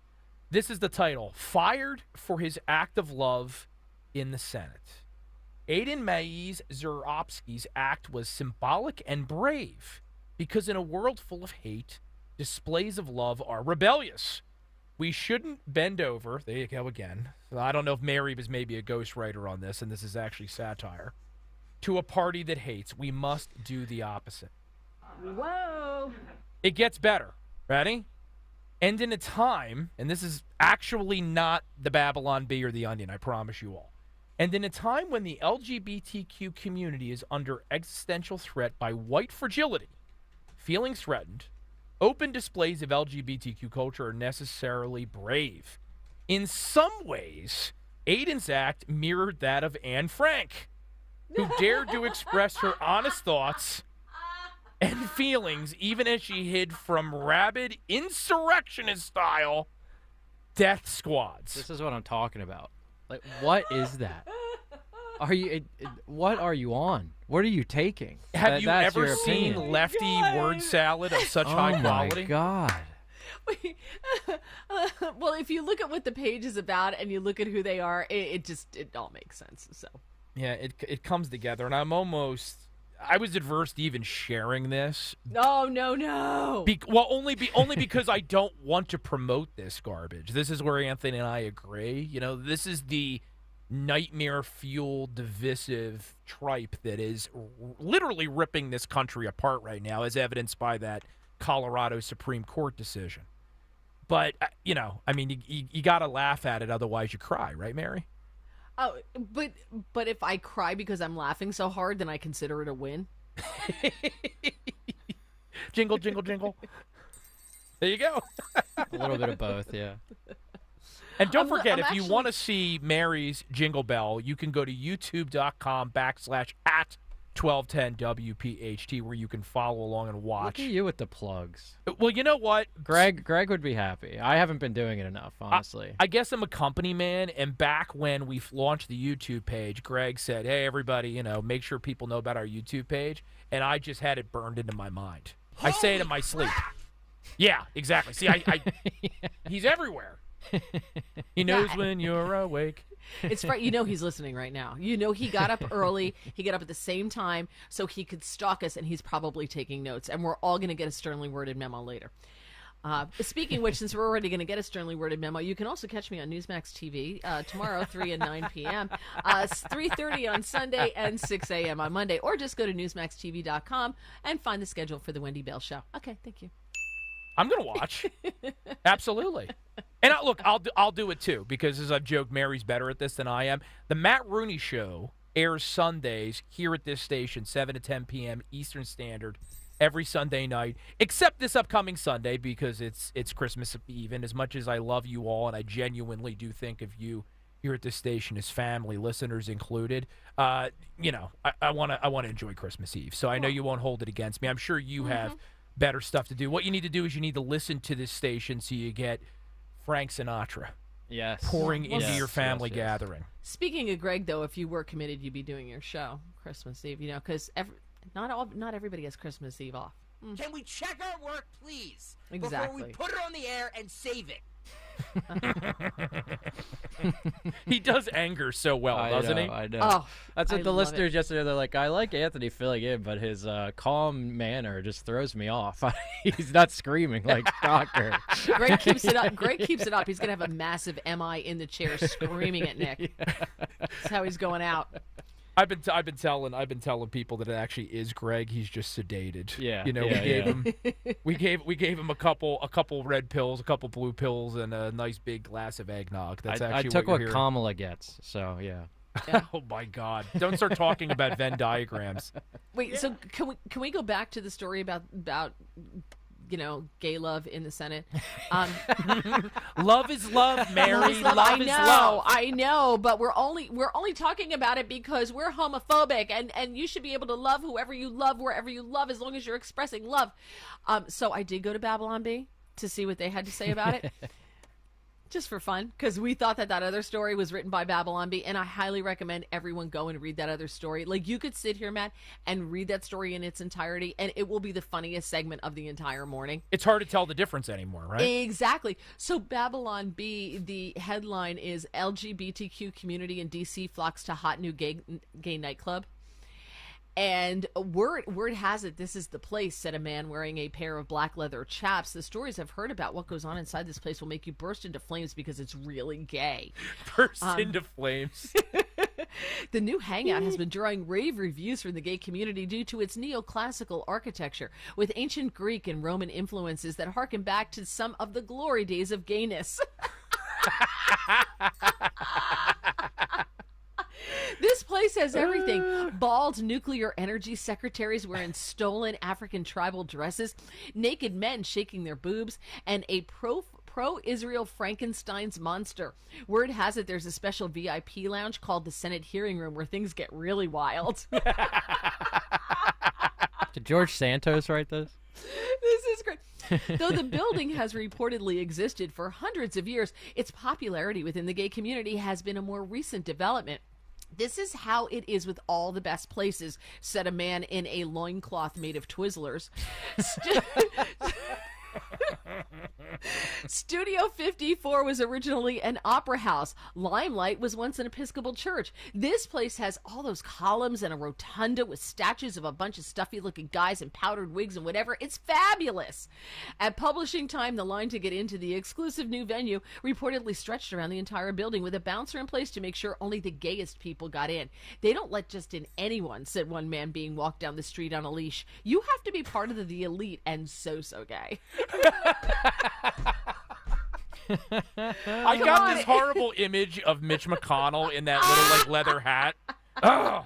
This is the title, Fired for His Act of Love in the Senate. Aiden Mays Zuropski's act was symbolic and brave because in a world full of hate, displays of love are rebellious. We shouldn't bend over. There you go again. I don't know if Mary was maybe a ghostwriter on this, and this is actually satire. To a party that hates, we must do the opposite. Whoa. It gets better. Ready? And in a time, and this is actually not the Babylon Bee or the Onion, I promise you all. And in a time when the LGBTQ community is under existential threat by white fragility, feeling threatened, open displays of LGBTQ culture are necessarily brave. In some ways, Aiden's act mirrored that of Anne Frank, who dared to express her honest thoughts and feelings even as she hid from rabid insurrectionist-style death squads. This is what I'm talking about. Like, what is that? What are you on? What are you taking? Have you That's ever your seen opinion. lefty word salad of such high quality? Oh, my God. Well, if you look at what the page is about and you look at who they are, it all makes sense. So Yeah, it comes together, and I was adverse to even sharing this. no. Only because I don't want to promote this garbage. This is where Anthony and I agree. You know, this is the nightmare-fueled, divisive tripe that is literally ripping this country apart right now, as evidenced by that Colorado Supreme Court decision. But, you got to laugh at it, otherwise you cry, right, Mary? Oh, but if I cry because I'm laughing so hard, then I consider it a win. Jingle, jingle, jingle. There you go. A little bit of both, yeah. And don't forget, if you want to see Mary's Jingle Bell, you can go to youtube.com/@1210WPHT, where you can follow along and watch. Look at you with the plugs. Well, you know what? Greg would be happy. I haven't been doing it enough, honestly. I guess I'm a company man, and back when we launched the YouTube page, Greg said, hey, everybody, make sure people know about our YouTube page, and I just had it burned into my mind. I say it in my sleep. Yeah, exactly. See, he's everywhere. He knows when you're awake. It's right. He's listening right now. He got up early. He got up at the same time so he could stalk us, and he's probably taking notes. And we're all going to get a sternly worded memo later. Speaking of which, since we're already going to get a sternly worded memo, you can also catch me on Newsmax TV tomorrow, 3 and 9 p.m., 3:30 on Sunday, and 6 a.m. on Monday. Or just go to newsmaxtv.com and find the schedule for the Wendy Bell Show. Okay, thank you. I'm going to watch. Absolutely. And I'll do it too, because as I've joked, Mary's better at this than I am. The Matt Rooney Show airs Sundays here at this station, 7 to 10 p.m. Eastern Standard, every Sunday night, except this upcoming Sunday, because it's Christmas Eve. And as much as I love you all, and I genuinely do think of you here at this station as family, listeners included, I want to enjoy Christmas Eve. So I know you won't hold it against me. I'm sure you have better stuff to do. What you need to do is you need to listen to this station so you get Frank Sinatra pouring into your family gathering. Speaking of Greg, though, if you were committed, you'd be doing your show Christmas Eve, because not everybody has Christmas Eve off. Can we check our work, please? Exactly. Before we put it on the air and save it. He does anger so well, doesn't he? I know. Oh, that's what the listeners yesterday, they're like, I like Anthony filling in, but his calm manner just throws me off. He's not screaming like Shocker. Greg keeps it up. He's going to have a massive MI in the chair screaming at Nick. That's how he's going out. I've been telling people that it actually is Greg. He's just sedated. Yeah. We gave him a couple red pills, a couple blue pills, and a nice big glass of eggnog. That's actually I took what hearing. Kamala gets. So yeah. Oh my God! Don't start talking about Venn diagrams. Wait. So can we go back to the story about gay love in the Senate? Love is love, Mary. Love is love. I know, but we're only talking about it because we're homophobic, and you should be able to love whoever you love, wherever you love, as long as you're expressing love. So I did go to Babylon Bee to see what they had to say about it. Just for fun, because we thought that other story was written by Babylon Bee, and I highly recommend everyone go and read that other story. Like, you could sit here, Matt, and read that story in its entirety, and it will be the funniest segment of the entire morning. It's hard to tell the difference anymore, right? Exactly. So Babylon Bee, the headline is LGBTQ community in D.C. flocks to hot new gay nightclub. And word has it, this is the place, said a man wearing a pair of black leather chaps. The stories I've heard about what goes on inside this place will make you burst into flames because it's really gay. Burst into flames. The new hangout has been drawing rave reviews from the gay community due to its neoclassical architecture with ancient Greek and Roman influences that harken back to some of the glory days of gayness. This place has everything. Bald nuclear energy secretaries wearing stolen African tribal dresses, naked men shaking their boobs, and a pro-Israel Frankenstein's monster. Word has it there's a special VIP lounge called the Senate Hearing Room where things get really wild. Did George Santos write this? This is great. Though the building has reportedly existed for hundreds of years, its popularity within the gay community has been a more recent development. This is how it is with all the best places, said a man in a loincloth made of Twizzlers. Studio 54 was originally an opera house. Limelight was once an Episcopal church. This place has all those columns and a rotunda with statues of a bunch of stuffy-looking guys in powdered wigs and whatever. It's fabulous. At publishing time, the line to get into the exclusive new venue reportedly stretched around the entire building with a bouncer in place to make sure only the gayest people got in. They don't let just in anyone, said one man being walked down the street on a leash. You have to be part of the elite and so gay. I got this horrible image of Mitch McConnell in that little leather hat. Oh,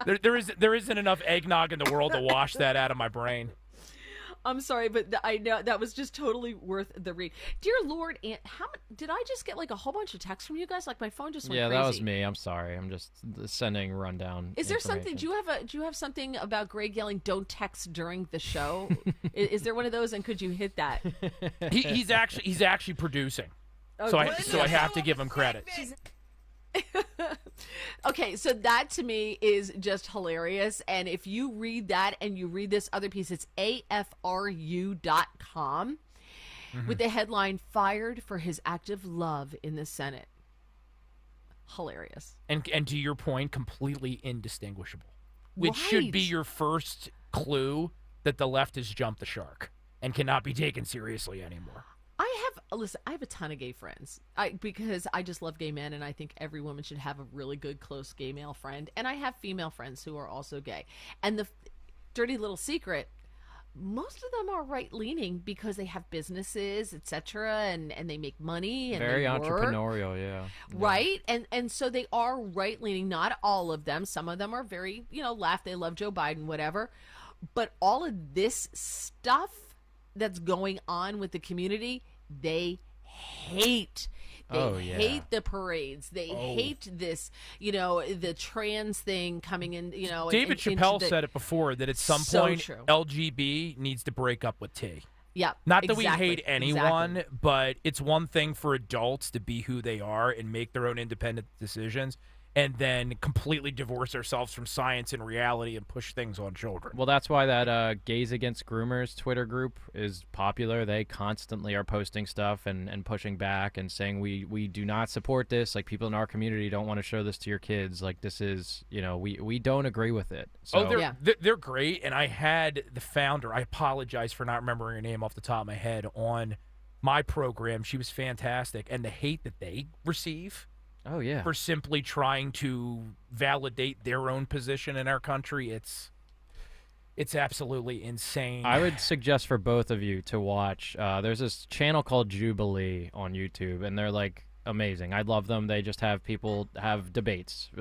there isn't enough eggnog in the world to wash that out of my brain. I'm sorry, but I know that was just totally worth the read. Dear Lord, Aunt, did I just get a whole bunch of texts from you guys? My phone just went crazy. Yeah, that was me. I'm sorry. I'm just sending rundown. Is there something? Do you have something about Greg yelling "Don't text" during the show? is there one of those? And could you hit that? He's actually producing, so I have to give him credit. Okay, so that to me is just hilarious. And if you read that and you read this other piece, it's afru.com with the headline, "Fired for his act of love in the Senate." Hilarious. And to your point, completely indistinguishable, which should be your first clue that the left has jumped the shark and cannot be taken seriously anymore. I have a ton of gay friends because I just love gay men, and I think every woman should have a really good, close gay male friend. And I have female friends who are also gay. And the dirty little secret, most of them are right-leaning because they have businesses, etc., and they make money. And very they entrepreneurial, work, right? And so they are right-leaning. Not all of them. Some of them are very, left. They love Joe Biden, whatever. But all of this stuff that's going on with the community, they hate. They hate the parades. They hate this, the trans thing coming in, David Chappelle said it before that at some point LGB needs to break up with T. Yeah. Not that we hate anyone, but it's one thing for adults to be who they are and make their own independent decisions, and then completely divorce ourselves from science and reality and push things on children. Well, that's why that Gays Against Groomers Twitter group is popular. They constantly are posting stuff and pushing back and saying we do not support this. Like, people in our community don't want to show this to your kids. Like, this is, we don't agree with it. So, they're great. And I had the founder, I apologize for not remembering her name off the top of my head, on my program. She was fantastic. And the hate that they receive for simply trying to validate their own position in our country, it's absolutely insane. I would suggest for both of you to watch. There's this channel called Jubilee on YouTube, and they're amazing. I love them. They just have people have debates,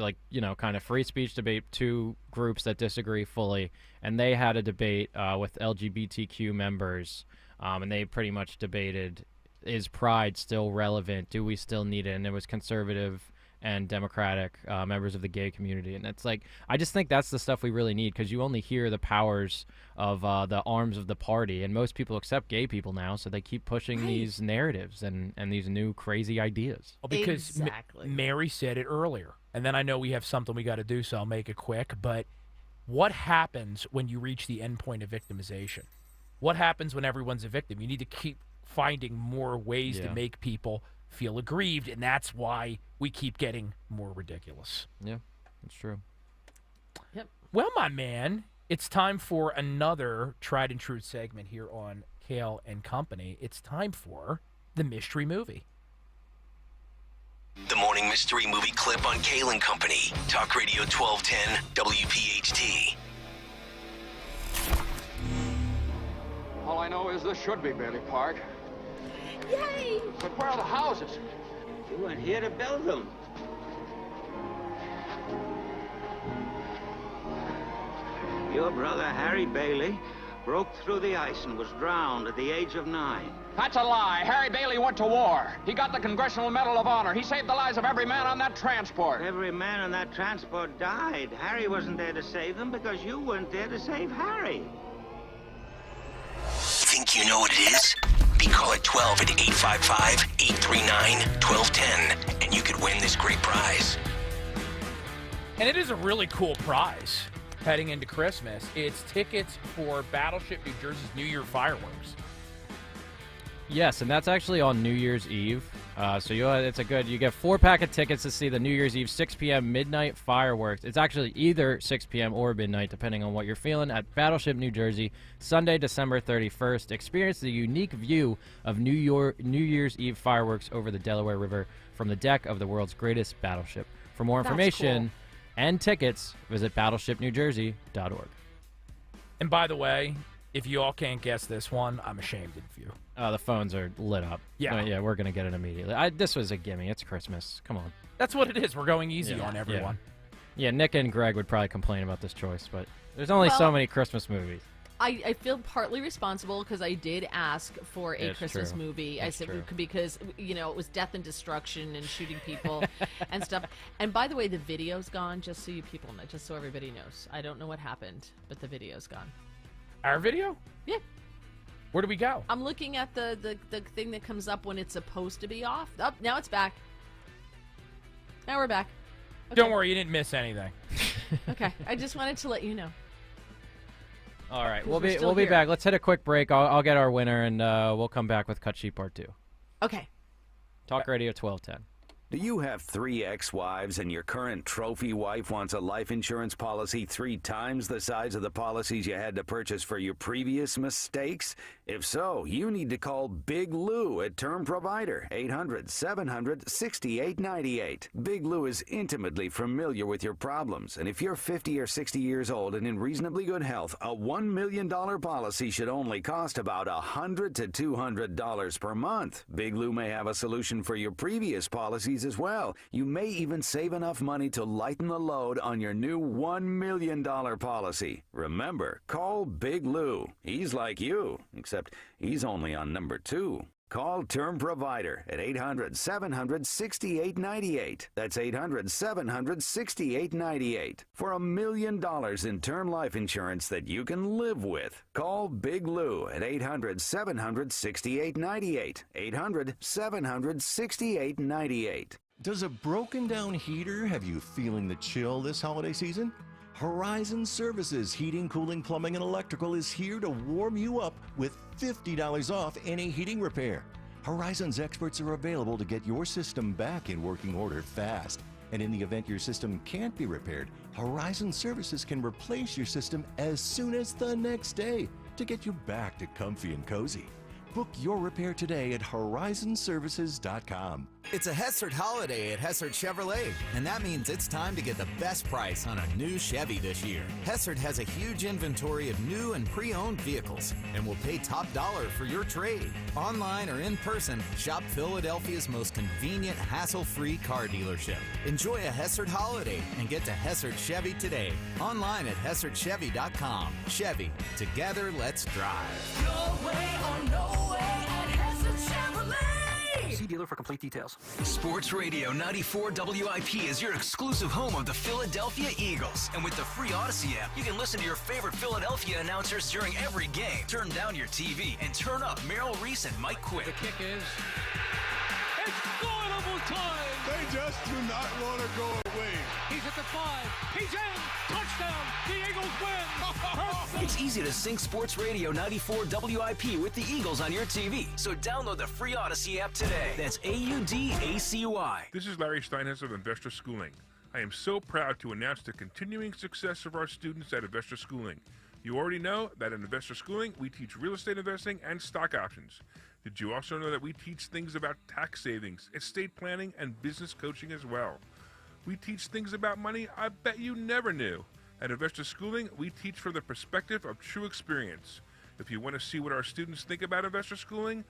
kind of free speech debate, two groups that disagree fully, and they had a debate with LGBTQ members, and they pretty much debated, is pride still relevant? Do we still need it? And it was conservative and Democratic members of the gay community. And it's I just think that's the stuff we really need, because you only hear the powers of the arms of the party. And most people accept gay people now, so they keep pushing these narratives and these new crazy ideas. Well, because Mary said it earlier. And then I know we have something we got to do, so I'll make it quick. But what happens when you reach the end point of victimization? What happens when everyone's a victim? You need to keep finding more ways to make people feel aggrieved, and that's why we keep getting more ridiculous. Yeah, that's true. Yep. Well, my man, it's time for another tried and true segment here on Kayal and Company. It's time for the mystery movie. The morning mystery movie clip on Kayal and Company. Talk Radio 1210 WPHT. All I know is this should be Bailey Park. Yay! But where are the houses? You weren't here to build them. Your brother, Harry Bailey, broke through the ice and was drowned at the age of 9. That's a lie. Harry Bailey went to war. He got the Congressional Medal of Honor. He saved the lives of every man on that transport. Every man on that transport died. Harry wasn't there to save them because you weren't there to save Harry. Think you know what it is? Be call at 12 at 855-839-1210, and you could win this great prize. And it is a really cool prize heading into Christmas. It's tickets for Battleship New Jersey's New Year fireworks. Yes, and that's actually on New Year's Eve. So you get 4-pack of tickets to see the New Year's Eve 6 p.m. midnight fireworks. It's actually either 6 p.m. or midnight, depending on what you're feeling, at Battleship, New Jersey, Sunday, December 31st. Experience the unique view of New Year's Eve fireworks over the Delaware River from the deck of the world's greatest battleship. For more information and tickets, visit battleshipnewjersey.org. And by the way, if you all can't guess this one, I'm ashamed of you. The phones are lit up. Yeah. Yeah, we're going to get it immediately. This was a gimme. It's Christmas. Come on. That's what it is. We're going easy on everyone. Yeah, Nick and Greg would probably complain about this choice, but there's only so many Christmas movies. I feel partly responsible because I did ask for a Christmas movie. I said because it was death and destruction and shooting people and stuff. And by the way, the video's gone. Just so you people know, just so everybody knows. I don't know what happened, but the video's gone. Our video? Yeah. Where do we go? I'm looking at the thing that comes up when it's supposed to be off. Oh, now it's back. Now we're back. Okay. Don't worry, you didn't miss anything. Okay, I just wanted to let you know. All right, we'll be back. Let's hit a quick break. I'll get our winner, and we'll come back with Cut Sheet Part 2. Okay. Talk Radio 1210. Do you have 3 ex-wives and your current trophy wife wants a life insurance policy 3 times the size of the policies you had to purchase for your previous mistakes? If so, you need to call Big Lou at Term Provider, 800-700-6898. Big Lou is intimately familiar with your problems, and if you're 50 or 60 years old and in reasonably good health, a $1 million policy should only cost about $100 to $200 per month. Big Lou may have a solution for your previous policies as well. You may even save enough money to lighten the load on your new $1 million policy. Remember, call Big Lou. He's like you, except he's only on number 2. Call Term Provider at 800-700-6898. That's 800-700-6898. For $1 million in term life insurance that you can live with. Call Big Lou at 800-700-6898. 800-700-6898. Does a broken down heater have you feeling the chill this holiday season? Horizon Services Heating, Cooling, Plumbing, and Electrical is here to warm you up with $50 off any heating repair. Horizon's experts are available to get your system back in working order fast. And in the event your system can't be repaired, Horizon Services can replace your system as soon as the next day to get you back to comfy and cozy. Book your repair today at horizonservices.com. It's a Hessert holiday at Hessert Chevrolet, and that means it's time to get the best price on a new Chevy this year. Hessert has a huge inventory of new and pre-owned vehicles and will pay top dollar for your trade. Online or in person, shop Philadelphia's most convenient, hassle-free car dealership. Enjoy a Hessert holiday and get to Hessert Chevy today. Online at HessertChevy.com. Chevy, together let's drive. Your way or no way at Hessert Chevrolet. See dealer for complete details. Sports Radio 94 WIP is your exclusive home of the Philadelphia Eagles. And with the free Odyssey app, you can listen to your favorite Philadelphia announcers during every game. Turn down your TV and turn up Merrill Reese and Mike Quick. The kick is... It's goalable time! They just do not want to go away. He's at the 5. He's in! Touchdown! The Eagles win! It's easy to sync Sports Radio 94 WIP with the Eagles on your TV. So download the free Odyssey app today. That's AUDACY. This is Larry Steinhaus of Investor Schooling. I am so proud to announce the continuing success of our students at Investor Schooling. You already know that at Investor Schooling, we teach real estate investing and stock options. Did you also know that we teach things about tax savings, estate planning, and business coaching as well? We teach things about money I bet you never knew. At Investor Schooling, we teach from the perspective of true experience. If you want to see what our students think about Investor Schooling,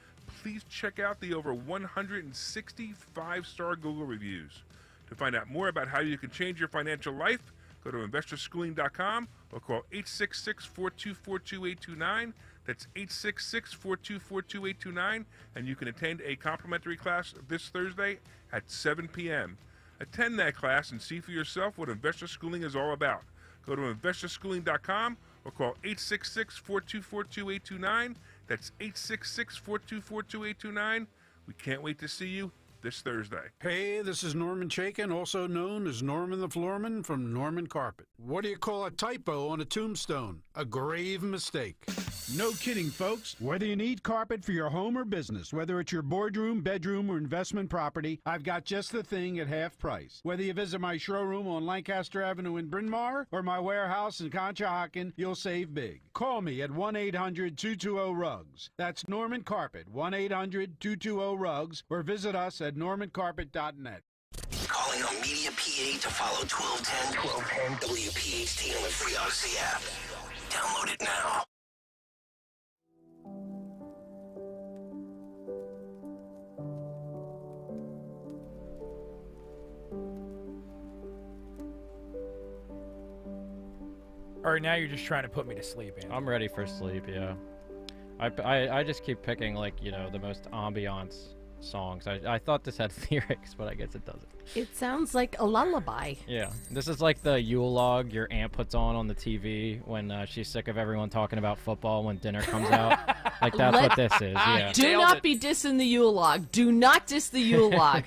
please check out the over 160 5-star Google reviews. To find out more about how you can change your financial life, go to investorschooling.com or call 866-424-2829. That's 866-424-2829, and you can attend a complimentary class this Thursday at 7 p.m. Attend that class and see for yourself what Investor Schooling is all about. Go to investorschooling.com or call 866-424-2829. That's 866-424-2829. We can't wait to see you this Thursday. Hey, this is Norman Chaikin, also known as Norman the Floorman from Norman Carpet. What do you call a typo on a tombstone? A grave mistake. No kidding, folks. Whether you need carpet for your home or business, whether it's your boardroom, bedroom, or investment property, I've got just the thing at half price. Whether you visit my showroom on Lancaster Avenue in Bryn Mawr or my warehouse in Conshohocken, you'll save big. Call me at 1-800-220-RUGS. That's Norman Carpet, 1-800-220-RUGS, or visit us at normancarpet.net. Calling on Media PA to follow 1210 WPHT on the free Odyssey app. Download it now. All right, now you're just trying to put me to sleep, Andy. I'm ready for sleep, yeah. I just keep picking, like, you know, the most ambiance songs. I thought this had lyrics, but I guess it doesn't. It sounds like a lullaby. Yeah, this is like the Yule log your aunt puts on the TV when she's sick of everyone talking about football when dinner comes out. Like, that's what this is, yeah. Do not be dissing the Yule log. Do not diss the Yule log.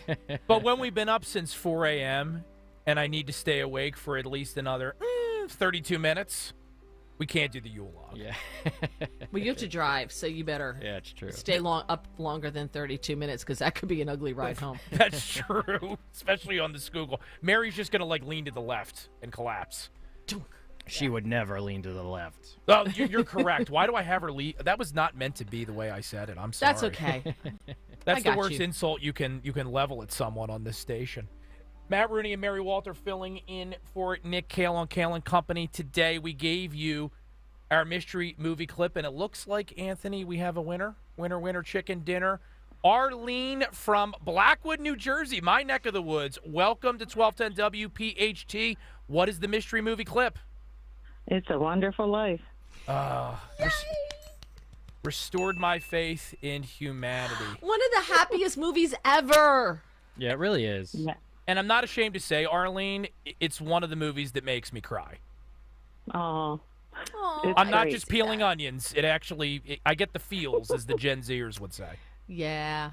But when we've been up since 4 a.m. and I need to stay awake for at least another 32 minutes, we can't do the Yule log. Yeah. Well, you have to drive, so you better it's true. Stay up longer than 32 minutes, because that could be an ugly ride home. That's true, especially on the Schuylkill. Mary's just going to, like, lean to the left and collapse. She would never lean to the left. Oh, you're correct. Why do I have her lean? That was not meant to be the way I said it. I'm sorry. That's okay. That's the worst insult you can level at someone on this station. Matt Rooney and Mary Walter filling in for Nick Kayal on Kayal & Company. Today we gave you our mystery movie clip, and it looks like, Anthony, we have a winner. Winner, chicken dinner. Arlene from Blackwood, New Jersey, my neck of the woods. Welcome to 1210 WPHT. What is the mystery movie clip? It's A Wonderful Life. Restored my faith in humanity. One of the happiest movies ever. Yeah, it really is. Yeah. And I'm not ashamed to say, Arlene, it's one of the movies that makes me cry. Oh. I'm not just peeling onions. It actually, I get the feels, as the Gen Zers would say. Yeah.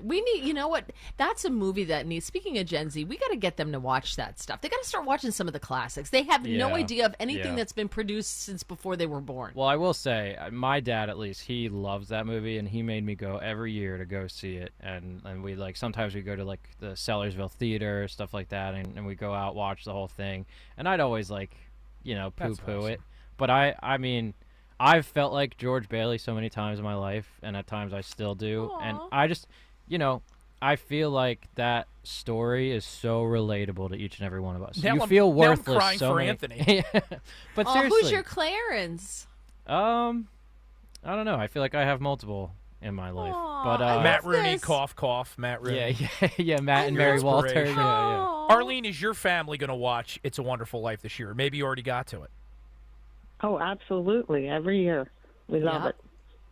We need, you know what? That's a movie that needs, speaking of Gen Z, we got to get them to watch that stuff. They got to start watching some of the classics. They have no idea of anything that's been produced since before they were born. Well, I will say, my dad, at least, he loves that movie, and he made me go every year to go see it. And we, like, sometimes we go to, like, the Sellersville Theater, stuff like that, and we go out, watch the whole thing. And I'd always, like, you know, poo-poo it. But I mean, I've felt like George Bailey so many times in my life, and at times I still do. Aww. And I just, you know, I feel like that story is so relatable to each and every one of us. You feel worthless. Now I'm crying so for many... Anthony. But seriously, who's your Clarence? I don't know. I feel like I have multiple in my life. But Matt Rooney, cough. Matt Rooney. Yeah. Matt and Mary Walter. Yeah. Arlene, is your family going to watch It's a Wonderful Life this year? Maybe you already got to it. Oh, absolutely. Every year. We love it.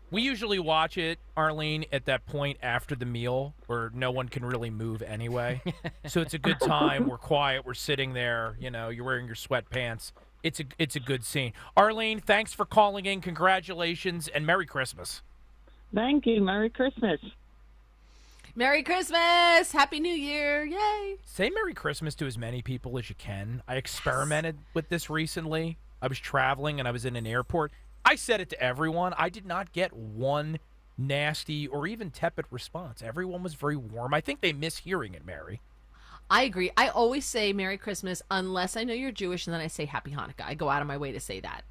We usually watch it, Arlene, at that point after the meal where no one can really move anyway. So it's a good time. We're quiet. We're sitting there. You know, you're wearing your sweatpants. It's a good scene. Arlene, thanks for calling in. Congratulations, and Merry Christmas. Thank you. Merry Christmas. Merry Christmas. Happy New Year. Yay. Say Merry Christmas to as many people as you can. I experimented with this recently. I was traveling and I was in an airport. I said it to everyone. I did not get one nasty or even tepid response. Everyone was very warm. I think they miss hearing it, Mary. I agree. I always say Merry Christmas unless I know you're Jewish, and then I say Happy Hanukkah. I go out of my way to say that.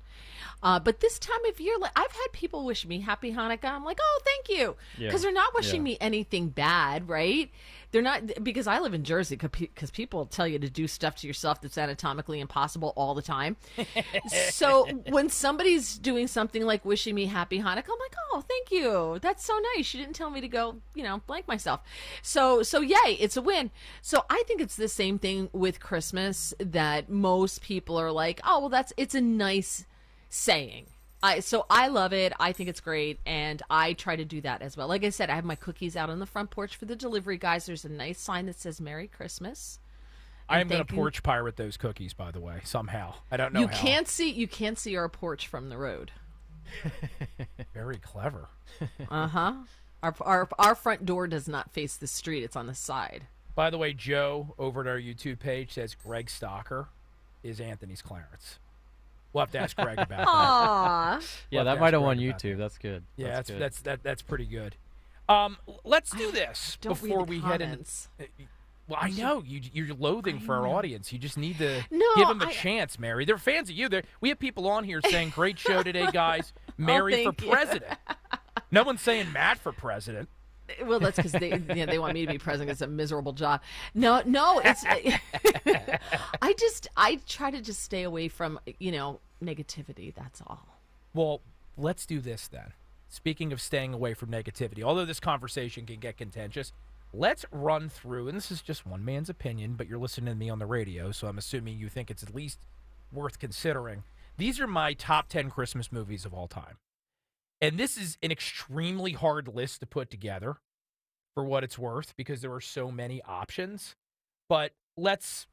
But this time of year, like, I've had people wish me Happy Hanukkah. I'm like, oh, thank you. Because they're not wishing me anything bad, right? They're not, because I live in Jersey, because people tell you to do stuff to yourself that's anatomically impossible all the time. So when somebody's doing something like wishing me Happy Hanukkah, I'm like, oh, thank you. That's so nice. You didn't tell me to go, blank myself. So yay, it's a win. So I think it's the same thing with Christmas, that most people are like, oh, well, it's a nice saying. So I love it. I think it's great, and I try to do that as well. Like I said, I have my cookies out on the front porch for the delivery guys. There's a nice sign that says Merry Christmas. I am going to porch pirate those cookies, by the way, somehow. I don't know how. You can't see our porch from the road. Very clever. Uh-huh. Our front door does not face the street. It's on the side. By the way, Joe over at our YouTube page says Greg Stocker is Anthony's Clarence. We'll have to ask Greg about that. Aww. Yeah, that might have won YouTube. That's good. Yeah, that's good. that's pretty good. Let's do this before we head in. Well, I know you're loathing for our audience. You just need to give them a chance, Mary. They're fans of you. We have people on here saying, "Great show today, guys." Mary for president. No one's saying Matt for president. Well, that's because they want me to be president. It's a miserable job. No, it's. I try to just stay away from negativity. That's all. Well, let's do this then. Speaking of staying away from negativity, although this conversation can get contentious, let's run through, and this is just one man's opinion, but you're listening to me on the radio, so I'm assuming you think it's at least worth considering. These are my top 10 Christmas movies of all time. And this is an extremely hard list to put together for what it's worth because there are so many options. But let's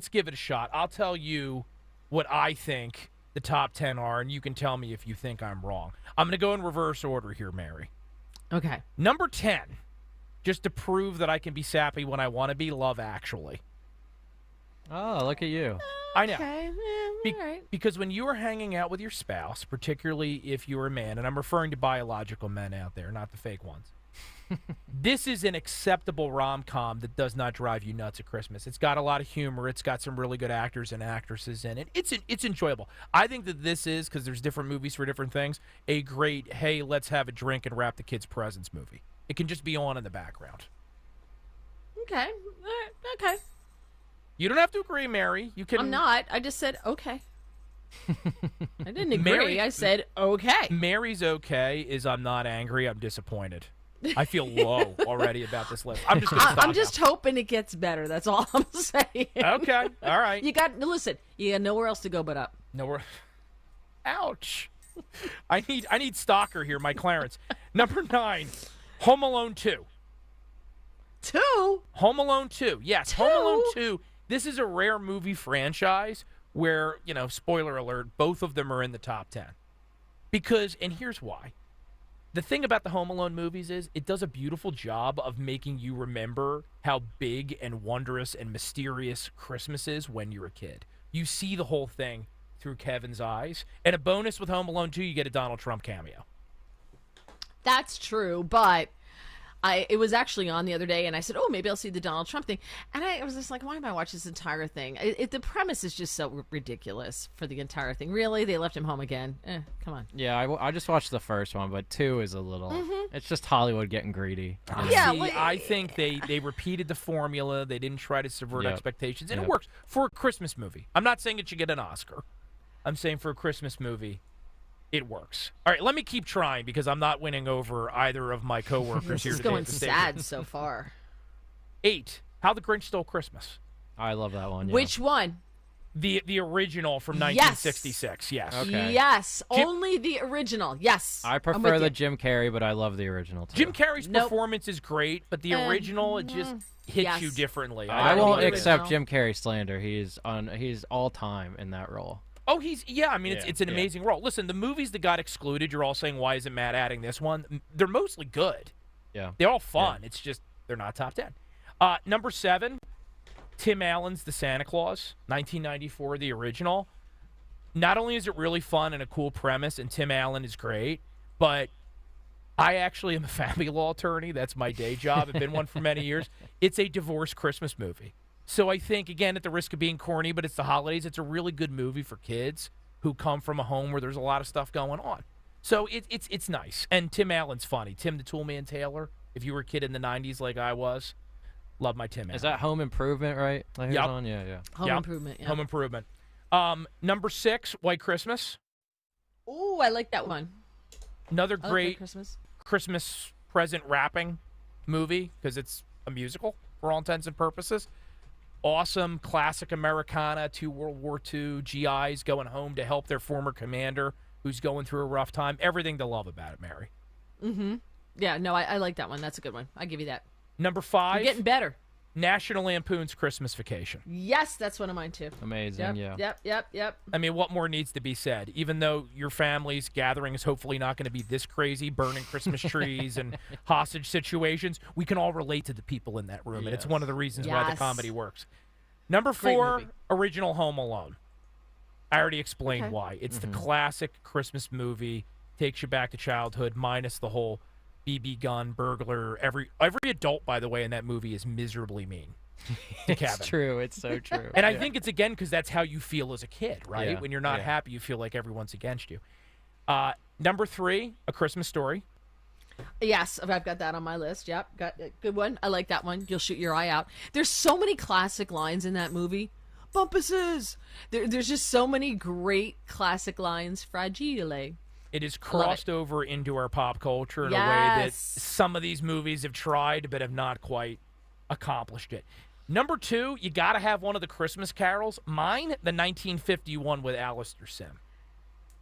give it a shot. I'll tell you what I think the top 10 are, and you can tell me if you think I'm wrong. I'm going to go in reverse order here, Mary. Okay. Number 10, just to prove that I can be sappy when I want to be, Love Actually. Oh, look at you. I know. Okay. All right. Because when you are hanging out with your spouse, particularly if you're a man, and I'm referring to biological men out there, not the fake ones, this is an acceptable rom-com that does not drive you nuts at Christmas. It's got a lot of humor. It's got some really good actors and actresses in it. It's enjoyable. I think that this is, because there's different movies for different things, a great, hey, let's have a drink and wrap the kids' presents movie. It can just be on in the background. Okay. All right. Okay. You don't have to agree, Mary. You can. I'm not. I just said okay. I didn't agree. I said okay. Mary's okay is I'm not angry. I'm disappointed. I feel low already about this list. I'm just gonna stop I'm just hoping it gets better. That's all I'm saying. Okay. All right. Listen. You got nowhere else to go but up. Nowhere. Ouch. I need Stalker here, my Clarence. Number 9, Home Alone 2. 2? Home Alone 2. Yes, 2? Home Alone 2. This is a rare movie franchise where, spoiler alert, both of them are in the top 10. Because, and here's why. The thing about the Home Alone movies is it does a beautiful job of making you remember how big and wondrous and mysterious Christmas is when you're a kid. You see the whole thing through Kevin's eyes. And a bonus with Home Alone 2, you get a Donald Trump cameo. That's true, but it was actually on the other day, and I said, oh, maybe I'll see the Donald Trump thing. And I was just like, why am I watching this entire thing? The premise is just so ridiculous for the entire thing. Really? They left him home again? Come on. Yeah, I just watched the first one, but 2 is a little... It's just Hollywood getting greedy. Yeah, I think they repeated the formula. They didn't try to subvert expectations, and it works for a Christmas movie. I'm not saying it should get an Oscar. I'm saying for a Christmas movie, it works. All right, let me keep trying because I'm not winning over either of my coworkers here This is today. going sad so far. 8, How the Grinch Stole Christmas. I love that one. Yeah. Which one? The original from 1966. Yes. Okay. Yes. Only the original. Yes. I prefer the Jim Carrey, but I love the original too. Jim Carrey's performance is great, but the original it just hits you differently. I won't accept Jim Carrey slander. He's all time in that role. Oh, it's an amazing role. Listen, the movies that got excluded, you're all saying, why isn't Matt adding this one? They're mostly good. Yeah. They're all fun. Yeah. It's just, they're not top 10. Number 7, Tim Allen's The Santa Claus, 1994, the original. Not only is it really fun and a cool premise, and Tim Allen is great, but I actually am a family law attorney. That's my day job. I've been one for many years. It's a divorce Christmas movie. So I think, again, at the risk of being corny, but it's the holidays, it's a really good movie for kids who come from a home where there's a lot of stuff going on. So it's nice. And Tim Allen's funny. Tim the Toolman Taylor, if you were a kid in the 90s like I was, love my Tim Allen. Is that Home Improvement, right? Yep. Yeah. Home Improvement, yeah. Home Improvement. Number 6, White Christmas. Ooh, I like that one. Another I great like Christmas present wrapping movie because it's a musical for all intents and purposes. Awesome classic Americana, 2 World War II GIs going home to help their former commander who's going through a rough time. Everything to love about it, Mary. Mm-hmm. Yeah, no, I like that one. That's a good one. I give you that. Number 5. You're getting better. National Lampoon's Christmas Vacation. Yes, that's one of mine too. Amazing, Yep. I mean, what more needs to be said? Even though your family's gathering is hopefully not going to be this crazy, burning Christmas trees and hostage situations, we can all relate to the people in that room, and it's one of the reasons why the comedy works. Number 4, original Home Alone. I already explained why. It's the classic Christmas movie, takes you back to childhood, minus the whole BB gun, burglar. Every adult, by the way, in that movie is miserably mean to Kevin. It's true. It's so true. And I think it's, again, because that's how you feel as a kid, right? Yeah. When you're not happy, you feel like everyone's against you. Number 3, A Christmas Story. Yes, I've got that on my list. Yep, got a good one. I like that one. You'll shoot your eye out. There's so many classic lines in that movie. Bumpuses! There's just so many great classic lines. Fragile. It is crossed over into our pop culture in a way that some of these movies have tried but have not quite accomplished it. Number 2, you got to have one of the Christmas carols. Mine, the 1951 with Alistair Sim.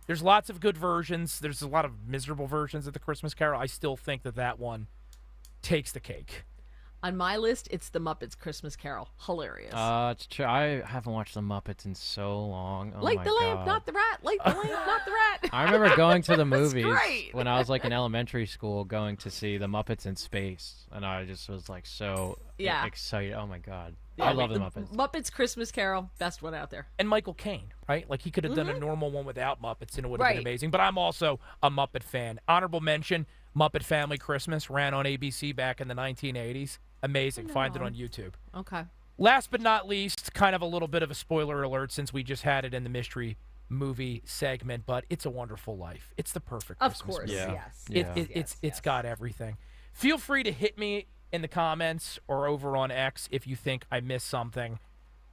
There's lots of good versions. There's a lot of miserable versions of the Christmas Carol. I still think that one takes the cake. On my list, it's The Muppets Christmas Carol. Hilarious. It's true. I haven't watched The Muppets in so long. Oh Light my the lamp, God. not the rat. Light the lamp, not the rat. I remember going to the movies great. when I was like in elementary school, going to see The Muppets in space, and I just was like so excited. Oh my God. I love The Muppets. Muppets Christmas Carol, best one out there. And Michael Caine, right? Like, he could have done a normal one without Muppets, and it would have been amazing. But I'm also a Muppet fan. Honorable mention, Muppet Family Christmas ran on ABC back in the 1980s. Amazing. Find it on YouTube. Okay. Last but not least, kind of a little bit of a spoiler alert since we just had it in the mystery movie segment, but It's a Wonderful Life. It's the perfect Christmas movie. It's got everything. Feel free to hit me in the comments or over on X if you think I missed something,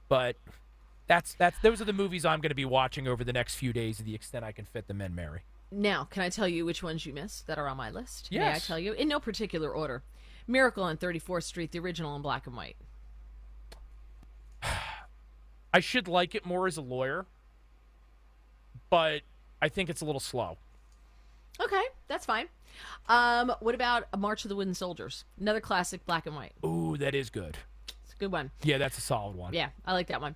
but those are the movies I'm going to be watching over the next few days to the extent I can fit them in, Mary. Now, can I tell you which ones you missed that are on my list? Yes. May I tell you? In no particular order. Miracle on 34th Street, the original in black and white. I should like it more as a lawyer, but I think it's a little slow. Okay, that's fine. What about A March of the Wooden Soldiers? Another classic, black and white. Ooh, that is good. It's a good one. Yeah, that's a solid one. Yeah, I like that one.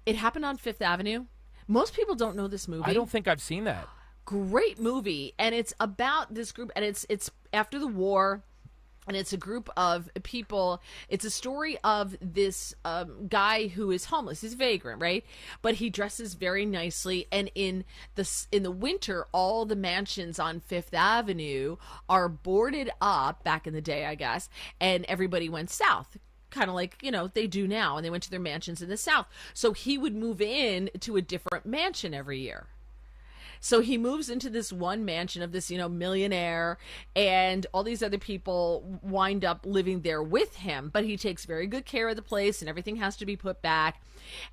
It happened on Fifth Avenue. Most people don't know this movie. I don't think I've seen that. Great movie, and it's about this group, and it's after the war. And it's a group of people. It's a story of this guy who is homeless. He's a vagrant, right? But he dresses very nicely. And in the winter, all the mansions on Fifth Avenue are boarded up. Back in the day, I guess, and everybody went south. Kind of like, they do now. And they went to their mansions in the south. So he would move in to a different mansion every year. So he moves into this one mansion of this, millionaire, and all these other people wind up living there with him. But he takes very good care of the place, and everything has to be put back.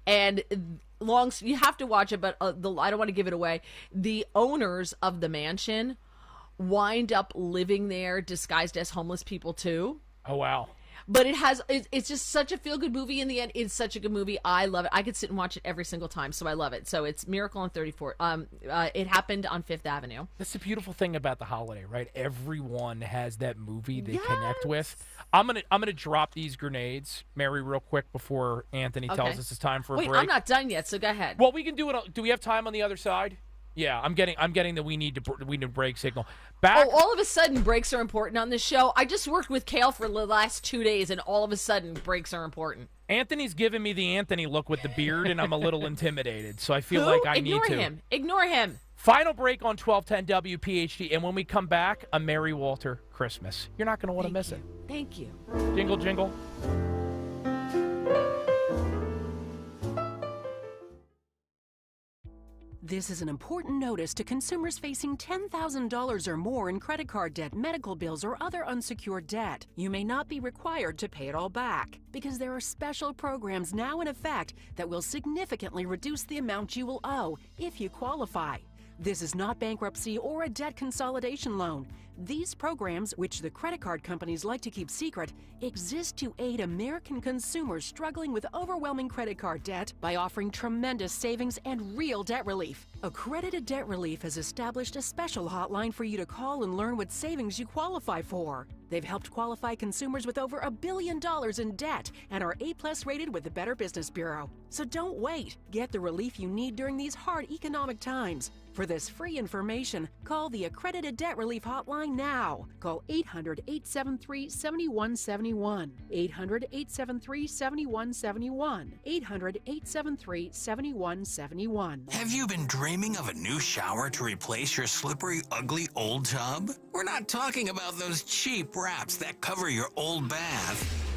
And you have to watch it, but I don't want to give it away. The owners of the mansion wind up living there disguised as homeless people too. Oh, wow. But it's just such a feel-good movie. In the end, it's such a good movie. I love it. I could sit and watch it every single time, so I love it. So it's Miracle on 34th. It happened on Fifth Avenue. That's the beautiful thing about the holiday, right? Everyone has that movie they connect with. I'm gonna drop these grenades, Mary, real quick before Anthony tells us it's time for a break. Wait, I'm not done yet, so go ahead. Well, we can do it. Do we have time on the other side? Yeah, I'm getting the we need to break signal. Back. Oh, all of a sudden breaks are important on this show. I just worked with Kayal for the last 2 days, and all of a sudden breaks are important. Anthony's giving me the Anthony look with the beard, and I'm a little intimidated. So I feel like I need to. Ignore him. Final break on 1210 WPHT, and when we come back, a Merry Walter Christmas. You're not going to want to miss it. Thank you. Jingle, jingle. This is an important notice to consumers facing $10,000 or more in credit card debt, medical bills, or other unsecured debt. You may not be required to pay it all back because there are special programs now in effect that will significantly reduce the amount you will owe if you qualify. This is not bankruptcy or a debt consolidation loan. These programs, which the credit card companies like to keep secret, exist to aid American consumers struggling with overwhelming credit card debt by offering tremendous savings and real debt relief. Accredited Debt Relief has established a special hotline for you to call and learn what savings you qualify for. They've helped qualify consumers with over $1 billion in debt and are A+ rated with the Better Business Bureau. So don't wait. Get the relief you need during these hard economic times. For this free information, call the Accredited Debt Relief Hotline now. Call 800-873-7171. 800-873-7171. 800-873-7171. Have you been dreaming of a new shower to replace your slippery, ugly old tub? We're not talking about those cheap wraps that cover your old bath.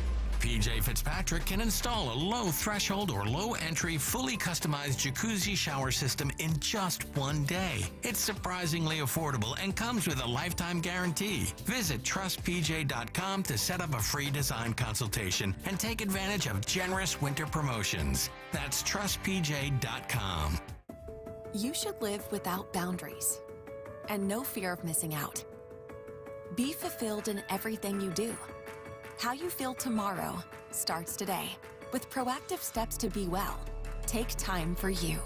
PJ Fitzpatrick can install a low-threshold or low-entry, fully customized jacuzzi shower system in just one day. It's surprisingly affordable and comes with a lifetime guarantee. Visit trustpj.com to set up a free design consultation and take advantage of generous winter promotions. That's trustpj.com. You should live without boundaries and no fear of missing out. Be fulfilled in everything you do. How you feel tomorrow starts today. With proactive steps to be well, take time for you.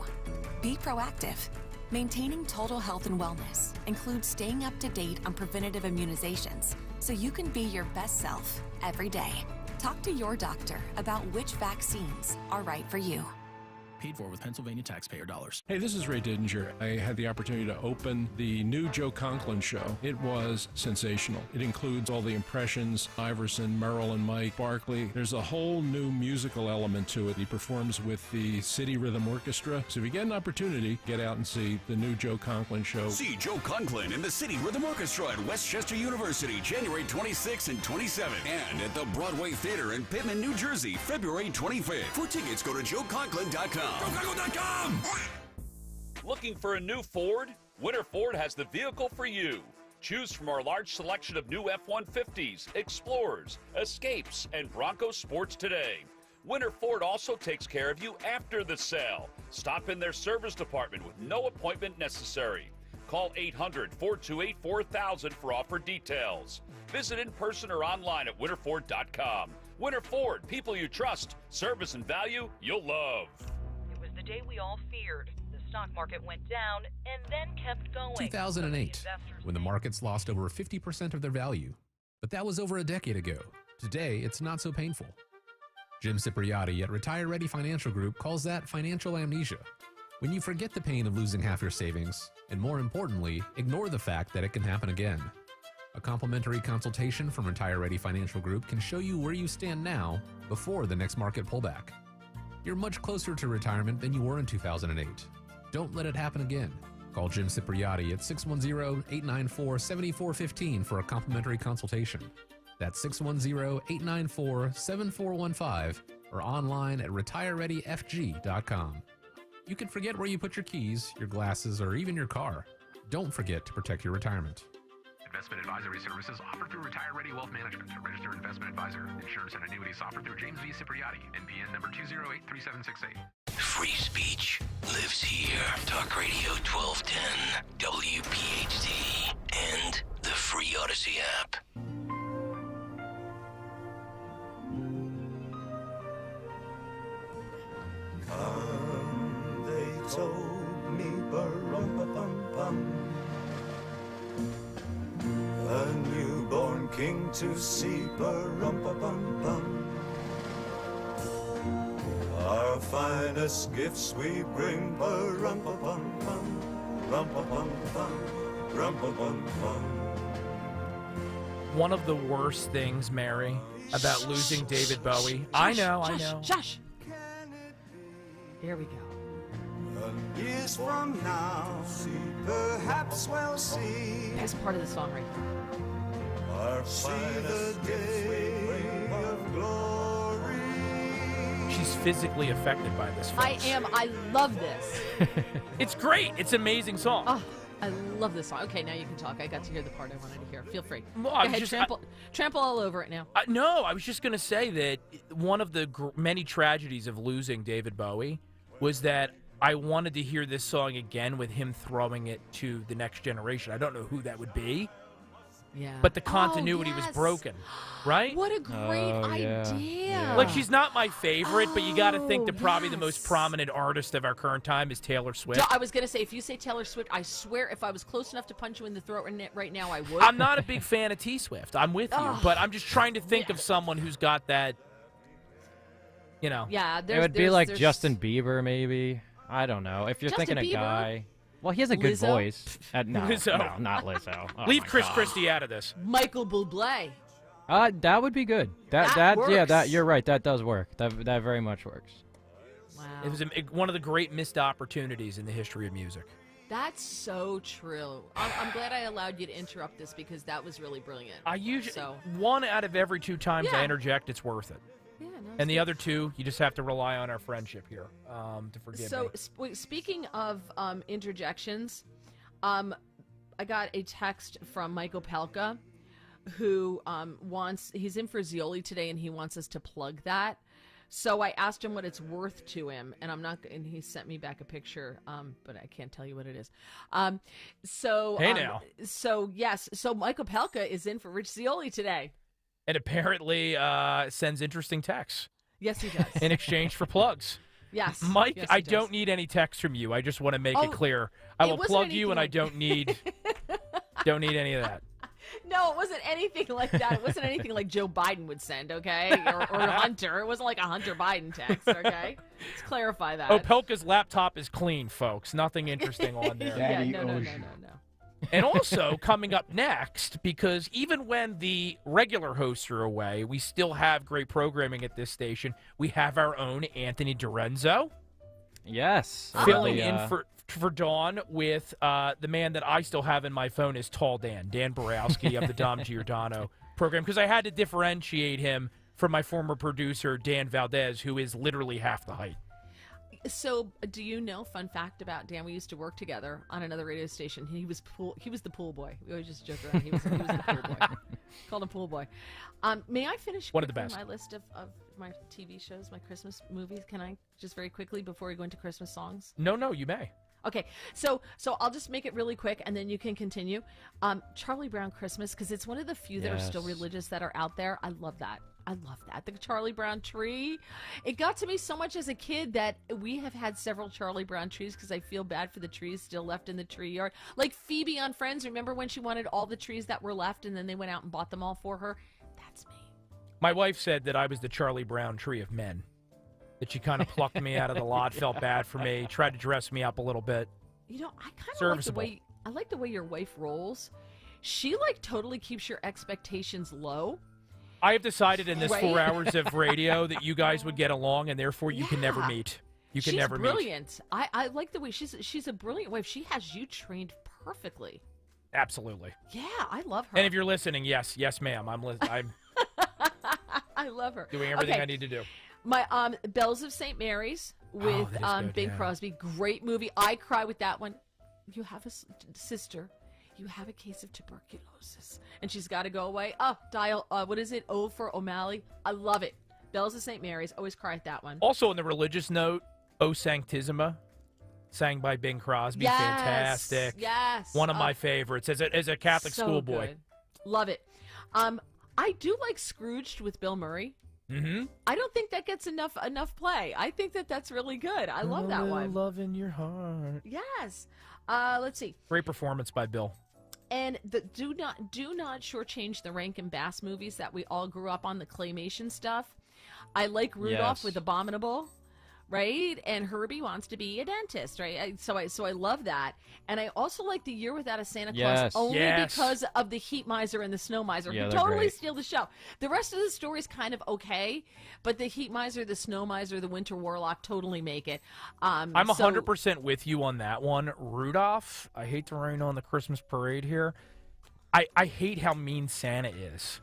Be proactive. Maintaining total health and wellness includes staying up to date on preventative immunizations so you can be your best self every day. Talk to your doctor about which vaccines are right for you. Paid for with Pennsylvania taxpayer dollars. Hey, this is Ray Didinger. I had the opportunity to open the new Joe Conklin show. It was sensational. It includes all the impressions, Iverson, Merrill and Mike, Barkley. There's a whole new musical element to it. He performs with the City Rhythm Orchestra. So if you get an opportunity, get out and see the new Joe Conklin show. See Joe Conklin in the City Rhythm Orchestra at Westchester University, January 26th and 27th. And at the Broadway Theater in Pittman, New Jersey, February 25th. For tickets, go to joeconklin.com. Looking for a new Ford? Winter Ford has the vehicle for you. Choose from our large selection of new F-150s, Explorers, Escapes, and Bronco Sports today. Winter Ford also takes care of you after the sale. Stop in their service department with no appointment necessary. Call 800-428-4000 for offer details. Visit in person or online at winterford.com. Winter Ford, people you trust, service and value you'll love. It was the day we all feared. The stock market went down and then kept going. 2008, when the markets lost over 50% of their value. But that was over a decade ago. Today, it's not so painful. Jim Cipriotti at Retire Ready Financial Group calls that financial amnesia. When you forget the pain of losing half your savings, and more importantly, ignore the fact that it can happen again. A complimentary consultation from Retire Ready Financial Group can show you where you stand now before the next market pullback. You're much closer to retirement than you were in 2008. Don't let it happen again. Call Jim Cipriotti at 610-894-7415 for a complimentary consultation. That's 610-894-7415 or online at retirereadyfg.com. You can forget where you put your keys, your glasses, or even your car. Don't forget to protect your retirement. Investment advisory services offered through Retire Ready Wealth Management, a registered investment advisor. Insurance and annuities offered through James V. Cipriotti, NPN number 2083768. Free speech lives here. Talk Radio 1210, WPHT, and the free Odyssey app. Come, they told me, ba-rum-pa-pum-pum. A newborn king to see, ba-rum-pa-pum-pum. Our finest gifts we bring, ba-rum-pa-pum-pum, rum-pa-pum-pum, rum-pa-pum-pum. One of the worst things, Mary, about losing David Bowie. I know. Shush. Here we go. Years from now, perhaps we'll see. Here's part of the song right Our finest day of glory. She's physically affected by this. Folks. I love this. It's great. It's an amazing song. Oh, I love this song. Okay, now you can talk. I got to hear the part I wanted to hear. Feel free. Well, Go ahead, trample all over it now. No, I was just going to say that one of the many tragedies of losing David Bowie was that I wanted to hear this song again with him throwing it to the next generation. I don't know who that would be. Yeah. But the continuity was broken, right? What a great idea. Like, she's not my favorite, but you got to think that probably the most prominent artist of our current time is Taylor Swift. I was going to say, if you say Taylor Swift, I swear if I was close enough to punch you in the throat right now, I would. I'm not a big fan of T-Swift. I'm with you. But I'm just trying to think of someone who's got that, you know. Yeah, it would be like Justin Bieber, maybe. I don't know. If you're thinking a guy. Well, he has a good voice. No, Lizzo. no, not Lizzo. Oh Leave my Chris God. Christie out of this. Michael Bublé. That would be good. That works. You're right. That does work. That very much works. Wow. It was one of the great missed opportunities in the history of music. That's so true. I'm glad I allowed you to interrupt this because that was really brilliant. I usually, 1 out of every 2 times I interject, it's worth it. Yeah, no, and the other 2, you just have to rely on our friendship here to forgive me. So, speaking of interjections, I got a text from Michael Pelka, who he's in for Zioli today, and he wants us to plug that. So I asked him what it's worth to him, and he sent me back a picture, but I can't tell you what it is. Hey now. So yes, so Michael Pelka is in for Rich Zioli today. And apparently sends interesting texts. Yes, he does. In exchange for plugs. Yes. Mike, yes, I don't need any texts from you. I just want to make it clear. I will plug you, and I don't need any of that. No, it wasn't anything like that. It wasn't anything like Joe Biden would send, okay? Or Hunter. It wasn't like a Hunter Biden text, okay? Let's clarify that. Oh, Pelka's laptop is clean, folks. Nothing interesting on there. Yeah, no. And also, coming up next, because even when the regular hosts are away, we still have great programming at this station. We have our own Anthony Dorenzo. Yes. Filling in for Dawn with the man that I still have in my phone is Tall Dan Borowski of the Dom Giordano program, because I had to differentiate him from my former producer, Dan Valdez, who is literally half the height. So, do you know, fun fact about Dan, we used to work together on another radio station. He was the pool boy. We always just joke around. He was the pool boy. Called him pool boy. May I finish one of the best. My list of my TV shows, my Christmas movies? Can I just very quickly before we go into Christmas songs? No, you may. Okay, so I'll just make it really quick, and then you can continue. Charlie Brown Christmas, because it's one of the few that are still religious that are out there. I love that. The Charlie Brown tree. It got to me so much as a kid that we have had several Charlie Brown trees because I feel bad for the trees still left in the tree yard. Like Phoebe on Friends, remember when she wanted all the trees that were left and then they went out and bought them all for her? That's me. My wife said that I was the Charlie Brown tree of men. That she kind of plucked me out of the lot, felt bad for me, tried to dress me up a little bit. You know, I kind of like the way your wife rolls. She like totally keeps your expectations low. I have decided in this 4 hours of radio that you guys would get along, and therefore you can never meet. You can never meet. She's brilliant. I like the way she's a brilliant wife. She has you trained perfectly. Absolutely. Yeah, I love her. And if you're listening, yes, ma'am, I'm I love her. Doing everything I need to do. My Bells of St. Mary's with Bing Crosby. Great movie. I cry with that one. You have a sister. You have a case of tuberculosis, and she's got to go away. Oh, dial, what is it? O for O'Malley. I love it. Bells of St. Mary's. Always cry at that one. Also, on the religious note, O Sanctissima, sang by Bing Crosby. Yes, fantastic. Yes. One of my favorites as a Catholic schoolboy. Love it. I do like Scrooged with Bill Murray. Mm-hmm. I don't think that gets enough play. I think that's really good. I love that one. Love in your heart. Yes. Let's see. Great performance by Bill. And do not shortchange the Rankin Bass movies that we all grew up on, the claymation stuff. I like Rudolph with Abominable, right? And Herbie wants to be a dentist, right? So I love that. And I also like The Year Without a Santa Claus only because of the Heat Miser and the Snow Miser, who totally steal the show. The rest of the story is kind of okay, but the Heat Miser, the Snow Miser, the Winter Warlock totally make it. I'm 100% with you on that one. Rudolph, I hate to rain on the Christmas parade here. I hate how mean Santa is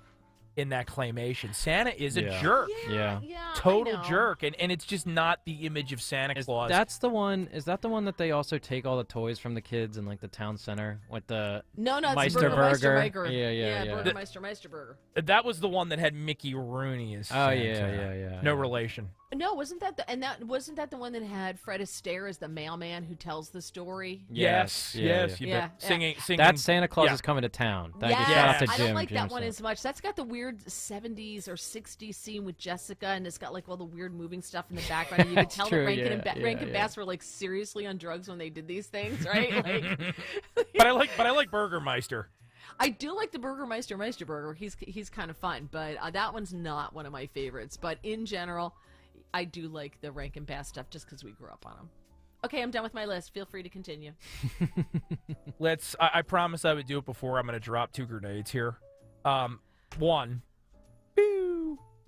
in that claymation. Santa is a jerk. Yeah. Total jerk. And it's just not the image of Santa Claus. That's the one. Is that the one that they also take all the toys from the kids in like the town center with the No, it's Meisterburger. Yeah. Burgermeister Meisterburger. That was the one that had Mickey Rooney as Santa. Yeah. No relation. No, wasn't that wasn't that the one that had Fred Astaire as the mailman who tells the story? Yes. Singing. That Santa Claus is coming to town. Shout out to Jim. I don't like Jim that one said. as much. That's got the weird 70s or 60s scene with Jessica, and it's got like all the weird moving stuff in the background. And you can tell true, that Rankin yeah, and Bass were like seriously on drugs when they did these things, right? Like, but I like Burgermeister. I do like the Burgermeister Meisterburger. He's kind of fun, but that one's not one of my favorites. But in general, I do like the Rankin Bass stuff just because we grew up on them. Okay, I'm done with my list. Feel free to continue. I promise I would do it before. I'm going to drop 2 grenades here. One,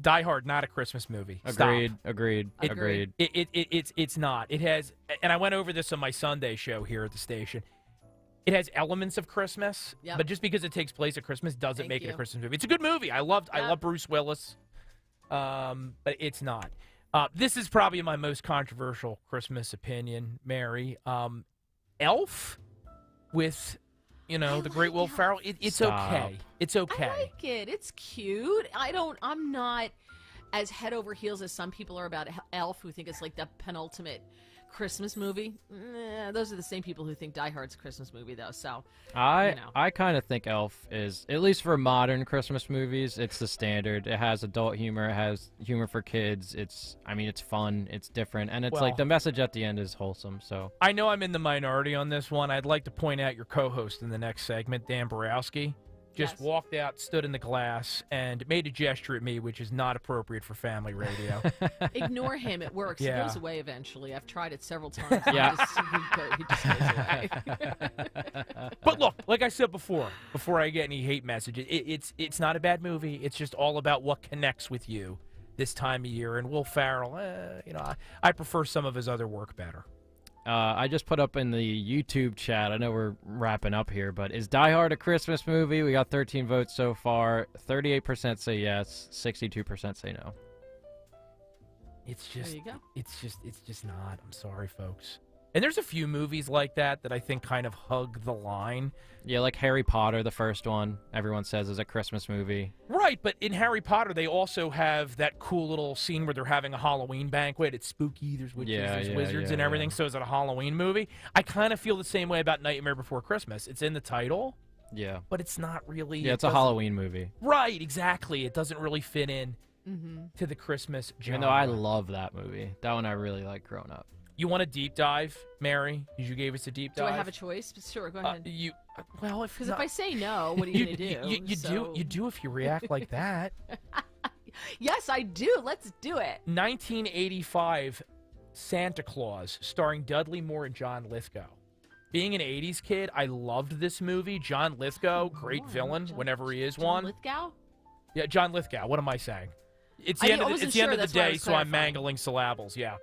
Die Hard, not a Christmas movie. Agreed. It's not. It has, and I went over this on my Sunday show here at the station. It has elements of Christmas, but just because it takes place at Christmas doesn't make it a Christmas movie. It's a good movie. I love Bruce Willis, but it's not. This is probably my most controversial Christmas opinion, Mary. Elf with, the great Will Ferrell. It's okay. It's okay. I like it. It's cute. I'm not as head over heels as some people are about Elf, who think it's like the penultimate Christmas movie. Those are the same people who think Die Hard's a Christmas movie, though. So I kind of think Elf is, at least for modern Christmas movies, it's the standard. It has adult humor, it has humor for kids. It's fun, it's different, and it's like the message at the end is wholesome. So I know I'm in the minority on this one. I'd like to point out your co-host in the next segment, Dan Borowski. Just walked out, stood in the glass, and made a gesture at me, which is not appropriate for family radio. Ignore him. It works. Yeah. He goes away eventually. I've tried it several times. Yeah. He just goes away. But look, like I said before I get any hate messages, it's not a bad movie. It's just all about what connects with you this time of year. And Will Ferrell, I prefer some of his other work better. I just put up in the YouTube chat, I know we're wrapping up here, but is Die Hard a Christmas movie? We got 13 votes so far. 38% say yes, 62% say no. It's just, there you go. It's just not. I'm sorry, folks. And there's a few movies like that I think kind of hug the line. Yeah, like Harry Potter, the first one, everyone says is a Christmas movie. Right, but in Harry Potter, they also have that cool little scene where they're having a Halloween banquet. It's spooky, there's witches, there's wizards and everything, so is it a Halloween movie? I kind of feel the same way about Nightmare Before Christmas. It's in the title. Yeah. But it's not really... Yeah, it's a Halloween movie. Right, exactly. It doesn't really fit in to the Christmas genre. Even though I love that movie. That one I really liked growing up. You want a deep dive, Mary? Because you gave us a deep dive. Do I have a choice? Sure, go ahead. Because if I say no, what are you going to do? You do if you react like that. Yes, I do. Let's do it. 1985 Santa Claus, starring Dudley Moore and John Lithgow. Being an 80s kid, I loved this movie. John Lithgow, great villain whenever he is one. John Lithgow? Yeah, John Lithgow. What am I saying? It's the end of the day, so I'm mangling syllables. Yeah.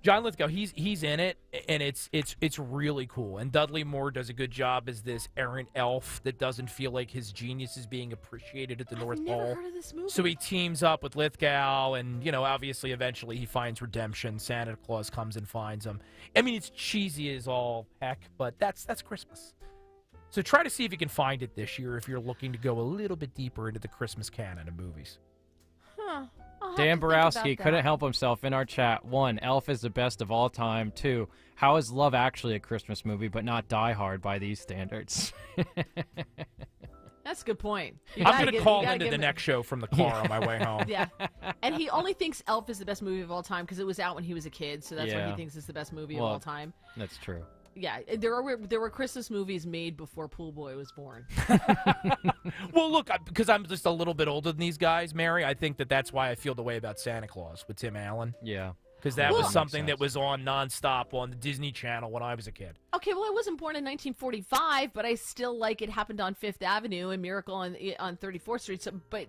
John Lithgow, he's in it, and it's really cool. And Dudley Moore does a good job as this errant elf that doesn't feel like his genius is being appreciated at the North Pole. I've never heard of this movie. So he teams up with Lithgow, and obviously, eventually, he finds redemption. Santa Claus comes and finds him. I mean, it's cheesy as all heck, but that's Christmas. So try to see if you can find it this year if you're looking to go a little bit deeper into the Christmas canon of movies. Huh. Dan Borowski couldn't help himself in our chat. 1, Elf is the best of all time. 2, how is Love Actually a Christmas movie but not Die Hard by these standards? That's a good point. I'm going to call into the next show from the car on my way home. Yeah. And he only thinks Elf is the best movie of all time because it was out when he was a kid, so that's why he thinks it's the best movie of all time. That's true. Yeah, there were Christmas movies made before Pool Boy was born. Well, look, because I'm just a little bit older than these guys, Mary, I think that's why I feel the way about Santa Claus with Tim Allen. Yeah. Because that was something that was on nonstop on the Disney Channel when I was a kid. Okay, well, I wasn't born in 1945, but I still like it happened on Fifth Avenue and Miracle on 34th Street. So, but,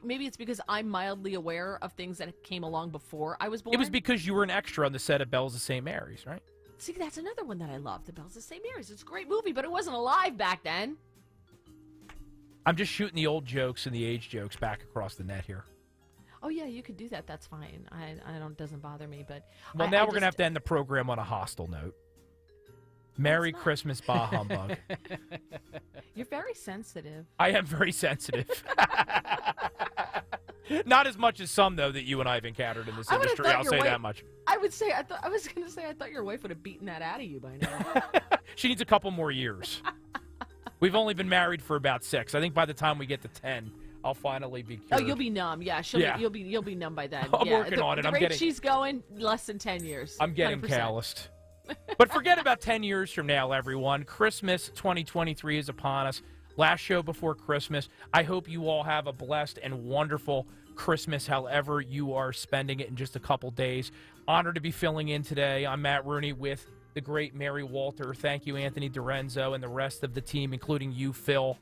maybe it's because I'm mildly aware of things that came along before I was born. It was because you were an extra on the set of Bells of St. Mary's, right? See, that's another one that I love, The Bells of St. Mary's. It's a great movie, but it wasn't alive back then. I'm just shooting the old jokes and the age jokes back across the net here. Oh, yeah, you could do that. That's fine. It doesn't bother me, but... Well, now we're going to have to end the program on a hostile note. Merry Christmas, bah humbug. You're very sensitive. I am very sensitive. Not as much as some, though, that you and I have encountered in this industry. I'll say that much. I was going to say, I thought your wife would have beaten that out of you by now. She needs a couple more years. We've only been married for about 6. I think by the time we get to 10, I'll finally be cured. Oh, you'll be numb. Yeah, you'll be numb by then. I'm working on it. The rate she's going, less than 10 years. I'm getting 100%. calloused. But forget about 10 years from now, everyone. Christmas 2023 is upon us. Last show before Christmas. I hope you all have a blessed and wonderful Christmas, however you are spending it in just a couple days. Honored to be filling in today. I'm Matt Rooney with the great Mary Walter. Thank you, Anthony DiRenzo, and the rest of the team, including you, Phil,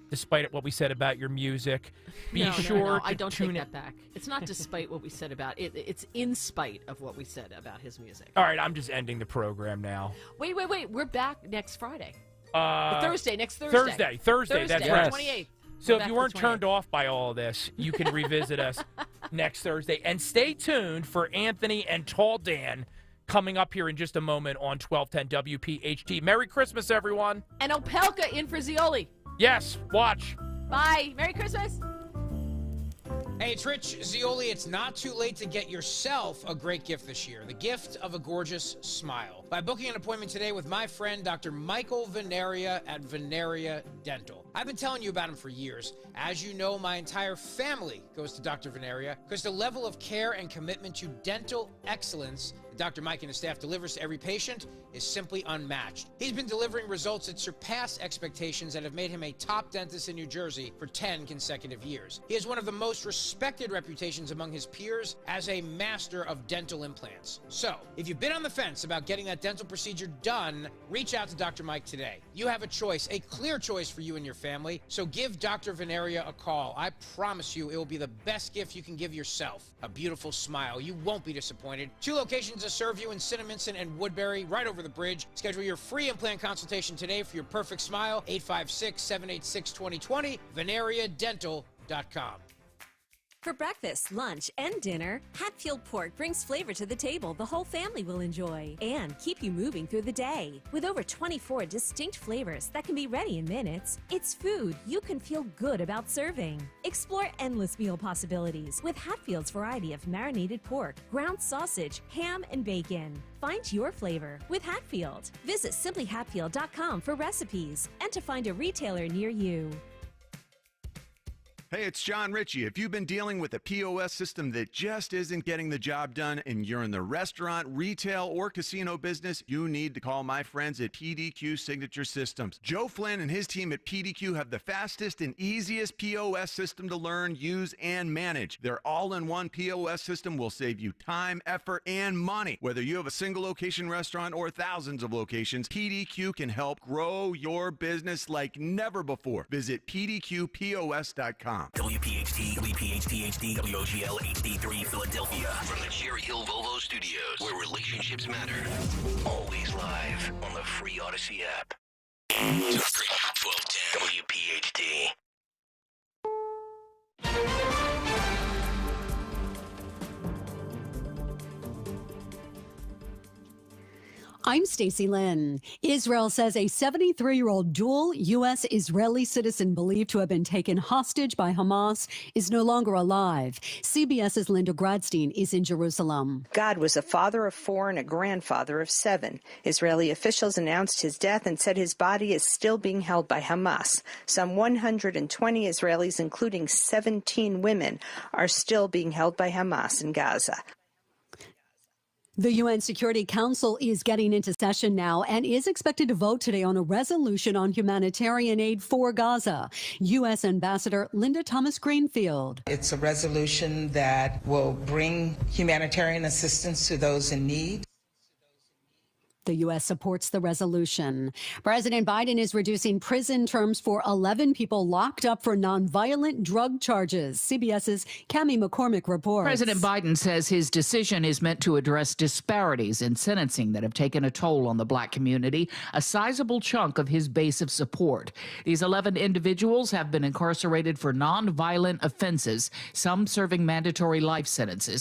despite what we said about your music. Be sure to I don't tune take in. that back. It's not despite what we said about it. It's in spite of what we said about his music. All right, I'm just ending the program now. Wait. We're back next Friday. Next Thursday. Thursday, that's right. 28th. So if you weren't turned off by all of this, you can revisit us next Thursday. And stay tuned for Anthony and Tall Dan coming up here in just a moment on 1210 WPHT. Merry Christmas, everyone. And Opelka in for Zioli. Yes, watch. Bye. Merry Christmas. Hey, it's Rich Zioli. It's not too late to get yourself a great gift this year. The gift of a gorgeous smile. By booking an appointment today with my friend, Dr. Michael Veneria at Veneria Dental. I've been telling you about him for years. As you know, my entire family goes to Dr. Veneria because the level of care and commitment to dental excellence that Dr. Mike and his staff delivers to every patient is simply unmatched. He's been delivering results that surpass expectations that have made him a top dentist in New Jersey for 10 consecutive years. He has one of the most respected reputations among his peers as a master of dental implants. So, if you've been on the fence about getting that dental procedure done, reach out to Dr. Mike today. You have a choice, a clear choice for you and your family, so give Dr. Veneria a call. I promise you it will be the best gift you can give yourself. A beautiful smile. You won't be disappointed. 2 locations to serve you in Cinnaminson and Woodbury, right over the bridge. Schedule your free implant consultation today for your perfect smile. 856-786-2020, VeneriaDental.com. For breakfast, lunch, and dinner, Hatfield Pork brings flavor to the table the whole family will enjoy and keep you moving through the day. With over 24 distinct flavors that can be ready in minutes, it's food you can feel good about serving. Explore endless meal possibilities with Hatfield's variety of marinated pork, ground sausage, ham, and bacon. Find your flavor with Hatfield. Visit simplyhatfield.com for recipes and to find a retailer near you. Hey, it's John Ritchie. If you've been dealing with a POS system that just isn't getting the job done and you're in the restaurant, retail, or casino business, you need to call my friends at PDQ Signature Systems. Joe Flynn and his team at PDQ have the fastest and easiest POS system to learn, use, and manage. Their all-in-one POS system will save you time, effort, and money. Whether you have a single location restaurant or thousands of locations, PDQ can help grow your business like never before. Visit PDQPOS.com. WPHT, WPHT-HD, WOGL HD3 Philadelphia. From the Cherry Hill Volvo Studios, where relationships matter. Always live on the free Odyssey app. Talk Radio 1210 WPHT. I'm Stacey Lynn. Israel says a 73-year-old dual U.S.-Israeli citizen believed to have been taken hostage by Hamas is no longer alive. CBS's Linda Gradstein is in Jerusalem. God was a father of 4 and a grandfather of 7. Israeli officials announced his death and said his body is still being held by Hamas. Some 120 Israelis, including 17 women, are still being held by Hamas in Gaza. The UN Security Council is getting into session now and is expected to vote today on a resolution on humanitarian aid for Gaza. U.S. Ambassador Linda Thomas-Greenfield. It's a resolution that will bring humanitarian assistance to those in need. The U.S. supports the resolution. President Biden is reducing prison terms for 11 people locked up for nonviolent drug charges. CBS's Cami McCormick reports. President Biden says his decision is meant to address disparities in sentencing that have taken a toll on the black community, a sizable chunk of his base of support. These 11 individuals have been incarcerated for nonviolent offenses, some serving mandatory life sentences.